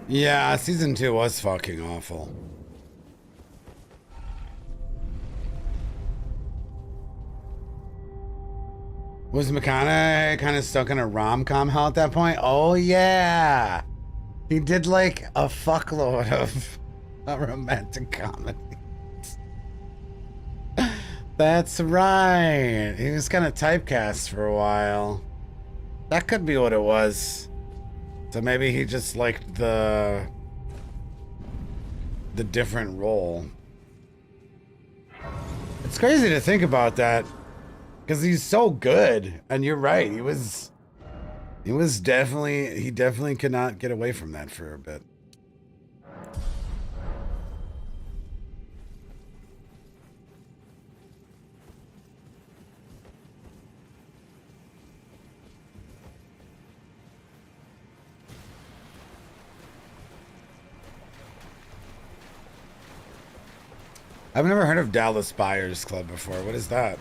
Yeah, season 2 was fucking awful. Was McConaughey kind of stuck in a rom-com hell at that point? Oh, yeah. He did like a fuckload of romantic comedies. That's right. He was kind of typecast for a while. That could be what it was. So maybe he just liked the different role. It's crazy to think about that, because he's so good, and you're right. He definitely could not get away from that for a bit. I've never heard of Dallas Buyers Club before. What is that?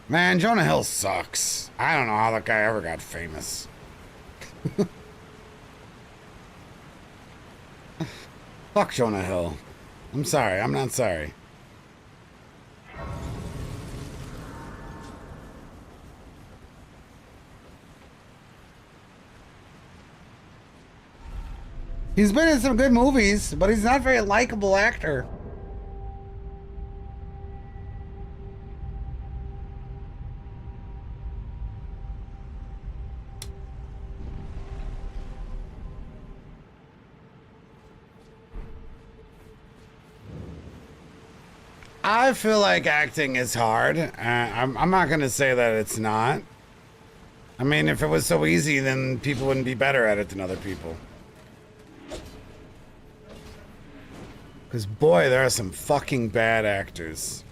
Man, Jonah Hill sucks. I don't know how that guy ever got famous. Fuck Jonah Hill. I'm sorry. I'm not sorry. He's been in some good movies, but he's not a very likable actor. I feel like acting is hard. I'm not going to say that it's not. I mean, if it was so easy, then people wouldn't be better at it than other people. Because, boy, there are some fucking bad actors.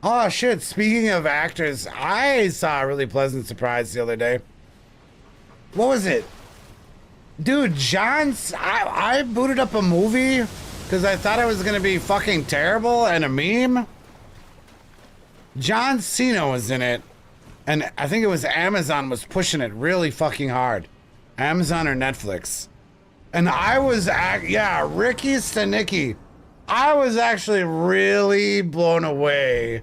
Oh, shit. Speaking of actors, I saw a really pleasant surprise the other day. What was it? Dude, I booted up a movie because I thought it was going to be fucking terrible and a meme. John Cena was in it, and I think it was Amazon was pushing it really fucking hard. Amazon or Netflix. And I was, Ricky Stanicki. I was actually really blown away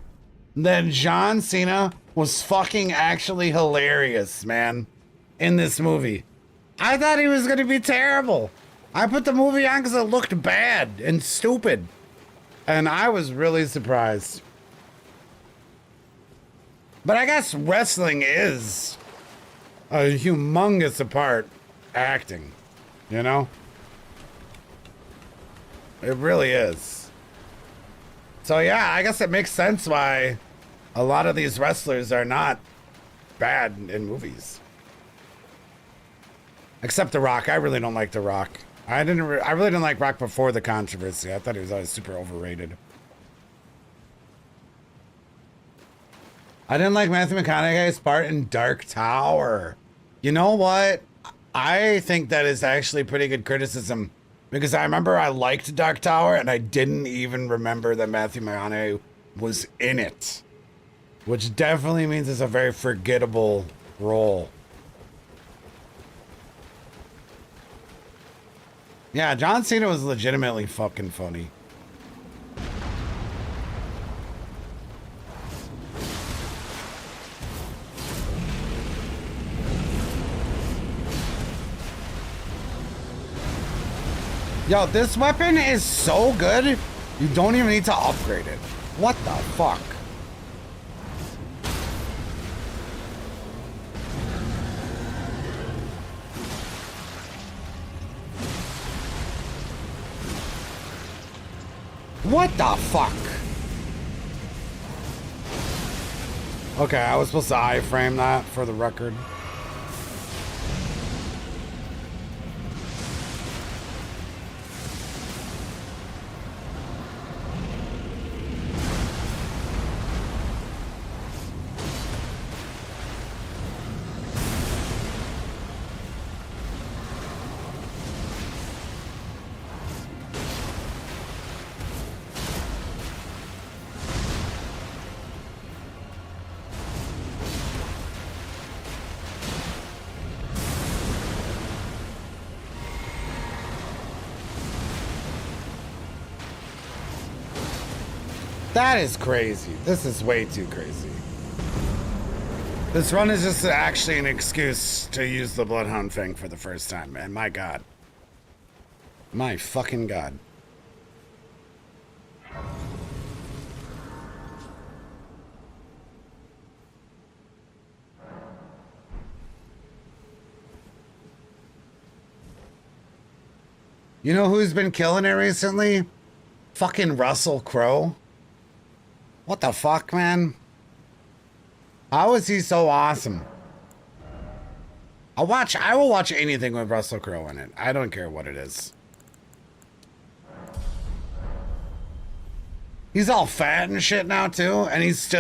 that John Cena was fucking actually hilarious, man, in this movie. I thought he was going to be terrible. I put the movie on because it looked bad and stupid. And I was really surprised. But I guess wrestling is a humongous part acting, you know? It really is. So yeah, I guess it makes sense why a lot of these wrestlers are not bad in movies. Except The Rock. I really don't like The Rock. I really didn't like Rock before the controversy. I thought he was always super overrated. I didn't like Matthew McConaughey's part in Dark Tower. You know what? I think that is actually pretty good criticism. Because I remember I liked Dark Tower and I didn't even remember that Matthew McConaughey was in it. Which definitely means it's a very forgettable role. Yeah, John Cena was legitimately fucking funny. Yo, this weapon is so good, you don't even need to upgrade it. What the fuck? What the fuck? Okay, I was supposed to iframe that for the record. That is crazy. This is way too crazy. This run is just actually an excuse to use the Bloodhound Fang for the first time, man. My God. My fucking God. You know who's been killing it recently? Fucking Russell Crowe. What the fuck, man? How is he so awesome? I will watch anything with Russell Crowe in it. I don't care what it is. He's all fat and shit now too, and he's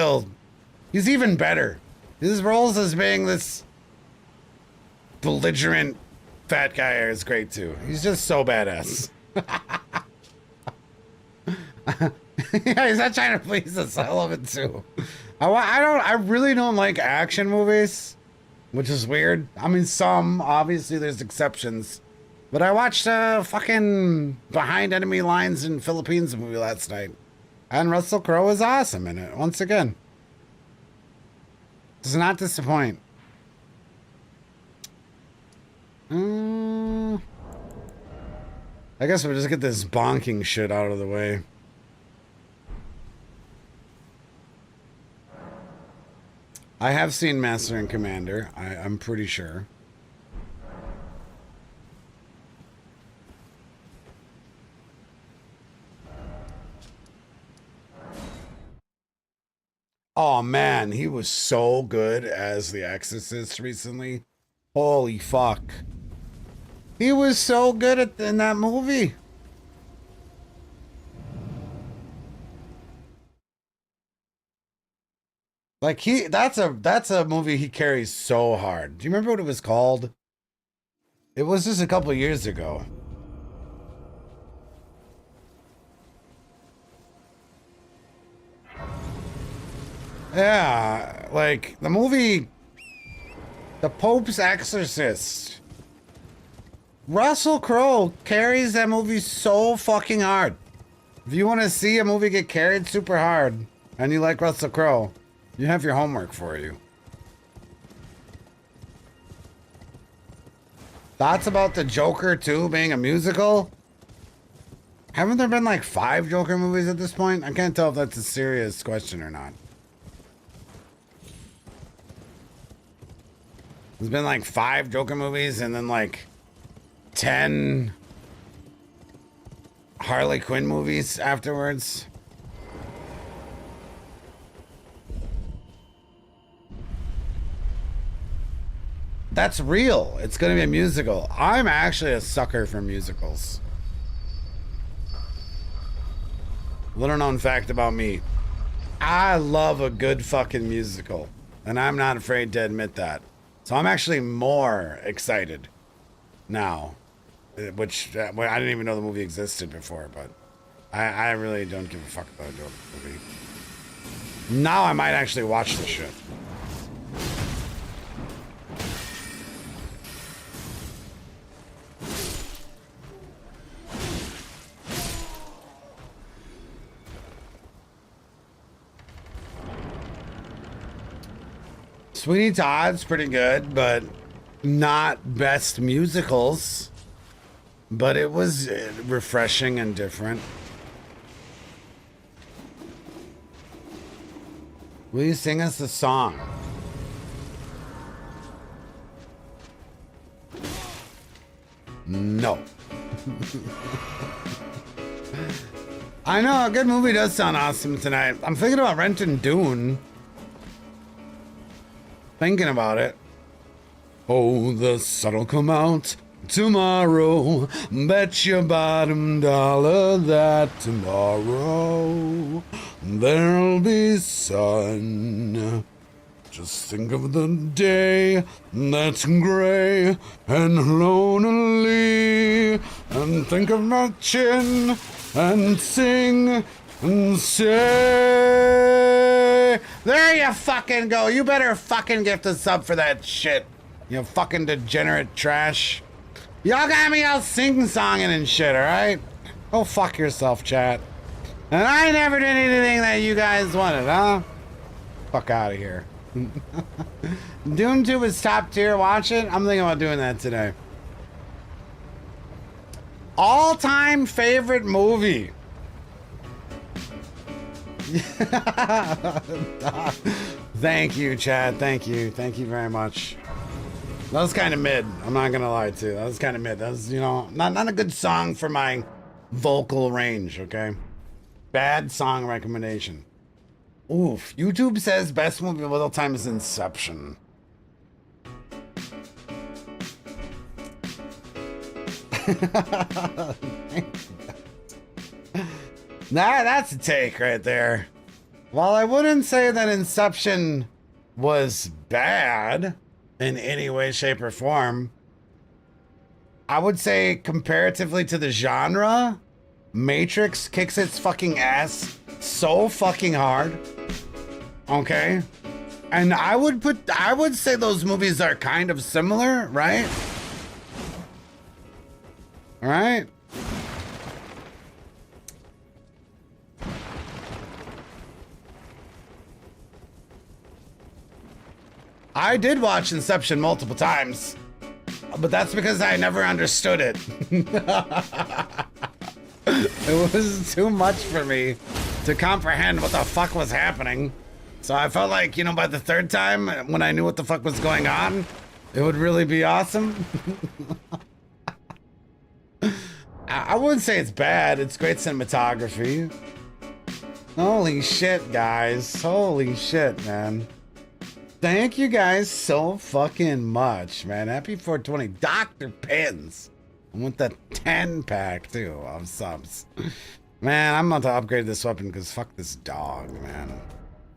even better. His roles as being this belligerent fat guy is great too. He's just so badass. Yeah, he's not trying to please us. I love it too. I really don't like action movies, which is weird. I mean, some, obviously there's exceptions. But I watched fucking Behind Enemy Lines in Philippines movie last night. And Russell Crowe was awesome in it, once again. Does not disappoint. I guess we'll just get this bonking shit out of the way. I have seen Master and Commander. I'm pretty sure. Oh man, he was so good as the Exorcist recently. Holy fuck. He was so good in that movie. Like that's a movie he carries so hard. Do you remember what it was called? It was just a couple years ago. Yeah, like the movie The Pope's Exorcist. Russell Crowe carries that movie so fucking hard. If you want to see a movie get carried super hard and you like Russell Crowe, you have your homework for you. Thoughts about the Joker 2 being a musical? Haven't there been like 5 Joker movies at this point? I can't tell if that's a serious question or not. There's been like 5 Joker movies and then like 10 Harley Quinn movies afterwards. That's real. It's going to be a musical. I'm actually a sucker for musicals. Little known fact about me. I love a good fucking musical. And I'm not afraid to admit that. So I'm actually more excited now. Which, I didn't even know the movie existed before, but I really don't give a fuck about a Joker movie. Now I might actually watch the shit. Sweeney Todd's pretty good, but not best musicals. But it was refreshing and different. Will you sing us the song? No. I know, a good movie does sound awesome tonight. I'm thinking about renting Dune. Thinking about it. Oh, the sun'll come out tomorrow. Bet your bottom dollar that tomorrow there'll be sun. Just think of the day that's gray and lonely, and think of my chin and sing and say, there you fucking go. You better fucking gift a sub for that shit. You fucking degenerate trash. Y'all got me all sing-songing and shit, alright? Go fuck yourself, chat. And I never did anything that you guys wanted, huh? Fuck out of here. DoomTube is top tier. Watch it. I'm thinking about doing that today. All-time favorite movie. Thank you, Chad. Thank you. Thank you very much. That was kind of mid. I'm not gonna lie to you. That was kind of mid. That was, you know, not a good song for my vocal range. Okay, bad song recommendation. Oof. YouTube says best movie of all time is Inception. That's a take right there. While I wouldn't say that Inception was bad in any way, shape, or form, I would say comparatively to the genre, Matrix kicks its fucking ass so fucking hard. Okay? And I would say those movies are kind of similar, right? All right? I did watch Inception multiple times, but that's because I never understood it. It was too much for me to comprehend what the fuck was happening. So I felt like, you know, by the third time, when I knew what the fuck was going on, it would really be awesome. I wouldn't say it's bad. It's great cinematography. Holy shit, guys. Holy shit, man. Thank you guys so fucking much, man. Happy 420. Dr. Pins. I want the 10 pack, too, of subs. Man, I'm about to upgrade this weapon because fuck this dog, man.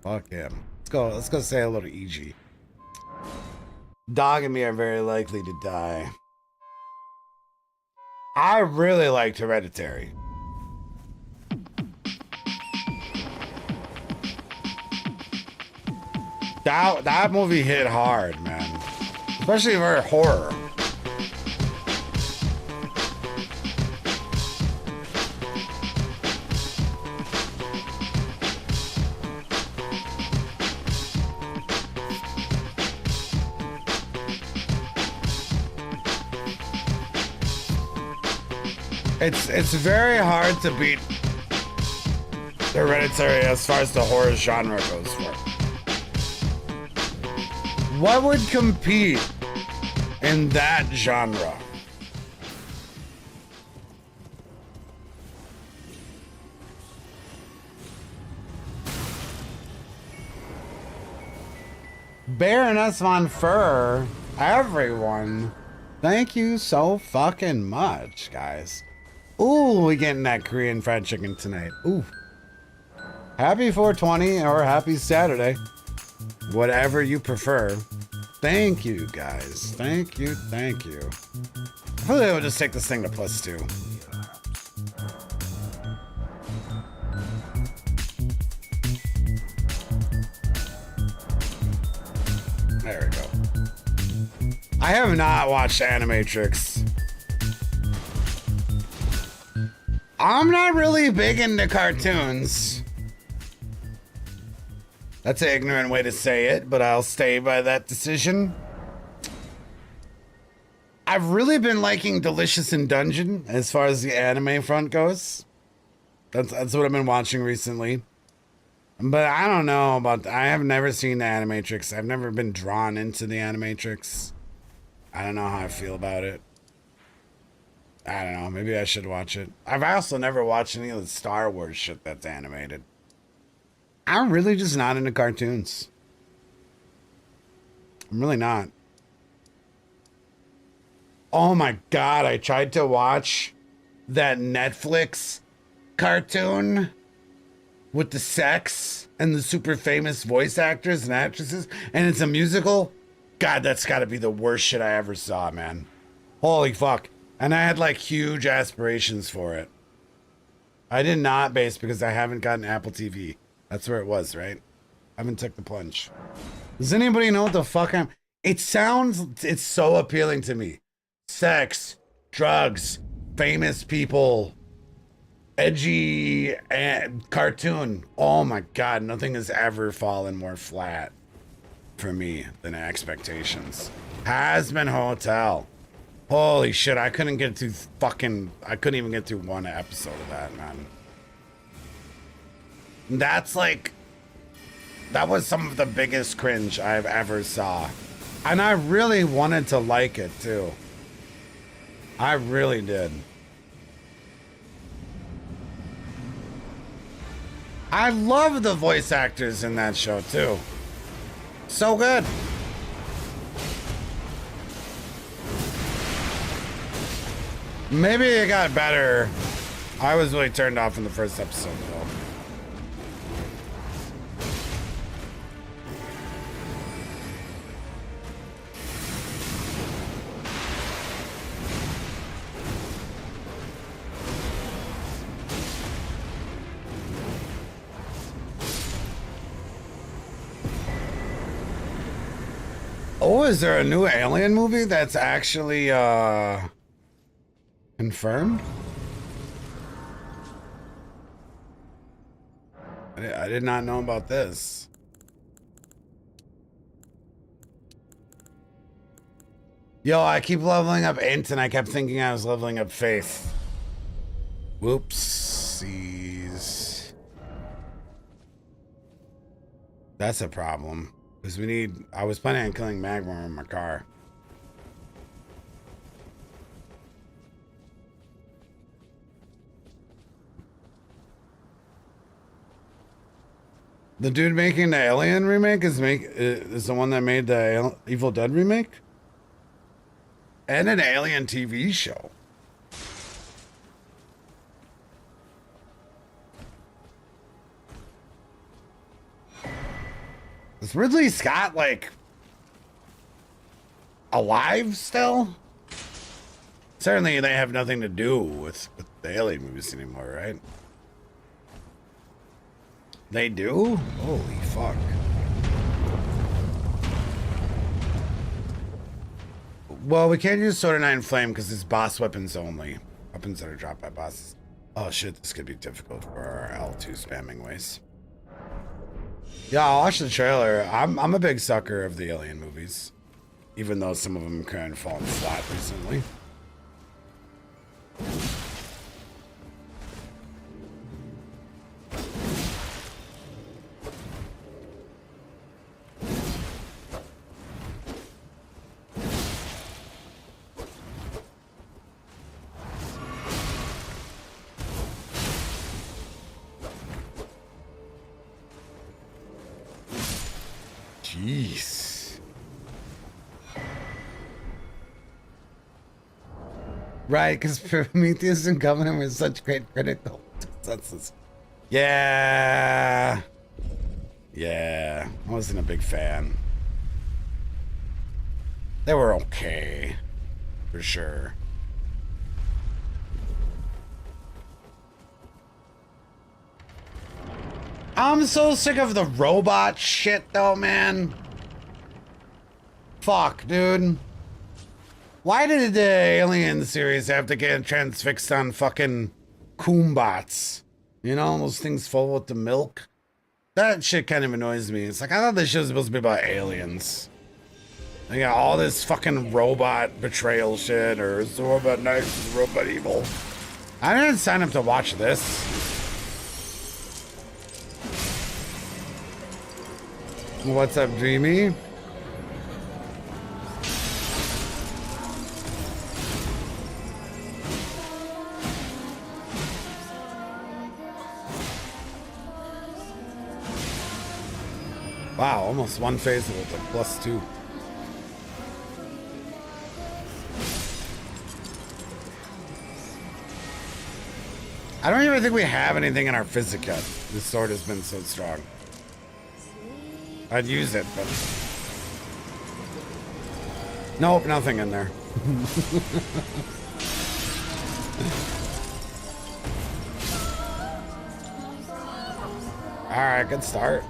Fuck him. Let's go say hello to EG. Dog and me are very likely to die. I really liked Hereditary. That movie hit hard, man. Especially for horror. It's very hard to beat Hereditary as far as the horror genre goes for. What would compete in that genre? Baroness von Fur, everyone, thank you so fucking much, guys. Ooh, we getting that Korean fried chicken tonight. Ooh. Happy 420 or happy Saturday. Whatever you prefer. Thank you, guys. Thank you, thank you. Hopefully I'll just take this thing to +2. There we go. I have not watched Animatrix. I'm not really big into cartoons. That's an ignorant way to say it, but I'll stay by that decision. I've really been liking Delicious in Dungeon as far as the anime front goes. That's what I've been watching recently. But I don't know about... I have never seen the Animatrix. I've never been drawn into the Animatrix. I don't know how I feel about it. I don't know. Maybe I should watch it. I've also never watched any of the Star Wars shit that's animated. I'm really just not into cartoons. I'm really not. Oh my God, I tried to watch that Netflix cartoon with the sex and the super famous voice actors and actresses, and it's a musical. God, that's gotta be the worst shit I ever saw, man. Holy fuck. And I had like huge aspirations for it. I did not, base, because I haven't gotten Apple TV. That's where it was, right? I haven't took the plunge. Does anybody know what the fuck I'm... It's so appealing to me. Sex, drugs, famous people, edgy cartoon. Oh my God, nothing has ever fallen more flat for me than expectations. Has Been Hotel. Holy shit, I couldn't even get through one episode of that, man. That was some of the biggest cringe I've ever saw. And I really wanted to like it too. I really did. I love the voice actors in that show too. So good. Maybe it got better. I was really turned off in the first episode though. Oh, is there a new Alien movie that's actually confirmed? I did not know about this. Yo, I keep leveling up Int and I kept thinking I was leveling up Faith. Whoopsies. That's a problem. Because we need... I was planning on killing Magma in my car. The dude making the Alien remake is the one that made the Evil Dead remake? And an Alien TV show. Is Ridley Scott, like, alive still? Certainly they have nothing to do with the Alien movies anymore, right? They do? Holy fuck. Well, we can't use Sword of Nine Flame because it's boss weapons only. Weapons that are dropped by bosses. Oh shit, this could be difficult for our L2 spamming ways. Yeah, I'll watch the trailer. I'm a big sucker of the Alien movies. Even though some of them kind of fallen flat recently. Jeez. Right, because Prometheus and Covenant were such great critical consensus. Yeah. Yeah. I wasn't a big fan. They were okay. For sure. I'm so sick of the robot shit though, man. Fuck, dude. Why did the Alien series have to get transfixed on fucking Coombots? You know, those things full with the milk? That shit kind of annoys me. It's like, I thought this shit was supposed to be about aliens. They got all this fucking robot betrayal shit, or is the robot nice, is the robot evil? I didn't sign up to watch this. What's up, Dreamy? Wow, almost one phase with like +2. I don't even think we have anything in our physic yet. This sword has been so strong. I'd use it, but... Nope, nothing in there. Alright, good start.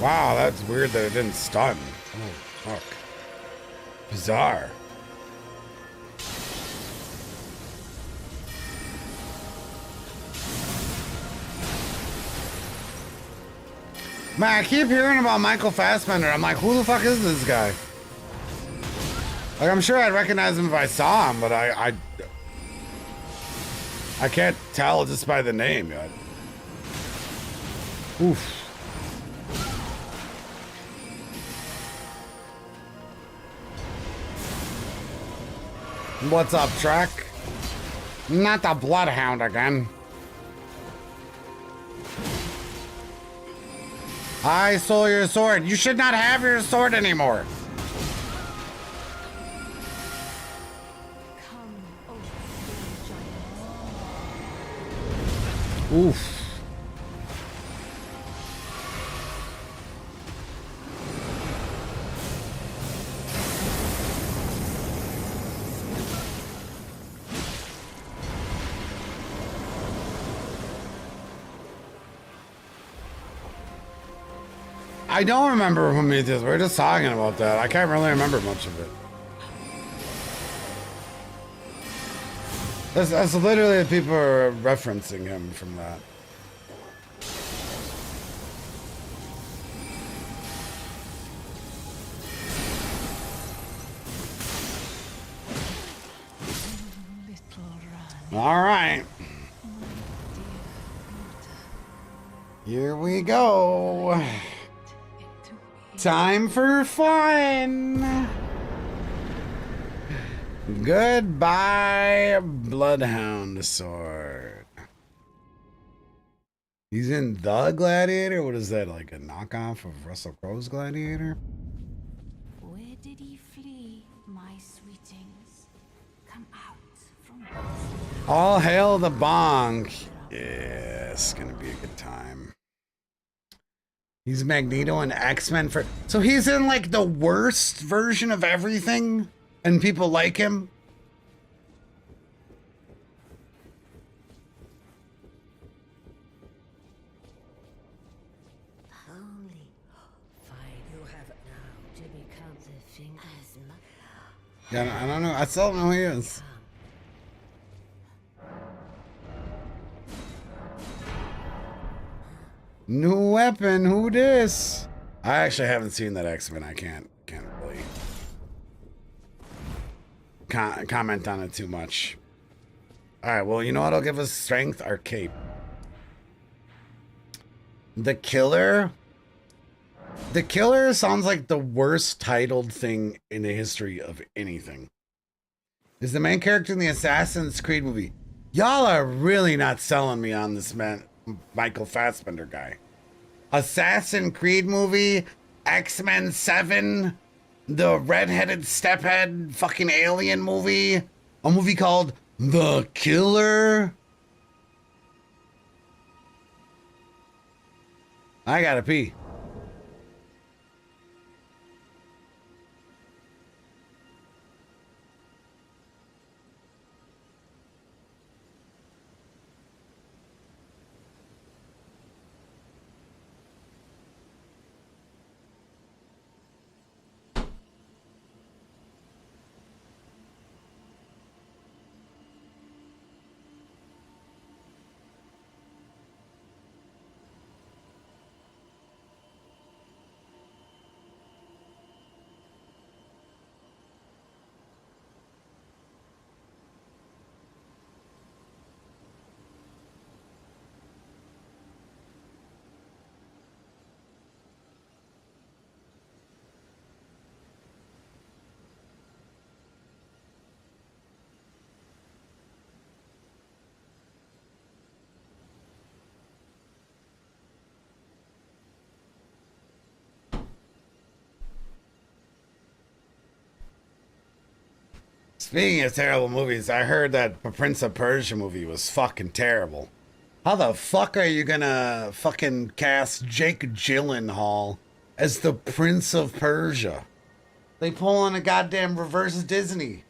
Wow, that's weird that it didn't stun. Oh, fuck. Bizarre. Man, I keep hearing about Michael Fassbender. I'm like, who the fuck is this guy? Like, I'm sure I'd recognize him if I saw him, but I can't tell just by the name yet. Oof. What's up, Trek? Not the Bloodhound again. I stole your sword. You should not have your sword anymore. Oof. I don't remember Prometheus. We were just talking about that. I can't really remember much of it. That's literally the people are referencing him from that. All right. Here we go. Time for fun. Goodbye, Bloodhound Sword. He's in The Gladiator? What is that, like a knockoff of Russell Crowe's Gladiator? Where did he flee, my sweetings? Come out from All hail the bonk. Yeah, it's gonna be a good time. He's Magneto and X-Men for... So he's in like the worst version of everything and people like him? Only fine. You have it now to become the thing as much. Yeah, I don't know. I still don't know who he is. New weapon, who this? I actually haven't seen that X-Men. I can't really comment on it too much. All right, well, you know what'll give us strength? Our cape. The Killer? The Killer sounds like the worst titled thing in the history of anything. Is the main character in the Assassin's Creed movie. Y'all are really not selling me on this man, Michael Fassbender guy. Assassin's Creed movie, X-Men 7, the redheaded stephead fucking alien movie, a movie called The Killer. I gotta pee. Speaking of terrible movies, I heard that the Prince of Persia movie was fucking terrible. How the fuck are you gonna fucking cast Jake Gyllenhaal as the Prince of Persia? They pull on a goddamn reverse Disney.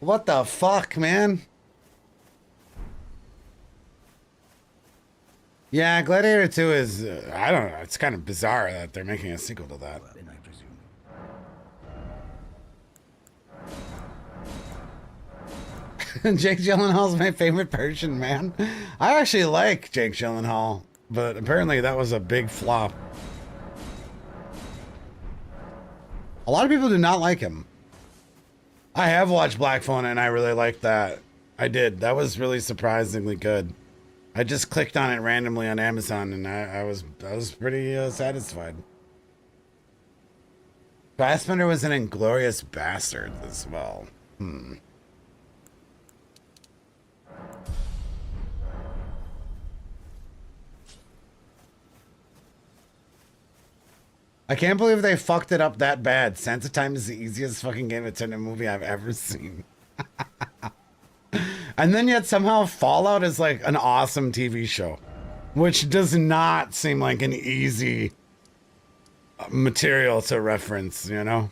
What the fuck, man? Yeah, Gladiator 2 is, I don't know, it's kind of bizarre that they're making a sequel to that. Jake Gyllenhaal's my favorite Persian, man. I actually like Jake Gyllenhaal, but apparently that was a big flop. A lot of people do not like him. I have watched Black Phone and I really liked that. I did. That was really surprisingly good. I just clicked on it randomly on Amazon and I was pretty satisfied. Fassbender was an Inglorious Bastard as well. I can't believe they fucked it up that bad. Sands of Time is the easiest fucking game of turn movie I've ever seen. And then yet somehow Fallout is like an awesome TV show, which does not seem like an easy material to reference, you know?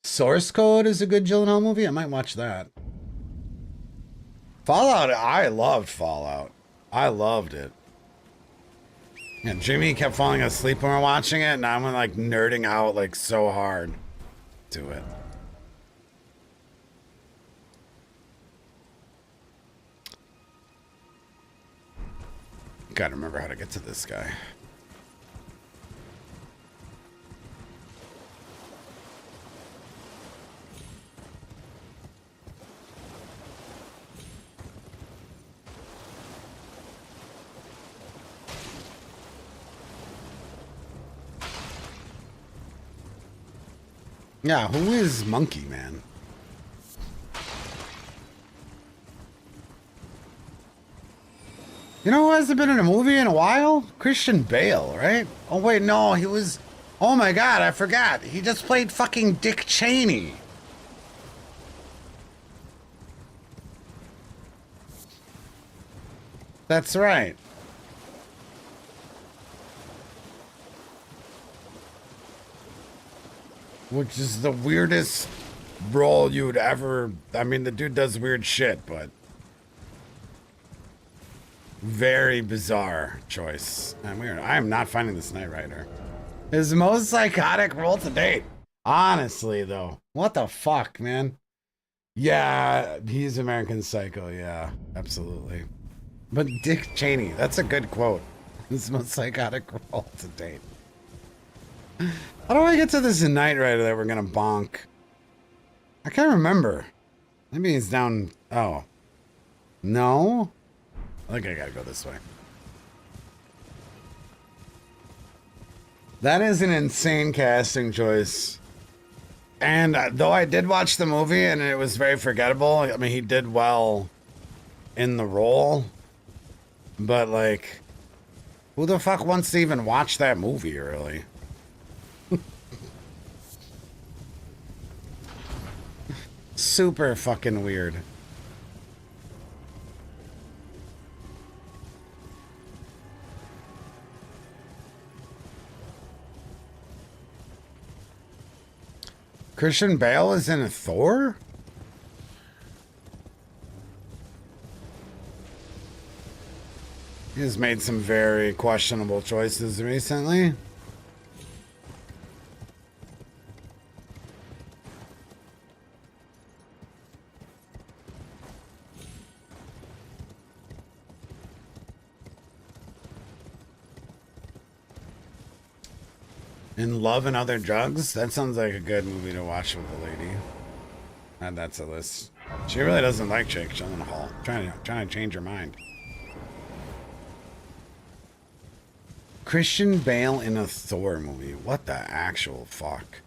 Source Code is a good Gyllenhaal movie. I might watch that. Fallout, I loved Fallout. I loved it. Yeah, Jimmy kept falling asleep when we were watching it, and I'm like nerding out like so hard to it. Gotta remember how to get to this guy. Yeah, who is Monkey Man? You know who hasn't been in a movie in a while? Christian Bale, right? Oh wait, no, he was... Oh my god, I forgot. He just played fucking Dick Cheney. That's right. Which is the weirdest role you'd ever... I mean, the dude does weird shit, but... Very bizarre choice. I'm weird. I am not finding this Knight Rider. His most psychotic role to date. Honestly, though. What the fuck, man? Yeah, he's American Psycho. Yeah, absolutely. But Dick Cheney, that's a good quote. His most psychotic role to date. How do I get to this Knight Rider that we're gonna bonk? I can't remember. Maybe he's down... Oh. No? I think I gotta go this way. That is an insane casting choice. And though I did watch the movie and it was very forgettable, I mean, he did well in the role. But, like, who the fuck wants to even watch that movie, really? Super fucking weird. Christian Bale is in a Thor? He's made some very questionable choices recently. In Love and Other Drugs? That sounds like a good movie to watch with a lady. Add that to the list. She really doesn't like Jake Gyllenhaal. Trying to change her mind. Christian Bale in a Thor movie. What the actual fuck?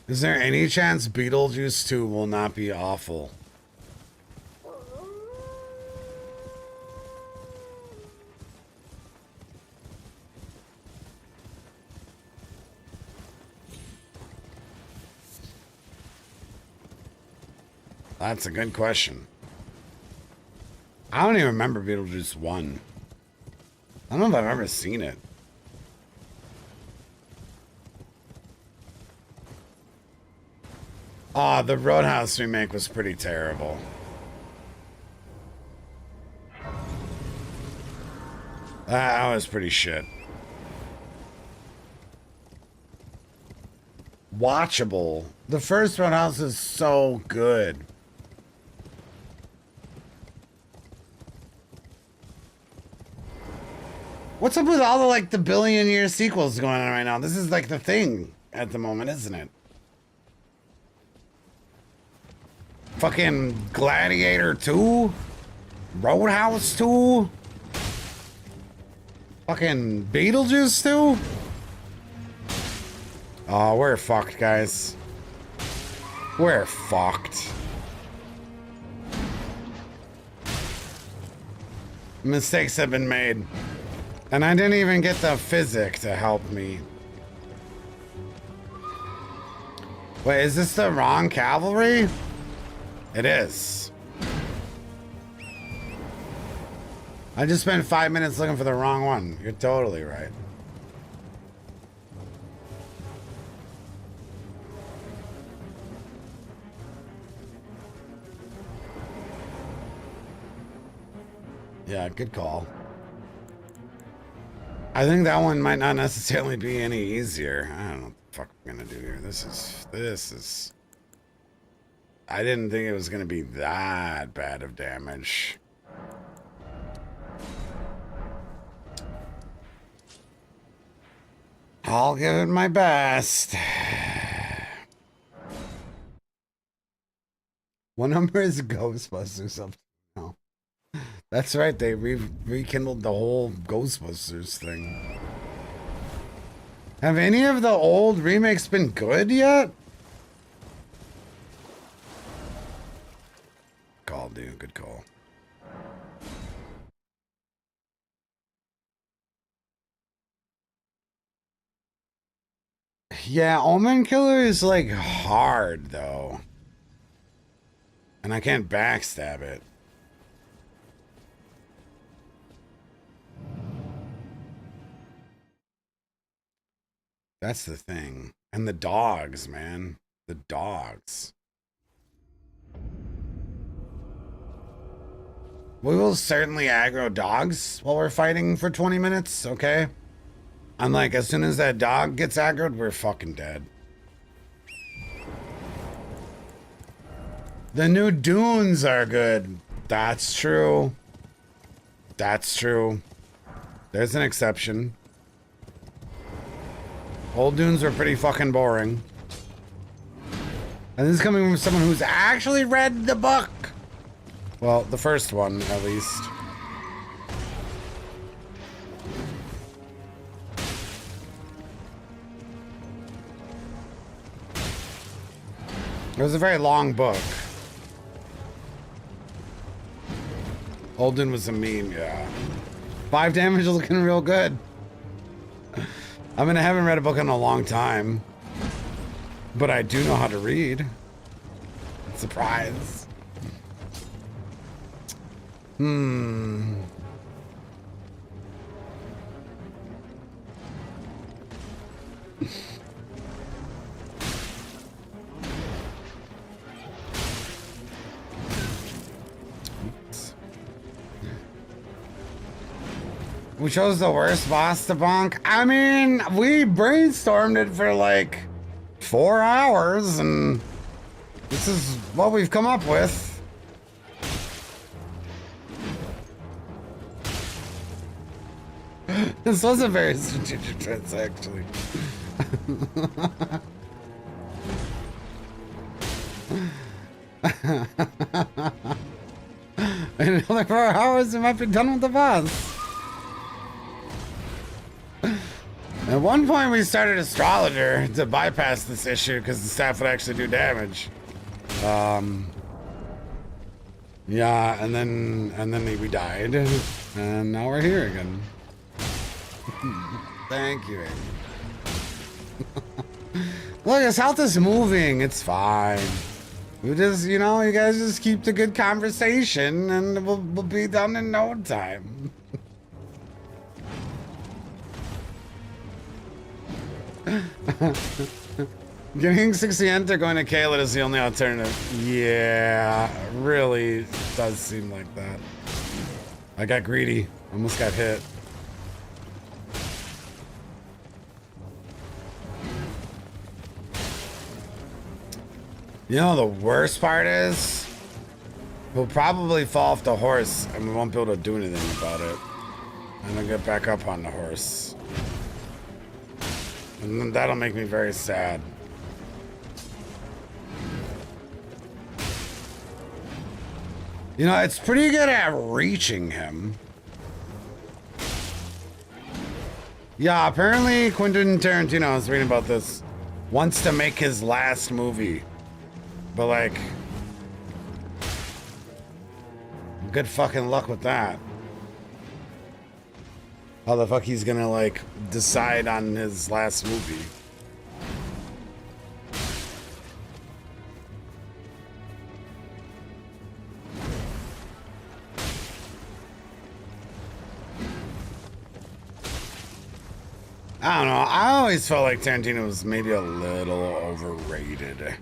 Is there any chance Beetlejuice 2 will not be awful? That's a good question. I don't even remember Beetlejuice 1. I don't know if I've ever seen it. Oh, the Roadhouse remake was pretty terrible. That was pretty shit. Watchable. The first Roadhouse is so good. What's up with all the, like, the billion-year sequels going on right now? This is, like, the thing at the moment, isn't it? Fucking Gladiator 2? Roadhouse 2? Fucking Beetlejuice 2? Oh, we're fucked, guys. We're fucked. Mistakes have been made. And I didn't even get the physic to help me. Wait, is this the wrong cavalry? It is. I just spent 5 minutes looking for the wrong one. You're totally right. Yeah, good call. I think that one might not necessarily be any easier. I don't know what the fuck I'm gonna do here. This is... I didn't think it was gonna be that bad of damage. I'll give it my best. What number is Ghostbusters up to now? That's right, they rekindled the whole Ghostbusters thing. Have any of the old remakes been good yet? Call, dude. Good call. Yeah, Omen Killer is like hard though. And I can't backstab it. That's the thing. And the dogs, man. The dogs. We will certainly aggro dogs while we're fighting for 20 minutes, okay? I'm like, as soon as that dog gets aggroed, we're fucking dead. The new dunes are good. That's true. That's true. There's an exception. Old dunes were pretty fucking boring. And this is coming from someone who's actually read the book. Well, the first one, at least. It was a very long book. Holden was a meme, yeah. 5 damage is looking real good. I mean, I haven't read a book in a long time. But I do know how to read. Surprise. We chose the worst boss to bonk. I mean, we brainstormed it for like 4 hours, and this is what we've come up with. This was a very strategic choice, actually. In another 4 hours, we might be done with the boss. At one point, we started Astrologer to bypass this issue because the staff would actually do damage. Yeah, and then we died, and now we're here again. Thank you, Amy. Look, his health is moving. It's fine. We just, you know, you guys just keep the good conversation, and we'll be done in no time. Getting 60 enter going to Kayla is the only alternative. Yeah, really does seem like that. I got greedy. Almost got hit. You know, the worst part is we'll probably fall off the horse and we won't be able to do anything about it. And then get back up on the horse. And then that'll make me very sad. You know, it's pretty good at reaching him. Yeah, apparently Quentin Tarantino, I was reading about this, wants to make his last movie. But like, good fucking luck with that. How the fuck he's gonna like decide on his last movie? I don't know. I always felt like Tarantino was maybe a little overrated.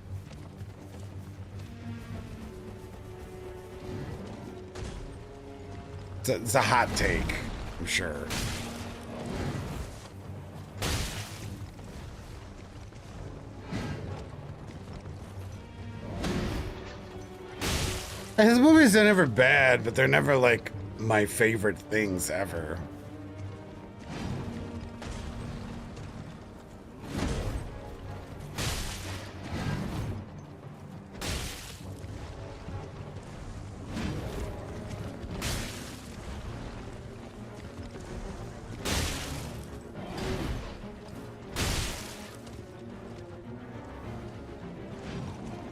It's a hot take, I'm sure. His movies are never bad, but they're never like my favorite things ever.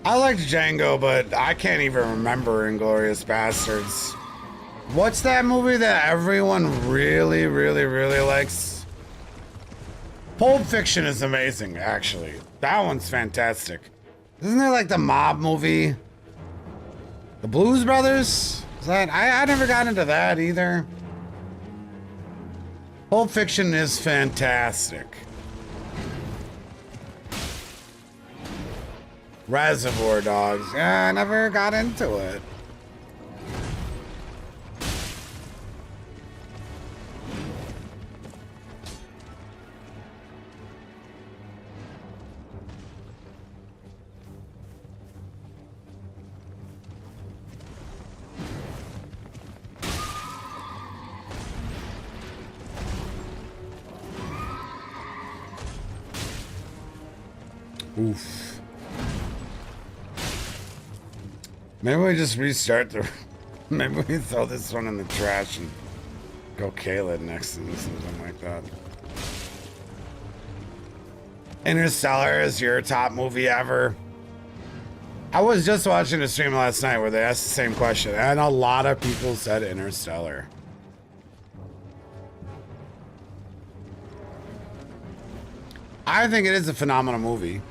I liked Django, but I can't even remember Inglourious Bastards. What's that movie that everyone really, really, really likes? Pulp Fiction is amazing, actually. That one's fantastic. Isn't there like the mob movie? The Blues Brothers? Is that? I never got into that either. Pulp Fiction is fantastic. Reservoir Dogs. Yeah, I never got into it. Oof. Maybe we just restart the... Maybe we throw this one in the trash and go Kayla next and something like that. Interstellar is your top movie ever? I was just watching a stream last night where they asked the same question, and a lot of people said Interstellar. I think it is a phenomenal movie.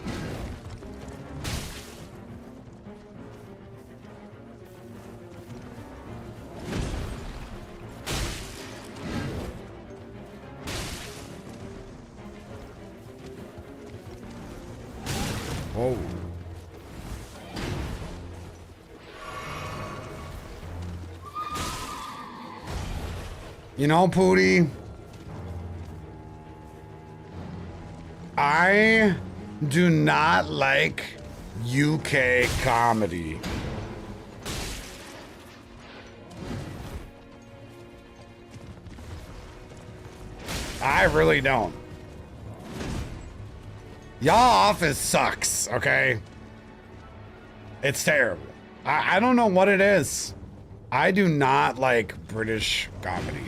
Whoa. You know, Pootie, I do not like UK comedy. I really don't. Y'all Office sucks, okay? It's terrible. I don't know what it is. I do not like British comedy.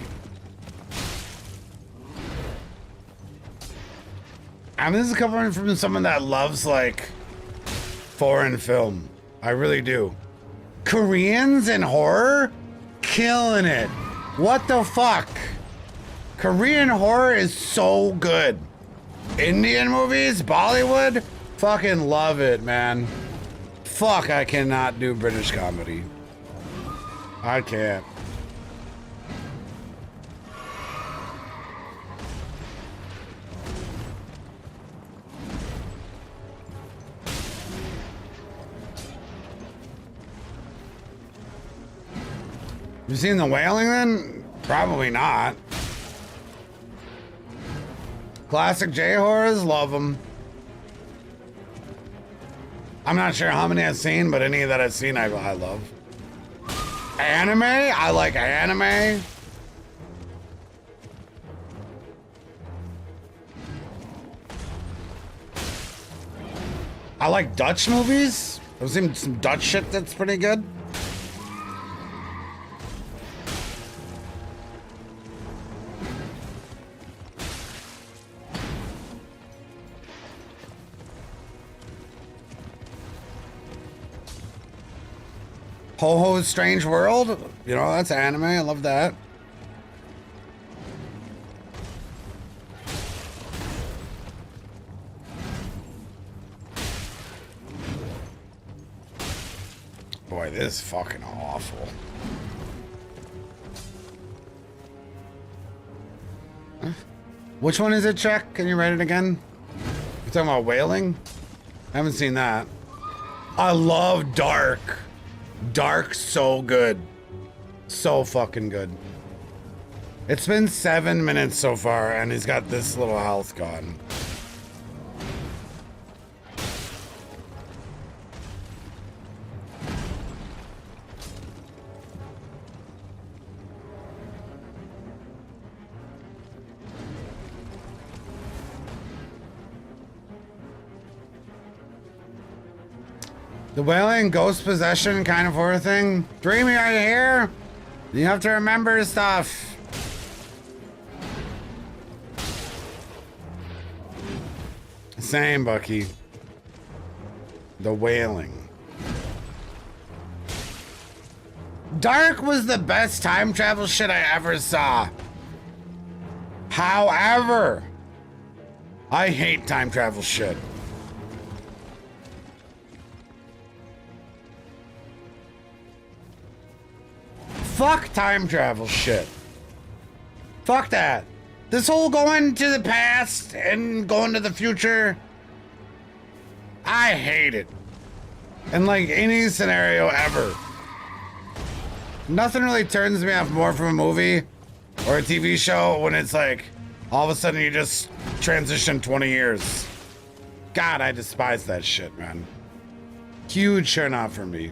And this is coming from someone that loves, like, foreign film. I really do. Koreans and horror? Killing it. What the fuck? Korean horror is so good. Indian movies, Bollywood, fucking love it, man. Fuck, I cannot do British comedy. I can't. You seen The Wailing then? Probably not. Classic J-horrors, love them. I'm not sure how many I've seen, but any that I've seen, I love. Anime? I like anime. I like Dutch movies. I've seen some Dutch shit that's pretty good. Ho-Ho's Strange World, you know, that's anime. I love that. Boy, this is fucking awful. Which one is it, Chuck? Can you write it again? You're talking about Wailing? I haven't seen that. I love Dark. Dark, so good. So fucking good. It's been 7 minutes so far, and he's got this little health gone. The wailing ghost possession kind of horror thing. Dreamy, are you here? You have to remember stuff. Same, Bucky. The wailing. Dark was the best time travel shit I ever saw. However, I hate time travel shit. Fuck time travel shit. Fuck that. This whole going to the past and going to the future, I hate it. In like any scenario ever. Nothing really turns me off more from a movie or a TV show when it's like all of a sudden you just transition 20 years. God, I despise that shit, man. Huge turn off for me.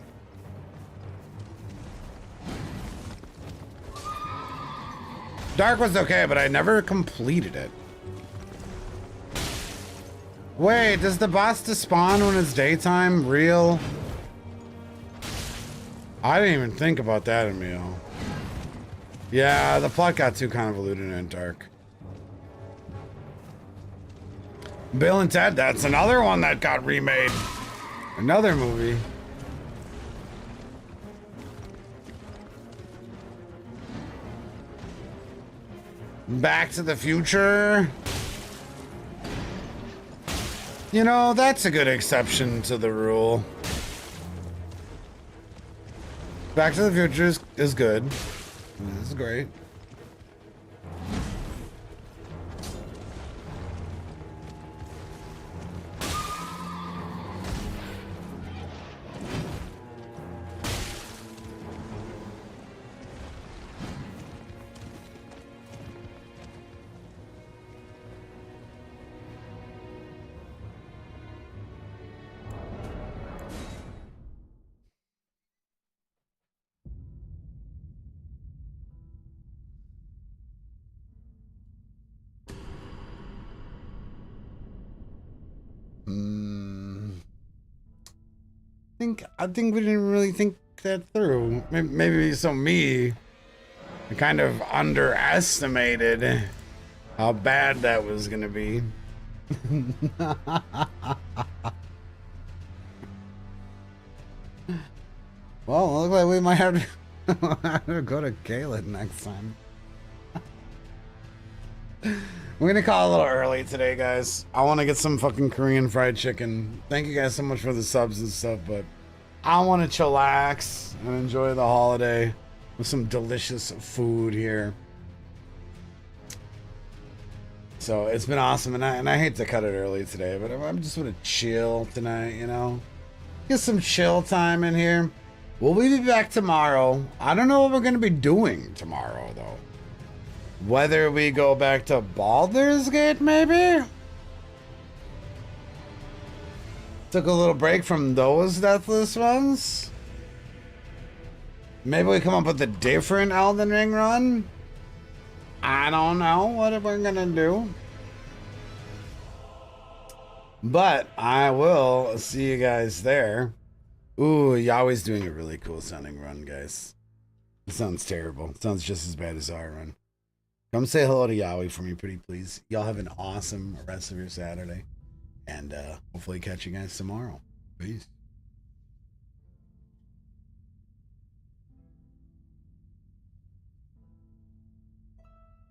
Dark was okay, but I never completed it. Wait, does the boss despawn when it's daytime? Real? I didn't even think about that in Meal. Yeah, the plot got too convoluted in Dark. Bill and Ted, that's another one that got remade. Another movie. Back to the Future. You know, that's a good exception to the rule. Back to the Future is good. This is great. I think we didn't really think that through. Maybe so me. I kind of underestimated how bad that was gonna be. Well, look like we might have to go to Kayla next time. We're gonna call it a little early today, guys. I want to get some fucking Korean fried chicken. Thank you guys so much for the subs and stuff, but I want to chillax and enjoy the holiday with some delicious food here. So it's been awesome, and I hate to cut it early today, but I'm just gonna chill tonight, you know? Get some chill time in here. We'll be back tomorrow. I don't know what we're gonna be doing tomorrow, though. Whether we go back to Baldur's Gate, maybe? Took a little break from those Deathless ones. Maybe we come up with a different Elden Ring run. I don't know what we're gonna do. But I will see you guys there. Ooh, Yahweh's doing a really cool sounding run, guys. It sounds terrible. It sounds just as bad as our run. Come say hello to Yahweh for me, pretty please. Y'all have an awesome rest of your Saturday. And hopefully catch you guys tomorrow. Peace.